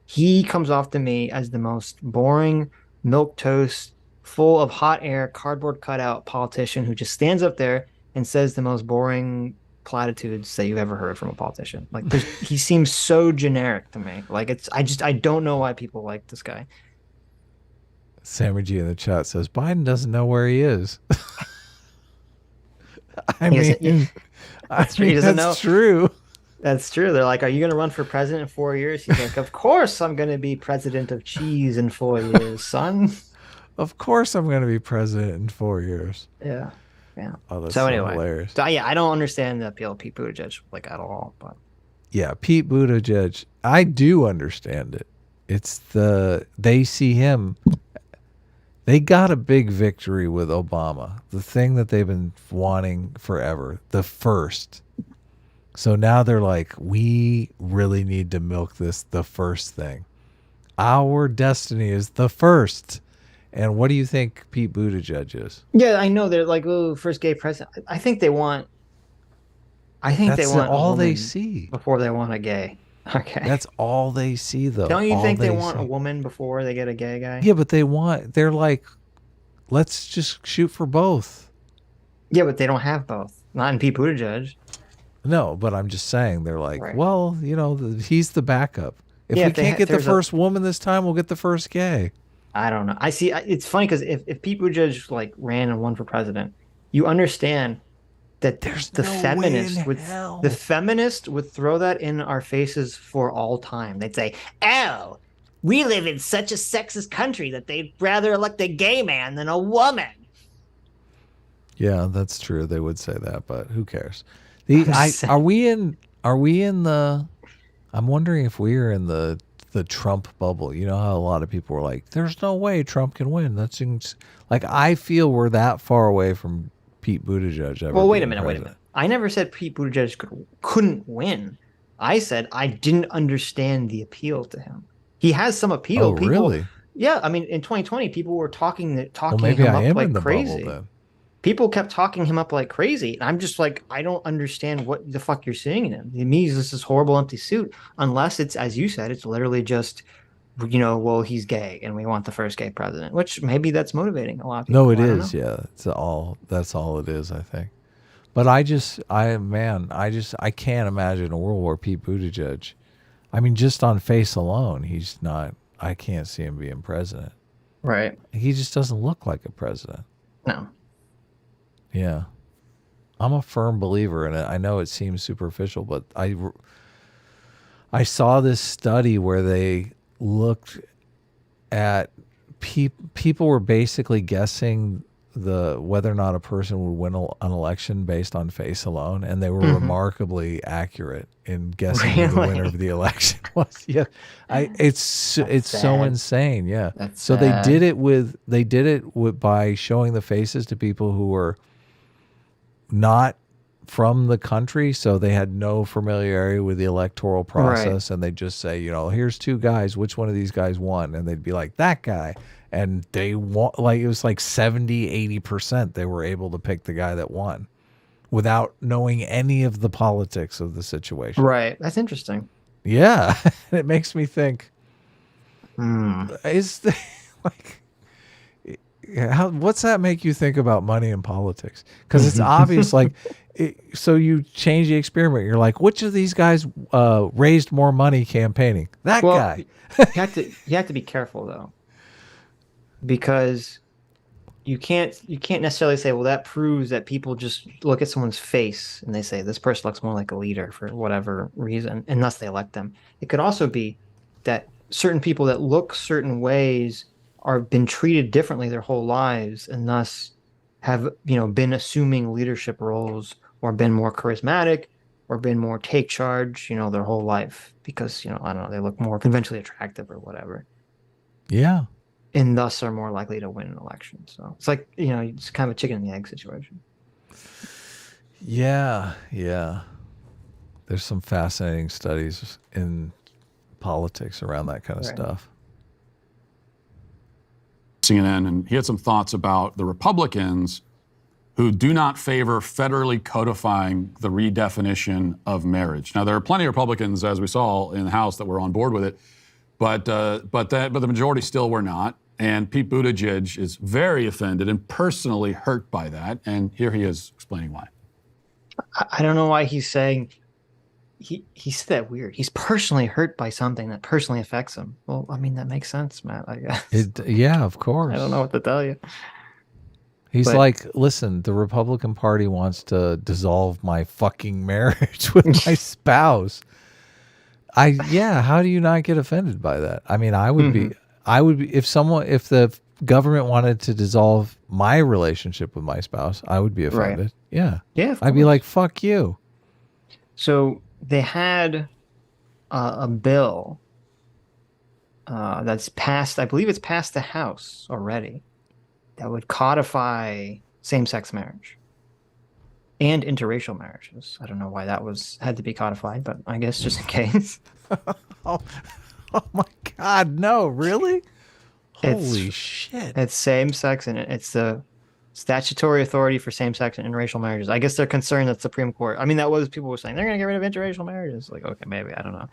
He comes off to me as the most boring, milquetoast, full of hot air, cardboard cutout politician who just stands up there and says the most boring platitudes that you've ever heard from a politician. Like, he seems so generic to me. Like, I don't know why people like this guy. Sammy G in the chat says Biden doesn't know where he is. That's true. That's true. They're like, are you going to run for president in 4 years? He's like, of course I'm going to be president of cheese in 4 years, son. Of course I'm going to be president in 4 years. Yeah. Yeah. Oh, that's so anyway, hilarious. So yeah, I don't understand the appeal of Pete Buttigieg like at all. But yeah, Pete Buttigieg, I do understand it. It's they see him. They got a big victory with Obama, the thing that they've been wanting forever, the first. So now they're like, we really need to milk this, the first thing. Our destiny is the first. And what do you think Pete Buttigieg is? Yeah, I know they're like, oh, first gay president. I think they want. That's all they see before they want a gay. Okay, that's all they see, though. Don't you think they want a woman before they get a gay guy? Yeah, but they're like, let's just shoot for both. Yeah, but they don't have both. Not in Pete Buttigieg. No, but I'm just saying they're like, right. Well, he's the backup. If we can't get the first woman this time, we'll get the first gay. I don't know. I see. It's funny because if Pete Buttigieg like ran and won for president, you understand that the feminist would throw that in our faces for all time. They'd say, "Oh, we live in such a sexist country that they'd rather elect a gay man than a woman." Yeah, that's true. They would say that, but who cares? Are we in the? I'm wondering if we're in the Trump bubble. You know how a lot of people were like, "There's no way Trump can win." That seems like I feel we're that far away from Pete Buttigieg. Well, wait a minute. I never said Pete Buttigieg couldn't win. I said I didn't understand the appeal to him. He has some appeal. Oh, really? Yeah, I mean, in 2020, people were talking him up like crazy. Bubble, then. People kept talking him up like crazy. And I'm just like, I don't understand what the fuck you're seeing in him. To me, this is horrible empty suit. Unless it's, as you said, it's literally just well, he's gay and we want the first gay president, which maybe that's motivating a lot of people. No, it I don't is. know. Yeah, that's all it is, I think. But I can't imagine a world where Pete Buttigieg, I mean, just on face alone, he's not, I can't see him being president. Right. He just doesn't look like a president. No. Yeah. I'm a firm believer in it. I know it seems superficial, but I saw this study where they looked at people were basically guessing whether or not a person would win an election based on face alone, and they were remarkably accurate in guessing who the winner of the election was. Yeah, it's so insane. Yeah, That's so sad. they did it by showing the faces to people who were not from the country, so they had no familiarity with the electoral process, and they just say, here's two guys, which one of these guys won? And they'd be like, that guy. And they won, like, it was like 70-80% they were able to pick the guy that won without knowing any of the politics of the situation. Right. That's interesting. Yeah. It makes me think, what's that make you think about money and politics? Because it's obvious, so you change the experiment. You're like, which of these guys raised more money campaigning? That guy. you have to be careful though, because you can't necessarily say, well, that proves that people just look at someone's face and they say this person looks more like a leader for whatever reason, and thus they elect them. It could also be that certain people that look certain ways are been treated differently their whole lives, and thus have been assuming leadership roles, or been more charismatic, or been more take charge their whole life, because I don't know, they look more conventionally attractive or whatever. Yeah. And thus are more likely to win an election. So it's like, it's kind of a chicken and the egg situation. Yeah. There's some fascinating studies in politics around that kind of stuff. CNN, and he had some thoughts about the Republicans who do not favor federally codifying the redefinition of marriage. Now, there are plenty of Republicans, as we saw in the House, that were on board with it, but the majority still were not. And Pete Buttigieg is very offended and personally hurt by that. And here he is explaining why. I don't know why he's saying he said that weird. He's personally hurt by something that personally affects him. Well, I mean, that makes sense, Matt, I guess. Yeah, of course. I don't know what to tell you. He's like, listen, the Republican Party wants to dissolve my fucking marriage with my spouse. How do you not get offended by that? I mean, I would be if the government wanted to dissolve my relationship with my spouse, I would be offended. Right. Yeah. Yeah. I'd be like, fuck you. So they had a bill that's passed, I believe it's passed the House already, that would codify same-sex marriage and interracial marriages. I don't know why that had to be codified, but I guess just in case. Oh my God, no, really? Holy shit. It's same-sex, and it's the statutory authority for same-sex and interracial marriages. I guess they're concerned that the Supreme Court, I mean, people were saying they're going to get rid of interracial marriages. Like, okay, maybe, I don't know.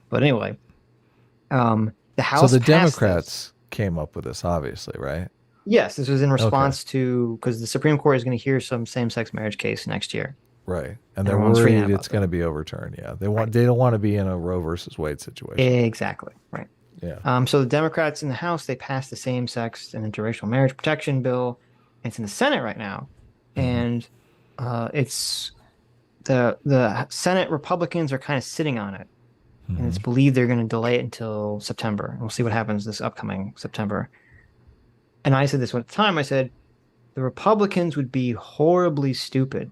But anyway, the House. So the Democrats came up with this, obviously, right? Yes, this was in response to, because the Supreme Court is going to hear some same-sex marriage case next year. Right. And they're worried it's going to be overturned. Yeah. They don't want to be in a Roe versus Wade situation. Exactly. Right. Yeah. So the Democrats in the House, they passed the same-sex and interracial marriage protection bill. It's in the Senate right now. And it's the Senate Republicans are kind of sitting on it. And it's believed they're going to delay it until September. And we'll see what happens this upcoming September. And I said this one at the time. I said, the Republicans would be horribly stupid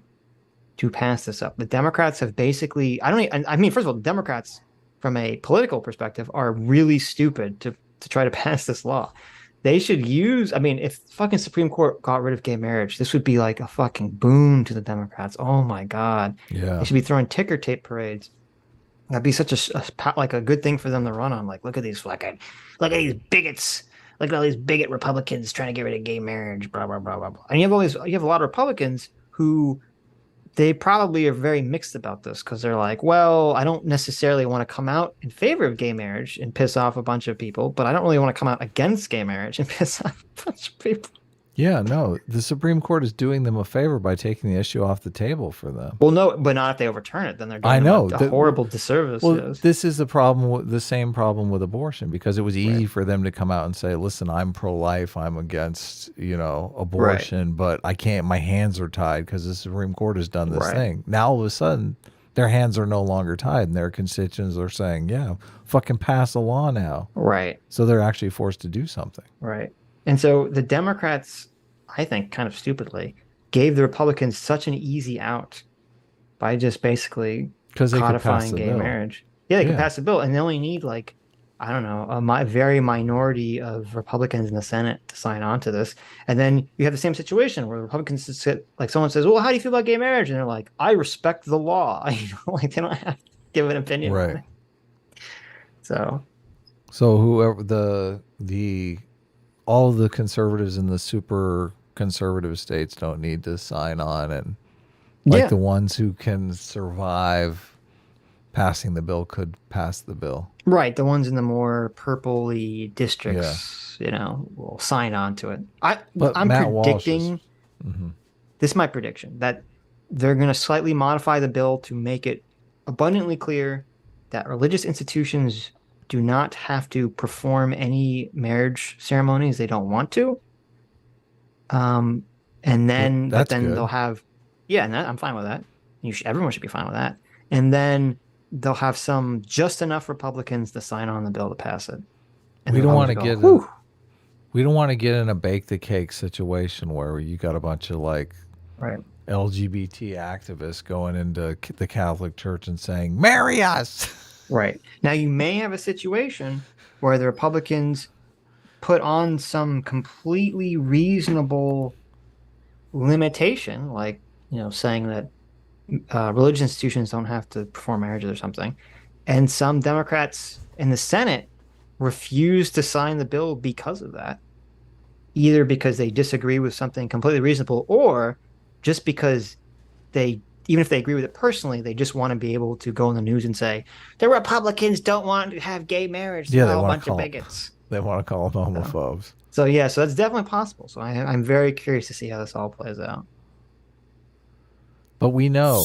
to pass this up. The Democrats have basically, I mean, first of all, the Democrats, from a political perspective, are really stupid to try to pass this law. They should use, I mean, if fucking Supreme Court got rid of gay marriage, this would be like a fucking boon to the Democrats. Oh my God. Yeah. They should be throwing ticker tape parades. That'd be such a good thing for them to run on. Like, look at these bigots. Look at all these bigot Republicans trying to get rid of gay marriage, blah, blah, blah, blah, blah. And you have a lot of Republicans who they probably are very mixed about this because they're like, well, I don't necessarily want to come out in favor of gay marriage and piss off a bunch of people, but I don't really want to come out against gay marriage and piss off a bunch of people. Yeah, no, the Supreme Court is doing them a favor by taking the issue off the table for them. Well, no, but not if they overturn it. Then they're doing a horrible disservice. Well, yes. This is the problem, the same problem with abortion, because it was easy for them to come out and say, listen, I'm pro-life, I'm against, abortion, but I can't, my hands are tied because the Supreme Court has done this thing. Now, all of a sudden, their hands are no longer tied, and their constituents are saying, yeah, fucking pass a law now. Right. So they're actually forced to do something. Right. And so the Democrats, I think, kind of stupidly, gave the Republicans such an easy out by just basically codifying gay marriage. Yeah, they could pass the bill, and they only need I don't know, a very minority of Republicans in the Senate to sign on to this. And then you have the same situation where the Republicans sit, someone says, well, how do you feel about gay marriage? And they're like, I respect the law. They don't have to give an opinion. Right. So whoever all the conservatives in the super conservative states don't need to sign on, and the ones who can survive passing the bill could pass the bill. Right, the ones in the more purpley districts, will sign on to it. I'm predicting, this is my prediction, that they're going to slightly modify the bill to make it abundantly clear that religious institutions do not have to perform any marriage ceremonies they don't want to. And then, they'll have, and I'm fine with that. Everyone should be fine with that. And then they'll have just enough Republicans to sign on the bill to pass it. And we don't want to get in a bake the cake situation where you got a bunch of LGBT activists going into the Catholic Church and saying, marry us. Right. Now you may have a situation where the Republicans put on some completely reasonable limitation, saying that religious institutions don't have to perform marriages or something. And some Democrats in the Senate refuse to sign the bill because of that, either because they disagree with something completely reasonable, or just because even if they agree with it personally, they just want to be able to go in the news and say, the Republicans don't want to have gay marriage. They're all a bunch of bigots. They want to call them homophobes. So that's definitely possible. So I'm very curious to see how this all plays out. But we know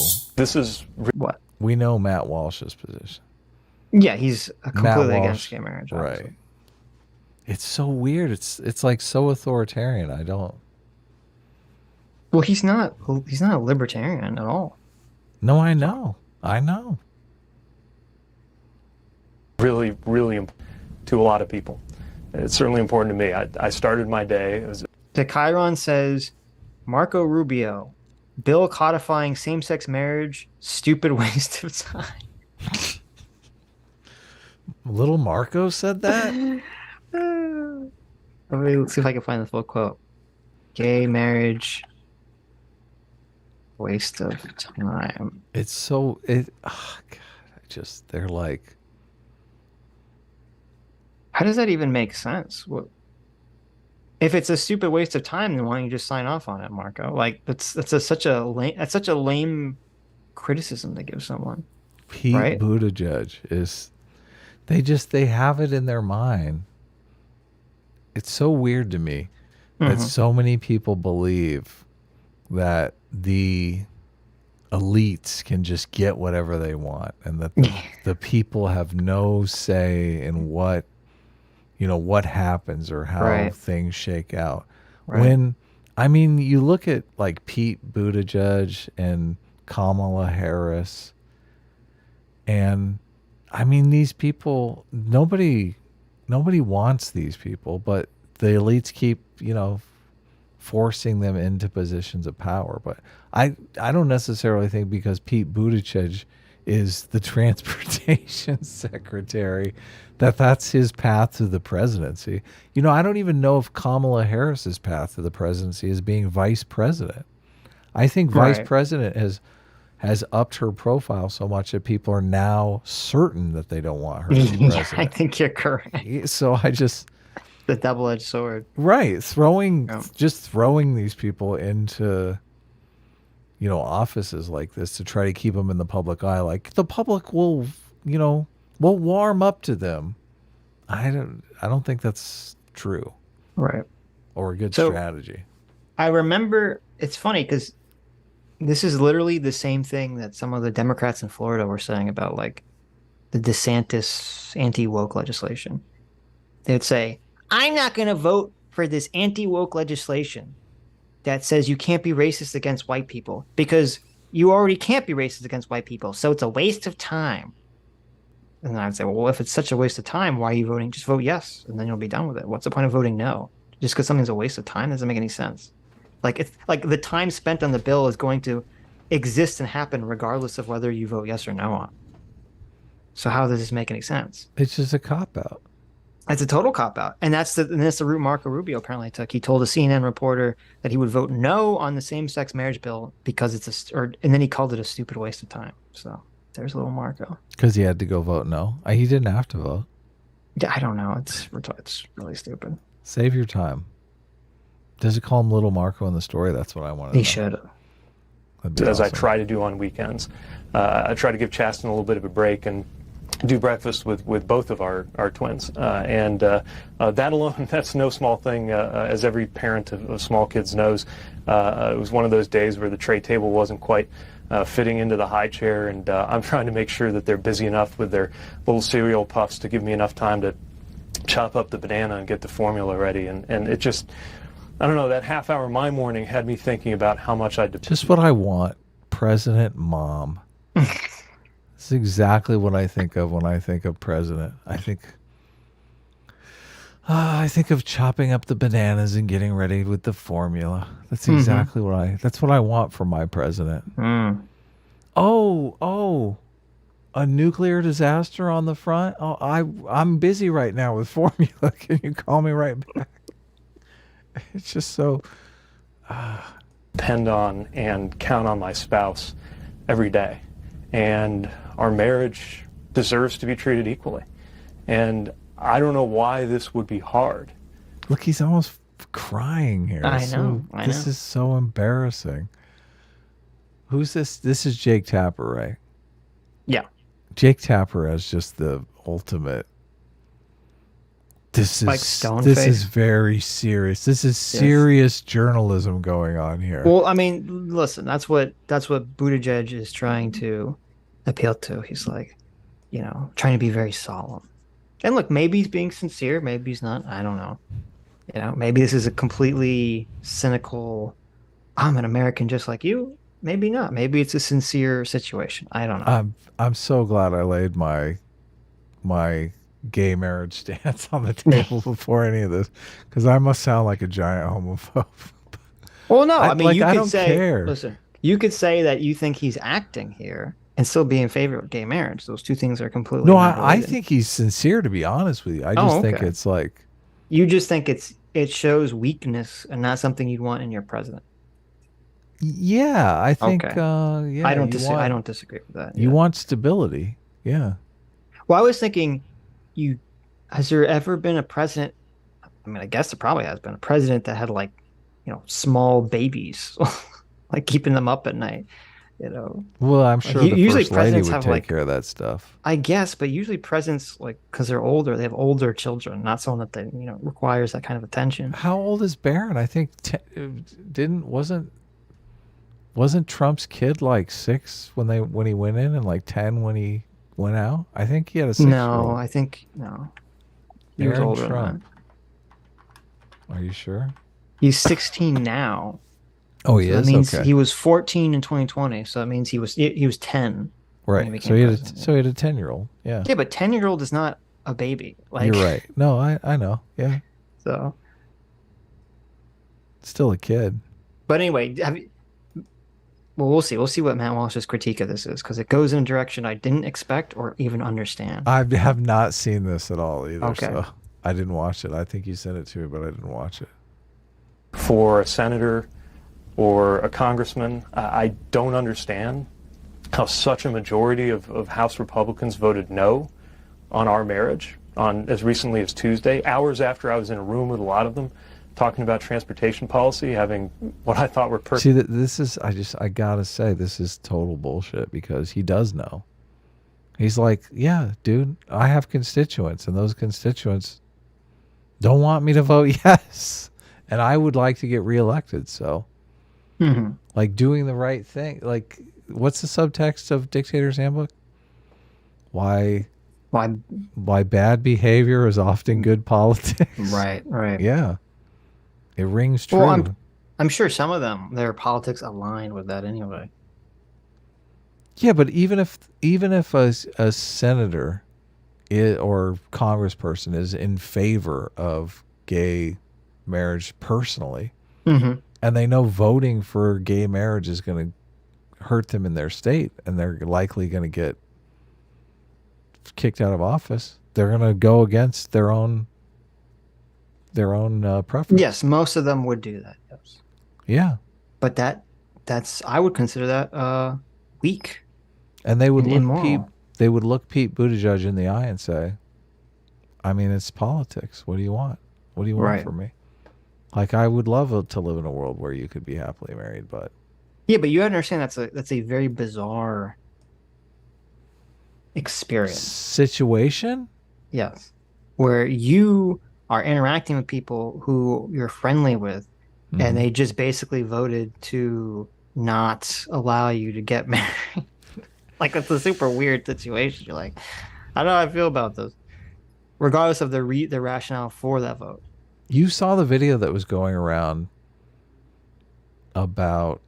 what we know Matt Walsh's position. Yeah, he's completely against gay marriage. Obviously. Right. It's so weird. It's so authoritarian. I don't. Well, he's not a libertarian at all. No, I know. Really, really to a lot of people. It's certainly important to me. I started my day as The Chiron says, Marco Rubio, bill codifying same-sex marriage, stupid waste of time. Little Marco said that? Let me see if I can find the full quote. Gay marriage, waste of time. It's so they're like, how does that even make sense? If it's a stupid waste of time, then why don't you just sign off on it, Marco? That's such a lame criticism to give someone. Pete Buttigieg is, they have it in their mind. It's so weird to me that so many people believe that the elites can just get whatever they want, and that the people have no say in what happens or how things shake out. When you look at Pete Buttigieg and Kamala Harris, and these people, nobody wants these people, but the elites keep forcing them into positions of power. But I don't necessarily think because Pete Buttigieg is the transportation secretary that's his path to the presidency. I don't even know if Kamala Harris's path to the presidency is being vice president. I think vice president has upped her profile so much that people are now certain that they don't want her to be president. I think you're correct. So the double-edged sword. Right. Throwing these people into, offices like this to try to keep them in the public eye. Like the public will, will warm up to them. I don't think that's true. Right. Or a good strategy. I remember, it's funny because this is literally the same thing that some of the Democrats in Florida were saying about like the DeSantis anti-woke legislation. They would say, I'm not going to vote for this anti-woke legislation that says you can't be racist against white people because you already can't be racist against white people. So it's a waste of time. And then I'd say, well, if it's such a waste of time, why are you voting? Just vote yes, and then you'll be done with it. What's the point of voting no? Just because something's a waste of time doesn't make any sense. Like it's like the time spent on the bill is going to exist and happen regardless of whether you vote yes or no on. So how does this make any sense? It's just a cop-out. It's a total cop-out. And that's the route Marco Rubio apparently took. He told a CNN reporter that he would vote no on the same-sex marriage bill because and then he called it a stupid waste of time. So there's a little Marco. Because he had to go vote no. He didn't have to vote. Yeah, I don't know. It's really stupid. Save your time. Does it call him Little Marco in the story? That's what I want to know. He should. As awesome. I try to do on weekends. I try to give Chasten a little bit of a break and do breakfast with both of our twins. That alone, that's no small thing, as every parent of small kids knows. It was one of those days where the tray table wasn't quite fitting into the high chair, and I'm trying to make sure that they're busy enough with their little cereal puffs to give me enough time to chop up the banana and get the formula ready. And it just, I don't know, that half hour my morning had me thinking about how much I depend. Just what I want. President Mom. This is exactly what I think of when I think of president. I think of chopping up the bananas and getting ready with the formula. That's exactly that's what I want for my president. Mm. Oh, a nuclear disaster on the front? Oh, I'm busy right now with formula. Can you call me right back? It's just so depend on and count on my spouse every day. And our marriage deserves to be treated equally. And I don't know why this would be hard. Look, he's almost crying here. I know. This is so embarrassing. Who's this? This is Jake Tapper, right? Yeah. Jake Tapper has just the ultimate. This is very serious. This is serious journalism going on here. Well, I mean, listen, that's what Buttigieg is trying to appeal to. He's like, trying to be very solemn. And look, maybe he's being sincere, maybe he's not. I don't know. Maybe this is a completely cynical, I'm an American just like you. Maybe not. Maybe it's a sincere situation. I don't know. I'm so glad I laid my gay marriage stance on the table before any of this, because I must sound like a giant homophobe. Well, no, I mean, you could say, care. Listen, you could say that you think he's acting here and still be in favor of gay marriage. Those two things are completely no. I think he's sincere, to be honest with you. I just think it's like you just think it shows weakness and not something you'd want in your president. Yeah, I think. Okay. I don't disagree with that. You want stability, yeah. Well, I was thinking, has there ever been a president? I mean, I guess there probably has been a president that had small babies, like keeping them up at night. Well, I'm sure the first lady would take care of that stuff. I guess, but usually presidents, because they're older, they have older children, not someone that requires that kind of attention. How old is Barron? I think wasn't Trump's kid like 6 when he went in, and like 10 when he went out? I think he had a 6-year-old. No, I think no. He was older than that. Are you sure? He's 16 now. Oh, he is? That means okay. He was 14 in 2020, so that means he was 10. Right. So he had a 10-year-old. Yeah. Yeah, but 10-year-old is not a baby. You're right. No, I know. Yeah. So. Still a kid. But anyway, well, we'll see. We'll see what Matt Walsh's critique of this is, because it goes in a direction I didn't expect or even understand. I have not seen this at all either, okay. So I didn't watch it. I think you sent it to me, but I didn't watch it. For a senator or a congressman, I don't understand how such a majority of House Republicans voted no on our marriage on as recently as Tuesday, hours after I was in a room with a lot of them, talking about transportation policy, having what I thought were perfect. See, this is, I gotta say, this is total bullshit, because he does know. He's like, yeah, dude, I have constituents, and those constituents don't want me to vote yes. And I would like to get reelected, so. Like, doing the right thing. Like, what's the subtext of Dictator's Handbook? Why bad behavior is often good politics. Right. Yeah. It rings true. Well, I'm sure some of them, their politics align with that anyway. Yeah, but even if a senator or congressperson is in favor of gay marriage personally, and they know voting for gay marriage is going to hurt them in their state, and they're likely going to get kicked out of office, they're going to go against their own preference. Yes, most of them would do that. Yes. Yeah, but that's I would consider that weak. And they would look Pete Buttigieg in the eye and say, I mean, it's politics. What do you want? What do you want from me? Like, I would love to live in a world where you could be happily married, but yeah, but you understand that's a very bizarre experience. Situation? Yes. Where you are interacting with people who you're friendly with, and they just basically voted to not allow you to get married. Like, it's a super weird situation. You're like, I don't know how I feel about this, regardless of the rationale for that vote. You saw the video that was going around about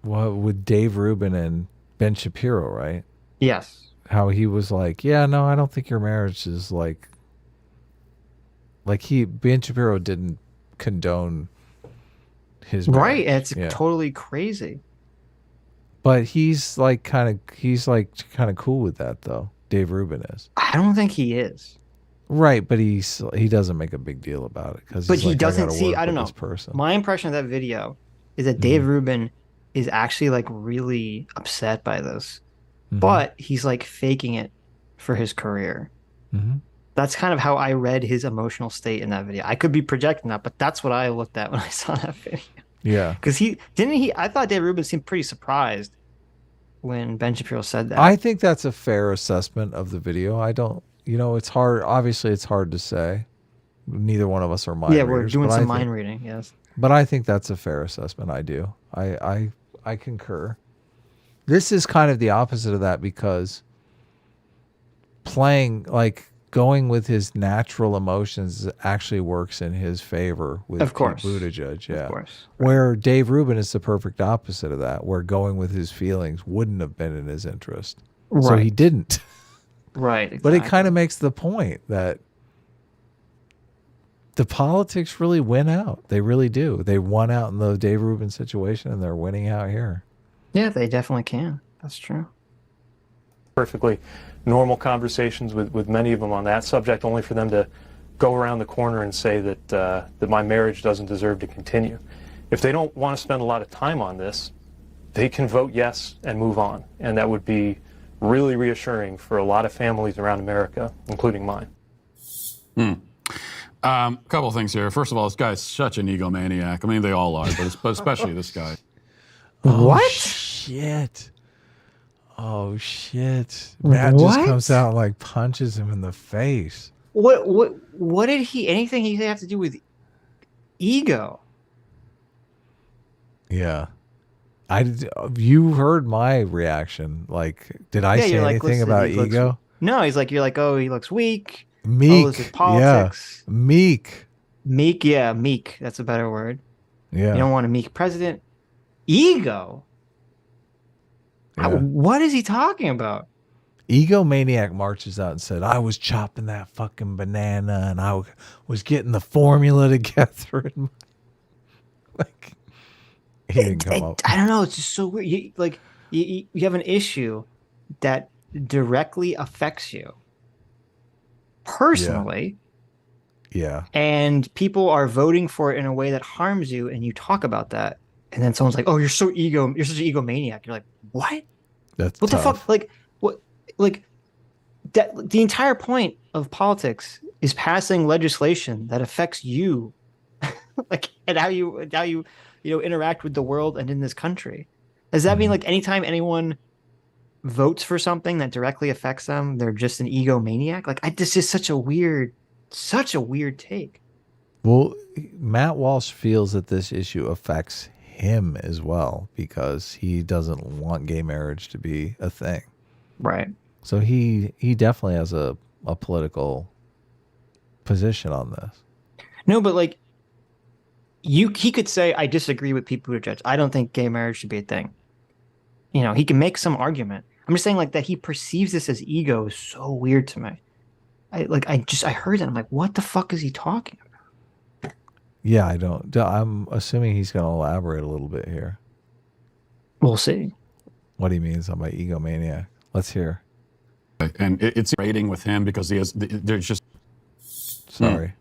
with Dave Rubin and Ben Shapiro, right? Yes. How he was like, yeah, no, I don't think your marriage is like Ben Shapiro didn't condone his marriage. Right. It's totally crazy. But he's kind of cool with that, though. Dave Rubin is. I don't think he is. Right, but he doesn't make a big deal about it, because he doesn't see. I don't know. My impression of that video is that Dave Rubin is actually like really upset by this, but he's like faking it for his career. That's kind of how I read his emotional state in that video. I could be projecting that, but that's what I looked at when I saw that video. Yeah, because I thought Dave Rubin seemed pretty surprised when Ben Shapiro said that. I think that's a fair assessment of the video. I don't. It's hard. Obviously, it's hard to say. Neither one of us are mind readers. Yeah, we're doing some mind reading, yes. But I think that's a fair assessment. I do. I concur. This is kind of the opposite of that, because going with his natural emotions actually works in his favor with Pete Buttigieg. Yeah. Of course. Where Dave Rubin is the perfect opposite of that, where going with his feelings wouldn't have been in his interest. Right. So he didn't. Right. Exactly. But it kind of makes the point that the politics really win out. They really do. They won out in the Dave Rubin situation, and they're winning out here. Yeah, they definitely can. That's true. Perfectly normal conversations with many of them on that subject, only for them to go around the corner and say that my marriage doesn't deserve to continue. If they don't want to spend a lot of time on this, they can vote yes and move on. And that would be really reassuring for a lot of families around America, including mine. A couple of things here. First of all, this guy's such an egomaniac. I mean, they all are, but especially this guy. What? Shit. Oh, shit. Matt just comes out and like punches him in the face. What did anything he have to do with ego? Yeah. You heard my reaction. Like, did I say anything about ego? No, you're like, oh, he looks weak. Meek. Oh, this is politics. Yeah. Meek. Meek, yeah, meek. That's a better word. Yeah. You don't want a meek president. Ego? Yeah. What is he talking about? Egomaniac marches out and said, I was chopping that fucking banana and I was getting the formula together. Like, he didn't come up. I don't know. It's just so weird. You have an issue that directly affects you personally. Yeah. And people are voting for it in a way that harms you, and you talk about that. And then someone's like, "Oh, you're such an egomaniac." You're like, "What? That's what tough. the fuck?" The entire point of politics is passing legislation that affects you. like, and how you interact with the world and in this country. Does that mean like anytime anyone votes for something that directly affects them, they're just an egomaniac? Like, this is such a weird take. Well, Matt Walsh feels that this issue affects him as well because he doesn't want gay marriage to be a thing. Right. So he definitely has a political position on this. No, but like he could say, I disagree with Pete Buttigieg. I don't think gay marriage should be a thing. You know, he can make some argument. I'm just saying like that he perceives this as ego is so weird to me. I heard that. I'm like, what the fuck is he talking about? Yeah, I'm assuming he's going to elaborate a little bit here. We'll see. What he means by egomaniac. Let's hear. And it's rating with him because there's just... Sorry.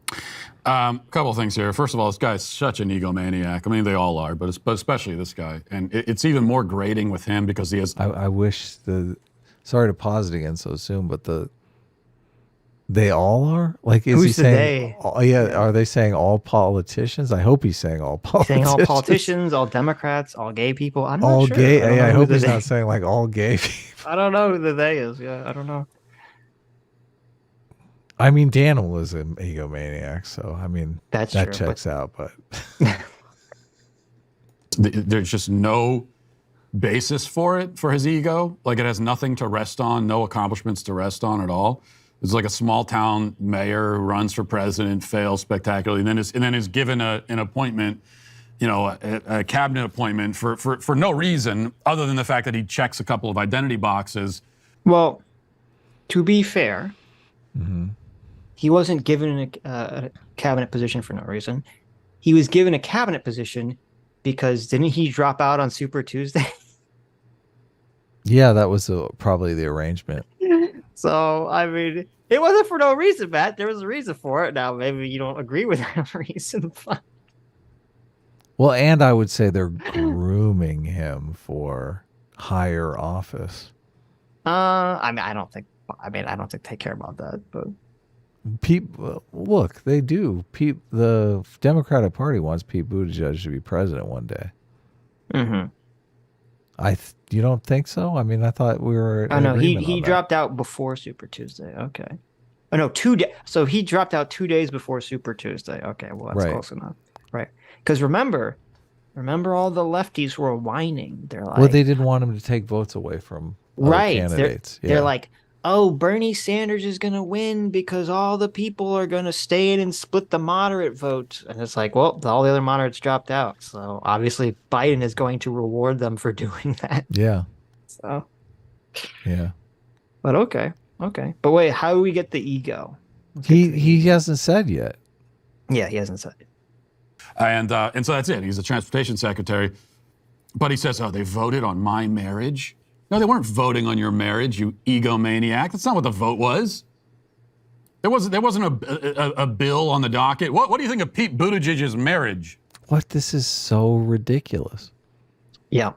Couple of things here. First of all, this guy's such an egomaniac. I mean, they all are, but especially this guy. And it's even more grating with him because he has... I wish sorry to pause it again so soon, but they all are? Like, is he saying... Are they saying all politicians? I hope he's saying all politicians. Saying all politicians, all Democrats, all gay people. I'm all not sure. Gay. I hope he's not saying like all gay people. I don't know who the they is. Yeah, I don't know. I mean, Daniel was an egomaniac, so I mean that true, checks out. But there's just no basis for his ego. Like it has nothing to rest on, no accomplishments to rest on at all. It's like a small town mayor who runs for president, fails spectacularly, and then is given an appointment, a cabinet appointment for no reason other than the fact that he checks a couple of identity boxes. Well, to be fair. He wasn't given a cabinet position for no reason. He was given a cabinet position because didn't he drop out on Super Tuesday? Yeah, that was probably the arrangement. So, I mean, it wasn't for no reason, Matt. There was a reason for it. Now, maybe you don't agree with that reason. Well, and I would say they're grooming him for higher office. I don't think they care about that, but... Look, they do. The Democratic Party wants Pete Buttigieg to be president one day. You don't think so? I mean, I thought we were. Oh no, he dropped out before Super Tuesday. Okay. Oh no, 2 days. So he dropped out 2 days before Super Tuesday. Okay, well that's close enough, right? Because remember all the lefties were whining. They're like, well, they didn't want him to take votes away from other candidates. They're like, oh, Bernie Sanders is going to win because all the people are going to stay in and split the moderate vote. And it's like, well, all the other moderates dropped out. So obviously Biden is going to reward them for doing that. Yeah. So. Yeah. But okay. But wait, how do we get the ego? He hasn't said yet. Yeah, he hasn't said it. And so that's it. He's the transportation secretary. But he says, oh, they voted on my marriage? No, they weren't voting on your marriage, you egomaniac. That's not what the vote was. There wasn't a bill on the docket. What do you think of Pete Buttigieg's marriage? What? This is so ridiculous. Yeah.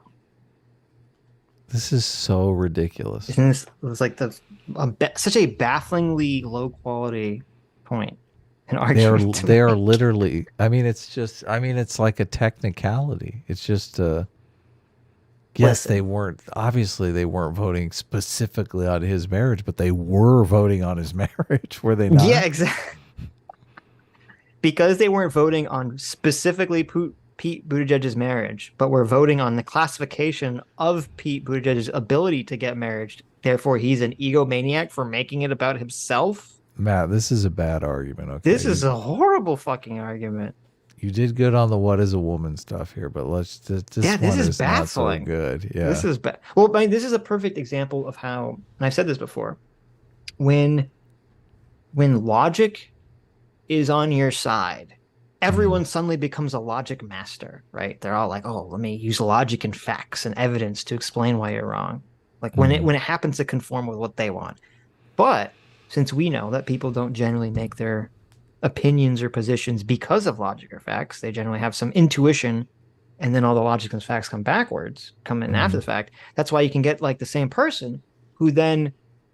This is so ridiculous. It's like such a bafflingly low quality point. An argument. They are literally. I mean, it's like a technicality. It's just. Yes, they weren't voting specifically on his marriage, but they were voting on his marriage, were they not? Yeah, exactly. Because they weren't voting on specifically Pete Buttigieg's marriage, but were voting on the classification of Pete Buttigieg's ability to get married. Therefore, he's an egomaniac for making it about himself. Matt, this is a bad argument. Okay, this is a horrible fucking argument. You did good on the what is a woman stuff here, but this is baffling. Not so good. Yeah, this is bad. Well, I mean, this is a perfect example of how, and I've said this before, when logic is on your side, everyone suddenly becomes a logic master, right? They're all like, "Oh, let me use logic and facts and evidence to explain why you're wrong." Like when it happens to conform with what they want. But since we know that people don't generally make their opinions or positions because of logic or facts, they generally have some intuition, and then all the logic and facts come in after the fact. That's why you can get like the same person who then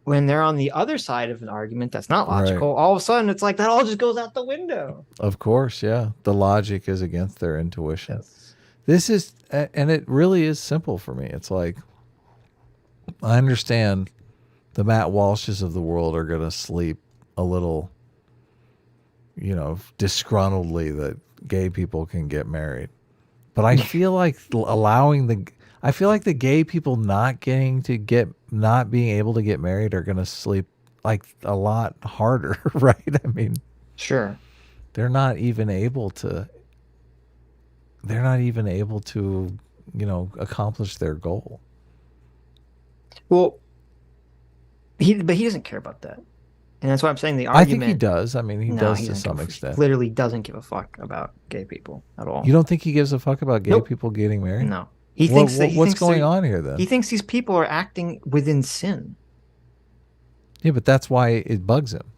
when they're on the other side of an argument that's not logical, all of a sudden it's like that all just goes out the window. Of course, yeah. The logic is against their intuition. Yes. This is, and it really is simple for me. It's like, I understand the Matt Walshes of the world are going to sleep a little, disgruntledly that gay people can get married. But I feel like I feel like the gay people not being able to get married are going to sleep like a lot harder, right? I mean, sure. They're not even able to, accomplish their goal. Well, he doesn't care about that. And that's why I'm saying the argument. I think he does. I mean, he does to some extent. He literally doesn't give a fuck about gay people at all. You don't think he gives a fuck about gay people getting married? No. He thinks what's going on here then? He thinks these people are acting within sin. Yeah, but that's why it bugs him.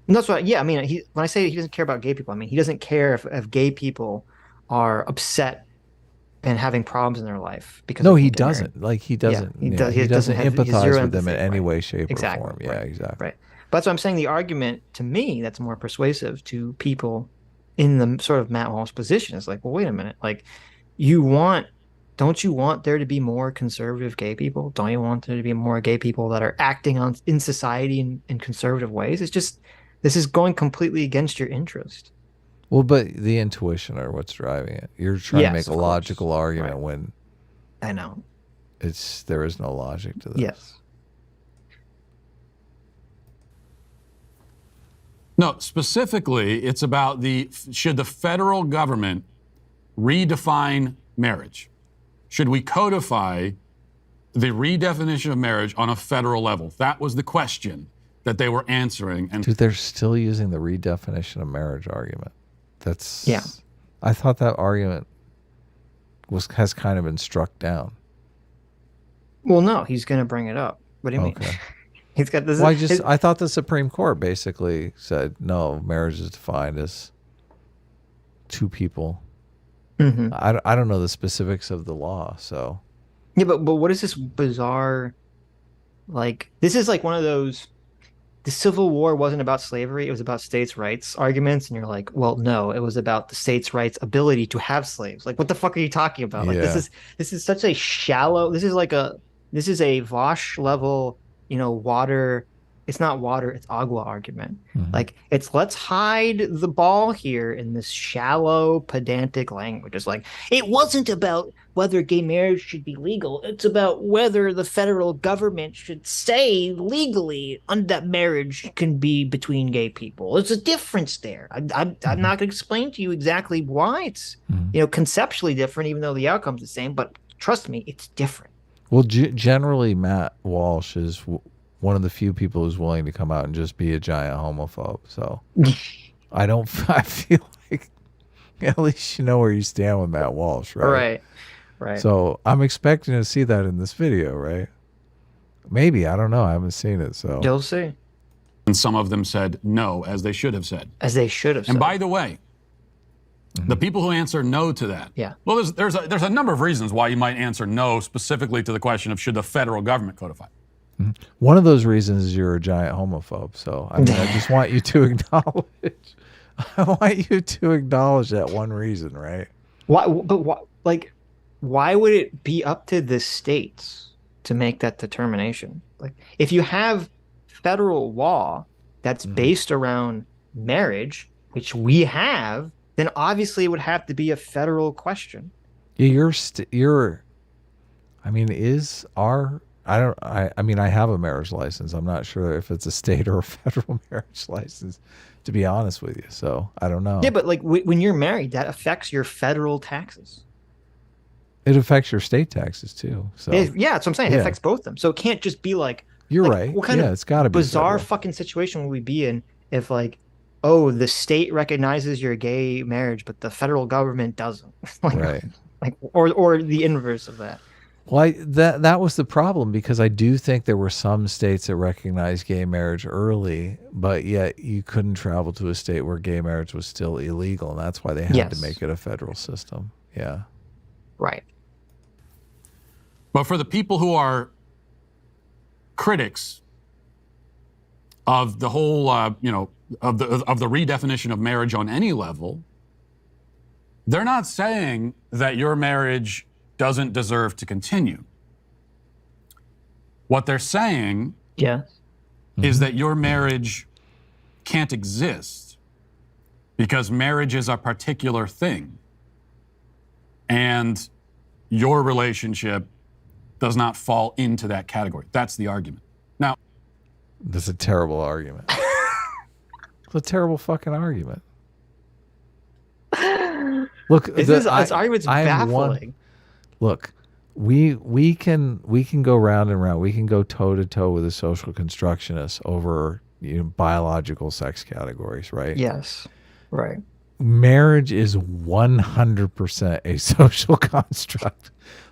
And that's why, yeah, I mean, when I say he doesn't care about gay people, I mean, he doesn't care if gay people are upset and having problems in their life because no, he doesn't. Like he doesn't. Yeah, he doesn't empathize with them in any right. way, shape, exactly. or form. Yeah, right. exactly. Right. But that's what I'm saying. The argument to me that's more persuasive to people in the sort of Matt Walsh position is like, well, wait a minute. Like, don't you want there to be more conservative gay people? Don't you want there to be more gay people that are acting in society in conservative ways? It's just, this is going completely against your interest. Well, but the intuition are what's driving it. You're trying to make a logical argument when I know there is no logic to this. Yes. No, specifically, it's about should the federal government redefine marriage? Should we codify the redefinition of marriage on a federal level? That was the question that they were answering. And dude, they're still using the redefinition of marriage argument. Yeah. I thought that argument has kind of been struck down. Well, no, he's going to bring it up. What do you mean? He's got this. Well, I thought the Supreme Court basically said no, marriage is defined as two people. Mm-hmm. I don't know the specifics of the law, so. Yeah, but what is this bizarre? Like, this is like one of those. The Civil War wasn't about slavery; it was about states' rights arguments, and you're like, well, no, it was about the states' rights' ability to have slaves. Like, what the fuck are you talking about? Like, this is such a shallow. This is a Vosh level. Water, it's not water, it's agua argument. Mm-hmm. Like, let's hide the ball here in this shallow, pedantic language. It's like, it wasn't about whether gay marriage should be legal. It's about whether the federal government should say legally that marriage can be between gay people. There's a difference there. I'm not going to explain to you exactly why it's, conceptually different, even though the outcome's the same. But trust me, it's different. Well, generally, Matt Walsh is one of the few people who's willing to come out and just be a giant homophobe. So I feel like at least you know where you stand with Matt Walsh, right? Right. So I'm expecting to see that in this video, right? Maybe, I don't know. I haven't seen it, so. You'll see. And some of them said no, as they should have said. And by the way, the people who answer no to that. Yeah. Well, there's a number of reasons why you might answer no specifically to the question of should the federal government codify. Mm-hmm. One of those reasons is you're a giant homophobe. So I just want you to acknowledge. I want you to acknowledge that one reason, right? Why? But why would it be up to the states to make that determination? Like, if you have federal law that's based around marriage, which we have, then obviously it would have to be a federal question. Yeah, I have a marriage license. I'm not sure if it's a state or a federal marriage license, to be honest with you. So I don't know. Yeah, but like when you're married, that affects your federal taxes. It affects your state taxes too. So yeah, that's what I'm saying. It affects both of them. So it can't just be like, you're right. What kind of it's got to be bizarre fucking situation would we be in if like, oh, the state recognizes your gay marriage, but the federal government doesn't. Right. Like, or the inverse of that. Well, that was the problem, because I do think there were some states that recognized gay marriage early, but yet you couldn't travel to a state where gay marriage was still illegal, and that's why they had to make it a federal system. Yeah. Right. But for the people who are critics of the whole, of the redefinition of marriage on any level, they're not saying that your marriage doesn't deserve to continue. What they're saying is that your marriage can't exist because marriage is a particular thing, and your relationship does not fall into that category. That's the argument. Now, that's a terrible argument. It's a terrible fucking argument. Look, this argument's baffling. Look, we can go round and round. We can go toe to toe with a social constructionist over biological sex categories, right? Yes, right. Marriage is 100% a social construct.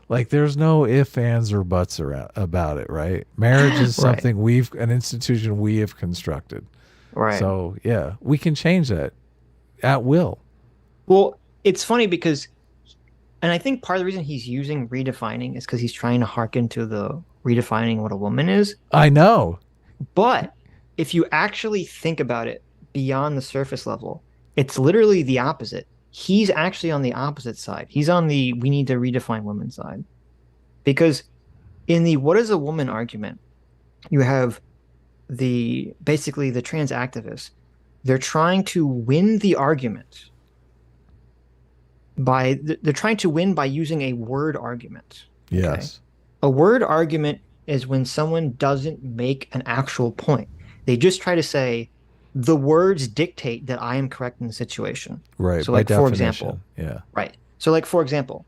Like, there's no ifs, ands, or buts about it, right? Marriage is something an institution we have constructed. Right. So, yeah, we can change that at will. Well, it's funny because, and I think part of the reason he's using redefining is because he's trying to hearken to the redefining what a woman is. I know. But if you actually think about it beyond the surface level, it's literally the opposite. He's actually on the opposite side. He's on the we need to redefine women side. Because in the what is a woman argument, you have basically the trans activists. They're trying to win the argument they're trying to win by using a word argument. Yes. Okay? A word argument is when someone doesn't make an actual point. They just try to say, the words dictate that I am correct in the situation. Right. So, like, by for definition, example, yeah. Right. So, like, for example,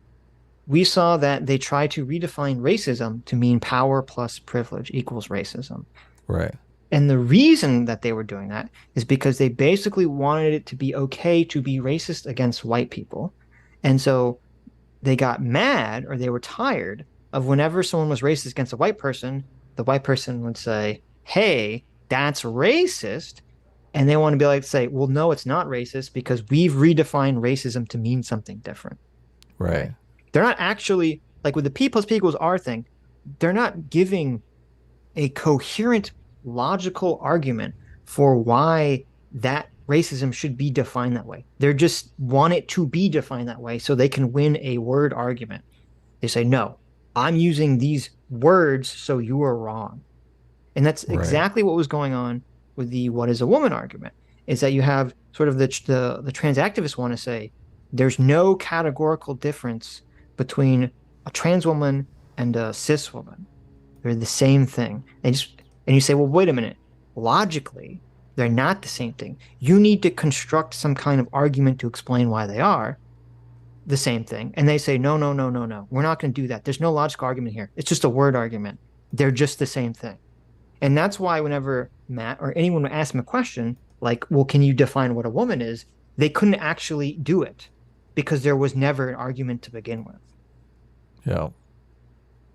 we saw that they tried to redefine racism to mean power plus privilege equals racism. Right. And the reason that they were doing that is because they basically wanted it to be okay to be racist against white people. And so they got mad, or they were tired of whenever someone was racist against a white person, the white person would say, hey, that's racist. And they want to be like, say, well, no, it's not racist because we've redefined racism to mean something different. Right. They're not actually, like with the P plus P equals R thing, they're not giving a coherent, logical argument for why that racism should be defined that way. They just want it to be defined that way so they can win a word argument. They say, no, I'm using these words, so you are wrong. And that's exactly what was going on with the what is a woman argument, is that you have sort of the trans activists want to say there's no categorical difference between a trans woman and a cis woman. They're the same thing. And you say, well, wait a minute. Logically, they're not the same thing. You need to construct some kind of argument to explain why they are the same thing. And they say, no. We're not going to do that. There's no logical argument here. It's just a word argument. They're just the same thing. And that's why whenever Matt or anyone would ask him a question like, well, can you define what a woman is? They couldn't actually do it because there was never an argument to begin with. Yeah.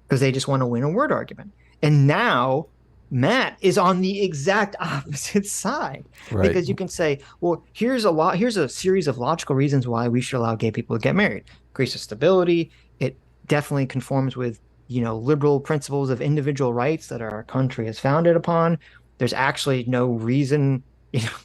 Because they just want to win a word argument. And now Matt is on the exact opposite side. Right. Because you can say, well, here's a series of logical reasons why we should allow gay people to get married. Increases stability. It definitely conforms with liberal principles of individual rights that our country is founded upon. There's actually no reason,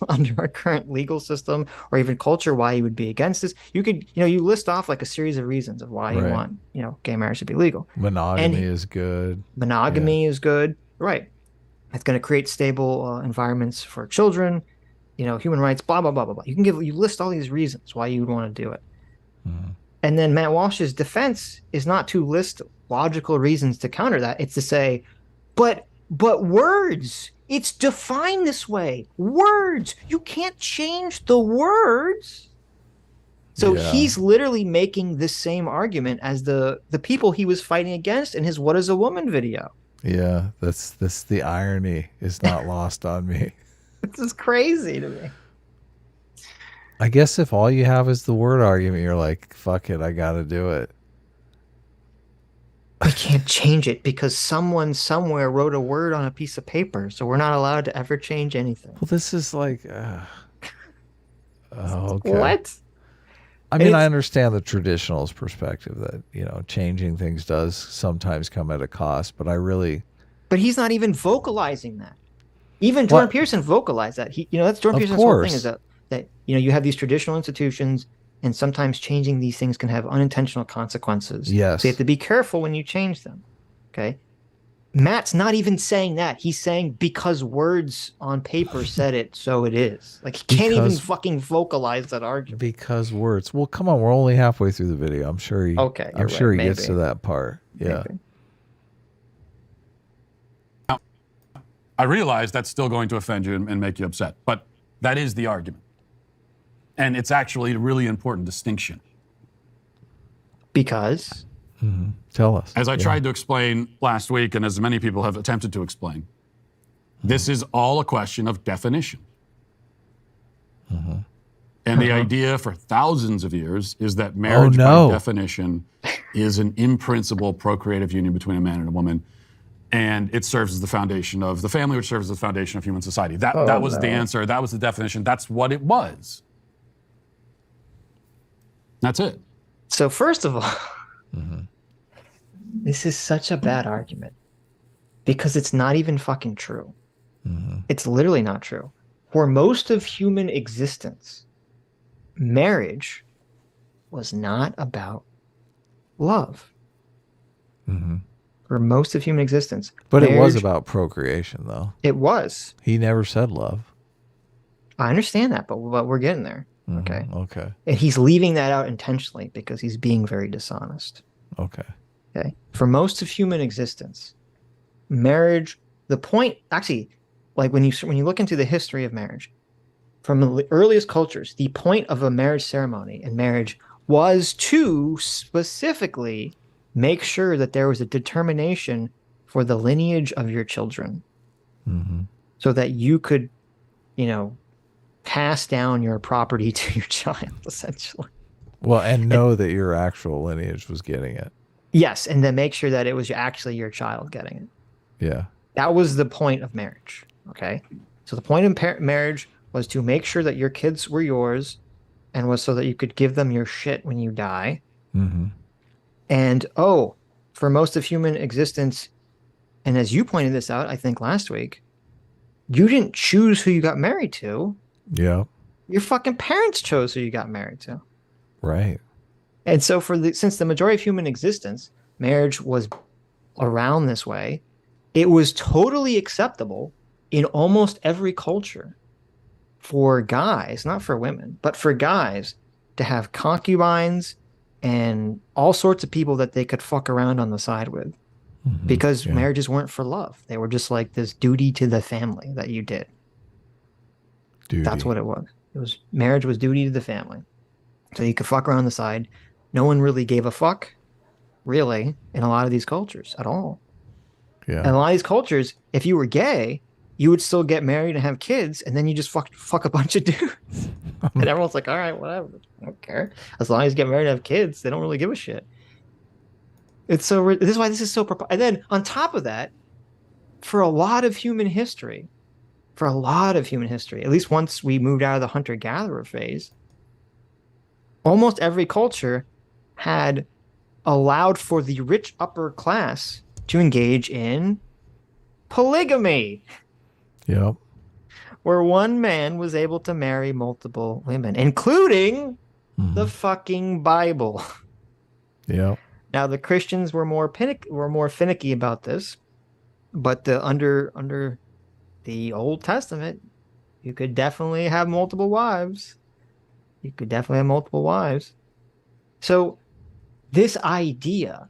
under our current legal system or even culture, why you would be against this. You could, you list off like a series of reasons of why you want, gay marriage to be legal. Monogamy is good. Monogamy is good. Right. It's going to create stable environments for children, human rights, blah, blah, blah, blah, blah. You list all these reasons why you would want to do it. Mm-hmm. And then Matt Walsh's defense is not to list logical reasons to counter that. It's to say, but words, it's defined this way. Words, you can't change the words. So he's literally making the same argument as the people he was fighting against in his What is a Woman video. Yeah, that's the irony is not lost on me. This is crazy to me. I guess if all you have is the word argument, you're like, fuck it, I got to do it. We can't change it because someone somewhere wrote a word on a piece of paper, so we're not allowed to ever change anything. Well, this is like, okay. What? I mean, I understand the traditionalist perspective that, changing things does sometimes come at a cost, but But he's not even vocalizing that. Even Jordan Peterson vocalized that. That's Jordan Peterson's whole thing, is that you have these traditional institutions, and sometimes changing these things can have unintentional consequences. Yes. So you have to be careful when you change them. Okay. Matt's not even saying that. He's saying because words on paper said it, so it is. Like, he can't even fucking vocalize that argument. Because words. Well, come on, we're only halfway through the video. I'm sure he. Okay, I'm sure he gets to that part. Yeah. Maybe. Now, I realize that's still going to offend you and make you upset, but that is the argument, and it's actually a really important distinction. Because. Mm-hmm. Tell us. As I tried to explain last week, and as many people have attempted to explain, this is all a question of definition. And the idea for thousands of years is that marriage, by definition, is an in-principle procreative union between a man and a woman, and it serves as the foundation of the family, which serves as the foundation of human society. That was the answer. That was the definition. That's what it was. That's it. So first of all, this is such a bad argument because it's not even fucking true. It's literally not true. For most of human existence, marriage was not about love. For most of human existence. But it was about procreation, though. It was. He never said love. I understand that, but we're getting there. Okay. Okay. And he's leaving that out intentionally because he's being very dishonest. Okay. Okay. For most of human existence, marriage, the point, actually, like when you look into the history of marriage, from the earliest cultures, the point of a marriage ceremony and marriage was to specifically make sure that there was a determination for the lineage of your children, so that you could, pass down your property to your child, essentially. Well, and know that your actual lineage was getting it. Yes, and then make sure that it was actually your child getting it. Yeah. That was the point of marriage, okay? So the point of marriage was to make sure that your kids were yours, and was so that you could give them your shit when you die. And, for most of human existence, and as you pointed this out, I think last week, you didn't choose who you got married to. Yeah. Your fucking parents chose who you got married to. Right. And so since the majority of human existence, marriage was around this way, it was totally acceptable in almost every culture for guys, not for women, but for guys to have concubines and all sorts of people that they could fuck around on the side with, because marriages weren't for love. They were just like this duty to the family that you did. Duty. That's what it was. Marriage was duty to the family. So you could fuck around the side. No one really gave a fuck, really, in a lot of these cultures at all. Yeah. And a lot of these cultures, if you were gay, you would still get married and have kids, and then you just fuck a bunch of dudes. And everyone's like, all right, whatever. I don't care. As long as you get married and have kids, they don't really give a shit. This is why this is so... And then on top of that, for a lot of human history, at least once we moved out of the hunter-gatherer phase, almost every culture had allowed for the rich upper class to engage in polygamy. Yep. Where one man was able to marry multiple women, including the fucking Bible. Yep. Now the Christians were more finicky about this, but under the Old Testament, you could definitely have multiple wives. So this idea.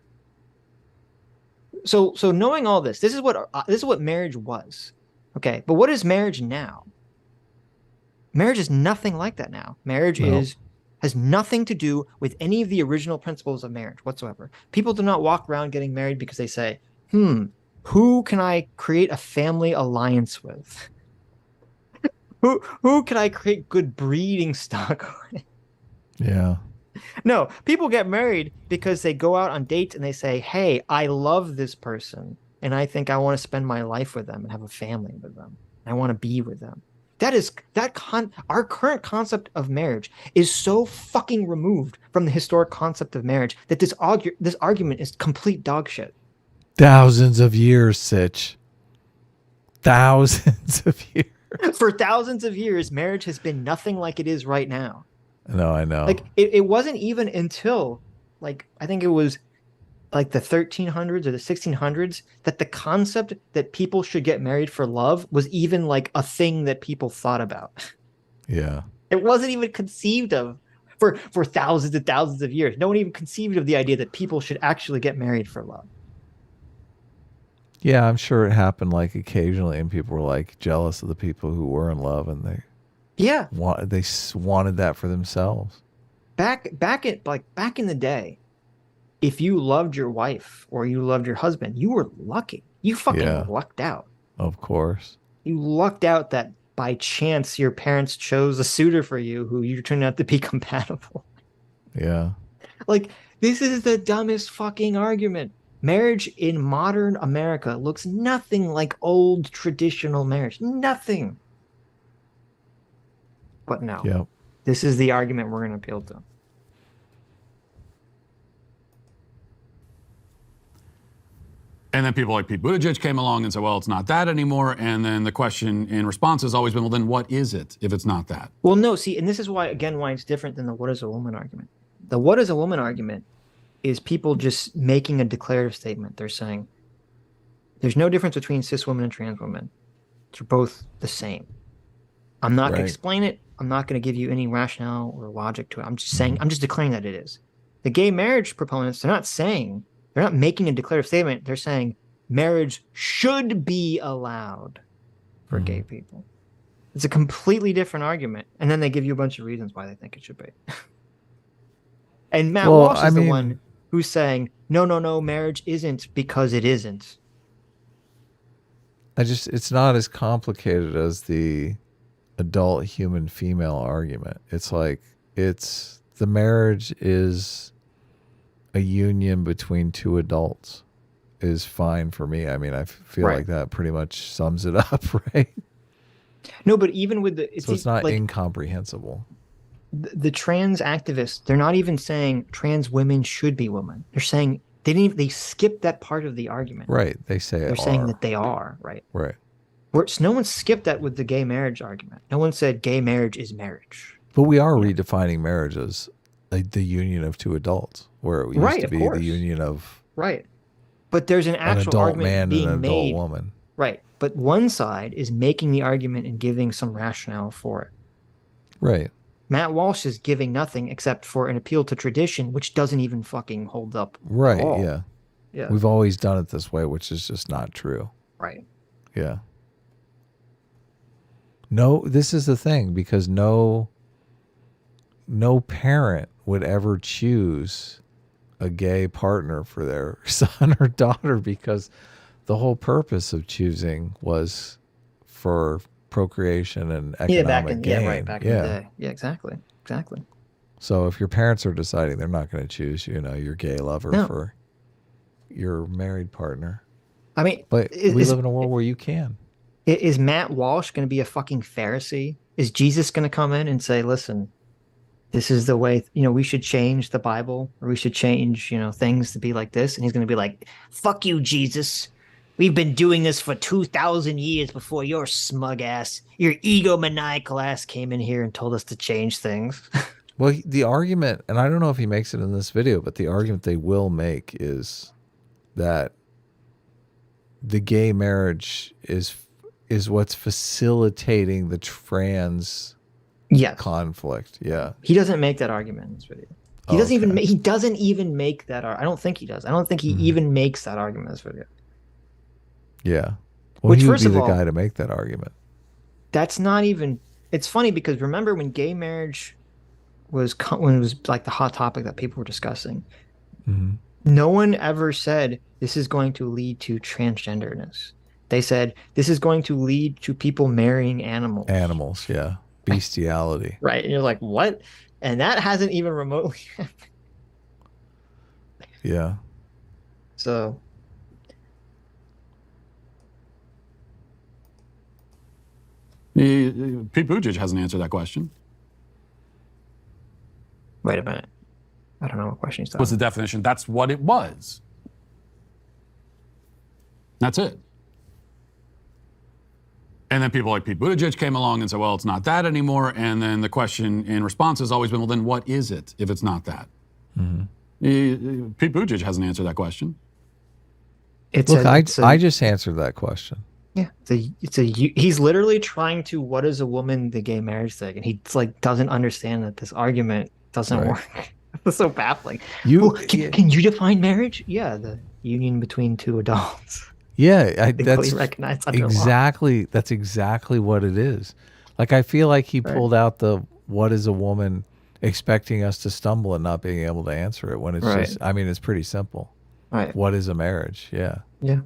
So knowing all this, this is what marriage was. Okay, but what is marriage now? Marriage is nothing like that now. Marriage has nothing to do with any of the original principles of marriage whatsoever. People do not walk around getting married because they say, who can I create a family alliance with? Who can I create good breeding stock with? Yeah. No, people get married because they go out on dates and they say, hey, I love this person, and I think I want to spend my life with them and have a family with them. I want to be with them. Our current concept of marriage is so fucking removed from the historic concept of marriage that this argument is complete dog shit. Thousands of years, Sitch. thousands of years. For thousands of years, marriage has been nothing like it is right now. No, I know. Like it wasn't even until like I think it was like the 1300s or the 1600s that the concept that people should get married for love was even like a thing that people thought about. Yeah. It wasn't even conceived of for thousands and thousands of years. No one even conceived of the idea that people should actually get married for love. Yeah, I'm sure it happened like occasionally, and people were like jealous of the people who were in love, and they wanted that for themselves. Back in the day, if you loved your wife or you loved your husband, you were lucky. You fucking lucked out. Of course. You lucked out that by chance your parents chose a suitor for you who you turned out to be compatible. Yeah. Like, this is the dumbest fucking argument. Marriage in modern America looks nothing like old traditional marriage. Nothing. But no. This is the argument we're going to appeal to. And then people like Pete Buttigieg came along and said, well, it's not that anymore. And then the question in response has always been, well, then what is it if it's not that? Well, no, see, and this is why, again, why it's different than the what is a woman argument. The what is a woman argument is people just making a declarative statement. They're saying there's no difference between cis women and trans women. They're both the same. I'm not going to explain it. I'm not going to give you any rationale or logic to it. I'm just saying, I'm just declaring that it is. The gay marriage proponents, they're not making a declarative statement. They're saying marriage should be allowed for gay people. It's a completely different argument. And then they give you a bunch of reasons why they think it should be. And Matt Walsh is the one who's saying, no, marriage isn't because it isn't. It's not as complicated as the adult human female argument. It's like, the marriage is a union between two adults is fine for me. I mean, I feel like that pretty much sums it up, right? No, but even with so it's not like, incomprehensible. The trans activists, they're not even saying trans women should be women. They're saying they skipped that part of the argument. Right. They say they're saying that they are, right? Right. No one skipped that with the gay marriage argument. No one said gay marriage is marriage. But we are redefining marriage as the union of two adults, where it used to be the union of but there's an actual adult argument man being and an adult made, woman, right? But one side is making the argument and giving some rationale for it, right? Matt Walsh is giving nothing except for an appeal to tradition, which doesn't even fucking hold up, right? At all. Yeah. We've always done it this way, which is just not true, right? Yeah. No, this is the thing, because no parent would ever choose a gay partner for their son or daughter, because the whole purpose of choosing was for procreation and economic gain. Back in the day. Yeah, exactly. So if your parents are deciding they're not going to choose, your gay lover for your married partner. I mean, but we live in a world where you can. Is Matt Walsh going to be a fucking Pharisee? Is Jesus going to come in and say, listen, this is the way, we should change the Bible, or we should change, things to be like this? And he's going to be like, fuck you, Jesus. We've been doing this for 2,000 years before your smug ass, your egomaniacal ass came in here and told us to change things. Well, the argument, and I don't know if he makes it in this video, but the argument they will make is that the gay marriage is what's facilitating the trans conflict. Yeah. He doesn't make that argument in this video. He doesn't even make that. I don't think he does. I don't think he even makes that argument in this video. Yeah. Well, he would be the guy to make that argument. That's not even, it's funny because remember when gay marriage when it was like the hot topic that people were discussing, no one ever said this is going to lead to transgenderness. They said this is going to lead to people marrying animals. Animals, yeah. Bestiality. Right. And you're like, what? And that hasn't even remotely happened. Yeah. So. Pete Buttigieg hasn't answered that question. Wait a minute. I don't know what question he's talking about. What's the definition? That's what it was. That's it. And then people like Pete Buttigieg came along and said, well, it's not that anymore. And then the question in response has always been, well, then what is it if it's not that? Mm-hmm. Pete Buttigieg hasn't answered that question. I just answered that question. Yeah, he's literally trying to, what is a woman, the gay marriage thing, and he like doesn't understand that this argument doesn't work. It's so baffling. Can you define marriage? Yeah, the union between two adults. Yeah, that's exactly law. That's exactly what it is. Like, I feel like he pulled out the what is a woman, expecting us to stumble and not being able to answer it when it's just, I mean, it's pretty simple. Right. What is a marriage? Yeah. Yeah.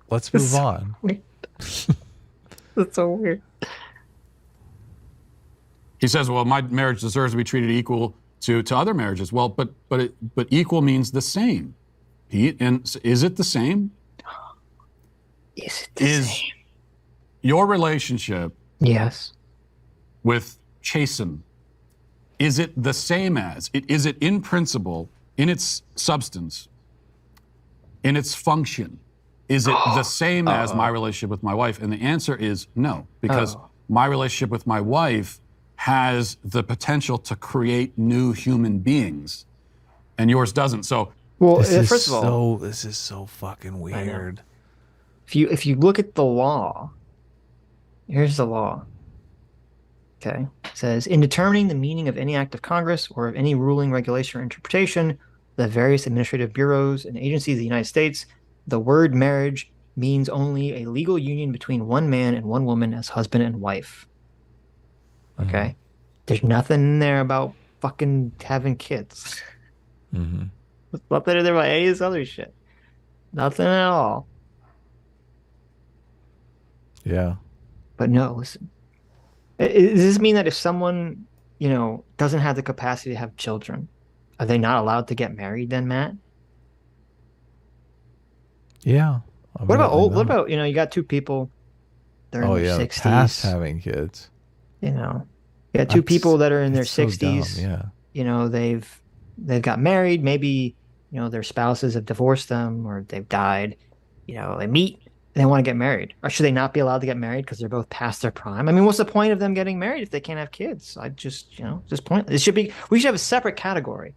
Let's move on. That's so weird. He says, well, my marriage deserves to be treated equal to other marriages. Well, but equal means the same. And is it the same? Is it the same? Your relationship with Chasen, is it the same as? Is it in principle, in its substance, in its function? Is it the same as my relationship with my wife? And the answer is no, because my relationship with my wife has the potential to create new human beings, and yours doesn't. So, first of all, this is so fucking weird. If you look at the law, here's the law. Okay, it says, in determining the meaning of any act of Congress or of any ruling, regulation, or interpretation, the various administrative bureaus and agencies of the United States, the word marriage means only a legal union between one man and one woman as husband and wife. Okay? There's nothing in there about fucking having kids. There's nothing in there about any of this other shit. Nothing at all. Yeah. But no, listen. Does this mean that if someone, doesn't have the capacity to have children, are they not allowed to get married then, Matt? Yeah. What about, you got two people, they're in their 60s. Past having kids. You got two people that are in their 60s. So dumb, They've got married. Maybe, their spouses have divorced them or they've died. They meet and they want to get married. Or should they not be allowed to get married because they're both past their prime? I mean, what's the point of them getting married if they can't have kids? Just pointless. We should have a separate category.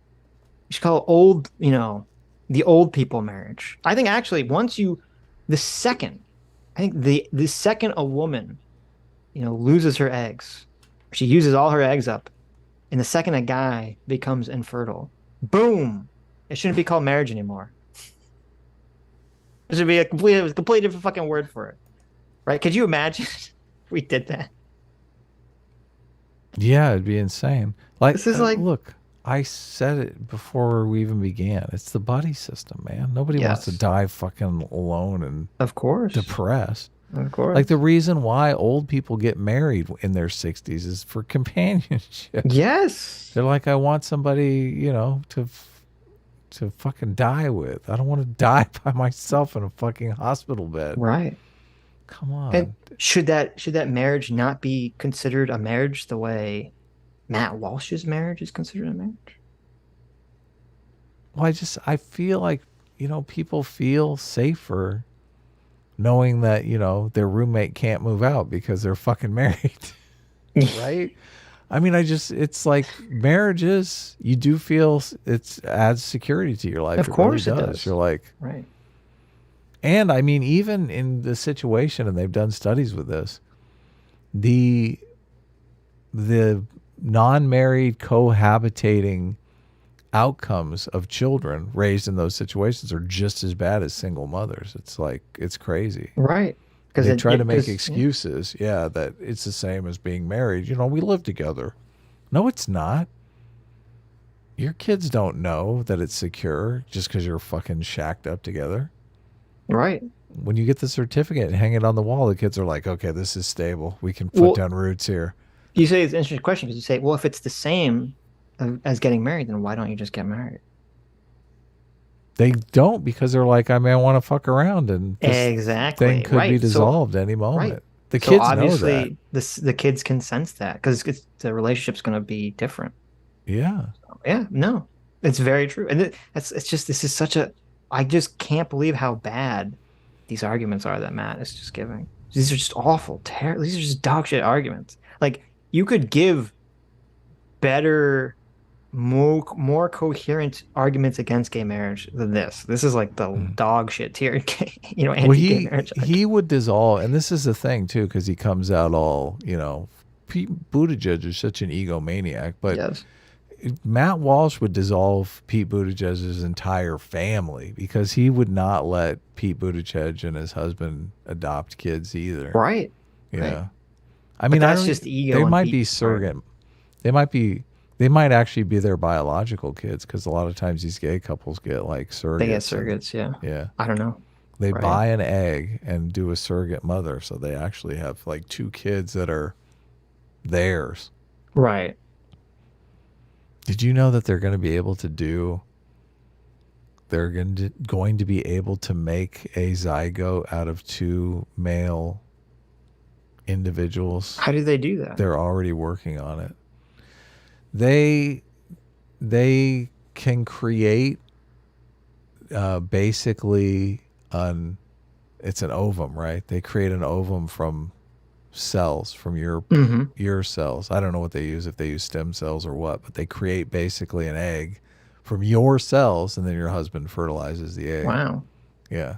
We should call it old, the old people marriage. I think actually the second a woman, loses her eggs, she uses all her eggs up, and the second a guy becomes infertile, boom, it shouldn't be called marriage anymore. There should be a completely different fucking word for it, right? Could you imagine if we did that? Yeah, it'd be insane. Like, this is look, I said it before we even began. It's the buddy system, man. Nobody wants to die fucking alone and depressed. Of course. Like, the reason why old people get married in their 60s is for companionship. Yes. They're like, I want somebody, to fucking die with. I don't want to die by myself in a fucking hospital bed. Right. Come on. And should that marriage not be considered a marriage the way Matt Walsh's marriage is considered a marriage? Well, I feel like, people feel safer knowing that, their roommate can't move out because they're fucking married. Right? I mean, it's like marriages, you do feel it adds security to your life. Of course it really does. You're like, right. And I mean, even in the situation, and they've done studies with this, the non-married cohabitating outcomes of children raised in those situations are just as bad as single mothers. It's like, it's crazy. Right. They try to make excuses, that it's the same as being married. We live together. No, it's not. Your kids don't know that it's secure just because you're fucking shacked up together. Right. When you get the certificate and hang it on the wall, the kids are like, okay, this is stable. We can put down roots here. You say it's an interesting question because you say, well, if it's the same as getting married, then why don't you just get married? They don't, because they're like, I want to fuck around and this thing could be dissolved any moment. Right. The kids obviously know that. The kids can sense that because the relationship's going to be different. Yeah. No, it's very true. And this is such I just can't believe how bad these arguments are that Matt is just giving. These are just awful. These are just dog shit arguments. Like, you could give better, more coherent arguments against gay marriage than this. This is like the dog shit tier, anti-gay marriage. He would dissolve, and this is the thing too, because he comes out all, Pete Buttigieg is such an egomaniac, but yes. Matt Walsh would dissolve Pete Buttigieg's entire family because he would not let Pete Buttigieg and his husband adopt kids either. Right. Yeah. Right. I mean, that's just ego. They might be surrogate. They might actually be their biological kids, because a lot of times these gay couples get like surrogates. They get surrogates, yeah. Yeah. I don't know. They buy an egg and do a surrogate mother, so they actually have like 2 kids that are theirs. Right. Did you know that they're going to be able to do? They're going to be able to make a zygote out of 2 male individuals. How do they do that? They're already working on it. They can create basically it's an ovum, right? They create an ovum from cells, from your cells. I don't know what they use, if they use stem cells or what, but they create basically an egg from your cells, and then your husband fertilizes the egg. Wow. Yeah.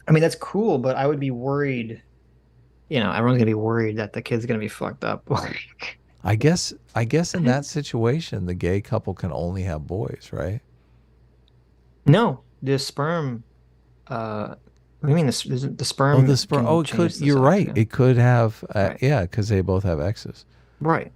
I mean, that's cool, but I would be worried. Everyone's gonna be worried that the kid's gonna be fucked up. I guess in that situation, the gay couple can only have boys, right? No, the sperm. What do you mean the sperm? Oh, the sperm. Oh, it could. You're right. It could have. Right. Yeah, because they both have X's. Right.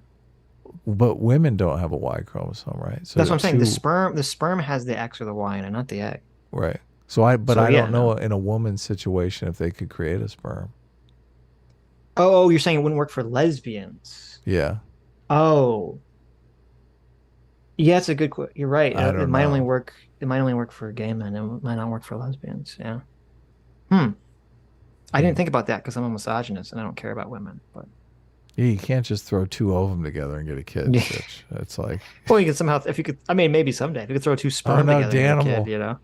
But women don't have a Y chromosome, right? So that's what I'm saying. The sperm has the X or the Y in it, not the egg. Right. So I don't know in a woman's situation if they could create a sperm. Oh, you're saying it wouldn't work for lesbians? Yeah. Oh. Yeah, it's a good. You're right. It might only work. It might only work for gay men. It might not work for lesbians. Yeah. I didn't think about that because I'm a misogynist and I don't care about women. But yeah, you can't just throw 2 ovum together and get a kid. Yeah. It's like. Well, you could somehow, if you could. I mean, maybe someday if you could throw 2 sperm together and get a kid,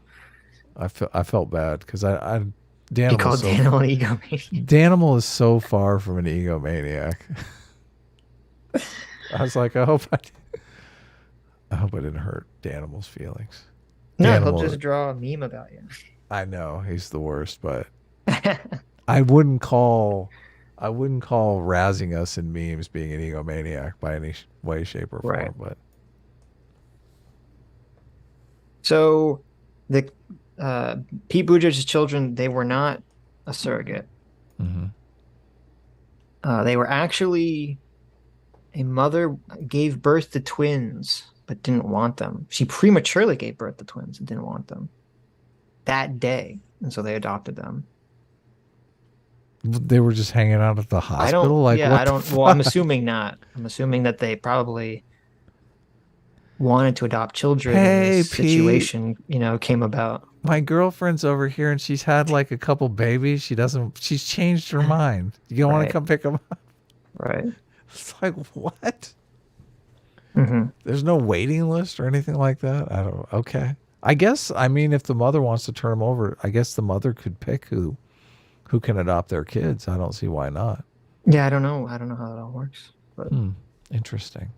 I felt bad because I he called Daniel an egomaniac. Daniel is so far from an egomaniac. I was like, I hope I didn't hurt Daniel's feelings. No, he'll just draw a meme about you. I know he's the worst, but I wouldn't call razzing us in memes being an egomaniac by any way, shape, or form. Right. But so the Pete Buttigieg's children, they were not a surrogate. They were actually, a mother gave birth to twins but didn't want them. She prematurely gave birth to twins and didn't want them that day, and so they adopted them. They were just hanging out at the hospital. Well, I'm assuming not. I'm assuming that they probably wanted to adopt children. Hey, this situation, came about. My girlfriend's over here and she's had like a couple babies. She's changed her mind. You don't want to come pick them up? Right. It's like, what? There's no waiting list or anything like that. I don't. Okay. I guess. I mean, if the mother wants to turn them over, I guess the mother could pick who can adopt their kids. I don't see why not. Yeah, I don't know. I don't know how that all works. But interesting.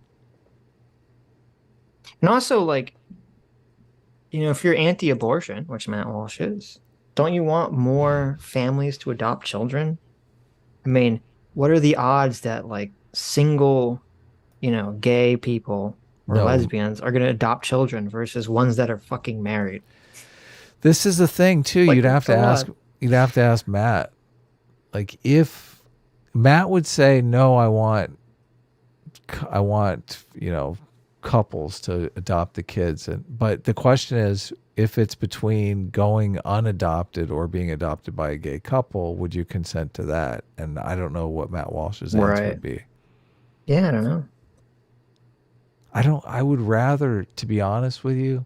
And also, like, if you're anti-abortion, which Matt Walsh is, don't you want more families to adopt children? I mean, what are the odds that like single, gay people or lesbians are going to adopt children versus ones that are fucking married? This is the thing too. You'd have to ask Matt. Like, if Matt would say, no, I want, couples to adopt the kids. But the question is, if it's between going unadopted or being adopted by a gay couple, would you consent to that? And I don't know what Matt Walsh's answer would be. Yeah, I don't know. I would rather, to be honest with you,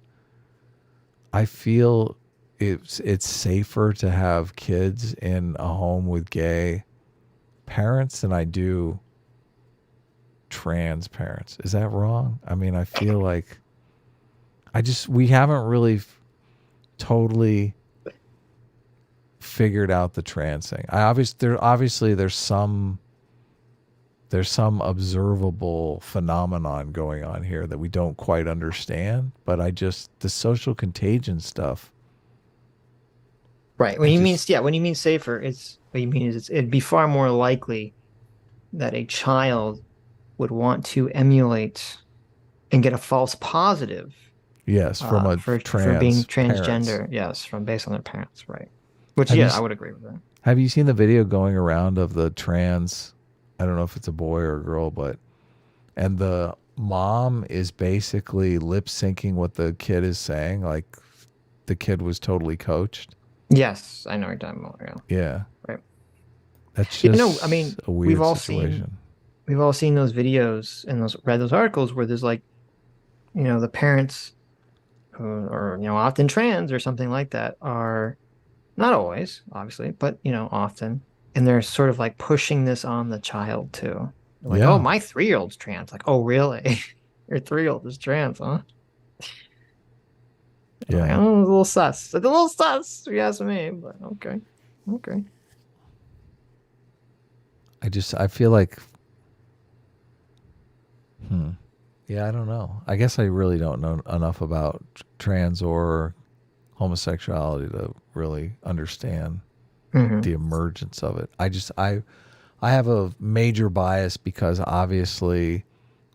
I feel it's safer to have kids in a home with gay parents than I do trans parents. Is that wrong? I mean, I feel like we haven't really totally figured out the trans thing. Obviously there's some observable phenomenon going on here that we don't quite understand, but the social contagion stuff. Right. When you mean safer, what you mean is it'd be far more likely that a child would want to emulate and get a false positive. Yes, from for being transgender. Parents. Yes, based on their parents, right? Which I would agree with that. Have you seen the video going around of the trans? I don't know if it's a boy or a girl, and the mom is basically lip syncing what the kid is saying, like the kid was totally coached. Yes, I know what you're talking about. Yeah. Right. That's just I mean, a weird situation. We've all seen those videos and read those articles where there's like, the parents who are, often trans or something like that are not always, obviously, but, often. And they're sort of like pushing this on the child too. Like, oh, my 3-year-old's trans. Like, oh, really? Your 3-year-old is trans, huh? Yeah. Like, oh, it's a little sus. It's a little sus, if you ask me, but okay. I feel like, yeah, I don't know. I guess I really don't know enough about trans or homosexuality to really understand the emergence of it. I have a major bias because obviously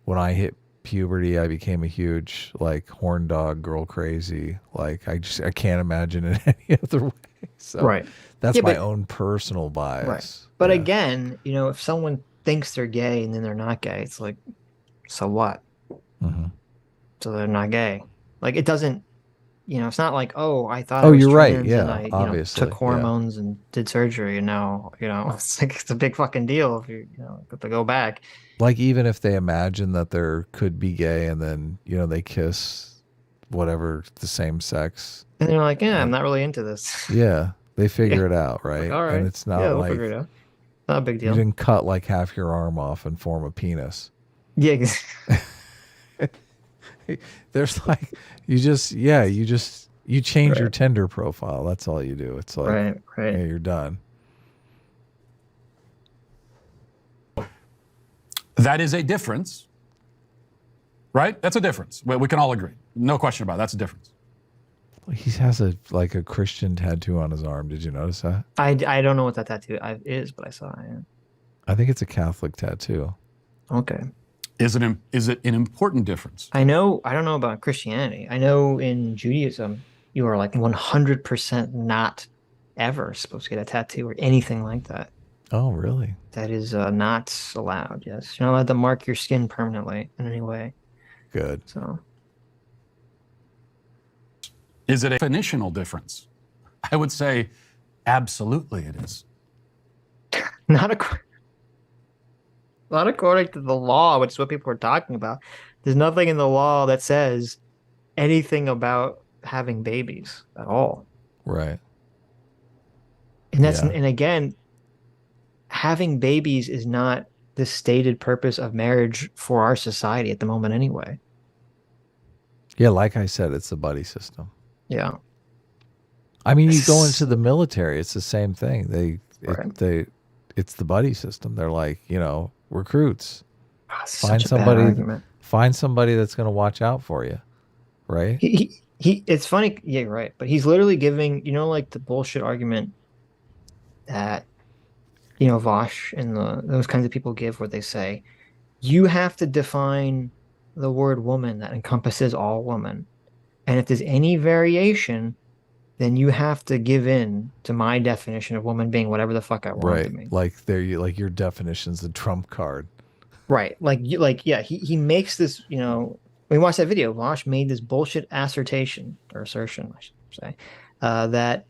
when I hit puberty, I became a huge like horn dog, girl crazy. Like I can't imagine it any other way. So that's my own personal bias. Right. But again, if someone thinks they're gay and then they're not gay, it's like, so what? So they're not gay. Like it doesn't, it's not like, oh, I thought I was you're trans right. Yeah, and I obviously took hormones and did surgery and now, it's like it's a big fucking deal if you have to go back. Like even if they imagine that there could be gay and then, they kiss whatever the same sex. And they're like, yeah, I'm not really into this. Yeah. They figure it out, right? Like, all right. And it's not we'll like figure it out. Not a big deal. You didn't cut like half your arm off and form a penis. Yeah. There's like you change your Tinder profile. That's all you do. It's like right. Yeah, you're done. That is a difference, right? That's a difference. We can all agree. No question about it. That's a difference. He has a Christian tattoo on his arm. Did you notice that? I don't know what that tattoo is, but I saw it. Yeah. I think it's a Catholic tattoo. Okay. Is it an important difference? I don't know about Christianity. I know in Judaism, you are like 100% not ever supposed to get a tattoo or anything like that. Oh, really? That is not allowed. Yes, you're not allowed to mark your skin permanently in any way. Good. So, is it a definitional difference? I would say, absolutely, it is. Not according to the law, which is what people are talking about. There's nothing in the law that says anything about having babies at all. Right. And and again, having babies is not the stated purpose of marriage for our society at the moment anyway. Yeah, like I said, it's the buddy system. Yeah. I mean, you go into the military, it's the same thing. It's the buddy system. They're like, recruits. Find somebody that's going to watch out for you, right? It's funny, yeah, right. But he's literally giving, like the bullshit argument that, Vosh and those kinds of people give, where they say, you have to define the word woman that encompasses all women, and if there's any variation, then you have to give in to my definition of woman being whatever the fuck I want it to mean. Like your definition's the trump card. Right. He makes this, when we watched that video, Vosh made this bullshit assertion, I should say, that,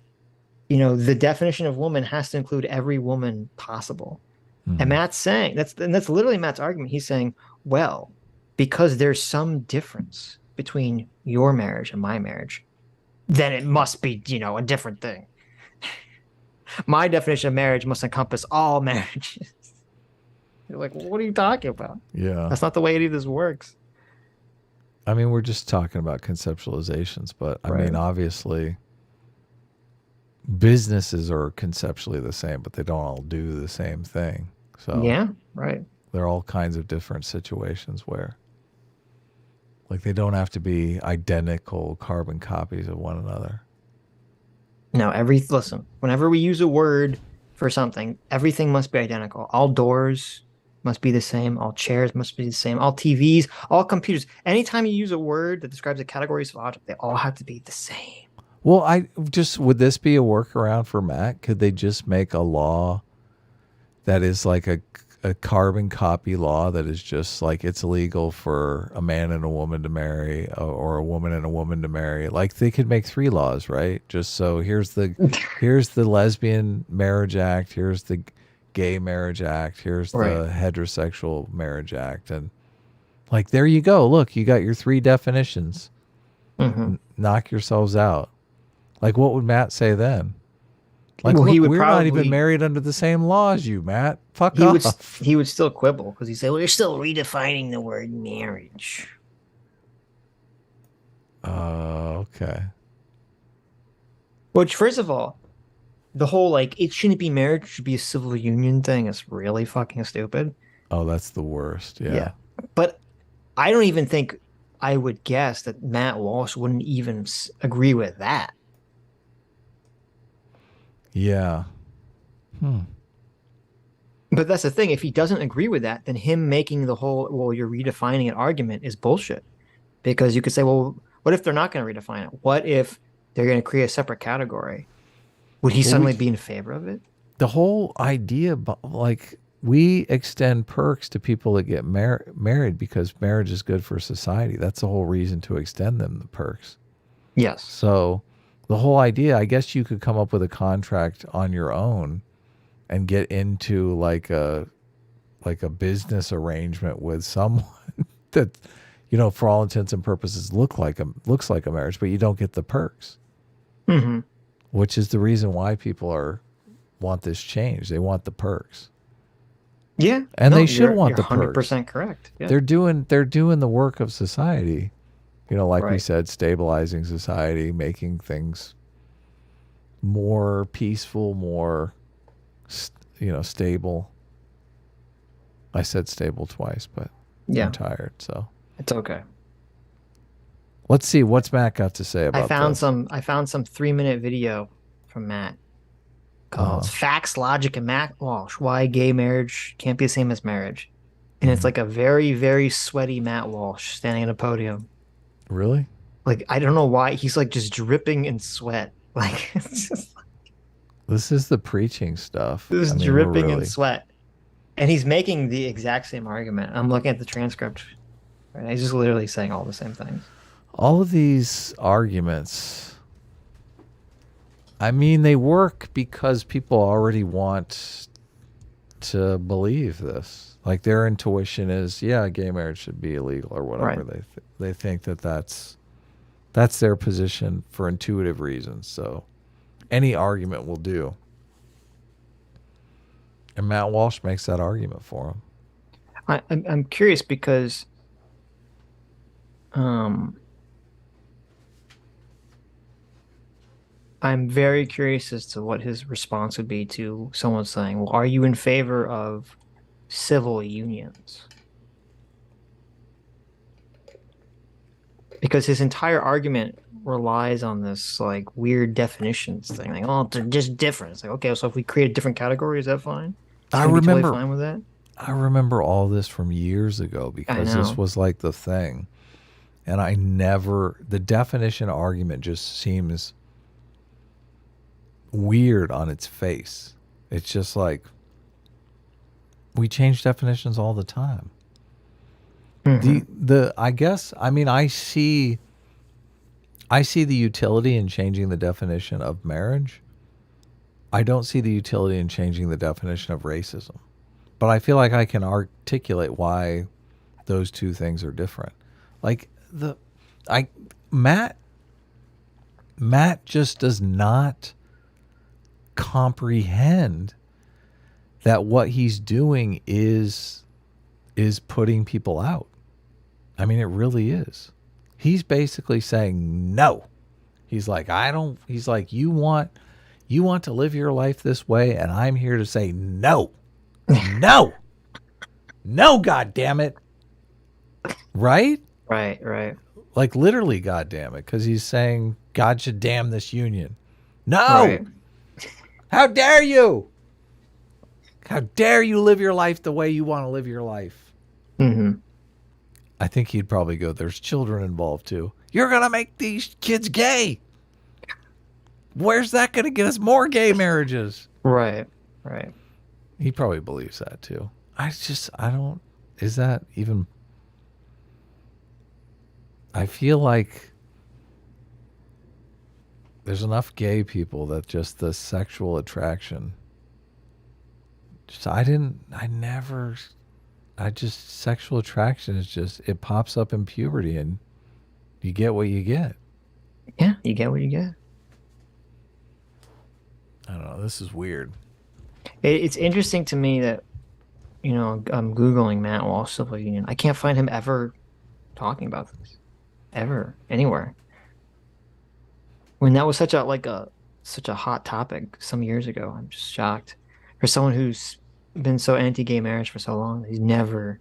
the definition of woman has to include every woman possible. Mm-hmm. And Matt's saying, that's literally Matt's argument. He's saying, well, because there's some difference between your marriage and my marriage, then it must be, a different thing. My definition of marriage must encompass all marriages. You're like, what are you talking about? Yeah. That's not the way any of this works. I mean, we're just talking about conceptualizations, but I mean, obviously, businesses are conceptually the same, but they don't all do the same thing. So yeah, right. There are all kinds of different situations where, like, they don't have to be identical carbon copies of one another. No, listen, whenever we use a word for something, everything must be identical. All doors must be the same. All chairs must be the same. All TVs, all computers. Anytime you use a word that describes a category of object, they all have to be the same. Well, would this be a workaround for Matt? Could they just make a law that is like a carbon copy law that is just like it's illegal for a man and a woman to marry, or a woman and a woman to marry? Like, they could make 3 laws, right? Just so here's the lesbian marriage act, here's the gay marriage act, here's the heterosexual marriage act, and like, there you go. Look, you got your 3 definitions. Knock yourselves out. Like, what would Matt say then? Like, well, look, we're not even married under the same law as you, Matt. Fuck off. He would still quibble because he'd say, well, you're still redefining the word marriage. Okay. Which, first of all, the whole, like, it shouldn't be marriage, it should be a civil union thing is really fucking stupid. Oh, that's the worst. Yeah. But I don't even think I would guess that Matt Walsh wouldn't even agree with that. Yeah. But that's the thing. If he doesn't agree with that, then him making the whole, well, you're redefining it argument is bullshit. Because you could say, well, what if they're not going to redefine it? What if they're going to create a separate category? Would he suddenly be in favor of it? The whole idea, like, we extend perks to people that get married because marriage is good for society. That's the whole reason to extend them the perks. Yes. So the whole idea, I guess you could come up with a contract on your own and get into like a business arrangement with someone that, you know, for all intents and purposes looks like a marriage, but you don't get the perks. Which is the reason why people want this change. They want the perks. Yeah. And they should want the perks. 100% correct. Yeah. They're doing the work of society. You know, like we said, stabilizing society, making things more peaceful, more, stable. I said stable twice, but I'm tired, so it's okay. Let's see what's Matt got to say about this. I found some 3-minute video from Matt called "Facts, Logic, and Matt Walsh: Why Gay Marriage Can't Be the Same as Marriage," and it's like a very, very sweaty Matt Walsh standing at a podium. Really? Like, I don't know why he's like just dripping in sweat. Like, it's just like, this is the preaching stuff. This is dripping in sweat, and he's making the exact same argument. I'm looking at the transcript, right? He's just literally saying all the same things. All of these arguments, I mean, they work because people already want to believe this. Like, their intuition is, yeah, gay marriage should be illegal or whatever. Right. They think that's their position for intuitive reasons. So any argument will do. And Matt Walsh makes that argument for him. I'm curious because I'm very curious as to what his response would be to someone saying, well, are you in favor of civil unions? Because his entire argument relies on this like weird definitions thing. Like, oh, they're just different. It's like, okay, so if we create a different category, is that fine? I remember totally fine with that. I remember all this from years ago because this was like the thing. And the definition argument just seems weird on its face. It's just like, we change definitions all the time. I guess, I mean, I see the utility in changing the definition of marriage. I don't see the utility in changing the definition of racism. But I feel like I can articulate why those two things are different. Like, Matt just does not comprehend that what he's doing is putting people out. I mean, it really is. He's basically saying no. He's like, you want You want to live your life this way, and I'm here to say no. No. No, God damn it. Right? Right. Like literally, God damn it, because he's saying God should damn this union. No. Right. How dare you? How dare you live your life the way you want to live your life? Mm-hmm. I think he'd probably go, there's children involved too. You're going to make these kids gay. Where's that going to get us more gay marriages? Right. He probably believes that too. Is that even... I feel like there's enough gay people that just the sexual attraction... sexual attraction is just, it pops up in puberty and you get what you get. Yeah, you get what you get. I don't know. This is weird. It's interesting to me that, I'm Googling Matt Walsh civil union. I can't find him ever talking about this. Ever. Anywhere. When that was such a hot topic some years ago. I'm just shocked. For someone who's been so anti-gay marriage for so long, he's never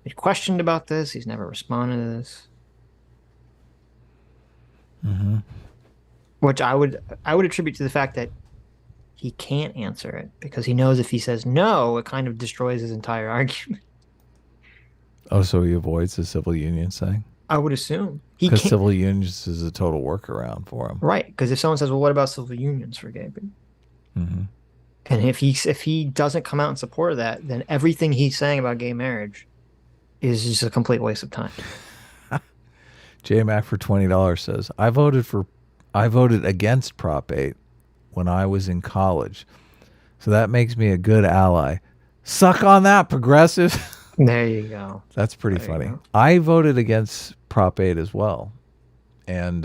been questioned about this. He's never responded to this. Mm-hmm. Which I would attribute to the fact that he can't answer it because he knows if he says no, it kind of destroys his entire argument. Oh, so he avoids the civil union thing? I would assume. Because civil unions is a total workaround for him. Right, because if someone says, well, what about civil unions for gay people? Mm-hmm. And if he doesn't come out in support of that, then everything he's saying about gay marriage is just a complete waste of time. J-Mac for $20 says, I voted against Prop 8 when I was in college. So that makes me a good ally. Suck on that, progressive. There you go. That's pretty funny. I voted against Prop 8 as well. And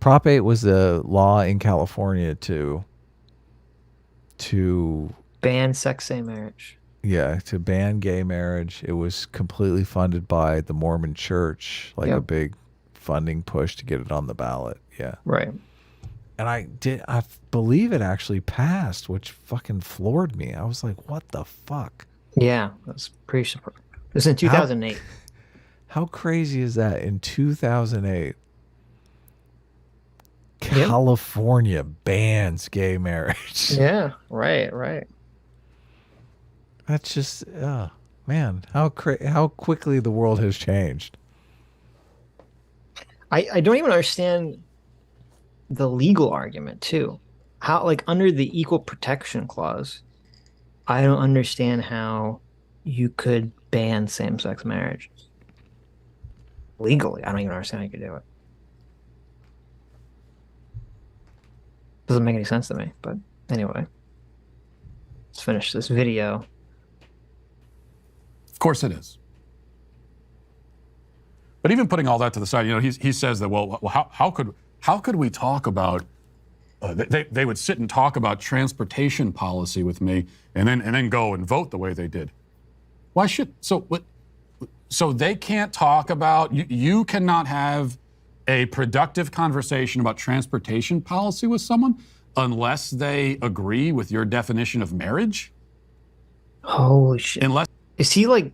Prop 8 was a law in California to ban same marriage. Yeah, to ban gay marriage. It was completely funded by the Mormon Church, like a big funding push to get it on the ballot. Yeah. Right. And I believe it actually passed, which fucking floored me. I was like, what the fuck? Yeah, that's pretty surprising. It was in 2008. How crazy is that? In 2008, California bans gay marriage. Yeah, right. That's just, man, how quickly the world has changed. I don't even understand the legal argument too. How, like, under the Equal Protection Clause, I don't understand how you could ban same-sex marriage legally. I don't even understand how you could do it. Doesn't make any sense to me, but anyway. Let's finish this video. Of course it is. But even putting all that to the side, he says that, well, how could we talk about, they would sit and talk about transportation policy with me and then go and vote the way they did. Why should, so they can't talk about, you cannot have a productive conversation about transportation policy with someone unless they agree with your definition of marriage? Holy shit. Unless... Is he, like,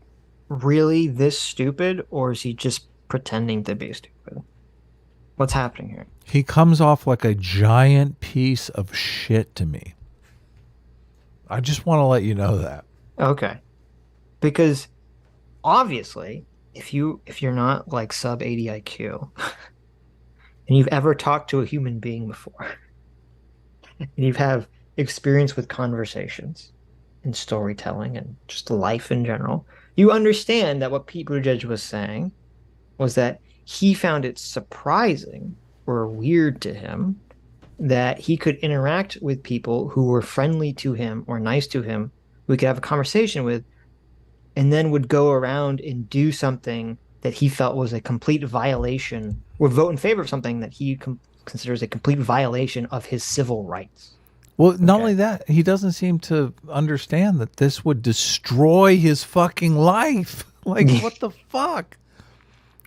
really this stupid, or is he just pretending to be stupid? What's happening here? He comes off like a giant piece of shit to me. I just want to let you know that. Okay. Because obviously, if you're not like sub 80 IQ and you've ever talked to a human being before and you have experience with conversations and storytelling and just life in general, you understand that what Pete Buttigieg was saying was that he found it surprising or weird to him that he could interact with people who were friendly to him or nice to him, who he could have a conversation with, and then would go around and do something that he felt was a complete violation, or vote in favor of something that he considers a complete violation of his civil rights. Well, not only that, he doesn't seem to understand that this would destroy his fucking life. Like, what the fuck?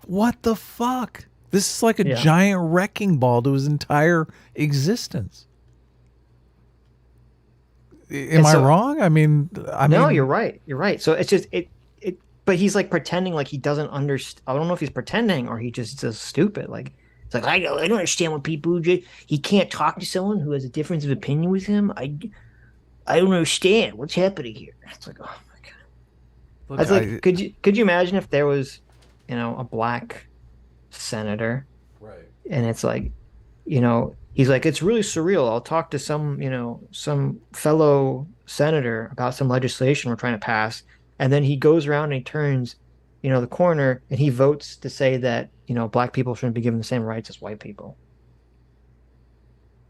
What the fuck? This is like a giant wrecking ball to his entire existence. Am I wrong? I mean, no, you're right. You're right. So it's just but he's like pretending like he doesn't understand. I don't know if he's pretending or he just is stupid. Like it's like I don't understand what people do. He can't talk to someone who has a difference of opinion with him. I don't understand what's happening here. It's like, oh my god. Look, I was like, could you imagine if there was, a black senator, right? And it's like, he's like, it's really surreal. I'll talk to some fellow senator about some legislation we're trying to pass. And then he goes around and he turns, the corner and he votes to say that, black people shouldn't be given the same rights as white people.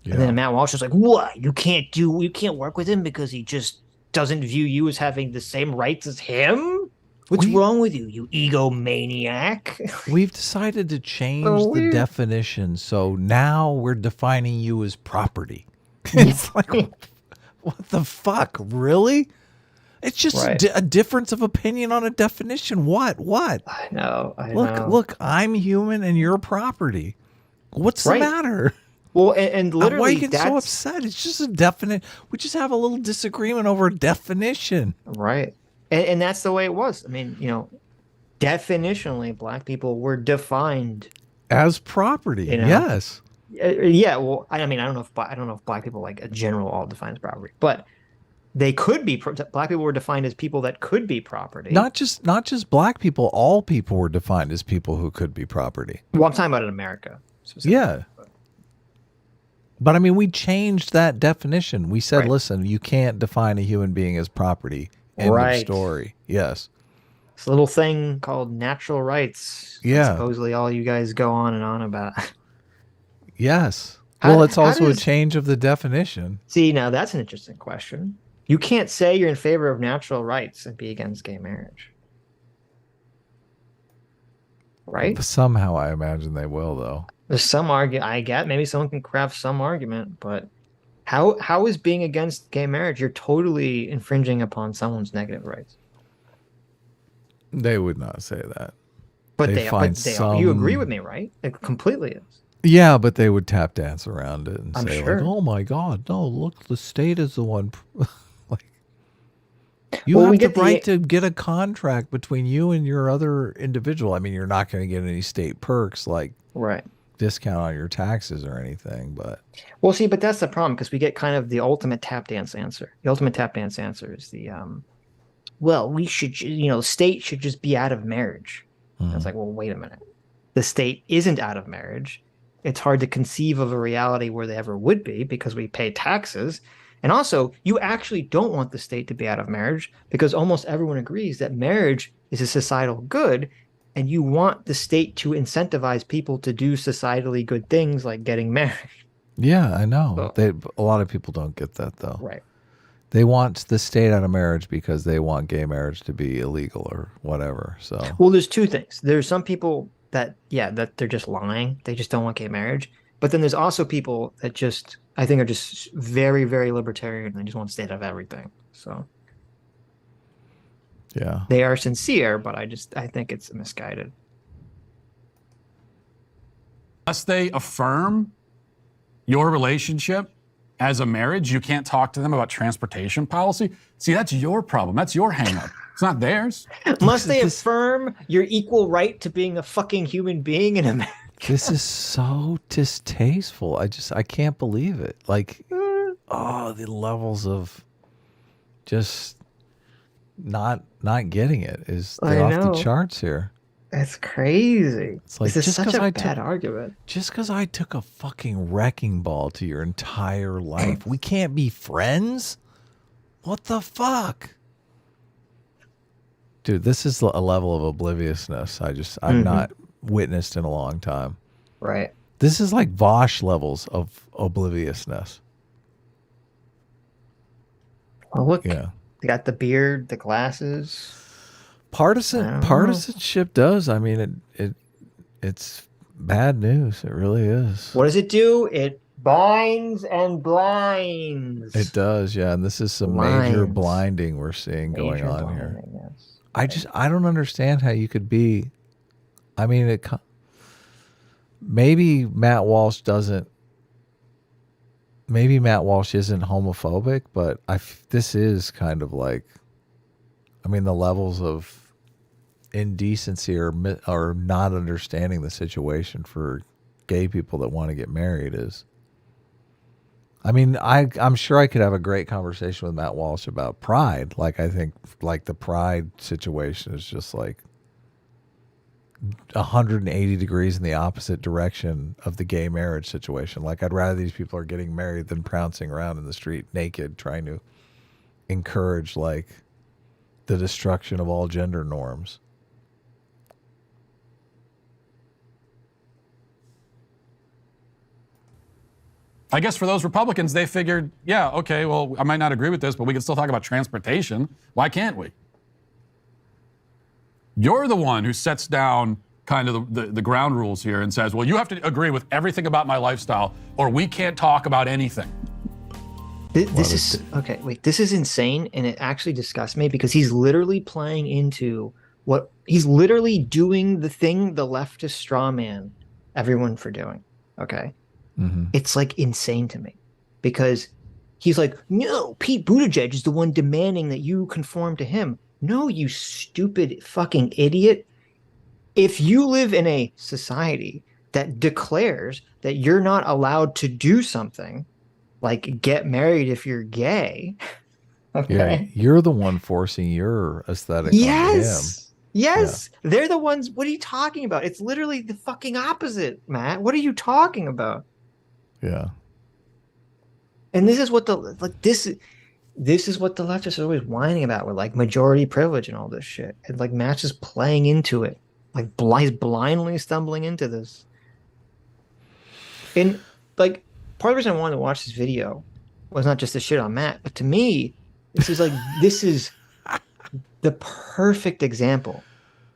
Yeah. And then Matt Walsh is like, what? You can't work with him because he just doesn't view you as having the same rights as him? What's wrong with you, you egomaniac? We've decided to change the definition, so now we're defining you as property. It's like, what the fuck? Really? It's just a difference of opinion on a definition. What? I know. Look, I'm human and you're property. What's the matter? Well, and literally, why are you getting so upset? It's just a definite. We just have a little disagreement over a definition. Right. And that's the way it was. I mean, definitionally, black people were defined as property. Yes. Yeah. Well, I mean, I don't know if black people like a general all defines property, but they could be. Black people were defined as people that could be property. Not just black people. All people were defined as people who could be property. Well, I'm talking about in America. Yeah. But I mean, we changed that definition. We said, listen, you can't define a human being as property. End of story. Yes. This little thing called natural rights. Yeah. Supposedly all you guys go on and on about. Yes. Well, it's also a change of the definition. See, now that's an interesting question. You can't say you're in favor of natural rights and be against gay marriage. Right? Somehow I imagine they will, though. There's some argument. I get maybe someone can craft some argument, but how is being against gay marriage? You're totally infringing upon someone's negative rights. They would not say that. But you agree with me, right? It completely is. Yeah, but they would tap dance around it and say, sure. like, "Oh my God, no! Look, the state is the one." Like, you have the right to get a contract between you and your other individual. I mean, you're not going to get any state perks like discount on your taxes or anything, but see, but that's the problem because we get kind of the ultimate tap dance answer. The ultimate tap dance answer is the well, we should, the state should just be out of marriage. It's like, well, wait a minute. The state isn't out of marriage. It's hard to conceive of a reality where they ever would be because we pay taxes. And also, you actually don't want the state to be out of marriage because almost everyone agrees that marriage is a societal good. And you want the state to incentivize people to do societally good things like getting married. Yeah, I know. A lot of people don't get that, though. Right. They want the state out of marriage because they want gay marriage to be illegal or whatever. So, well, there's two things. There's some people that they're just lying. They just don't want gay marriage. But then there's also people that I think are just very, very libertarian and they just want to stay out of everything. So. Yeah. They are sincere, but I think it's misguided. Unless they affirm your relationship as a marriage, you can't talk to them about transportation policy. See, that's your problem. That's your hang up. It's not theirs. Unless they affirm your equal right to being a fucking human being in America. This is so distasteful. I can't believe it. Like, the levels of just not getting it they're off the charts here. That's crazy. It's like, this is such a bad argument. Just because I took a fucking wrecking ball to your entire life, we can't be friends? What the fuck? Dude, this is a level of obliviousness I've not witnessed in a long time. Right. This is like Vosh levels of obliviousness. Well, look. Yeah. They got the beard, the glasses. Partisanship does. I mean, it's bad news. It really is. What does it do? It binds and blinds. It does, yeah. And this is some major blinding we're seeing going on here. Yes. I don't understand how you could be. I mean, maybe Matt Walsh doesn't maybe Matt Walsh isn't homophobic, but this is kind of like, I mean, the levels of indecency or not understanding the situation for gay people that want to get married is. I mean, I'm sure I could have a great conversation with Matt Walsh about pride. Like, I think like the pride situation is just like 180 degrees in the opposite direction of the gay marriage situation. Like, I'd rather these people are getting married than prancing around in the street naked, trying to encourage like the destruction of all gender norms. I guess for those Republicans, they figured, yeah, okay, well, I might not agree with this, but we can still talk about transportation. Why can't we? You're the one who sets down kind of the ground rules here and says, well, you have to agree with everything about my lifestyle or we can't talk about anything. This is okay. Wait, this is insane, and it actually disgusts me because he's literally playing into he's literally doing the thing the leftist straw man everyone for doing. Okay, It's like insane to me because he's like, no, Pete Buttigieg is the one demanding that you conform to him. No, you stupid fucking idiot. If you live in a society that declares that you're not allowed to do something, like get married if you're gay. Okay. Yeah, you're the one forcing your aesthetic on him. Yes. Yeah. They're the ones. What are you talking about? It's literally the fucking opposite, Matt. What are you talking about? Yeah. And this is what this is what the leftists are always whining about with like majority privilege and all this shit. And like Matt's just playing into it. Like he's blindly stumbling into this. And like part of the reason I wanted to watch this video was not just the shit on Matt, but to me, this is the perfect example.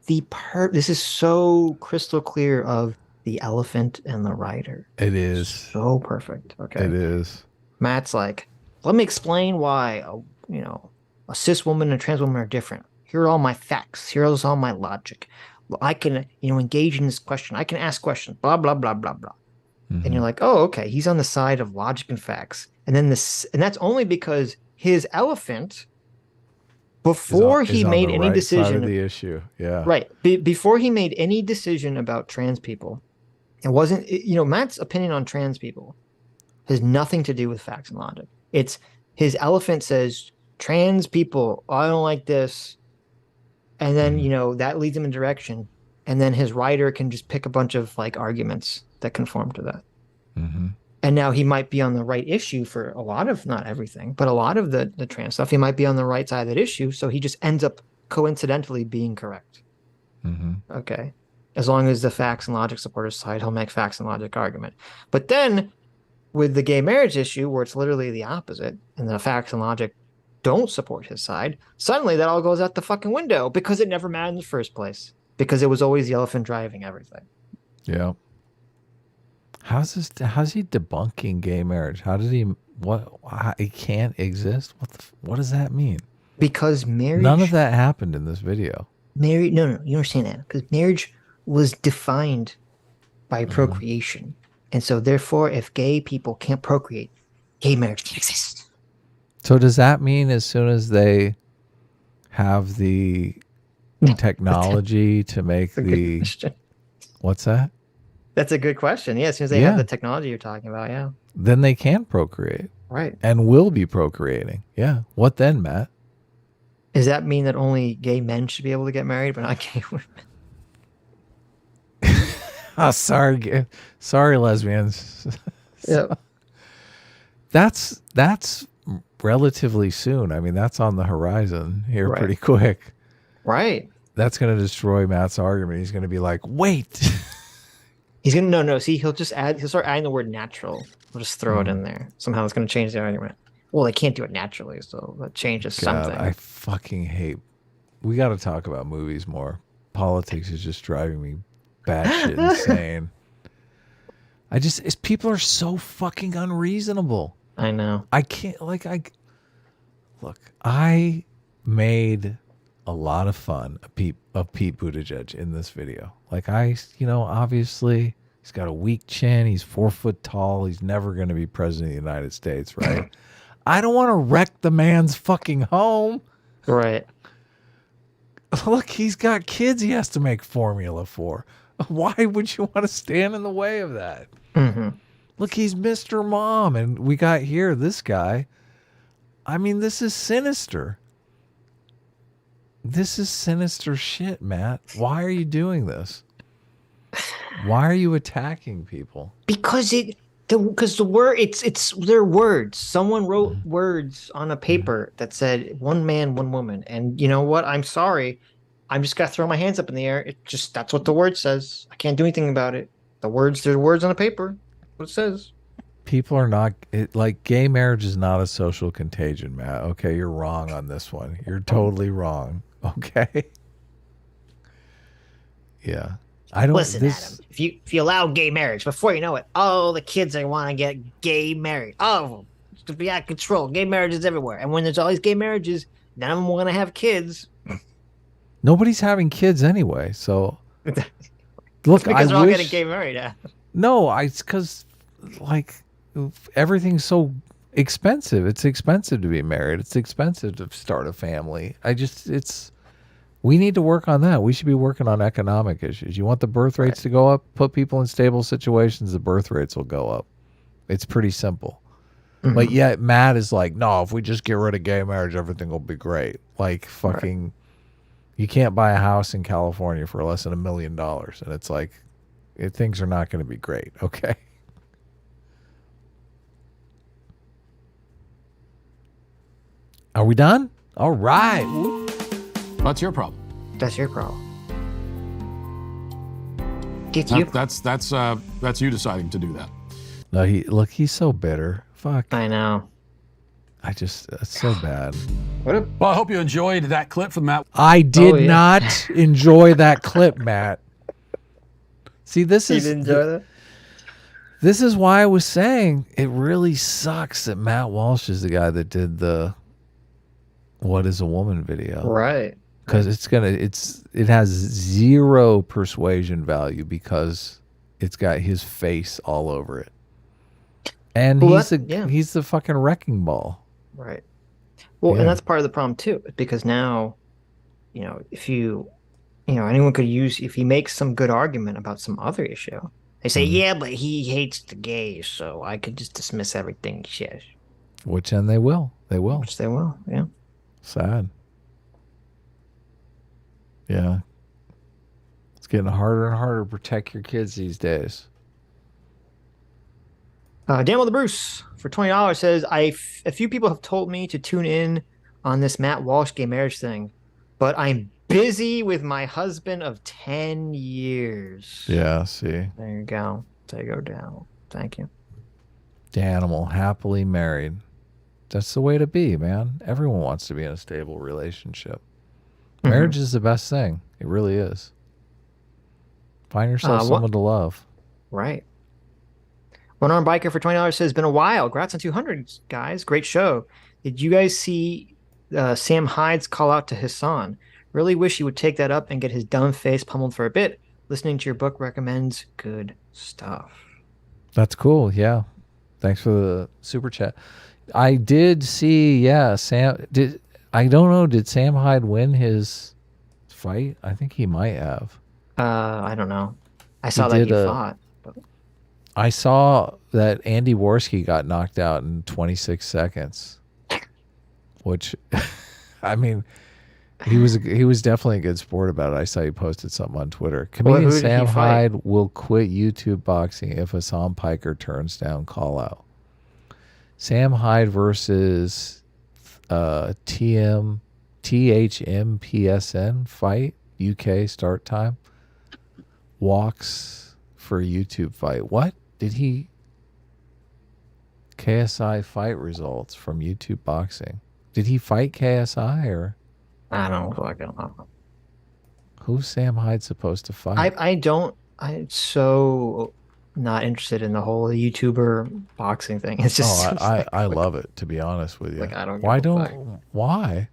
This is so crystal clear of the elephant and the rider. It is. So perfect. Okay. It is. Matt's like, let me explain why a cis woman and a trans woman are different. Here are all my facts. Here's all my logic. I can, engage in this question. I can ask questions, blah, blah, blah, blah, blah. And you're like, oh, okay, he's on the side of logic and facts. And then and that's only because his elephant, before he made any decision of the issue, yeah, right, before he made any decision about trans people, it wasn't, Matt's opinion on trans people has nothing to do with facts and logic. It's his elephant says trans people, I don't like this, and then that leads him in direction, and then his rider can just pick a bunch of like arguments that conform to that. And now he might be on the right issue for a lot of, not everything, but a lot of the trans stuff. He might be on the right side of that issue. So he just ends up coincidentally being correct. Okay. As long as the facts and logic support his side, he'll make facts and logic argument. But then with the gay marriage issue, where it's literally the opposite, and the facts and logic don't support his side, suddenly that all goes out the fucking window because it never mattered in the first place. Because it was always the elephant driving everything. Yeah. How's he debunking gay marriage? It can't exist? What does that mean? Because marriage... None of that happened in this video. No, you understand that. Because marriage was defined by procreation. And so therefore, if gay people can't procreate, gay marriage can't exist. So does that mean as soon as they have the technology to make the... What's that? That's a good question. Yeah, as soon as they have the technology you're talking about, yeah. Then they can procreate. Right. And will be procreating. Yeah. What then, Matt? Does that mean that only gay men should be able to get married, but not gay women? Oh, sorry, lesbians. Yeah. That's relatively soon. I mean, that's on the horizon here pretty quick. Right. That's going to destroy Matt's argument. He's going to be like, wait. He's going to, no, see, he'll start adding the word natural. We'll just throw it in there. Somehow it's going to change the argument. Well, they can't do it naturally, so that changes something. I fucking hate, we got to talk about movies more. Politics is just driving me batshit insane. People are so fucking unreasonable. I know. I can't, I made a lot of fun of Pete Buttigieg in this video. Like obviously He's got a weak chin. He's 4 foot tall. He's never going to be president of the United States, right? I don't want to wreck the man's fucking home. Right. Look, he's got kids he has to make formula for. Why would you want to stand in the way of that? Mm-hmm. Look, he's Mr. Mom, and we got here this guy. I mean, this is sinister. This is sinister shit, Matt. Why are you doing this? Why are you attacking people? Because the word it's their words. Someone wrote words on a paper that said one man, one woman. And you know what? I'm sorry. I'm just gotta throw my hands up in the air. That's what the word says. I can't do anything about it. There's words on a paper. What it says. People are not like gay marriage is not a social contagion, Matt. Okay, you're wrong on this one. You're totally wrong. Okay. Yeah. I don't listen, Adam. If you allow gay marriage, before you know it, the kids are want to get gay married. Oh, it's to be out of control. Gay marriage is everywhere. And when there's all these gay marriages, none of them want to have kids. Nobody's having kids anyway. So look, because they're all getting gay married. No, it's because like everything's so expensive. It's expensive to be married. It's expensive to start a family. We need to work on that. We should be working on economic issues. You want the birth rates to go up? Put people in stable situations, the birth rates will go up. It's pretty simple. Mm-hmm. But yet Matt is like, no, if we just get rid of gay marriage, everything will be great. Like fucking, you can't buy a house in California for less than $1 million. And it's like, things are not going to be great. Okay. Are we done? All right. That's your problem. That's your problem. That's you deciding to do that. No, he's so bitter. Fuck. I know. That's so bad. Well, I hope you enjoyed that clip from Matt. I did not enjoy that clip, Matt. See, this is. You didn't enjoy that? This is why I was saying it really sucks that Matt Walsh is the guy that did the "What Is a Woman" video, right? Because it has zero persuasion value because it's got his face all over it, and he's the fucking wrecking ball, right? Well, and that's part of the problem too, because now, if anyone could use if he makes some good argument about some other issue, they say, yeah, but he hates the gays, so I could just dismiss everything he says. Which then they will, Which they will, yeah. Sad. Yeah. It's getting harder and harder to protect your kids these days. Daniel the Bruce for $20 says, a few people have told me to tune in on this Matt Walsh gay marriage thing, but I'm busy with my husband of 10 years. Yeah, see. There you go. There you go, Daniel. Thank you. Daniel, happily married. That's the way to be, man. Everyone wants to be in a stable relationship. Marriage is the best thing. It really is. Find yourself someone to love. Right. One Armed Biker for $20 says, been a while. Congrats on 200, guys. Great show. Did you guys see Sam Hyde's call out to Hassan? Really wish he would take that up and get his dumb face pummeled for a bit. Listening to your book recommends good stuff. That's cool. Yeah. Thanks for the super chat. I did see, Sam did. I don't know. Did Sam Hyde win his fight? I think he might have. I don't know. I saw that he fought. But... I saw that Andy Worski got knocked out in 26 seconds. Which, I mean, he was definitely a good sport about it. I saw you posted something on Twitter. Comedian Sam Hyde will quit YouTube boxing if Hassan Piker turns down call out. Sam Hyde versus THMPSN fight, UK start time. Walks for YouTube fight. What? Did he? KSI fight results from YouTube boxing. Did he fight KSI or? I don't fucking know. Who's Sam Hyde supposed to fight? I'm so not interested in the whole YouTuber boxing thing. It's just I love it, to be honest with you. Like, I don't why?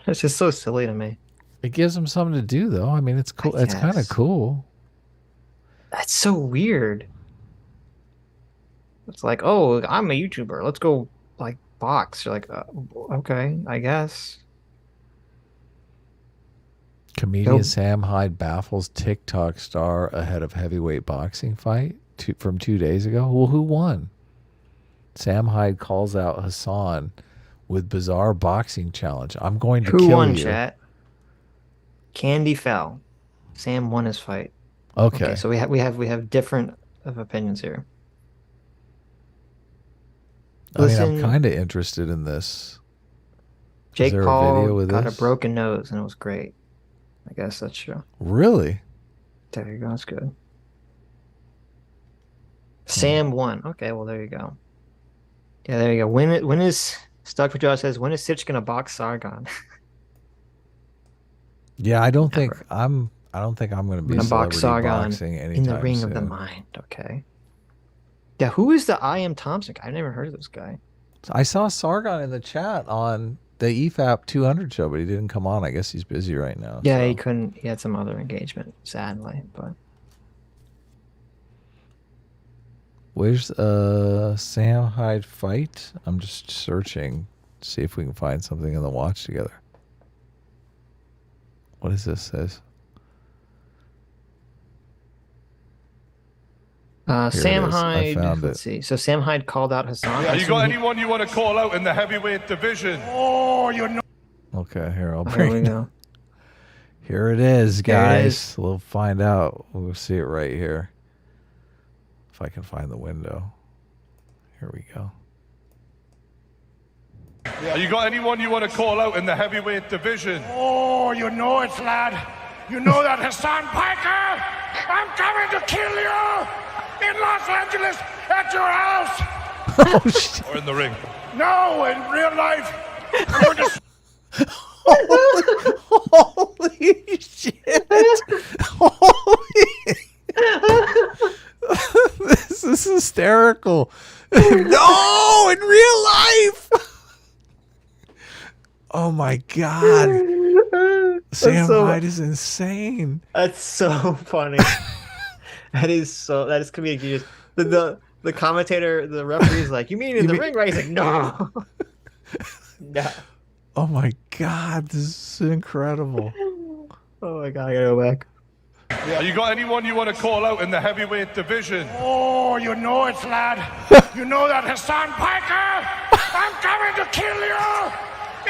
It's just so silly to me. It gives them something to do though. I mean, it's cool. It's kind of cool. That's so weird. It's like, oh, I'm a YouTuber. Let's go like box. You're like, okay, I guess. Comedian Sam Hyde baffles TikTok star ahead of heavyweight boxing fight from 2 days ago. Well, who won? Sam Hyde calls out Hassan with bizarre boxing challenge. I'm going to kill you. Who won, chat? Candy fell. Sam won his fight. Okay. So we have different of opinions here. I'm kind of interested in this. Jake Paul got a broken nose, and it was great. I guess that's true. Really? There you go. That's good. Sam won. Okay, well there you go. Yeah, there you go. When is Stuck for Josh says when is Sitch gonna box Sargon? Yeah, I don't think I'm gonna be box Sargon boxing anytime in the ring soon. of the mind. Okay. Yeah, who is the I Am Thompson guy? I've never heard of this guy. I saw Sargon in the chat on the EFAP 200 show, but he didn't come on. I guess he's busy right now. Yeah, he couldn't. He had some other engagement, sadly. But where's Sam Hyde fight? I'm just searching to see if we can find something in the watch together. What does this says? Sam Hyde. Let's see. So Sam Hyde called out Hassan. Yeah, you got anyone you want to call out in the heavyweight division? Oh, you're not. Okay, here I'll bring. Here we go. Here it is, guys. We'll find out. We'll see it right here. If I can find the window. Here we go. Yeah, you got anyone you want to call out in the heavyweight division? Oh, you know it, lad. You know that Hassan Piker? I'm coming to kill you in Los Angeles at your house. Oh, shit. Or in the ring. No, in real life. I'm going to... Holy shit. Holy... This is hysterical. No, in real life. Oh my God. Sam Hyde is insane. That's so funny. That is comedic genius. The commentator, the referee is like, you mean in the ring, right? He's like, no. No. Oh my God, this is incredible. Oh my God, I gotta go back. Yeah, you got anyone you want to call out in the heavyweight division? Oh, you know it, lad. You know that Hassan Piker? I'm coming to kill you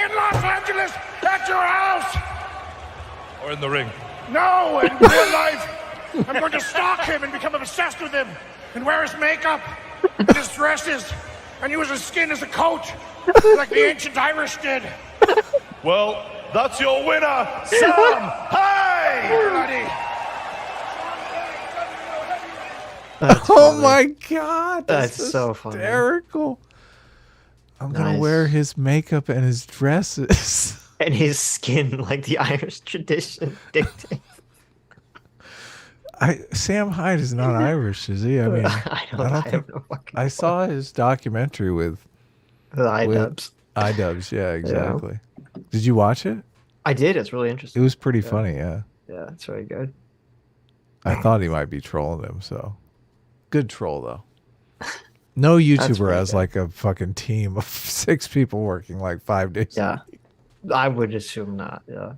in Los Angeles at your house. Or in the ring. No, in real life. I'm going to stalk him and become obsessed with him and wear his makeup and his dresses and use his skin as a coat like the ancient Irish did. Well, that's your winner, Sam Hyde! Oh my God, that's so hysterical. I'm gonna wear his makeup and his dresses and his skin like the Irish tradition dictates. Sam Hyde is not Irish, is he? I mean, I don't think. I saw his documentary with iDubbbz. iDubbbz, yeah, exactly. Yeah. Did you watch it? I did. It's really interesting. It was pretty funny, yeah. Yeah, it's really good. I thought he might be trolling him, so good troll though. No YouTuber has like a fucking team of 6 people working like 5 days. Yeah, I would assume not. Yeah,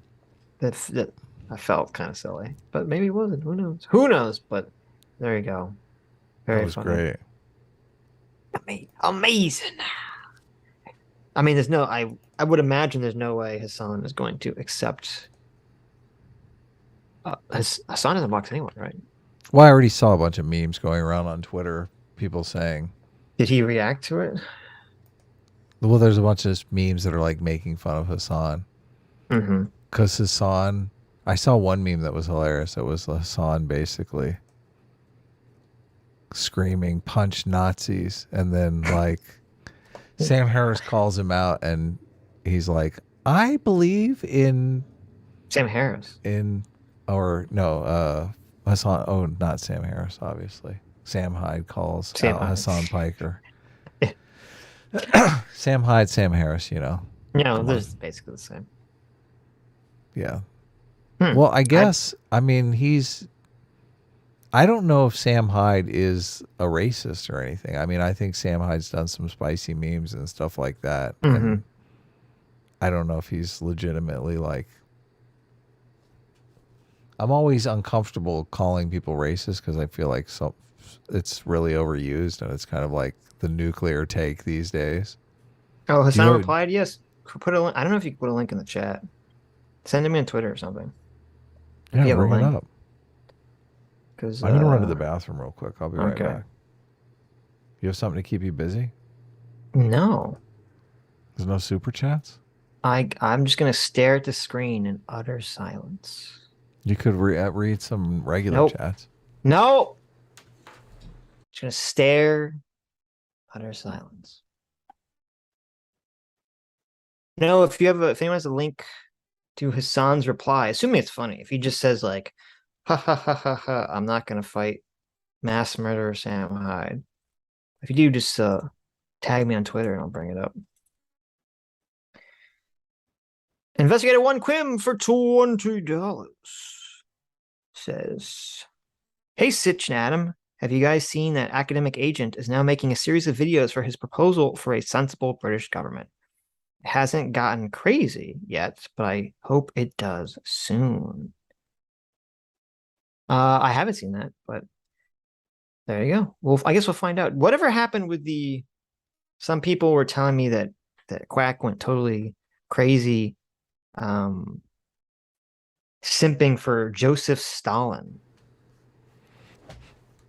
that I felt kind of silly, but maybe it wasn't. Who knows? Who knows? But there you go. Very funny. Great. Amazing. I mean, there's no. I would imagine there's no way Hassan is going to accept. Hassan doesn't box anyone, right? Well, I already saw a bunch of memes going around on Twitter. People saying. Did he react to it? Well, there's a bunch of memes that are like making fun of Hassan. Mm-hmm. Because Hassan, I saw one meme that was hilarious. It was Hassan basically screaming, punch Nazis. And then like Sam Harris calls him out and he's like, I believe in Sam Harris. Hassan. Oh, not Sam Harris, obviously. Sam Hyde calls out Hassan Piker. Sam Hyde, Sam Harris, you know. No, they're basically the same. Yeah. Well, I guess, I mean, he's... I don't know if Sam Hyde is a racist or anything. I mean, I think Sam Hyde's done some spicy memes and stuff like that. And I don't know if he's legitimately like. I'm always uncomfortable calling people racist because I feel like it's really overused and it's kind of like the nuclear take these days. Oh, Hassan replied, yes. Put a link. I don't know if you can put a link in the chat. Send it me on Twitter or something. Yeah, bring it up. Because I'm going to run to the bathroom real quick. I'll be right back. You have something to keep you busy? No. There's no super chats? I'm just going to stare at the screen in utter silence. You could read some regular chats. No. Just going to stare, utter silence. No, if anyone has a link to Hassan's reply, assuming it's funny, if he just says like, ha ha ha ha ha, I'm not gonna fight mass murderer Sam Hyde. If you do, just tag me on Twitter and I'll bring it up. Investigator One Quim for $20 says, hey Sitch and Adam, have you guys seen that academic agent is now making a series of videos for his proposal for a sensible British government? It hasn't gotten crazy yet, but I hope it does soon. I haven't seen that, but there you go. Well, I guess we'll find out. Whatever happened with some people were telling me that Quack went totally crazy, simping for Joseph Stalin.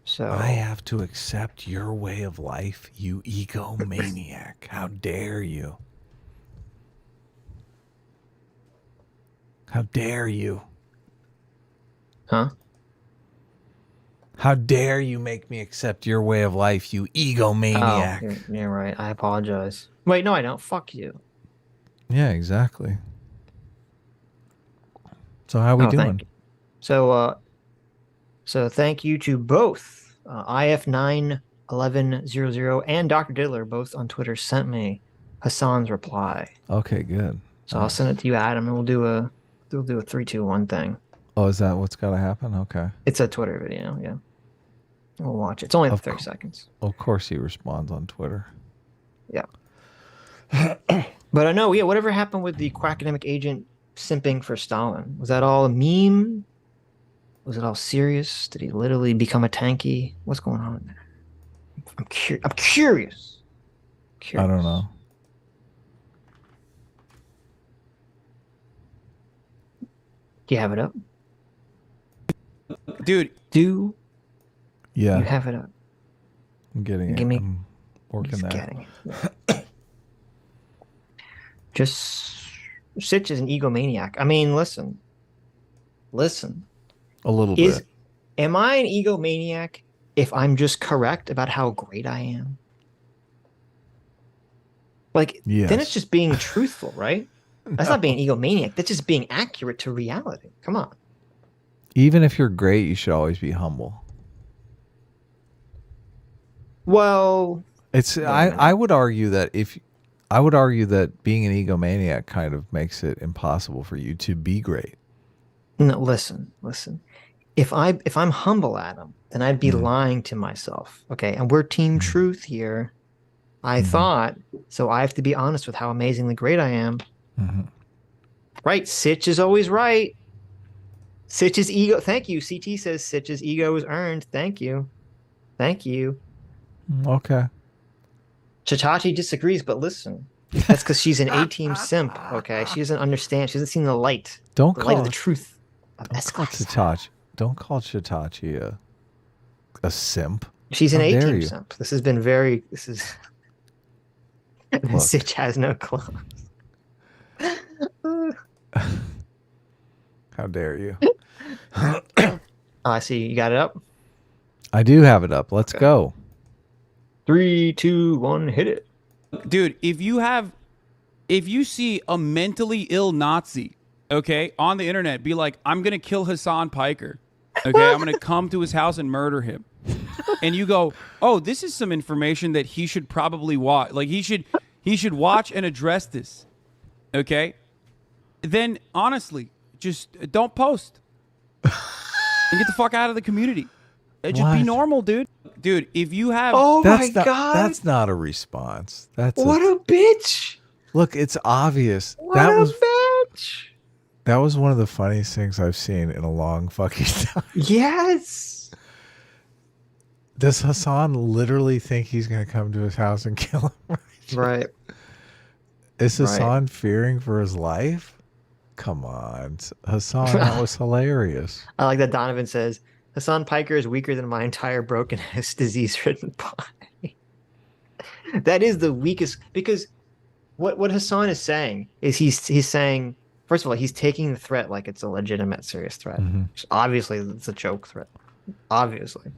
So I have to accept your way of life, you egomaniac. How dare you? How dare you? Huh? How dare you make me accept your way of life, you egomaniac? Oh, you're right. I apologize. Wait, no, I don't. Fuck you. Yeah, exactly. So how we doing? So thank you to both IF91100 and Dr. Diddler, both on Twitter, sent me Hassan's reply. Okay, good. So I'll send it to you, Adam, and we'll do a 3, 2, 1 thing. Oh, is that what's got to happen? Okay. It's a Twitter video, yeah. We'll watch it. It's only 30 seconds. Of course he responds on Twitter. Yeah. But I know, yeah, whatever happened with the quackademic agent simping for Stalin? Was that all a meme? Was it all serious? Did he literally become a tanky? What's going on there? I'm curious. I don't know. Do you have it up? Dude. Yeah. You have it up. I'm getting it. I'm working that. Getting it. Just Sitch is an egomaniac. I mean, listen. A little bit. Am I an egomaniac if I'm just correct about how great I am? Like, then it's just being truthful, right? That's not being egomaniac. That's just being accurate to reality. Come on. Even if you're great, you should always be humble. Well, I would argue that being an egomaniac kind of makes it impossible for you to be great. No, listen. If I'm humble, Adam, then I'd be lying to myself. Okay, and we're team truth here. I thought, so I have to be honest with how amazingly great I am. Right, Sitch is always right. Sitch's ego. Thank you. CT says Sitch's ego is earned. Thank you. Okay. Chatachi disagrees, but listen, that's because she's an A-team simp. Okay, she doesn't understand. She hasn't seen the light. The light of the truth. Don't call Chatachi a simp. She's an A-team simp. This has been very. This is. Sitch has no clothes. How dare you? I see. You got it up? I do have it up. Let's go. 3, 2, 1, hit it. Dude, if you see a mentally ill Nazi, okay, on the internet, be like, I'm going to kill Hassan Piker. Okay, I'm going to come to his house and murder him. And you go, oh, this is some information that he should probably watch. Like, he should watch and address this. Okay? Then, honestly, just don't post. And get the fuck out of the community. Just be normal, dude. Dude, if you have... Oh my God. That's not a response. What a bitch. Look, it's obvious. What a bitch. That was one of the funniest things I've seen in a long fucking time. Yes. Does Hassan literally think he's going to come to his house and kill him? Right. Is Hassan fearing for his life? Come on. Hassan, that was hilarious. I like that Donovan says, Hassan Piker is weaker than my entire broken-ass disease-ridden body. That is the weakest, because what Hassan is saying is he's saying, first of all, he's taking the threat like it's a legitimate, serious threat. Mm-hmm. Obviously, it's a joke threat. Obviously.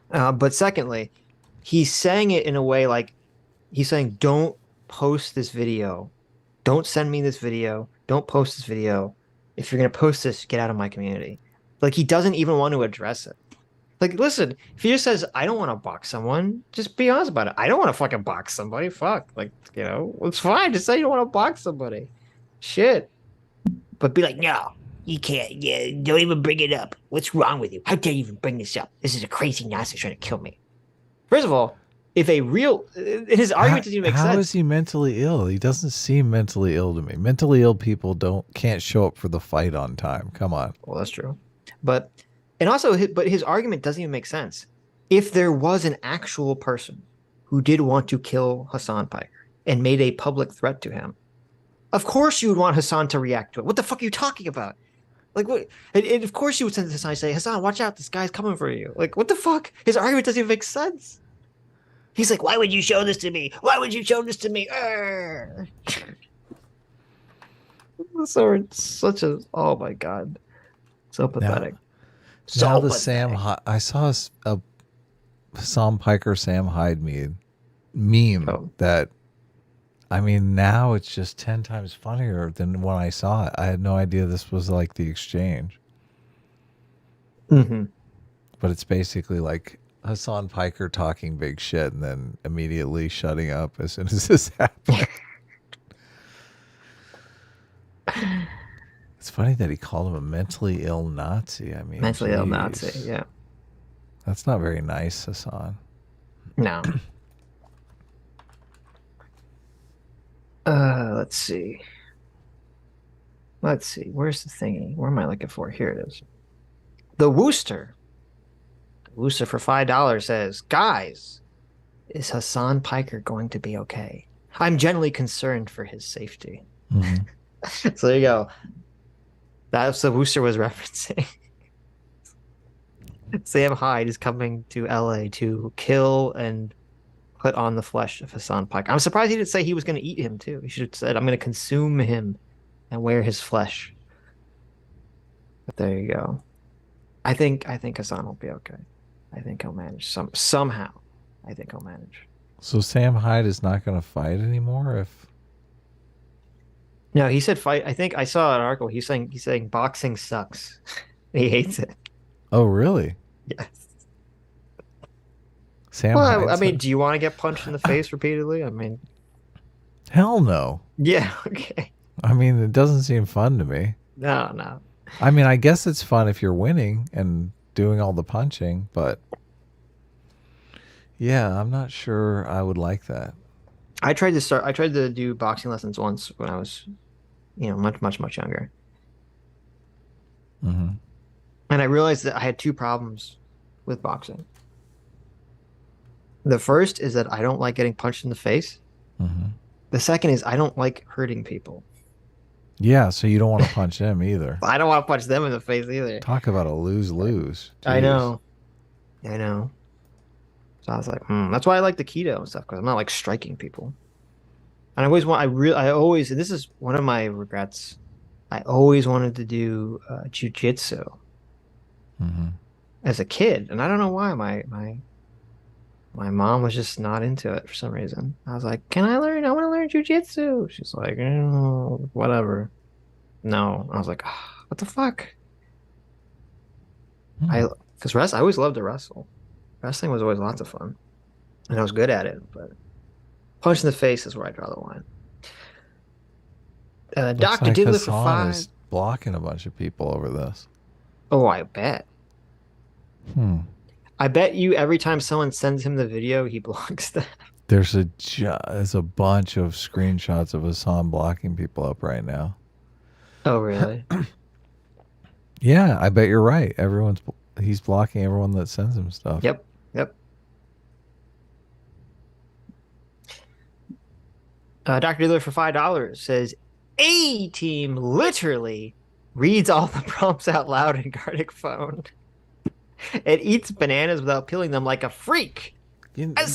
But secondly, he's saying it in a way like, he's saying, don't post this video. Don't send me this video. Don't post this video. If you're going to post this, get out of my community. Like, he doesn't even want to address it. Like, listen, if he just says, I don't want to box someone, just be honest about it. I don't want to fucking box somebody. Fuck. Like, you know, it's fine. Just say you don't want to box somebody. Shit. But be like, no, you can't. Yeah, don't even bring it up. What's wrong with you? How dare you even bring this up? This is a crazy Nazi trying to kill me. First of all, if a real... His argument doesn't even make sense. How is he mentally ill? He doesn't seem mentally ill to me. Mentally ill people can't show up for the fight on time. Come on. Well, that's true. But his argument doesn't even make sense. If there was an actual person who did want to kill Hassan Piker and made a public threat to him, of course you would want Hassan to react to it. What the fuck are you talking about? Like, what? And of course you would send it to Hassan and say, Hassan, watch out, this guy's coming for you. Like, what the fuck? His argument doesn't even make sense. He's like, why would you show this to me? Why would you show this to me? So it's such a, oh my God. So pathetic. Now the Sam, I saw a Hassan Piker Sam Hyde meme that, I mean, now it's just 10 times funnier than when I saw it. I had no idea this was like the exchange. Mm-hmm. But it's basically like Hassan Piker talking big shit and then immediately shutting up as soon as this happened. It's funny that he called him a mentally ill Nazi. I mean, mentally ill Nazi, yeah. That's not very nice, Hassan. No. Let's see. Where's the thingy? Where am I looking for? Here it is. The Wooster. Wooster for $5 says, guys, is Hassan Piker going to be okay? I'm genuinely concerned for his safety. Mm-hmm. So there you go. That's what Wooster was referencing. Sam Hyde is coming to LA to kill and put on the flesh of Hassan Piker. I'm surprised he didn't say he was going to eat him too. He should have said, I'm going to consume him and wear his flesh. But there you go. I think Hassan will be okay. I think he'll manage somehow. I think he'll manage. So Sam Hyde is not going to fight anymore if... No, he said fight. I think I saw an article. He's saying boxing sucks. He hates it. Oh, really? Yes. Sam well, Hyde I mean, do you want to get punched in the face repeatedly? I mean, hell no. Yeah, okay. I mean, it doesn't seem fun to me. No. I mean, I guess it's fun if you're winning and doing all the punching, but yeah, I'm not sure I would like that. I tried to do boxing lessons once when I was, much younger. Mm-hmm. And I realized that I had two problems with boxing. The first is that I don't like getting punched in the face. Mm-hmm. The second is I don't like hurting people. Yeah, so you don't want to punch them either. I don't want to punch them in the face either. Talk about a lose-lose. I know. So I was like, that's why I like the keto and stuff, because I'm not like striking people. And I always, and this is one of my regrets, I always wanted to do jiu-jitsu as a kid. And I don't know why my mom was just not into it for some reason. I was like, can I learn? I want to learn jiu-jitsu. She's like, whatever. No. I was like, what the fuck? Because I always loved to wrestle. Wrestling was always lots of fun. And I was good at it, but punch in the face is where I draw the line. Dr. Like Diddler for Hassan 5. is blocking a bunch of people over this. Oh, I bet. I bet you every time someone sends him the video, he blocks that. There's a bunch of screenshots of Hassan blocking people up right now. Oh, really? Yeah, I bet you're right. He's blocking everyone that sends him stuff. Yep. Yep. Dr. Dealer for $5 says, A team literally reads all the prompts out loud in Gartic Phone. It eats bananas without peeling them like a freak. None of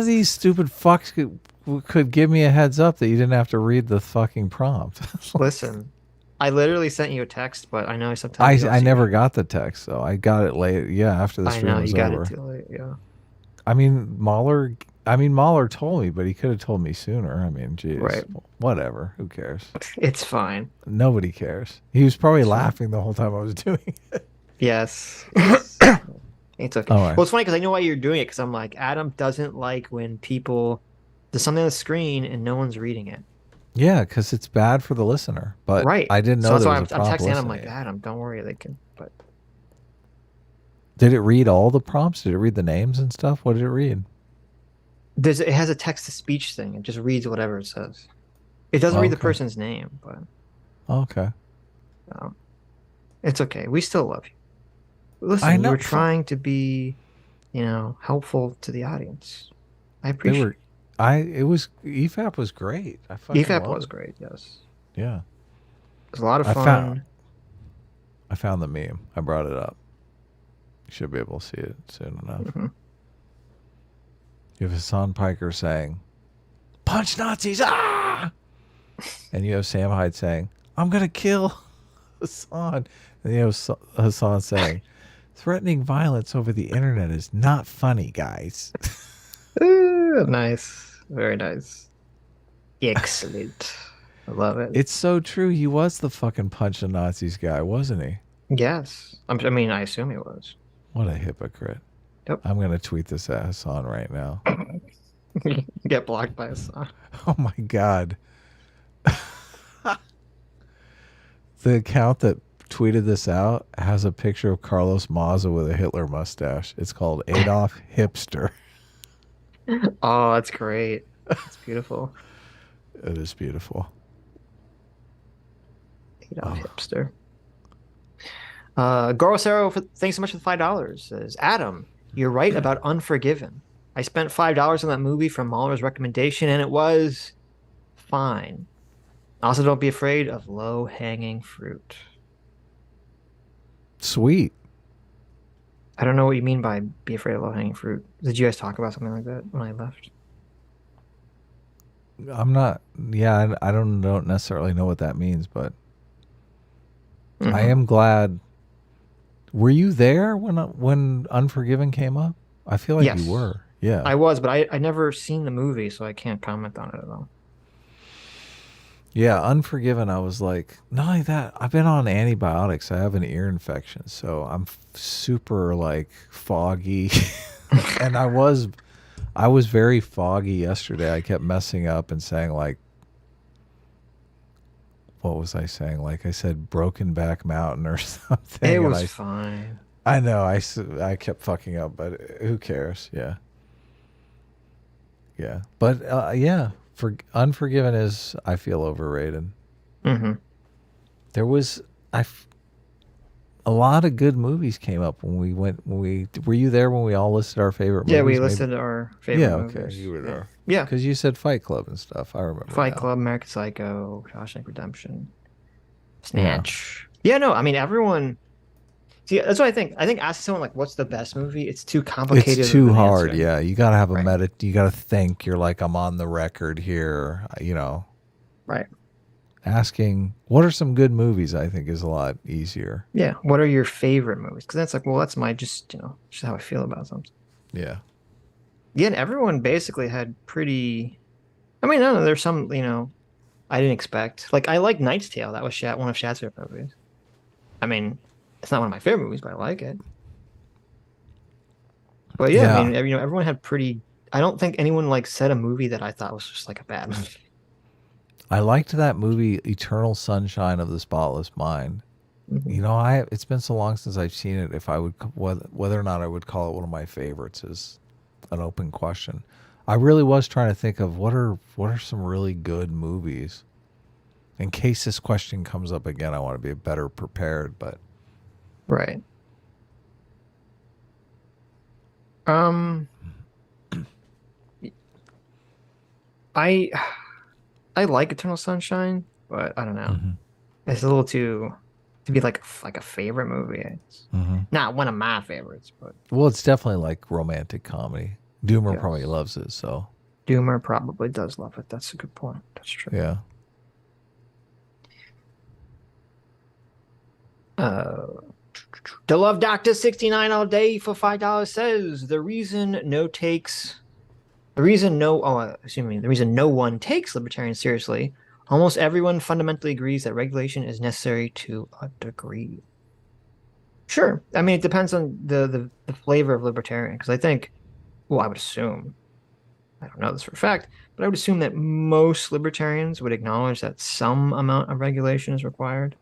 these stupid fucks could give me a heads up that you didn't have to read the fucking prompt. Listen, I literally sent you a text, but I know sometimes I never got the text, so I got it late. Yeah, after the stream was over. I know, you got it too late, yeah. I mean, Mahler told me, but he could have told me sooner. I mean, geez. Right. Whatever. Who cares? It's fine. Nobody cares. He was probably laughing the whole time I was doing it. Yes. It's okay. All right. Well, it's funny because I know why you're doing it, because I'm like, Adam doesn't like when there's something on the screen and no one's reading it. Yeah, because it's bad for the listener. But right. I didn't know so that's why I'm texting Adam like, Adam, don't worry, they can. But did it read all the prompts? Did it read the names and stuff? What did it read? It has a text-to-speech thing. It just reads whatever it says. It doesn't read the person's name, but okay. It's okay. We still love you. Listen, you were trying to be, helpful to the audience. I appreciate it. EFAP was great. EFAP was great, yes. Yeah. It was a lot of fun. I found the meme. I brought it up. You should be able to see it soon enough. Mm-hmm. You have Hassan Piker saying, "Punch Nazis, ah!" And you have Sam Hyde saying, "I'm going to kill Hassan." And you have Hassan saying, "Threatening violence over the internet is not funny, guys." Nice. Very nice. Excellent. I love it. It's so true. He was the fucking punch the Nazis guy, wasn't he? Yes. I assume he was. What a hypocrite. Yep. I'm going to tweet this at Hassan right now. Get blocked by Hassan. Oh my God. The account that tweeted this out has a picture of Carlos Maza with a Hitler mustache. It's called Adolf Hipster. Oh, that's great. That's beautiful. It is beautiful. Adolf Hipster. Gorosero, thanks so much for the $5. Says, Adam, you're right about Unforgiven. I spent $5 on that movie from Mahler's recommendation, and it was fine. Also, don't be afraid of low-hanging fruit. Sweet. I don't know what you mean by be afraid of low-hanging fruit. Did you guys talk about something like that when I left? I'm not. Yeah, I don't necessarily know what that means, but I am glad. Were you there when Unforgiven came up? I feel like you were. Yeah, I was, but I never seen the movie, so I can't comment on it at all. Yeah, Unforgiven, I was like, not only that, I've been on antibiotics. I have an ear infection, so I'm super like foggy. And I was very foggy yesterday. I kept messing up and saying like, what was I saying? Like I said, Broken Back Mountain or something. It was fine. I know. I kept fucking up, but who cares? Yeah. Yeah. But yeah. For Unforgiven is, I feel, overrated. Mm-hmm. There was a lot of good movies came up when we went. Were you there when we all listed our favorite movies? Yeah, we listed our favorite movies. Yeah, okay, you were there. Yeah, because you said Fight Club and stuff. I remember Fight Club, American Psycho, Shawshank Redemption, Snatch. Yeah, no, I mean everyone. See, that's what I think. I think asking someone like, "What's the best movie?" It's too complicated. It's too hard. Answer. Yeah, you gotta have a You gotta think. You're like, I'm on the record here. Right. Asking, what are some good movies? I think is a lot easier. Yeah. What are your favorite movies? Because that's like, well, that's my just how I feel about something. Yeah. Yeah, and everyone basically had pretty. I mean, I don't know. There's some I didn't expect. Like I like Knight's Tale. That was one of Shad's favorite movies. I mean. It's not one of my favorite movies, but I like it. But yeah, I mean, everyone had pretty. I don't think anyone said a movie that I thought was just like a bad movie. I liked that movie, Eternal Sunshine of the Spotless Mind. You know, it's been so long since I've seen it. If I would, whether or not I would call it one of my favorites is an open question. I really was trying to think of what are some really good movies. In case this question comes up again, I want to be better prepared. But right. I like Eternal Sunshine, but I don't know. It's a little too to be like a favorite movie. It's not one of my favorites, but well, it's definitely like romantic comedy. Doomer yes. probably loves it, so Doomer probably does love it. That's a good point. That's true. Yeah. The Love Doctor 69 all day for $5 says the reason no one takes libertarians seriously, almost everyone fundamentally agrees that regulation is necessary to a degree. Sure. I mean, it depends on the flavor of libertarian, because I think, well, I would assume, I don't know this for a fact, but I would assume that most libertarians would acknowledge that some amount of regulation is required.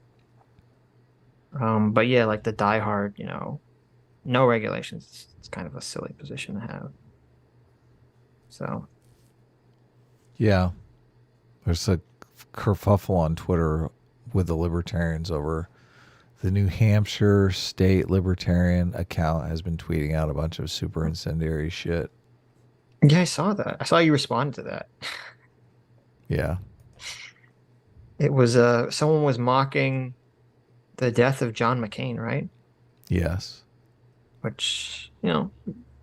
But yeah, like the diehard, no regulations, it's kind of a silly position to have. So. Yeah. There's a kerfuffle on Twitter with the libertarians over the New Hampshire State Libertarian account has been tweeting out a bunch of super incendiary shit. Yeah, I saw that. I saw you respond to that. Yeah. It was someone was mocking the death of John McCain, right? Yes. Which,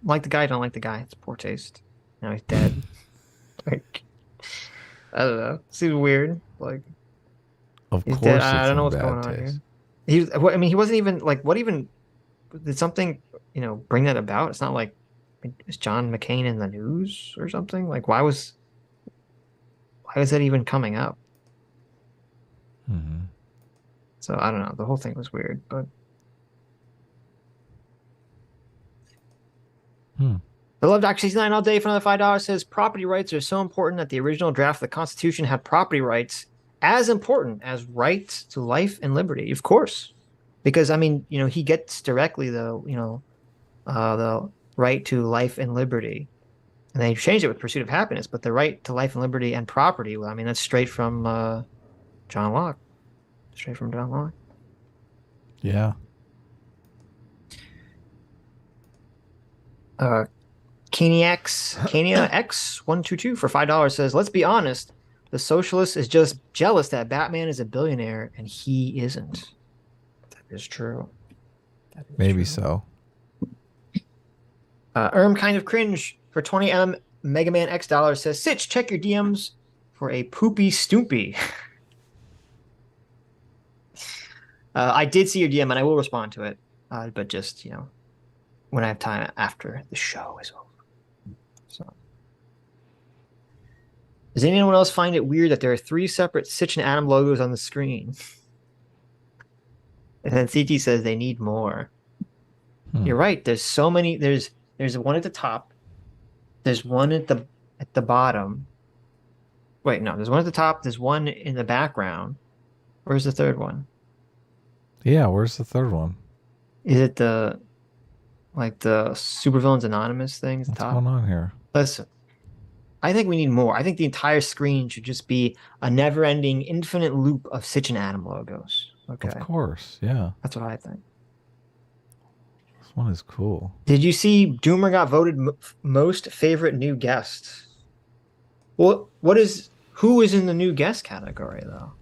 like the guy, don't like the guy. It's poor taste. Now he's dead. Like, I don't know. Seems weird. Like, of he's course, dead. I don't know what's going on here. He wasn't even like. What even did something bring that about? It's not like is John McCain in the news or something? Like, why was that even coming up? So I don't know. The whole thing was weird, but The Love Doctor 69 all day for another $5 says property rights are so important that the original draft of the Constitution had property rights as important as rights to life and liberty. Of course, because I mean, he gets directly the right to life and liberty, and they changed it with pursuit of happiness. But the right to life and liberty and property, well, I mean, that's straight from John Locke. Straight from John Locke. Yeah. Kenia X122 for $5 says, let's be honest, the socialist is just jealous that Batman is a billionaire and he isn't. That is true. Maybe so. Kind of cringe for 20 Mega Man X dollars says, Sitch, check your DMs for a poopy stoopy. I did see your DM and I will respond to it, but just, when I have time after the show is over. So, does anyone else find it weird that there are 3 separate Sitch and Adam logos on the screen? And then CT says they need more. You're right. There's so many. There's one at the top. There's one at the bottom. Wait, no. There's one at the top. There's one in the background. Where's the third one? Yeah, where's the third one? Is it the Supervillains Anonymous thing at the top? What's going on here? Listen, I think we need more. I think the entire screen should just be a never-ending, infinite loop of Sitch and Adam logos. Okay. Of course, yeah. That's what I think. This one is cool. Did you see Doomer got voted most favorite new guest? Well, who is in the new guest category though?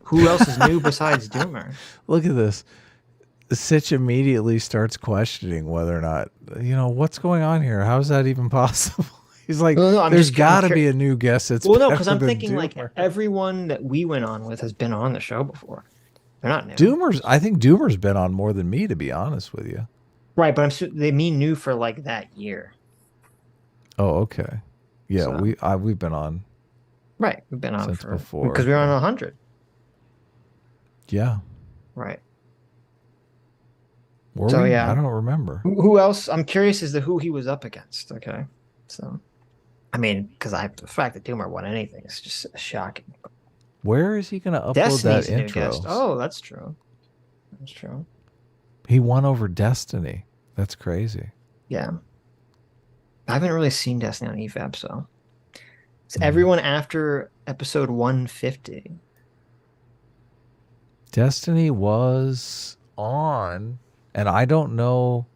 Who else is new besides Doomer? Look at this. Sitch immediately starts questioning whether or not, what's going on here? How is that even possible? He's like, there's got to be a new guest. Because I'm thinking Doomer. Like everyone that we went on with has been on the show before. They're not new. I think Doomer's been on more than me, to be honest with you. Right, but they mean new for like that year. Oh, okay. Yeah, so, we've been on. Right, we've been on since before because we were on 100. Yeah. Right. Were we? Yeah, I don't remember. Who else? I'm curious as to who he was up against. Okay, so I mean, because the fact that Doomer won anything is just shocking. Where is he going to upload Destiny's that intro? Oh, that's true. That's true. He won over Destiny. That's crazy. Yeah. I haven't really seen Destiny on EFAP, so it's everyone after episode 150. Destiny was on, and I don't know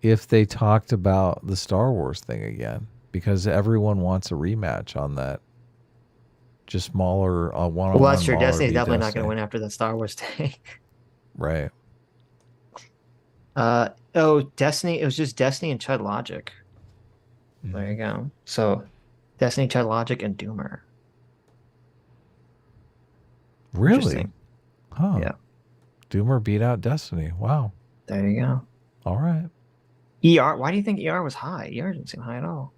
if they talked about the Star Wars thing again, because everyone wants a rematch on that. Just smaller, one-on-one. Well, that's true. Mauler Destiny's v. definitely not going Destiny. to win after the Star Wars thing. Right. Destiny. It was just Destiny and Chud Logic. There you go. So, Destiny, Chud Logic, and Doomer. Really? Interesting. Huh. Yeah. Doomer beat out Destiny. Wow. There you go. All right. ER. Why do you think ER was high? ER didn't seem high at all.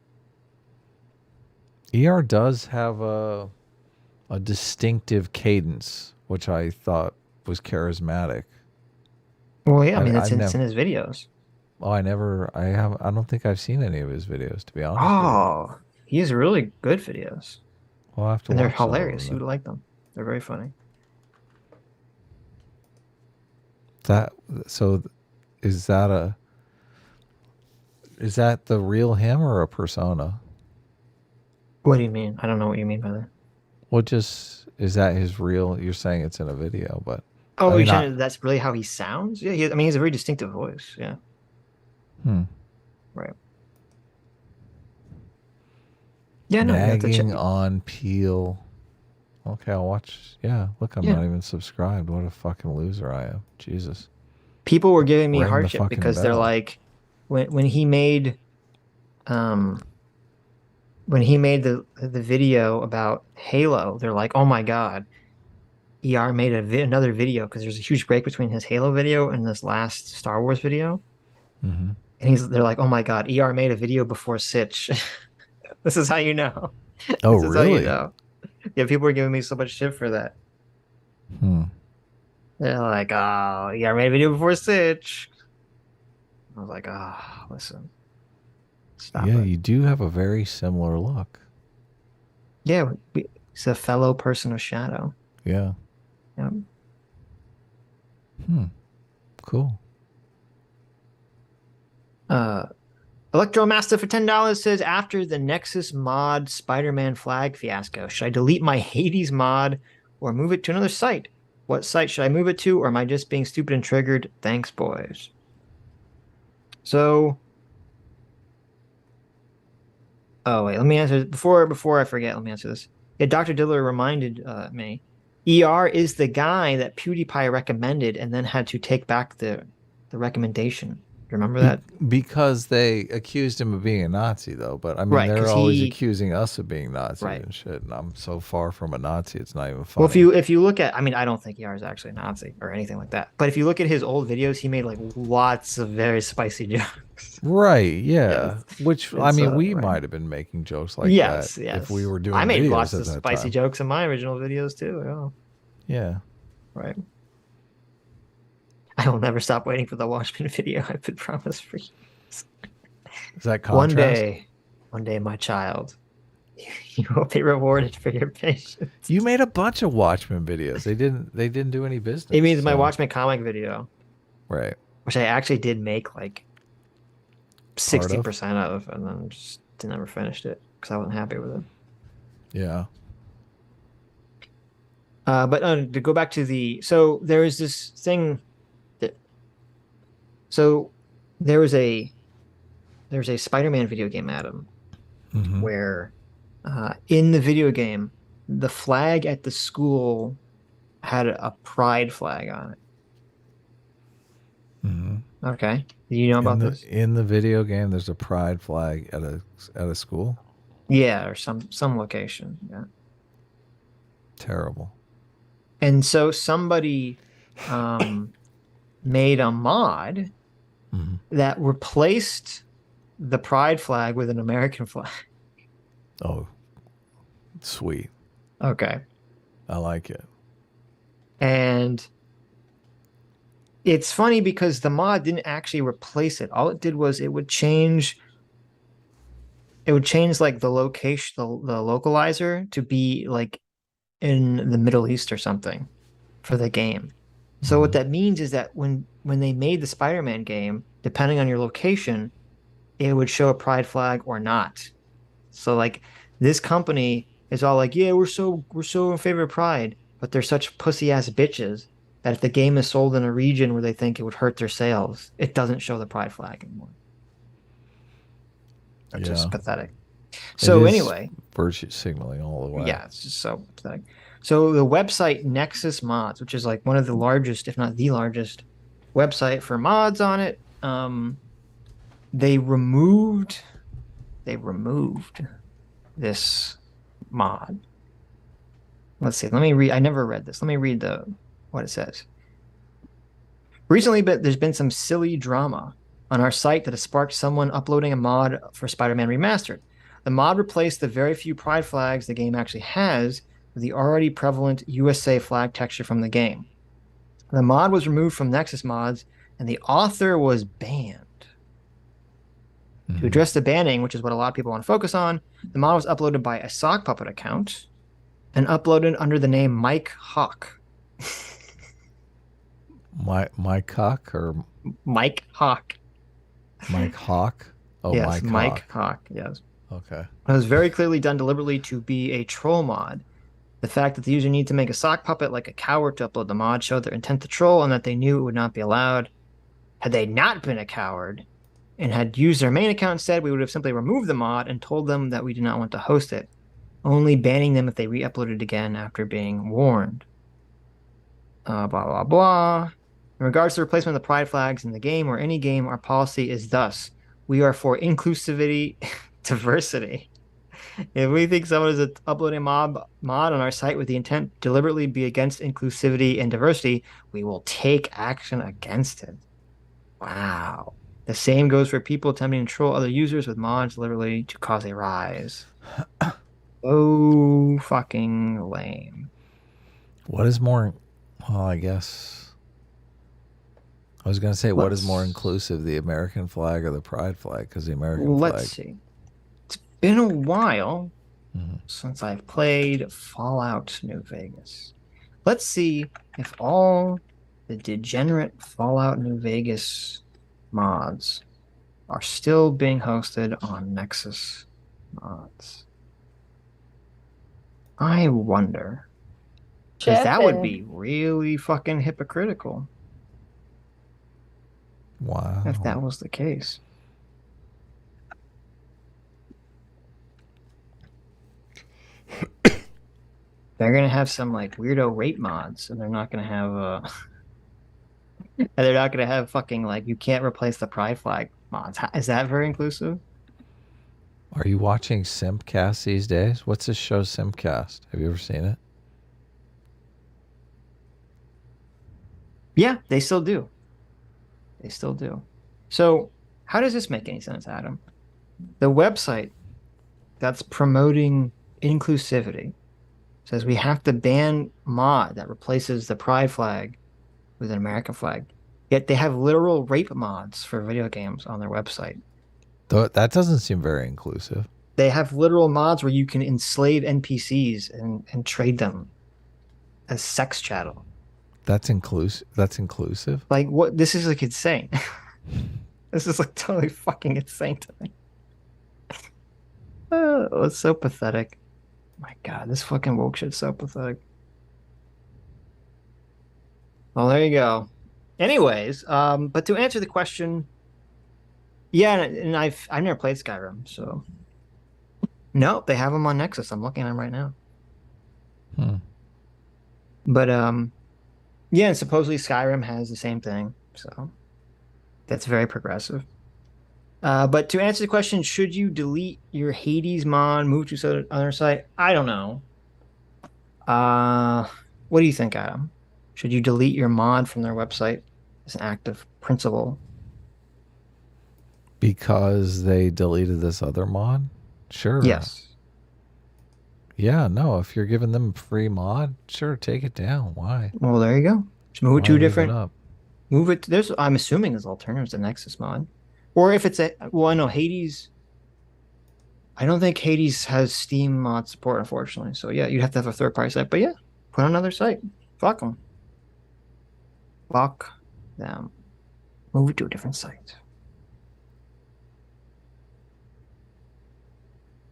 ER does have a distinctive cadence, which I thought was charismatic. Well, yeah, I mean, it's in his videos. Oh, I don't think I've seen any of his videos, to be honest with you. Oh, he has really good videos. We'll have to And they're watch some of hilarious. them You would like them. They're very funny. Is that the real him or a persona? What do you mean? I don't know what you mean by that. Well, is that his real? You're saying it's in a video, but oh, you're saying that's really how he sounds? Yeah, I mean, he has a very distinctive voice. Yeah. Right. Yeah, no. Nagging on Peel. Okay, I'll watch. Yeah, look, I'm not even subscribed. What a fucking loser I am. Jesus. People were giving me Ring the hardship fucking because they're bell. like, when he made, the video about Halo, they're like, oh my God, ER made another video because there's a huge break between his Halo video and this last Star Wars video. Mm-hmm. And they're like, oh my God, ER made a video before Sitch. This is how you know. Oh, This is really? how you know. Yeah, people were giving me so much shit for that. They're like, oh, ER made a video before Sitch. I was like, listen. Stop Yeah, it. you do have a very similar look. Yeah, he's a fellow person of shadow. Yeah. Yep. Cool. Electromaster for $10 says, after the Nexus mod Spider-Man flag fiasco, should I delete my Hades mod or move it to another site? What site should I move it to, or am I just being stupid and triggered? Thanks, boys. So, wait, let me answer before I forget. Let me answer this. Yeah, Dr. Diller reminded me. ER is the guy that PewDiePie recommended and then had to take back the recommendation. Do you remember that? Because they accused him of being a Nazi, though. But I mean, Right, they're always accusing us of being Nazis and shit. And I'm so far from a Nazi, it's not even funny. Well, if you look at, I mean, I don't think ER is actually a Nazi or anything like that. But if you look at his old videos, he made like lots of very spicy jokes. Right? Yeah. Which I mean, we right. might have been making jokes like Yes. that if we were doing. I made videos lots at of that spicy time. jokes in my original videos too. Yeah. Right. I will never stop waiting for the Watchmen video. I've been promised for years. Is that contrast? One day, my child, you will be rewarded for your patience. You made a bunch of Watchmen videos. They didn't do any business. It means my Watchmen comic video, right? Which I actually did make like 60% of, and then just never finished it because I wasn't happy with it. Yeah. But to go back to so there is this thing that, so there was a Spider-Man video game, Adam, where in the video game, the flag at the school had a pride flag on it. Okay. Do you know about this? In the video game, there's a pride flag at a school? Yeah, or some location. Yeah. Terrible. And so somebody made a mod that replaced the pride flag with an American flag. Oh, sweet. Okay. I like it. And it's funny because the mod didn't actually replace it. All it did was it would change like the location, the localizer to be like in the Middle East or something for the game. So what that means is that when they made the Spider-Man game, depending on your location, it would show a pride flag or not. So like this company is all like, yeah, we're so in favor of pride, but they're such pussy ass bitches that if the game is sold in a region where they think it would hurt their sales, it doesn't show the pride flag anymore. Which is pathetic. So anyway, virtue signaling all the way. Yeah, it's just so pathetic. So the website Nexus Mods, which is like one of the largest, if not the largest, website for mods on it, they removed this mod. Let's see. Let me read. I never read this. Let me read what it says. Recently, there's been some silly drama on our site that has sparked someone uploading a mod for Spider-Man Remastered. The mod replaced the very few pride flags the game actually has with the already prevalent USA flag texture from the game. The mod was removed from Nexus Mods, and the author was banned. To address the banning, which is what a lot of people want to focus on, the mod was uploaded by a sock puppet account and uploaded under the name Mike Hawk. Mike Hawk or Mike Hawk. Mike Hawk? Oh, yes, Mike Hawk. Yes. Okay. It was very clearly done deliberately to be a troll mod. The fact that the user needed to make a sock puppet like a coward to upload the mod showed their intent to troll and that they knew it would not be allowed. Had they not been a coward and had used their main account instead, we would have simply removed the mod and told them that we did not want to host it, only banning them if they re-uploaded again after being warned. Blah, blah, blah. In regards to the replacement of the pride flags in the game or any game, our policy is thus. We are for inclusivity, diversity. If we think someone is uploading a mod on our site with the intent to deliberately be against inclusivity and diversity, we will take action against it. Wow. The same goes for people attempting to troll other users with mods deliberately to cause a rise. Oh, fucking lame. What is more... Well, I guess... I was going to say, what is more inclusive, the American flag or the pride flag? Because the American flag... Let's see. It's been a while since I've played Fallout New Vegas. Let's see if all the degenerate Fallout New Vegas mods are still being hosted on Nexus Mods. I wonder. Because that would be really fucking hypocritical. Wow. If that was the case. They're going to have some like weirdo rape mods, and they're not going to have and they're not going to have fucking like you can't replace the pride flag mods. Is that very inclusive? Are you watching Simpcast these days? What's this show, Simpcast? Have you ever seen it? Yeah, they still do. They still do. So how does this make any sense, Adam? The website that's promoting inclusivity says we have to ban mod that replaces the pride flag with an American flag. Yet they have literal rape mods for video games on their website. That doesn't seem very inclusive. They have literal mods where you can enslave NPCs and trade them as sex chattel. That's inclusive? Like, what? This is like insane. This is like totally fucking insane to me. Oh, it's so pathetic. My God, this fucking woke shit's so pathetic. Well, there you go. Anyways, but to answer the question, yeah, and I've never played Skyrim, so no, they have them on Nexus. I'm looking at them right now. But yeah, and supposedly Skyrim has the same thing, so that's very progressive. But to answer the question, should you delete your Hades mod, move to some other site? I don't know. What do you think, Adam? Should you delete your mod from their website as an act of principle? Because they deleted this other mod? Sure. Yes. Yeah, no, if you're giving them a free mod, sure, take it down. Why? Well, there you go. Just move it to a different... Up? Move it... There's, I'm assuming there's alternatives to Nexus mod. Or if it's a... Well, I know Hades... I don't think Hades has Steam mod support, unfortunately. So, yeah, you'd have to have a third-party site. But, yeah, put on another site. Fuck them. Fuck them. Move it to a different site.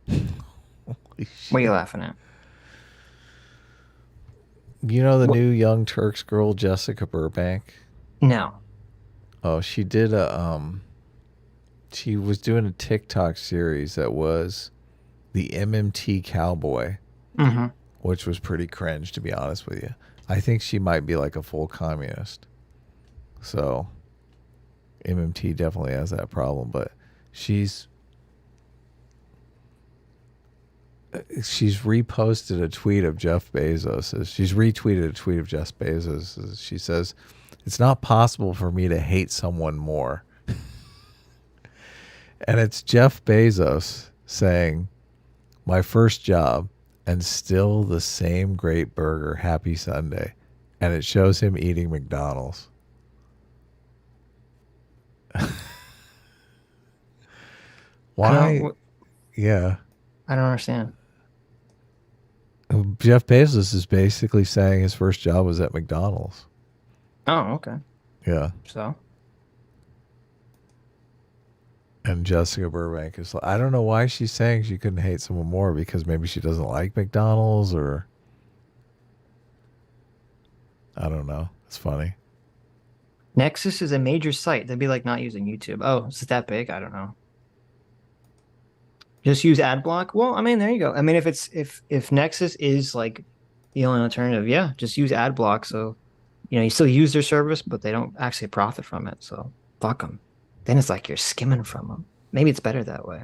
What are you laughing at? You know the new Young Turks girl, Jessica Burbank? No. Oh, she did she was doing a TikTok series that was the MMT Cowboy, which was pretty cringe, to be honest with you. I think she might be like a full communist. So MMT definitely has that problem, but she's reposted a tweet of Jeff Bezos. She's retweeted a tweet of Jeff Bezos. She says, "It's not possible for me to hate someone more." And it's Jeff Bezos saying, "My first job and still the same great burger. Happy Sunday." And it shows him eating McDonald's. Why? Yeah. I don't understand. Jeff Bezos is basically saying his first job was at McDonald's. Oh, okay. Yeah. So? And Jessica Burbank is like, I don't know why she's saying she couldn't hate someone more, because maybe she doesn't like McDonald's, or I don't know. It's funny. Nexus is a major site. They'd be like not using YouTube. Oh, is it that big? I don't know. Just use ad block. Well, I mean, there you go. I mean, if Nexus is like the only alternative, yeah, just use ad block. So, you still use their service, but they don't actually profit from it. So fuck them. Then it's like you're skimming from them. Maybe it's better that way.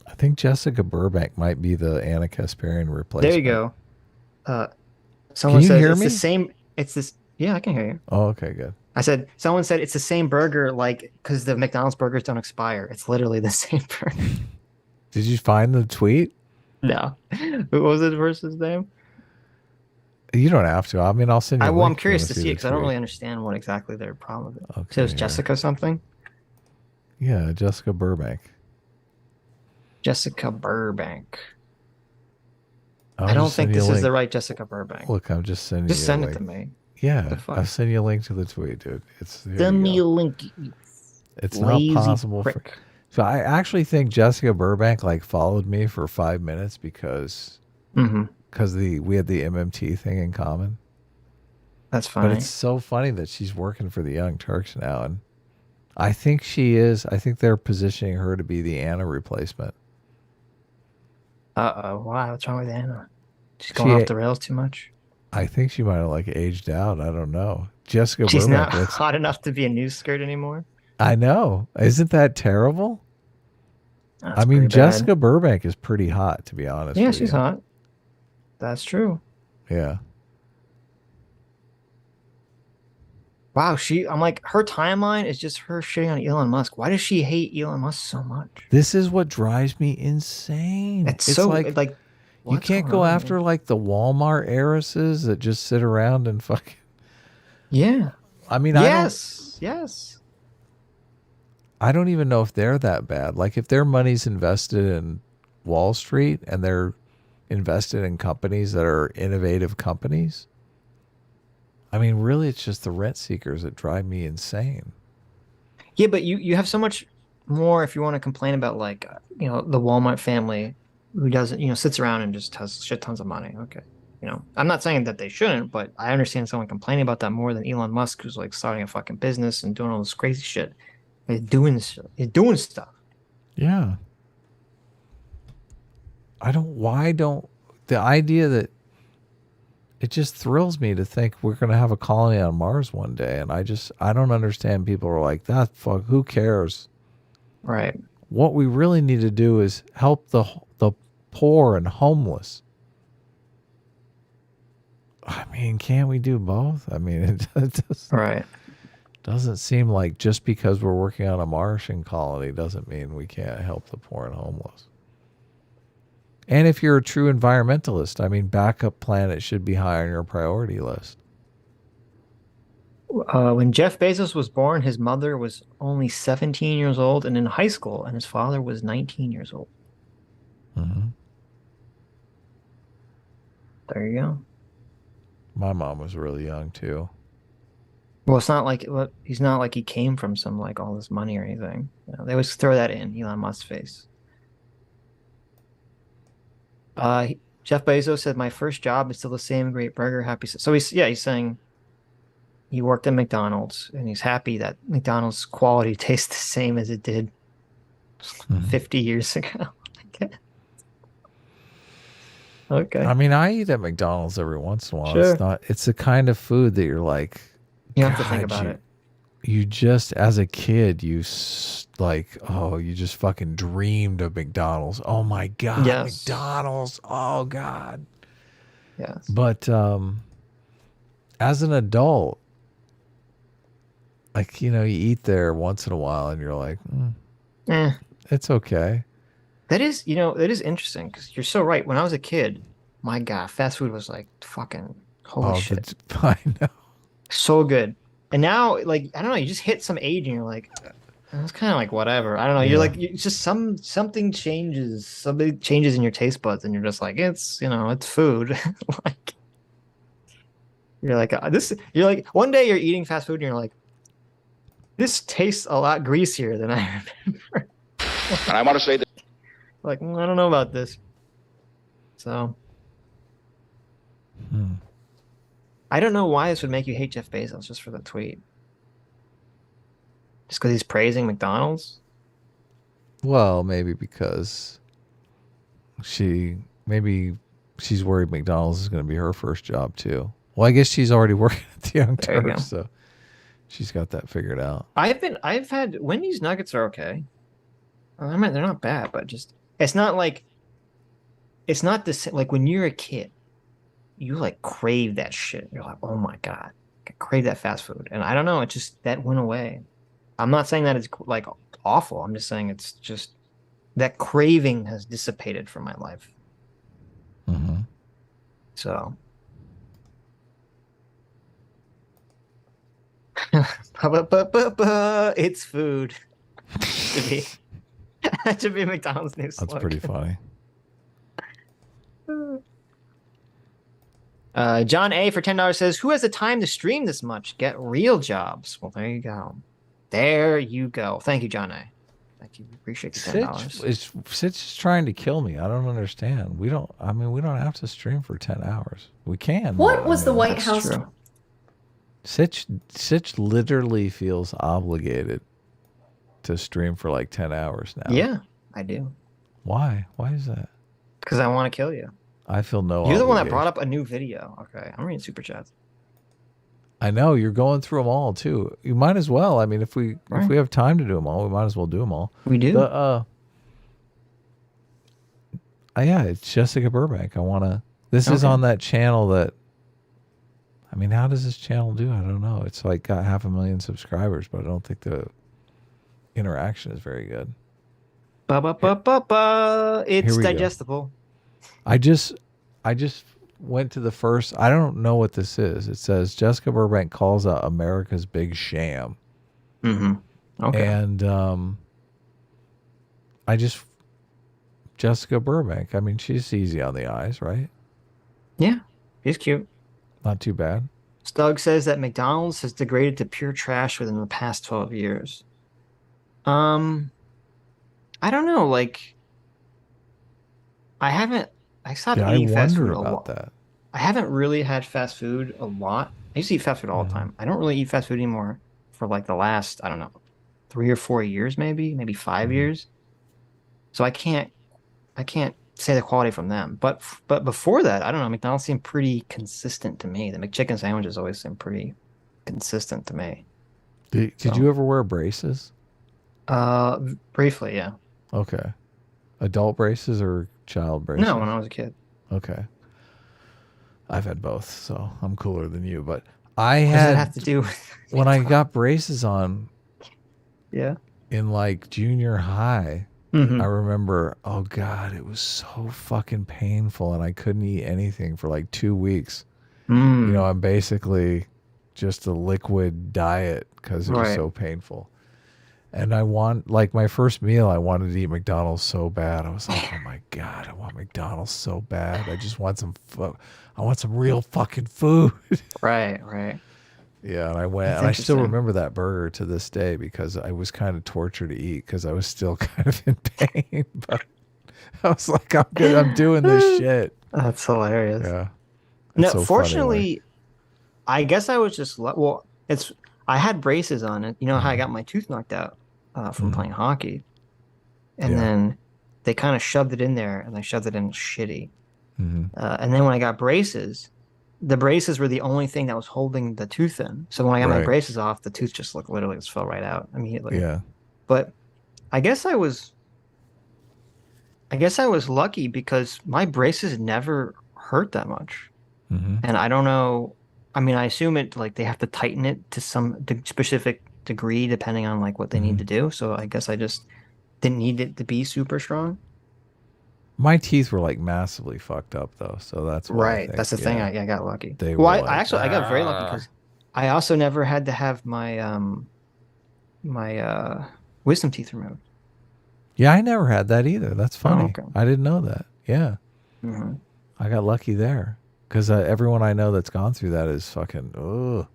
I think Jessica Burbank might be the Anna Kasparian replacement. There you go. Someone said hear it's me? the same. It's this. Yeah, I can hear you. Oh, okay, good. I said someone said it's the same burger, like because the McDonald's burgers don't expire. It's literally the same burger. Did you find the tweet? No. What was it person's name? You don't have to. I mean, I'll send you a link. I'm curious to see it because I don't tweet. really understand what exactly their problem is. Okay, So it's Jessica something? Yeah, Jessica Burbank. Jessica Burbank. I don't think this is the right Jessica Burbank. Look, I'm just sending Just you send a it link. to me. Yeah, I'll send you a link to the tweet, dude. Send me a link. It's not possible. So I actually think Jessica Burbank followed me for 5 minutes because we had the MMT thing in common. That's funny. But it's so funny that she's working for the Young Turks now, and I think she is. I think they're positioning her to be the Anna replacement. Why? What's wrong with Anna? She's going off the rails too much. I think she might have aged out. I don't know. Jessica She's Burbank not hot enough to be a news skirt anymore. I know. Isn't that terrible? That's I mean, pretty Jessica bad. Burbank is pretty hot, to be honest. Yeah, with she's you. hot. That's true. Yeah. Wow, I'm like, her timeline is just her shitting on Elon Musk. Why does she hate Elon Musk so much? This is what drives me insane. It's so like you can't go after the Walmart heiresses that just sit around and fucking. Yeah. I mean, yes. I don't even know if they're that bad. If their money's invested in Wall Street and they're invested in companies that are innovative companies, I mean, really, it's just the rent seekers that drive me insane. Yeah, but you have so much more if you want to complain about the Walmart family who doesn't, sits around and just has shit tons of money. Okay. I'm not saying that they shouldn't, but I understand someone complaining about that more than Elon Musk, who's starting a fucking business and doing all this crazy shit. He's doing stuff. Yeah. The idea that it just thrills me to think we're going to have a colony on Mars one day. And I don't understand. People are like, that fuck, who cares? Right. What we really need to do is help the poor and homeless. I mean, can't we do both? I mean, it doesn't seem like just because we're working on a Martian colony doesn't mean we can't help the poor and homeless. And if you're a true environmentalist, I mean, backup planet should be high on your priority list. When Jeff Bezos was born, his mother was only 17 years old and in high school, and his father was 19 years old. Mm-hmm. There you go. My mom was really young, too. Well, it's not like he's not like he came from some like all this money or anything. They always throw that in Elon Musk's face. Jeff Bezos said, "My first job is still the same great burger. Happy." So he's saying he worked at McDonald's and he's happy that McDonald's quality tastes the same as it did 50 years ago. Okay. I mean, I eat at McDonald's every once in a while. Sure. It's the kind of food that you're like, you have to think about it. You just, as a kid, you just fucking dreamed of McDonald's. Oh my God, yes. McDonald's. Oh God. Yes. But as an adult, like, you eat there once in a while and you're like, it's okay. That is interesting because you're so right. When I was a kid, my God, fast food was like fucking holy shit. I know. So good. And now, like, I don't know, you just hit some age and you're like, it's kind of like whatever. I don't know. You're like, it's just something changes. Something changes in your taste buds and you're just like, it's food. Like, you're like, you're like, one day you're eating fast food and you're like, this tastes a lot greasier than I remember. And I want to say that. Like, I don't know about this. So, I don't know why this would make you hate Jeff Bezos just for the tweet. Just because he's praising McDonald's? Well, maybe because maybe she's worried McDonald's is going to be her first job too. Well, I guess she's already working at the Young Turks, so she's got that figured out. I've had Wendy's nuggets are okay. I mean, they're not bad, but just it's not the same. Like when you're a kid, you like crave that shit. You're like, oh my God, I crave that fast food. And I don't know, it just that went away. I'm not saying that it's like awful. I'm just saying it's just that craving has dissipated from my life. Mm-hmm. So it's food. That should be McDonald's new slogan. That's pretty funny. John A for $10 says, "Who has the time to stream this much? Get real jobs." Well, there you go. There you go. Thank you, John A. Thank you. Appreciate the $10. Sitch is trying to kill me. I don't understand. We don't have to stream for 10 hours. We can. What was the White House? True. Sitch literally feels obligated to stream for like 10 hours now. Yeah, I do. Why? Why is that? Because I want to kill you. I feel no You're the one that obligation. brought up a new video. Okay, I'm reading super chats. I know you're going through them all too. You might as well. I mean, if we have time to do them all, we might as well do them all. We do. Yeah, it's Jessica Burbank. This is on that channel that. I mean, how does this channel do? I don't know. It's like got 500,000 subscribers, but I don't think the interaction is very good. It's digestible. Go. I just went to the first. I don't know what this is. It says Jessica Burbank calls out America's big sham. Mm-hmm. Okay. And Jessica Burbank. I mean, she's easy on the eyes, right? Yeah, she's cute. Not too bad. Stug says that McDonald's has degraded to pure trash within the past 12 years. I don't know. Like, I stopped eating fast food a lot. That. I haven't really had fast food a lot. I used to eat fast food all the time. I don't really eat fast food anymore for like the last, I don't know, 3 or 4 years, maybe 5 years. So I can't say the quality from them. But before that, I don't know. McDonald's seemed pretty consistent to me. The McChicken sandwiches always seemed pretty consistent to me. Did you ever wear braces? Briefly, yeah. Okay. Adult braces or child braces? No, when I was a kid. Okay. I've had both, so I'm cooler than you. But What does that have to do with when I got braces on. Yeah. In like junior high. Mm-hmm. I remember, oh God, it was so fucking painful and I couldn't eat anything for like 2 weeks. I'm basically just a liquid diet because it was so painful. And like my first meal, I wanted to eat McDonald's so bad. I was like, oh my God, I want McDonald's so bad. I just want some I want some real fucking food. Right. Yeah, and I went, That's and I still interesting. remember that burger to this day because I was kind of tortured to eat because I was still kind of in pain. But I was like, I'm good. I'm doing this shit. That's hilarious. Yeah. No, It's so funny, fortunately, I guess I was just well. I had braces on it. You know how I got my tooth knocked out from playing hockey, and then they kind of shoved it in there, and they shoved it in shitty. And then when I got braces, the braces were the only thing that was holding the tooth in. So when I got my braces off, the tooth just literally just fell right out immediately. Yeah. But I guess I was lucky because my braces never hurt that much. And I don't know. I mean, I assume it like they have to tighten it to some specific degree depending on like what they need to do. So I guess I just didn't need it to be super strong. My teeth were like massively fucked up though, so that's why I think, That's the thing. I got lucky. They well, were I got very lucky because I also never had to have my wisdom teeth removed. Yeah, I never had that either. That's funny. okay. I didn't know that. Yeah, I got lucky there because everyone I know that's gone through that is fucking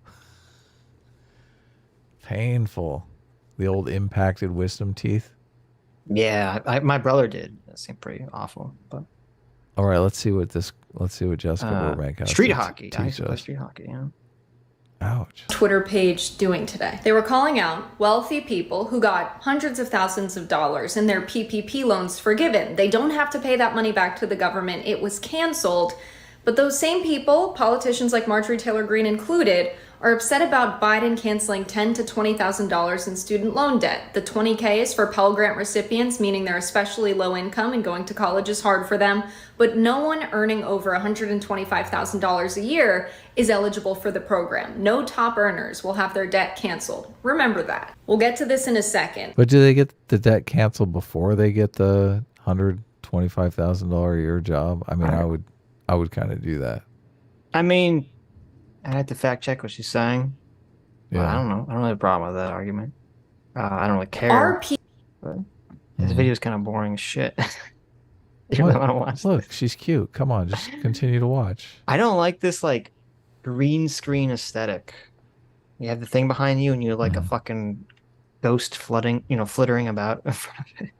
painful. The old impacted wisdom teeth. Yeah, my brother did. That seemed pretty awful. But all right, let's see what Jessica Burbank has. Street hockey. I used to play street hockey. Yeah. Ouch. Twitter page doing today. They were calling out wealthy people who got hundreds of thousands of dollars in their PPP loans forgiven. They don't have to pay that money back to the government. It was canceled. But those same people, politicians like Marjorie Taylor Greene included, are upset about Biden canceling $10,000 to $20,000 in student loan debt. The $20K is for Pell Grant recipients, meaning they're especially low income and going to college is hard for them. But no one earning over $125,000 a year is eligible for the program. No top earners will have their debt canceled. Remember that. We'll get to this in a second. But do they get the debt canceled before they get the $125,000 a year job? I mean, I would kind of do that. I mean, I had to fact check what she's saying. Yeah. But I don't know. I don't have a problem with that argument. I don't really care. But this video is kind of boring as shit. You really want to watch Look, this? she's cute. Come on, just continue to watch. I don't like this like green screen aesthetic. You have the thing behind you, and you're like a fucking ghost flittering about in front of it.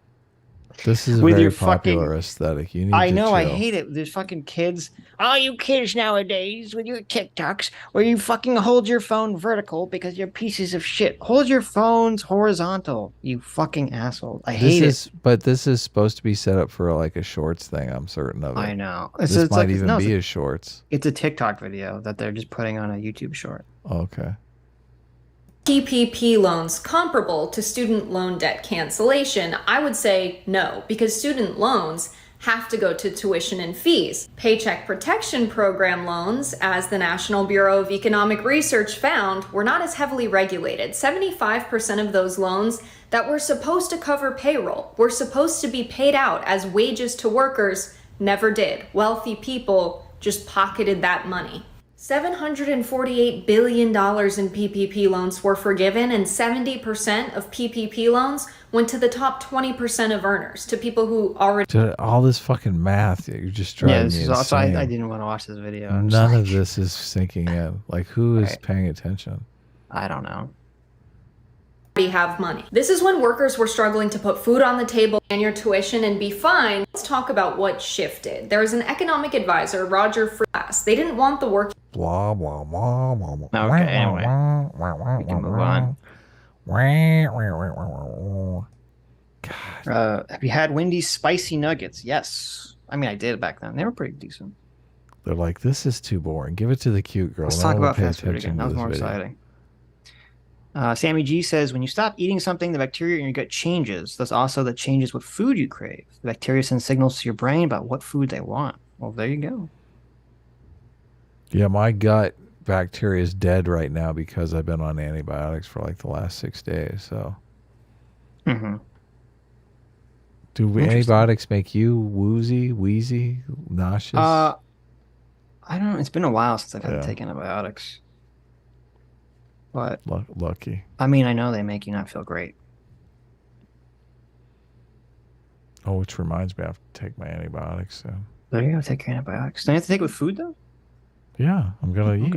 This is a very popular aesthetic. You need I to know, chill. I hate it. There's fucking kids. All you kids nowadays with your TikToks where you fucking hold your phone vertical because you're pieces of shit. Hold your phones horizontal, you fucking asshole. I hate it. But this is supposed to be set up for like a shorts thing. I'm certain of it. I know. This might even be a shorts. It's a TikTok video that they're just putting on a YouTube short. Okay. PPP loans comparable to student loan debt cancellation? I would say no, because student loans have to go to tuition and fees. Paycheck Protection Program loans, as the National Bureau of Economic Research found, were not as heavily regulated. 75% of those loans that were supposed to cover payroll, were supposed to be paid out as wages to workers, never did. Wealthy people just pocketed that money. $748 billion in PPP loans were forgiven, and 70% of PPP loans went to the top 20% of earners, to people who already... Dude, all this fucking math, you're just driving me insane. Also, I didn't want to watch this video. None of this is sinking in. Like, who is paying attention? I don't know. Have money. This is when workers were struggling to put food on the table and your tuition and be fine. Let's talk about what shifted. There was an economic advisor, Roger Frias. They didn't want the working... Blah, blah, blah, blah, blah. Okay, anyway. We can move on. Have you had Wendy's spicy nuggets? Yes. I mean, I did back then. They were pretty decent. They're like, this is too boring. Give it to the cute girl. Let's talk about fast food again. That was more exciting. Sammy G says, when you stop eating something, the bacteria in your gut changes. Thus also that changes what food you crave. The bacteria send signals to your brain about what food they want. Well, there you go. Yeah, my gut bacteria is dead right now because I've been on antibiotics for like the last 6 days. So, do antibiotics make you woozy, wheezy, nauseous? I don't know. It's been a while since I've had to take antibiotics. But lucky. I mean, I know they make you not feel great. Oh, which reminds me, I have to take my antibiotics soon. There you go. Take your antibiotics. Don't you have to take it with food though? Yeah, I'm gonna eat.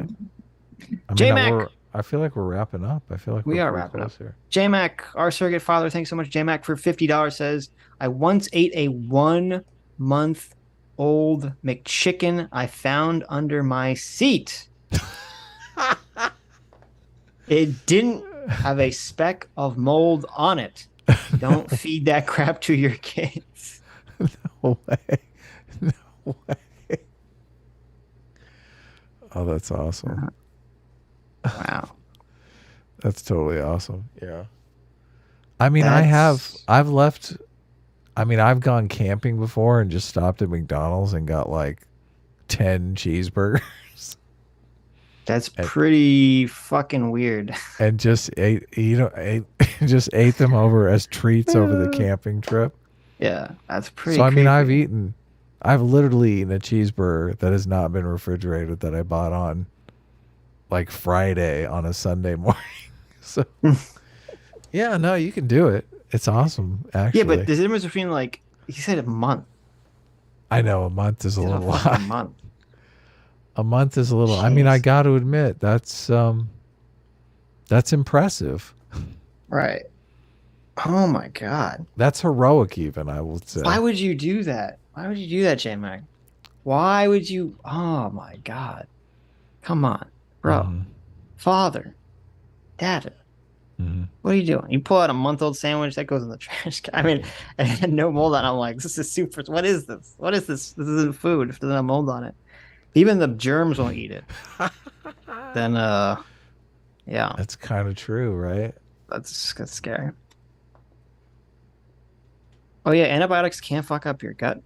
J-Mac. I feel like we're wrapping up. I feel like We we're are pretty wrapping up. close here. JMac, our surrogate father, thanks so much, JMac, for $50 says, I once ate a 1-month-old McChicken I found under my seat. It didn't have a speck of mold on it. Don't feed that crap to your kids. No way. No way. Oh, that's awesome. Wow. That's totally awesome. Yeah. I mean, That's- I've left, I mean, I've gone camping before and just stopped at McDonald's and got like 10 cheeseburgers. That's pretty fucking weird. And just ate just ate them over as treats over the camping trip. Yeah, that's pretty So I mean, creepy. I've literally eaten a cheeseburger that has not been refrigerated that I bought on like Friday on a Sunday morning. So yeah, no, you can do it. It's awesome, actually. Yeah, but there's a difference between like he said a month. I know a month is a little A lot. month. A month is a little. I mean, I got to admit that's impressive. Right. Oh my God. That's heroic, even I would say. Why would you do that? Why would you do that, J-Mac? Why would you? Oh my God. Come on, bro. Father. Dad. What are you doing? You pull out a month-old sandwich that goes in the trash can. I mean, it had no mold on it. I'm like, this is super. What is this? What is this? This isn't food if it doesn't have mold on it. Even the germs won't eat it. Then, yeah. That's kind of true, right? That's scary. Oh yeah, antibiotics can fuck up your gut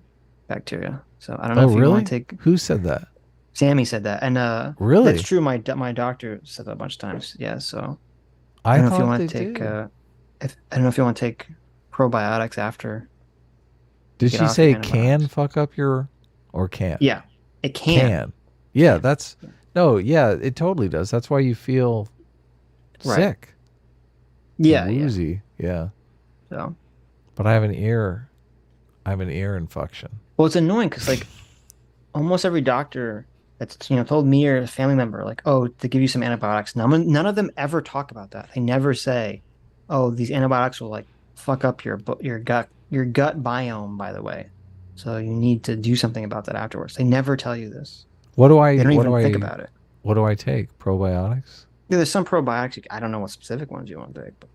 bacteria. So I don't know if you want to take. Who said that? Sammy said that, and really, that's true. My doctor said that a bunch of times. Yeah, so I don't know if you thought want to they take. did. I don't know if you want to take probiotics after. Did get she off say your can antibiotics. fuck up your or can't? Yeah, it can. Yeah, that's no. Yeah, it totally does. That's why you feel Right. sick. Yeah, woozy. Yeah. So. But I have an ear infection. Well, it's annoying because like almost every doctor that's told me or a family member like, oh, to give you some antibiotics. None of them ever talk about that. They never say, oh, these antibiotics will like fuck up your gut biome. By the way, so you need to do something about that afterwards. They never tell you this. What do I? They don't what even do think I, about it. What do I take? Probiotics. Yeah, there's some probiotics. I don't know what specific ones you want to take, but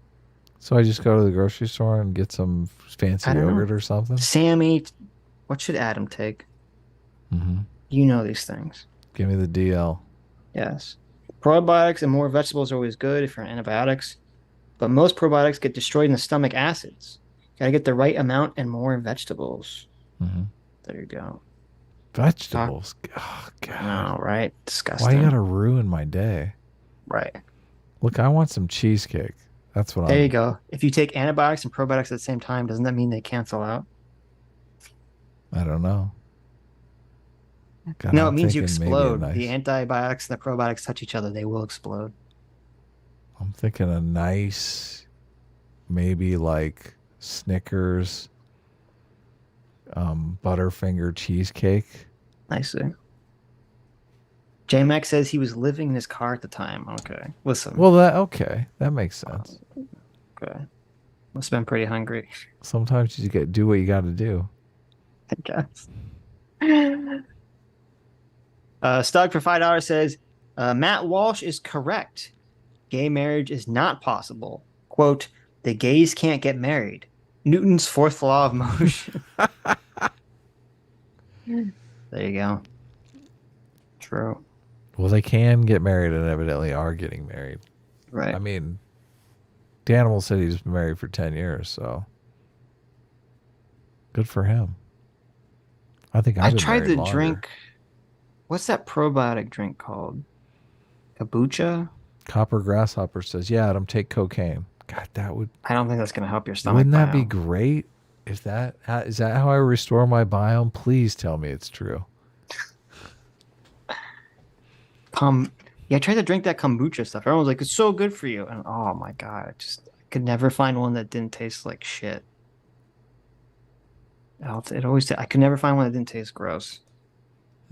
So I just go to the grocery store and get some fancy I don't know. yogurt or something. Sammy, what should Adam take? Mm-hmm. You know these things. Give me the DL. Yes. Probiotics and more vegetables are always good if you're on antibiotics, but most probiotics get destroyed in the stomach acids. Gotta get the right amount and more vegetables. Mm-hmm. There you go. Vegetables. Oh, God. No, right? Disgusting. Why you gotta ruin my day? Right. Look, I want some cheesecake. That's what There you go. If you take antibiotics and probiotics at the same time, doesn't that mean they cancel out? I don't know. God, No, I'm it means you thinking maybe explode. a The antibiotics and the probiotics touch each other, they will explode. I'm thinking a nice, maybe like Snickers, Butterfinger cheesecake. Nicely. J-Mac says he was living in his car at the time. Okay. Listen. Well, that makes sense. Okay. Must have been pretty hungry. Sometimes you do what you got to do. I guess. Stug for $5 says, Matt Walsh is correct. Gay marriage is not possible. Quote, the gays can't get married. Newton's fourth law of motion. There you go. True. Well, they can get married and evidently are getting married. Right. I mean, Danimal said he's been married for 10 years, so good for him. I think I tried to drink. What's that probiotic drink called? Kombucha? Copper Grasshopper says, yeah, Adam, take cocaine. God, that would... I don't think that's going to help your stomach. Wouldn't that be biome. great? Is that how I restore my biome? Please tell me it's true. Yeah, I tried to drink that kombucha stuff. Everyone was like, it's so good for you. And oh my God, I could never find one that didn't taste like shit. I could never find one that didn't taste gross.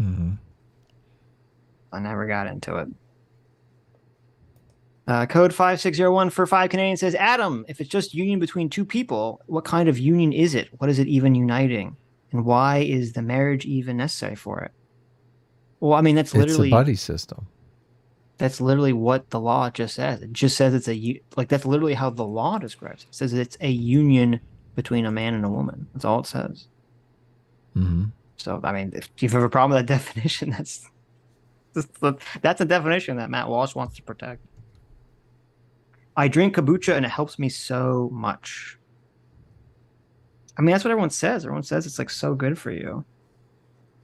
Mm-hmm. I never got into it. Code 5601 for 5 Canadians says, Adam, if it's just union between two people, what kind of union is it? What is it even uniting? And why is the marriage even necessary for it? Well, I mean, it's a buddy system. That's literally what the law just says. It just says that's literally how the law describes it. It says it's a union between a man and a woman. That's all it says. Mm-hmm. So, I mean, if you have a problem with that definition, that's a definition that Matt Walsh wants to protect. I drink kombucha and it helps me so much. I mean, that's what everyone says. Everyone says it's like so good for you.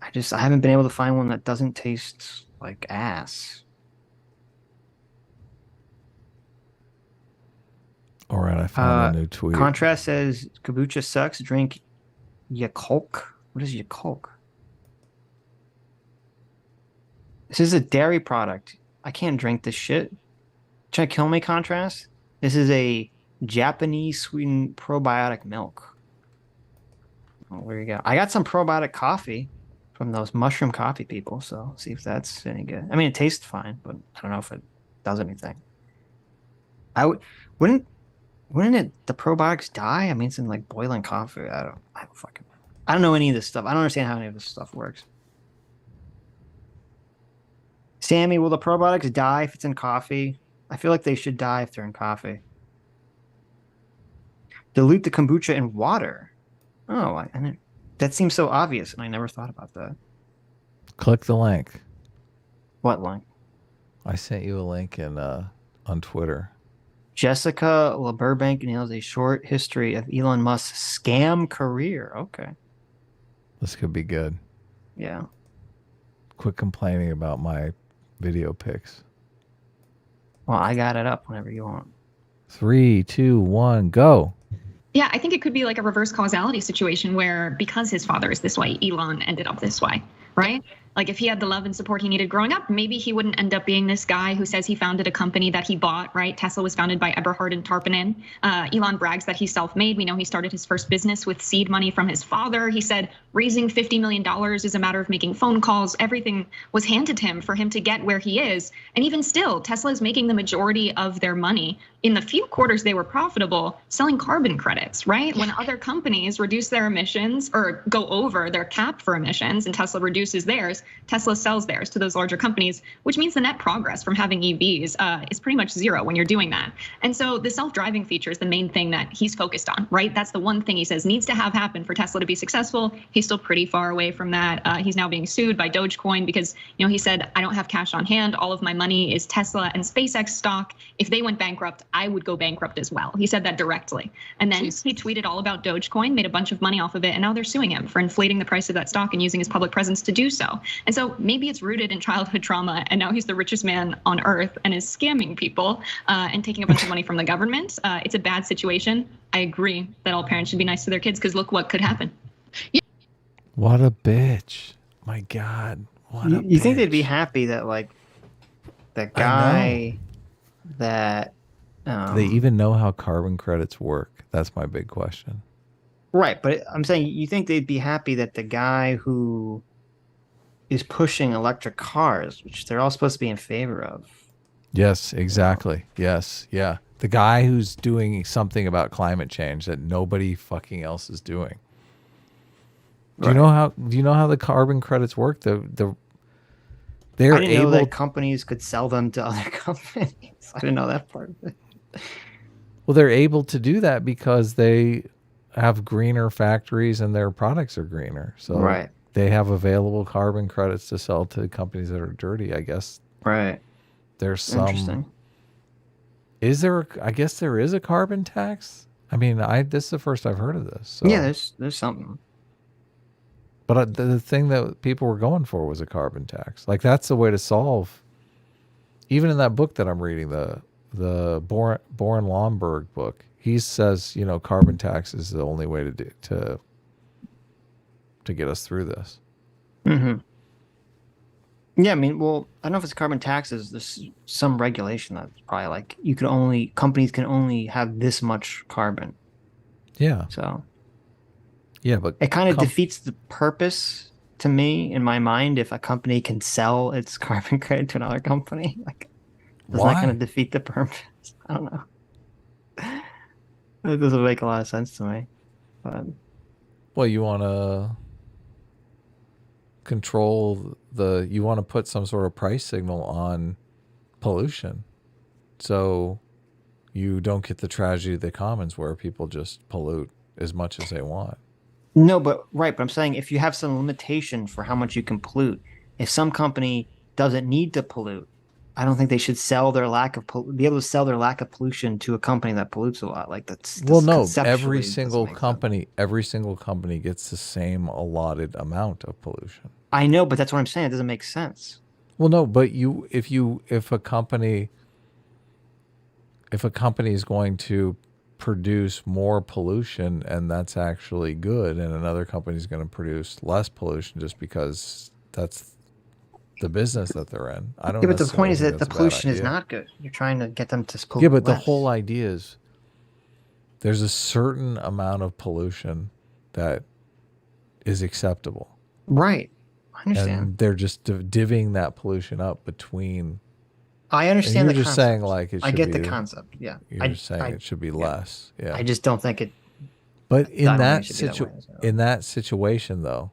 I haven't been able to find one that doesn't taste like ass. All right, I found a new tweet. Contrast says kombucha sucks. Drink Yakulk. What is Yakulk? This is a dairy product. I can't drink this shit. Trying to kill me, Contrast? This is a Japanese sweetened probiotic milk. Oh, there you go. I got some probiotic coffee from those mushroom coffee people, so see if that's any good. I mean, it tastes fine, but I don't know if it does anything. Wouldn't the probiotics die? I mean, it's in like boiling coffee. I don't know any of this stuff. I don't understand how any of this stuff works. Sammy, will the probiotics die if it's in coffee? I feel like they should die if they're in coffee. Dilute the kombucha in water. Oh, that seems so obvious, and I never thought about that. Click the link. What link? I sent you a link on Twitter. Jessica LaBurbank nails a short history of Elon Musk's scam career. Okay. This could be good. Yeah. Quit complaining about my video pics. Well, I got it up whenever you want. 3, 2, 1, go. Yeah, I think it could be like a reverse causality situation where because his father is this way, Elon ended up this way, right? Like if he had the love and support he needed growing up, maybe he wouldn't end up being this guy who says he founded a company that he bought, right? Tesla was founded by Eberhard and Tarpanen. Elon brags that he's self-made. We know he started his first business with seed money from his father. He said raising $50 million is a matter of making phone calls. Everything was handed to him for him to get where he is. And even still, Tesla is making the majority of their money in the few quarters they were profitable selling carbon credits, right? When other companies reduce their emissions or go over their cap for emissions and Tesla reduces theirs, Tesla sells theirs to those larger companies, which means the net progress from having EVs is pretty much zero when you're doing that. And so the self-driving feature is the main thing that he's focused on, right? That's the one thing he says needs to have happen for Tesla to be successful. He's still pretty far away from that. He's now being sued by Dogecoin because, he said, I don't have cash on hand. All of my money is Tesla and SpaceX stock. If they went bankrupt, I would go bankrupt as well. He said that directly. And then he tweeted all about Dogecoin, made a bunch of money off of it, and now they're suing him for inflating the price of that stock and using his public presence to do so. And so maybe it's rooted in childhood trauma, and now he's the richest man on earth and is scamming people and taking a bunch of money from the government. It's a bad situation. I agree that all parents should be nice to their kids because look what could happen. What a bitch. My God. You think they'd be happy that like that guy that they even know how carbon credits work? That's my big question. Right, but I'm saying you think they'd be happy that the guy who is pushing electric cars, which they're all supposed to be in favor of. Yes, exactly. Yes, yeah. The guy who's doing something about climate change that nobody fucking else is doing. Do you know how the carbon credits work? They're I didn't know that companies could sell them to other companies. I didn't know that part of it. Well, they're able to do that because they have greener factories and their products are greener. So they have available carbon credits to sell to companies that are dirty, I guess. Right. There's some. Interesting. I guess there is a carbon tax. I mean, this is the first I've heard of this. So. Yeah, there's something. But the thing that people were going for was a carbon tax. Like that's the way to solve. Even in that book that I'm reading, the Born Lomberg book, he says, carbon tax is the only way to get us through this. Mm-hmm. Yeah, I mean, well, I don't know if it's carbon taxes. There's some regulation that's probably like companies can only have this much carbon. Yeah. So. Yeah, but it kind of defeats the purpose to me in my mind if a company can sell its carbon credit to another company. Isn't that Why? going to defeat the purpose? I don't know. It doesn't make a lot of sense to me. But Well, you want to control you want to put some sort of price signal on pollution. So you don't get the tragedy of the commons where people just pollute as much as they want. no, but right. But I'm saying if you have some limitation for how much you can pollute, if some company doesn't need to pollute, I don't think they should sell their be able to sell their lack of pollution to a company that pollutes a lot. Like that's Well, no, conceptually doesn't make sense. every single company gets the same allotted amount of pollution. I know, but that's what I'm saying. It doesn't make sense. Well, no, but if a company is going to produce more pollution and that's actually good, and another company is going to produce less pollution just because that's the business that they're in. I don't. Yeah, but the point necessarily is think that the that's a bad pollution is idea. not good. You're trying to get them to pollute Yeah, but the less. whole idea is there's a certain amount of pollution that is acceptable. Right. I understand. And they're just divvying that pollution up between. I understand You're the just concept. saying like it should I get be, the concept. Yeah. You're just saying it should be less. Yeah. I just don't think it. But in I don't that think it should be that way, so. in that situation though,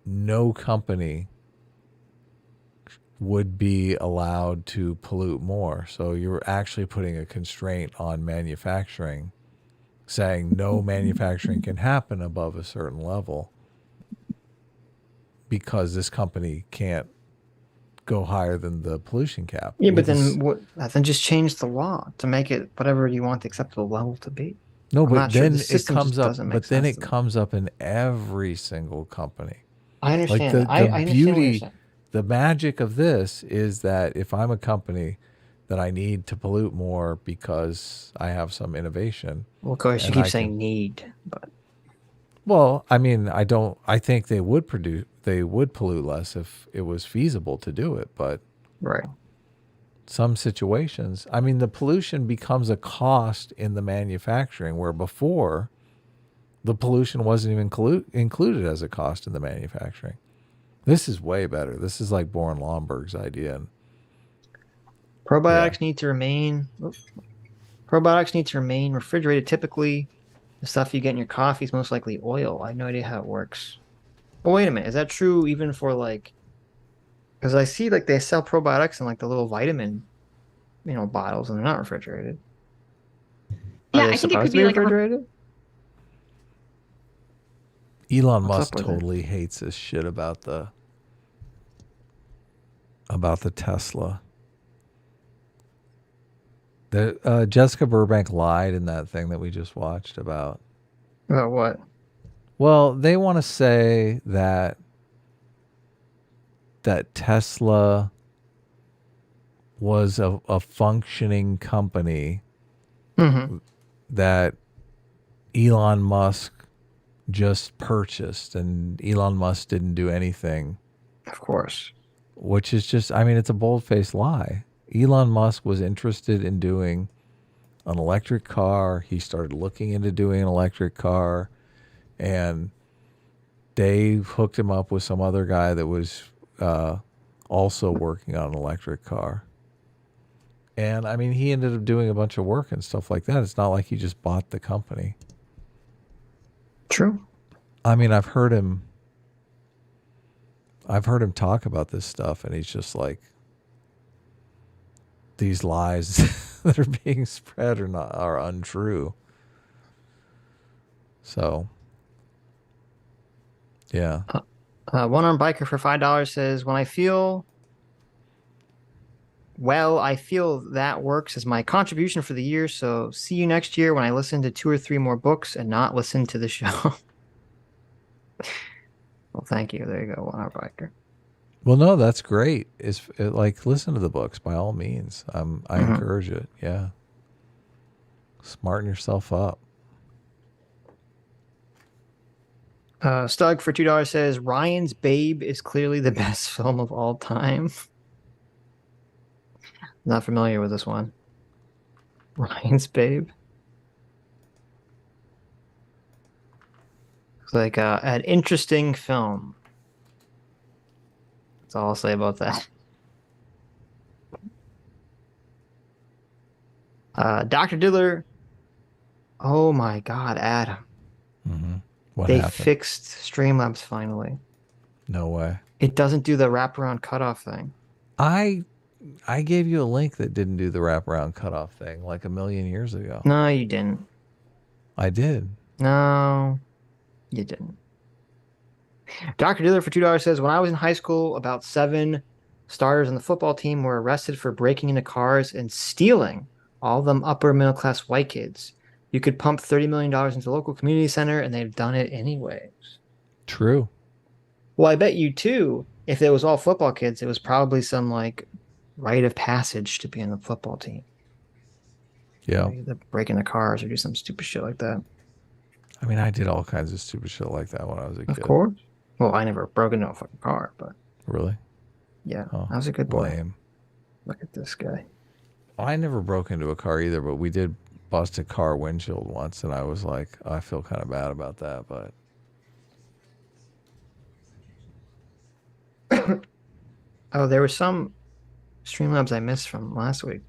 no company would be allowed to pollute more. So you're actually putting a constraint on manufacturing, saying no manufacturing can happen above a certain level because this company can't go higher than the pollution cap. Yeah, but then then just change the law to make it whatever you want the acceptable level to be. No, I'm but not sure then the it system comes just up. doesn't make But then sense it to me. comes up in every single company. I understand. Like the I understand what you're beauty, saying. the magic of this is that if I'm a company that I need to pollute more because I have some innovation. Well, of course, you and keep I saying can- need, but Well, I mean, I think they would pollute less if it was feasible to do it, but right. some situations, I mean, the pollution becomes a cost in the manufacturing where before the pollution wasn't even included as a cost in the manufacturing. This is way better. This is like Boren Lomborg's idea. Probiotics need to remain. Probiotics need to remain refrigerated. Typically, the stuff you get in your coffee is most likely oil. I have no idea how it works. But wait a minute, is that true even for like? Because I see like they sell probiotics in like the little vitamin, bottles, and they're not refrigerated. Yeah, Are they I think it supposed could to be like refrigerated? Elon What's Musk up with it? totally hates this shit about the Tesla. Jessica Burbank lied in that thing that we just watched about. About what? Well, they want to say that Tesla was a functioning company that Elon Musk just purchased, and Elon Musk didn't do anything. Of course. Which is just, I mean, it's a bold-faced lie. Elon Musk was interested in doing an electric car. He started looking into doing an electric car, and they hooked him up with some other guy that was also working on an electric car. And I mean, he ended up doing a bunch of work and stuff like that. It's not like he just bought the company. True. I mean, I've heard him talk about this stuff, and he's just like, these lies that are being spread are untrue. So, yeah. One-armed biker for $5 says, "When I feel well, I feel that works as my contribution for the year. So see you next year when I listen to 2 or 3 more books and not listen to the show." Well, thank you. There you go, one-armed biker. Well, no, that's great. Like, listen to the books by all means. I encourage it. Yeah. Smarten yourself up. Stug for $2 says, "Ryan's Babe is clearly the best film of all time." Not familiar with this one. Ryan's Babe. It's like an interesting film. That's all I'll say about that. Dr. Diddler. Oh my God, Adam. What They happened? fixed Streamlabs finally. No way. It doesn't do the wraparound cutoff thing. I gave you a link that didn't do the wraparound cutoff thing like a million years ago. No, you didn't. I did. No, you didn't. Dr. Diddler for $2 says, when I was in high school, about 7 starters on the football team were arrested for breaking into cars and stealing, all of them upper middle class white kids. You could pump $30 million into the local community center and they've done it anyways. True. Well, I bet you too, if it was all football kids, it was probably some like rite of passage to be in the football team. Yeah. Break into cars or do some stupid shit like that. I mean, I did all kinds of stupid shit like that when I was a kid. Of course. Well, I never broke into a fucking car, but. Really? Yeah, I was a good boy. Lame. Look at this guy. I never broke into a car either, but we did bust a car windshield once, and I was like, I feel kind of bad about that, but. Oh, there was some Streamlabs I missed from last week.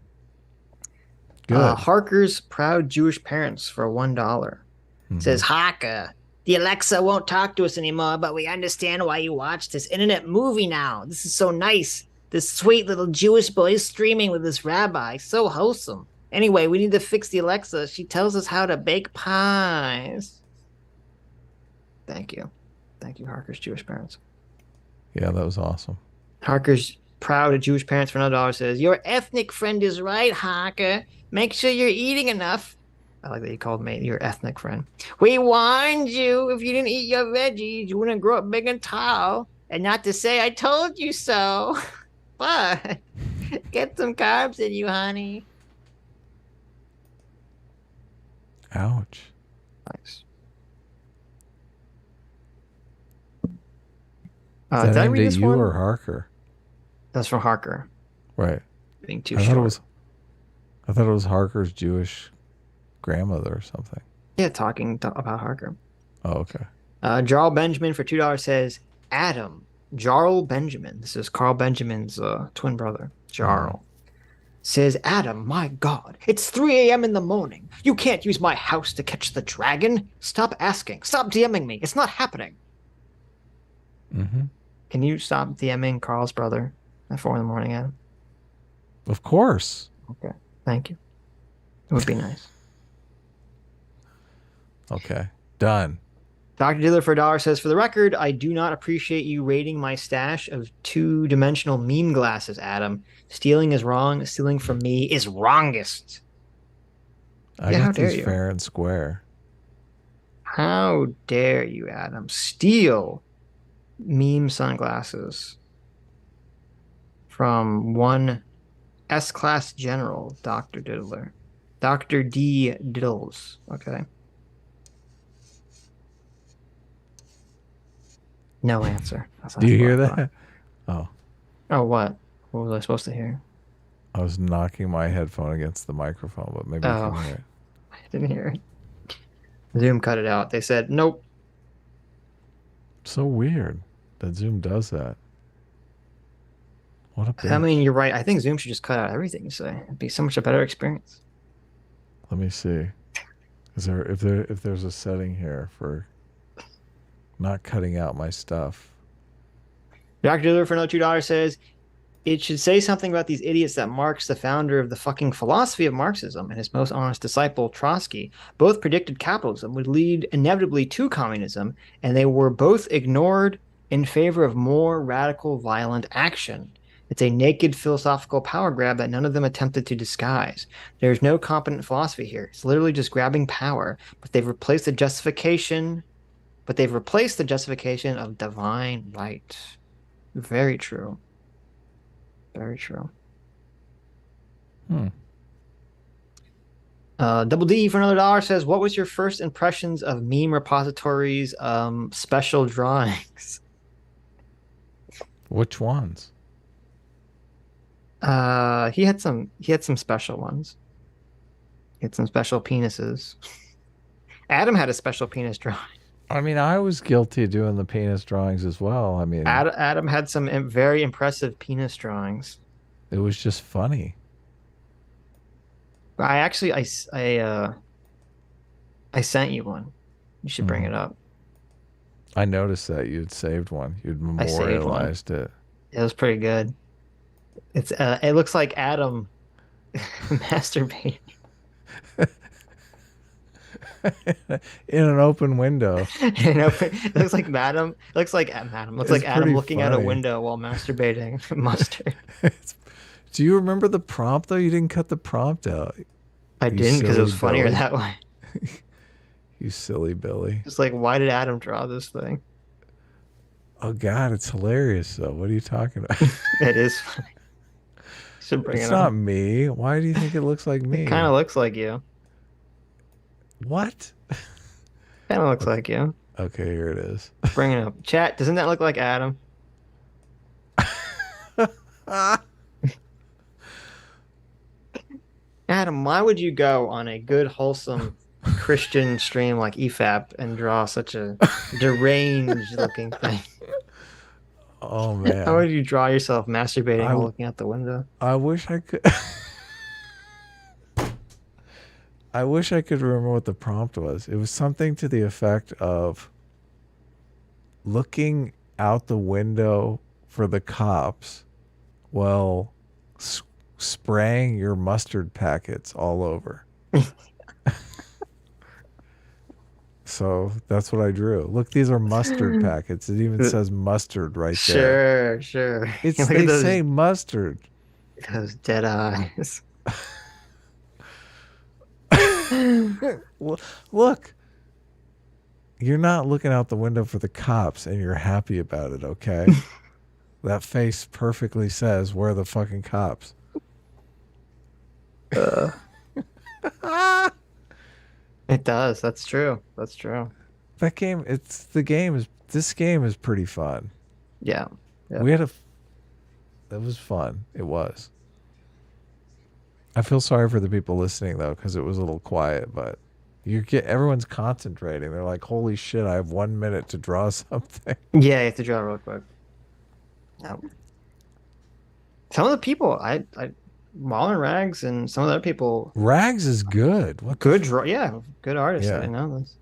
Good. Harker's proud Jewish parents for $1. Says, Harker, the Alexa won't talk to us anymore, but we understand why you watch this internet movie now. This is so nice. This sweet little Jewish boy is streaming with this rabbi. So wholesome. Anyway, we need to fix the Alexa. She tells us how to bake pies. Thank you. Thank you, Harker's Jewish parents. Yeah, that was awesome. Harker's proud Jewish parents for $1 says, your ethnic friend is right, Harker. Make sure you're eating enough. I like that you called me your ethnic friend. We warned you if you didn't eat your veggies, you wouldn't grow up big and tall. And not to say I told you so. But get some carbs in you, honey. Ouch. Nice. Is that did I read aimed at this you one? or Harker? That's from Harker. Right. Being too I short. thought it was Harker's Jewish grandmother or something. Yeah, talking about Harker. Oh, okay. Jarl Benjamin for $2 says, Adam, Jarl Benjamin. This is Carl Benjamin's twin brother, Jarl. Says, Adam, my God, it's 3 a.m. in the morning. You can't use my house to catch the dragon. Stop asking. Stop DMing me. It's not happening. Can you stop DMing Carl's brother at 4 in the morning, Adam? Of course. Okay. Thank you. It would be nice. Okay. Done. Dr. Dealer for $1 says, for the record, I do not appreciate you raiding my stash of 2-dimensional meme glasses, Adam. Stealing is wrong. Stealing from me is wrongest. I Yeah, how got dare these you? fair and square. How dare you, Adam, steal meme sunglasses from one S-class general, Dr. Diddler. Dr. D. Diddles. Okay. No answer. Do you hear that? Oh. Oh, what? What was I supposed to hear? I was knocking my headphone against the microphone, but maybe you can hear it. I didn't hear it. Zoom cut it out. They said, nope. So weird that Zoom does that. What a bitch. I mean, you're right. I think Zoom should just cut out everything you say. It'd be so much a better experience. Let me see. Is there if there's a setting here for not cutting out my stuff? Dr. Diller for no $2 says, it should say something about these idiots that Marx, the founder of the fucking philosophy of Marxism, and his most honest disciple, Trotsky, both predicted capitalism would lead inevitably to communism, and they were both ignored in favor of more radical, violent action. It's a naked philosophical power grab that none of them attempted to disguise. There's no competent philosophy here. It's literally just grabbing power, but they've replaced the justification of divine right. Very true. Very true. Double D for another $1 says, what was your first impressions of meme repositories special drawings? Which ones? He had some special ones. He had some special penises. Adam had a special penis drawing. I mean, I was guilty of doing the penis drawings as well. I mean, Adam had some very impressive penis drawings. It was just funny. I actually I sent you one. You should bring it up. I noticed that you'd saved one. You'd I saved one. memorialized it. It was pretty good. It's it looks like Adam masturbating in an open window. It looks like Madam. It looks like Madam. Looks like Adam looking out a window while masturbating. Mustard. Do you remember the prompt though? You didn't cut the prompt out. I didn't because it was funnier that way. You silly Billy. It's like, why did Adam draw this thing? Oh God, it's hilarious though. What are you talking about? It is funny. Should bring It's it not up. me. Why do you think it looks like me? It kind of looks like you. What? Kind of looks like you. Okay, here it is. Bring it up. Chat, doesn't that look like Adam? Adam, why would you go on a good, wholesome Christian stream like EFAP and draw such a deranged looking thing? Oh man. How would you draw yourself masturbating while looking out the window? I wish I could. I wish I could remember what the prompt was. It was something to the effect of looking out the window for the cops while spraying your mustard packets all over. So that's what I drew. Look, these are mustard packets. It even says mustard right there. Sure. They say mustard. Those dead eyes. Look, you're not looking out the window for the cops and you're happy about it, okay? That face perfectly says, where are the fucking cops? It does. That's true. That's true. This game is pretty fun. Yeah. That was fun. It was. I feel sorry for the people listening though, because it was a little quiet, but everyone's concentrating. They're like, holy shit, I have 1 minute to draw something. Yeah, you have to draw real quick. Some of the people, Marlon Rags and some of the other people. Rags is good. What good draw? Yeah, good artist. Yeah. I know this.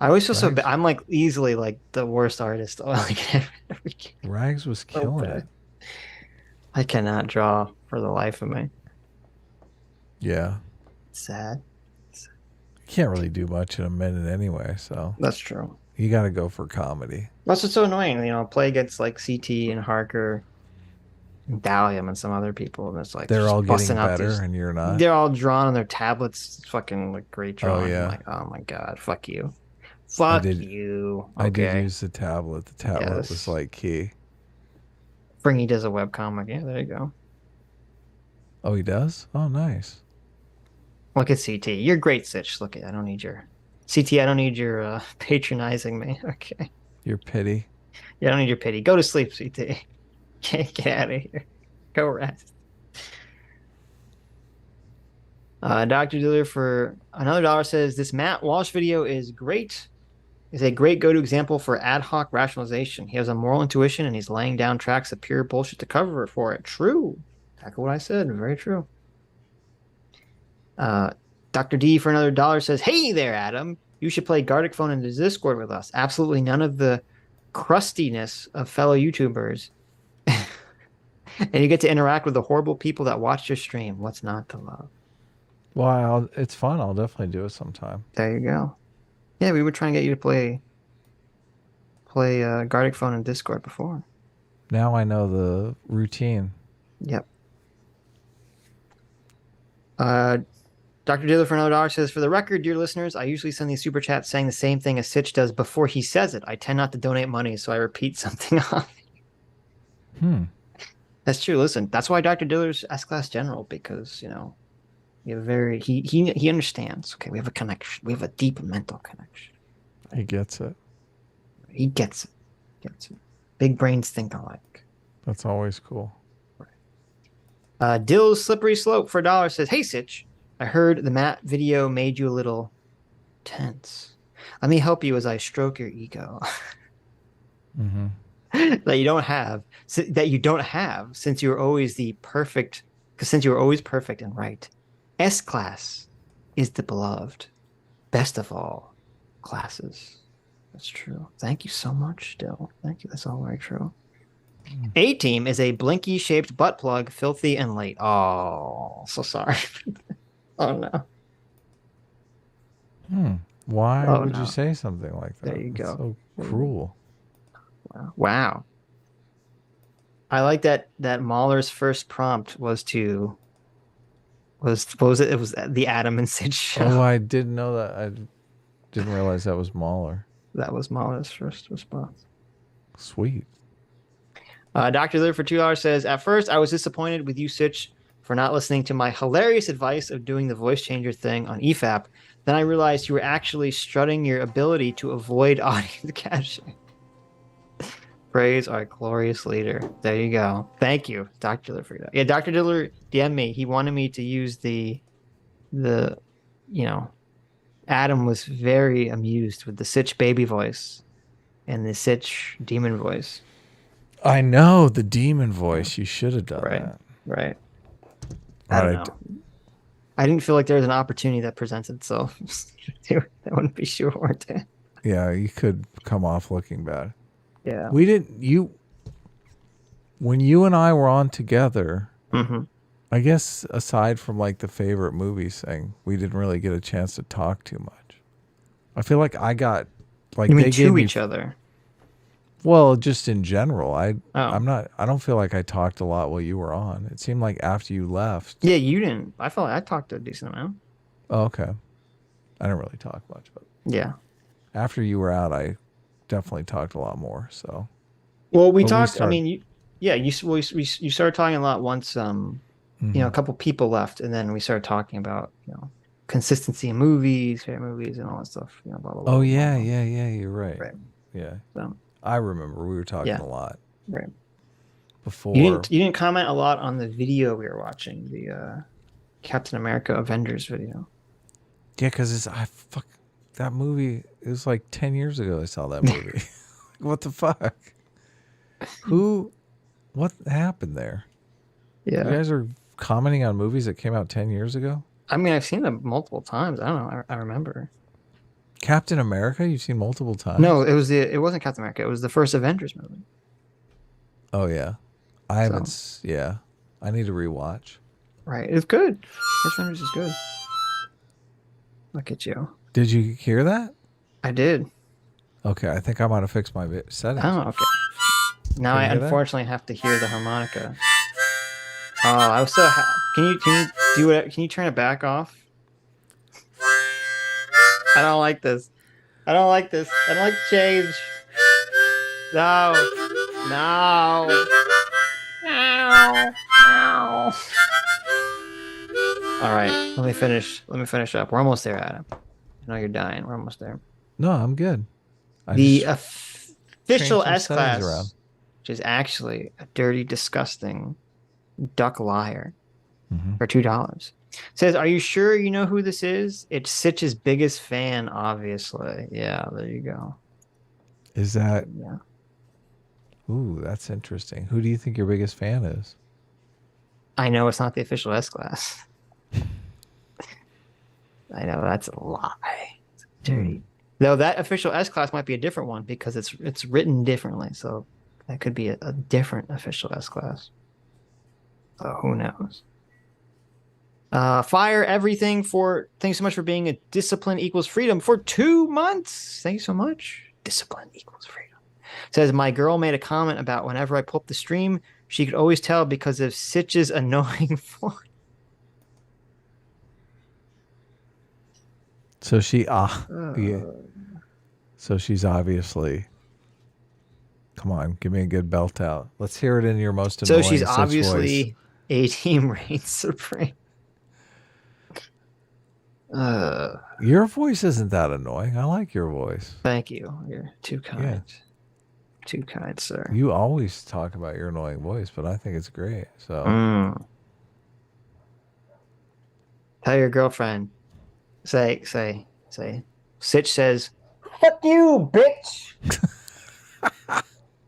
I always feel so bad. I'm like easily like the worst artist. Rags was killing it. I cannot draw for the life of me. Yeah. Sad. You can't really do much in a minute anyway, so. That's true. You got to go for comedy. That's what's so annoying. You know, play against like CT and Harker, and Dalium and some other people, and it's like they're all getting better and you're not. They're all drawn on their tablets. It's fucking like great drawing. Oh yeah. I'm like, oh my god, fuck you. Fuck you. Okay. I did use the tablet. The tablet was like key. Fringy does a webcomic. Yeah, there you go. Oh, he does? Oh, nice. Look at CT. You're great, Sitch. Look at I don't need your CT. I don't need your patronizing me. Okay. Your pity. Yeah, I don't need your pity. Go to sleep, CT. Get out of here. Go rest. Dr. Dealer for another $1 says this Matt Walsh video is great. Is a great go-to example for ad hoc rationalization. He has a moral intuition and he's laying down tracks of pure bullshit to cover for it. True. Exactly what I said. Very true. Dr. D for another $1 says, hey there, Adam. You should play Gartic Phone in the Discord with us. Absolutely none of the crustiness of fellow YouTubers. And you get to interact with the horrible people that watch your stream. What's not to love? Well, it's fun. I'll definitely do it sometime. There you go. Yeah, we were trying to get you to play Gartic Phone in Discord before. Now I know the routine. Yep. Dr. Diller for another $1 says, for the record, dear listeners, I usually send these super chats saying the same thing as Sitch does before he says it. I tend not to donate money, so I repeat something off. That's true. Listen, that's why Dr. Diller's S-Class General, because, you know, he understands. Okay, we have a connection. We have a deep mental connection. He gets it. He gets it. Big brains think alike. That's always cool. Dill's Slippery Slope for $1 says, hey, Sitch, I heard the Matt video made you a little tense. Let me help you as I stroke your ego. Mm-hmm. that you don't have since you were always perfect and right S class is the beloved, best of all classes. That's true. Thank you so much, Dill. Thank you. That's all very true. A team is a blinky-shaped butt plug, filthy and late. Oh, so sorry. Oh no. Why Oh, would no. you say something like that? There you That's go. so cruel. Wow. I like that Mahler's first prompt was what was it? It was the Adam and Sid show. Oh, I didn't know that. I didn't realize that was Mahler. That was Mahler's first response. Sweet. Dr. Liv for $2 says, at first I was disappointed with you, Sitch, for not listening to my hilarious advice of doing the voice changer thing on EFAP. Then I realized you were actually strutting your ability to avoid audience caching. Praise our glorious leader. There you go. Thank you, Dr. Diller, for that. Yeah, Dr. Diller DM'd me. He wanted me to use the Adam was very amused with the Sitch baby voice and the Sitch demon voice. I know, the demon voice. You should have done that. Right. I don't know. I didn't feel like there was an opportunity that presents itself. That wouldn't be short. Yeah, you could come off looking bad. Yeah. When you and I were on together, mm-hmm. I guess aside from like the favorite movies thing, we didn't really get a chance to talk too much. I feel like I got like you mean they to gave each other. Well, just in general, I Oh. don't feel like I talked a lot while you were on. It seemed like after you left. Yeah, you didn't. I felt like I talked a decent amount. Oh, okay. I didn't really talk much, but yeah. After you were out, I definitely talked a lot more. So. Well, we talked. I mean, you started talking a lot once. Mm-hmm. A couple people left, and then we started talking about consistency in movies, favorite movies, and all that stuff. Blah, blah, blah, oh blah, yeah, blah. yeah. You're right. Right. Yeah. So. I remember we were talking a lot. Right. Before you didn't comment a lot on the video we were watching, the Captain America Avengers video. Yeah, because that movie. It was like 10 years ago I saw that movie. What the fuck? What happened there? Yeah. You guys are commenting on movies that came out 10 years ago? I mean, I've seen them multiple times. I don't know. I remember. Captain America? You've seen multiple times? No, it wasn't Captain America. It was the first Avengers movie. Oh yeah, I haven't. Yeah, I need to rewatch. Right, it's good. First Avengers is good. Look at you. Did you hear that? I did. Okay, I think I might have fixed my settings. Oh, okay. Now I unfortunately have to hear the harmonica. Oh, I was so happy. Can you do it? Can you turn it back off? I don't like this. I don't like change. No. All right, let me finish up. We're almost there, Adam. I know you're dying. We're almost there. No, I'm good. The official S class, which is actually a dirty, disgusting duck liar, for $2. Says, are you sure you know who this is? It's Sitch's biggest fan, obviously. Yeah, there you go. Is that? Yeah. Ooh, that's interesting. Who do you think your biggest fan is? I know it's not the official S class. I know that's a lie. It's dirty. Though that official S class might be a different one because it's written differently. So that could be a different official S class. So who knows? Fire everything thanks so much for being a discipline equals freedom for 2 months. Thank you so much. Discipline equals freedom. Says my girl made a comment about whenever I pull up the stream, she could always tell because of Sitch's annoying voice. So yeah. So she's obviously. Come on, give me a good belt out. Let's hear it in your most annoying. So she's Sitch obviously voice. A team reigns supreme. Your voice isn't that annoying. I like your voice. Thank you. You're too kind. Yeah. Too kind, sir. You always talk about your annoying voice, but I think it's great. So tell your girlfriend. Say. Sitch says, "Fuck you, bitch."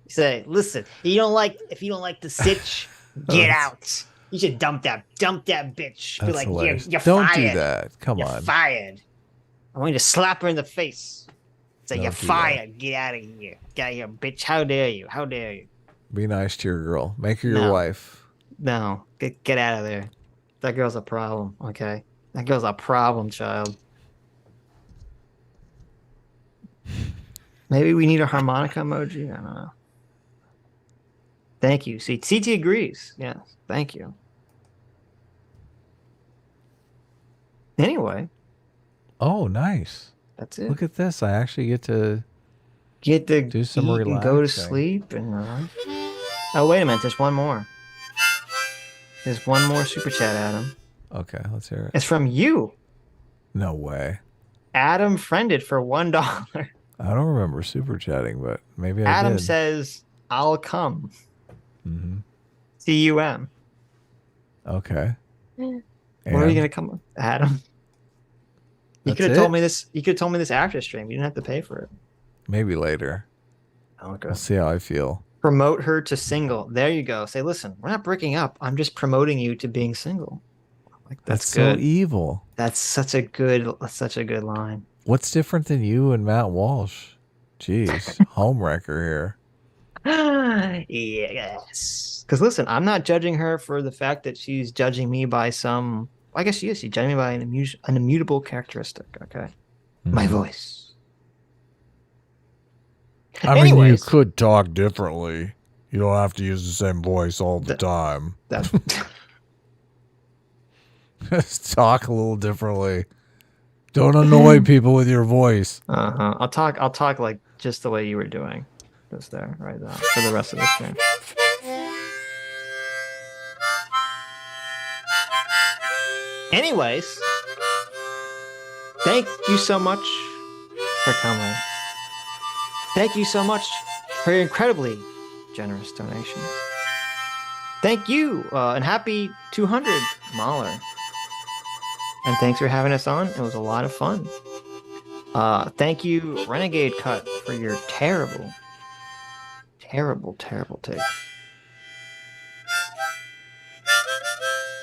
Say, listen. If you don't like the Sitch, get out. You should dump that bitch. That's Be like, hilarious. you're Don't fired. do that. Come You're on. fired. I'm going to slap her in the face. Say, Don't you're do fired. Get out of here. Get out of here, bitch. How dare you? How dare you? Be nice to your girl. Make her your wife. No. Get out of there. That girl's a problem, okay? That girl's a problem, child. Maybe we need a harmonica emoji? I don't know. Thank you. See, CT agrees. Yes. Thank you. Anyway. Oh, nice. That's it. Look at this. I actually get to do some eat relaxing. and go to sleep. And oh, wait a minute. There's one more. There's one more super chat, Adam. Okay, let's hear it. It's from you. No way. Adam friended for $1. I don't remember super chatting, but maybe I Adam did. says, I'll come. Mm-hmm. CUM. Okay. When are you gonna come, Adam? You could have told me this. You could have told me this after stream. You didn't have to pay for it. Maybe later. Okay. We'll see how I feel. Promote her to single. There you go. Say, listen, we're not breaking up. I'm just promoting you to being single. Like that's good. So evil. That's such a good line. What's different than you and Matt Walsh? Jeez, homewrecker here. Yes. Because listen, I'm not judging her for the fact that she's judging me by some. I guess she is. She's judging me by an immutable characteristic. Okay, my voice. I mean, you could talk differently. You don't have to use the same voice all the time. Just talk a little differently. Don't annoy people with your voice. I'll talk like just the way you were doing, just there, right now, for the rest of the stream. Anyways, thank you so much for coming. Thank you so much for your incredibly generous donation. Thank you, and happy 200, Mahler. And thanks for having us on. It was a lot of fun. Thank you, Renegade Cut, for your terrible take.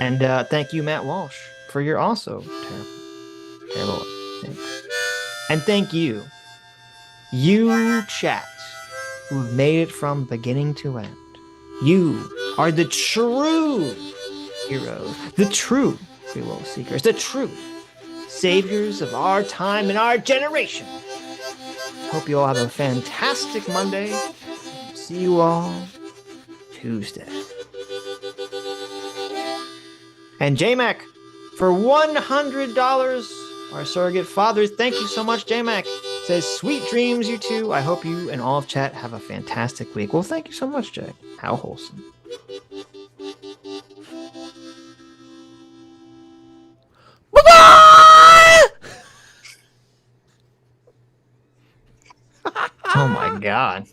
And thank you, Matt Walsh, for your also terrible takes. And thank you, chat, who've made it from beginning to end. You are the true heroes, the true free will seekers, the true saviors of our time and our generation. Hope you all have a fantastic Monday. See you all Tuesday. And JMac, for $100, our surrogate fathers, thank you so much, JMac. Says, sweet dreams, you two. I hope you and all of chat have a fantastic week. Well, thank you so much, Jay. How wholesome. Bye-bye! Oh my God.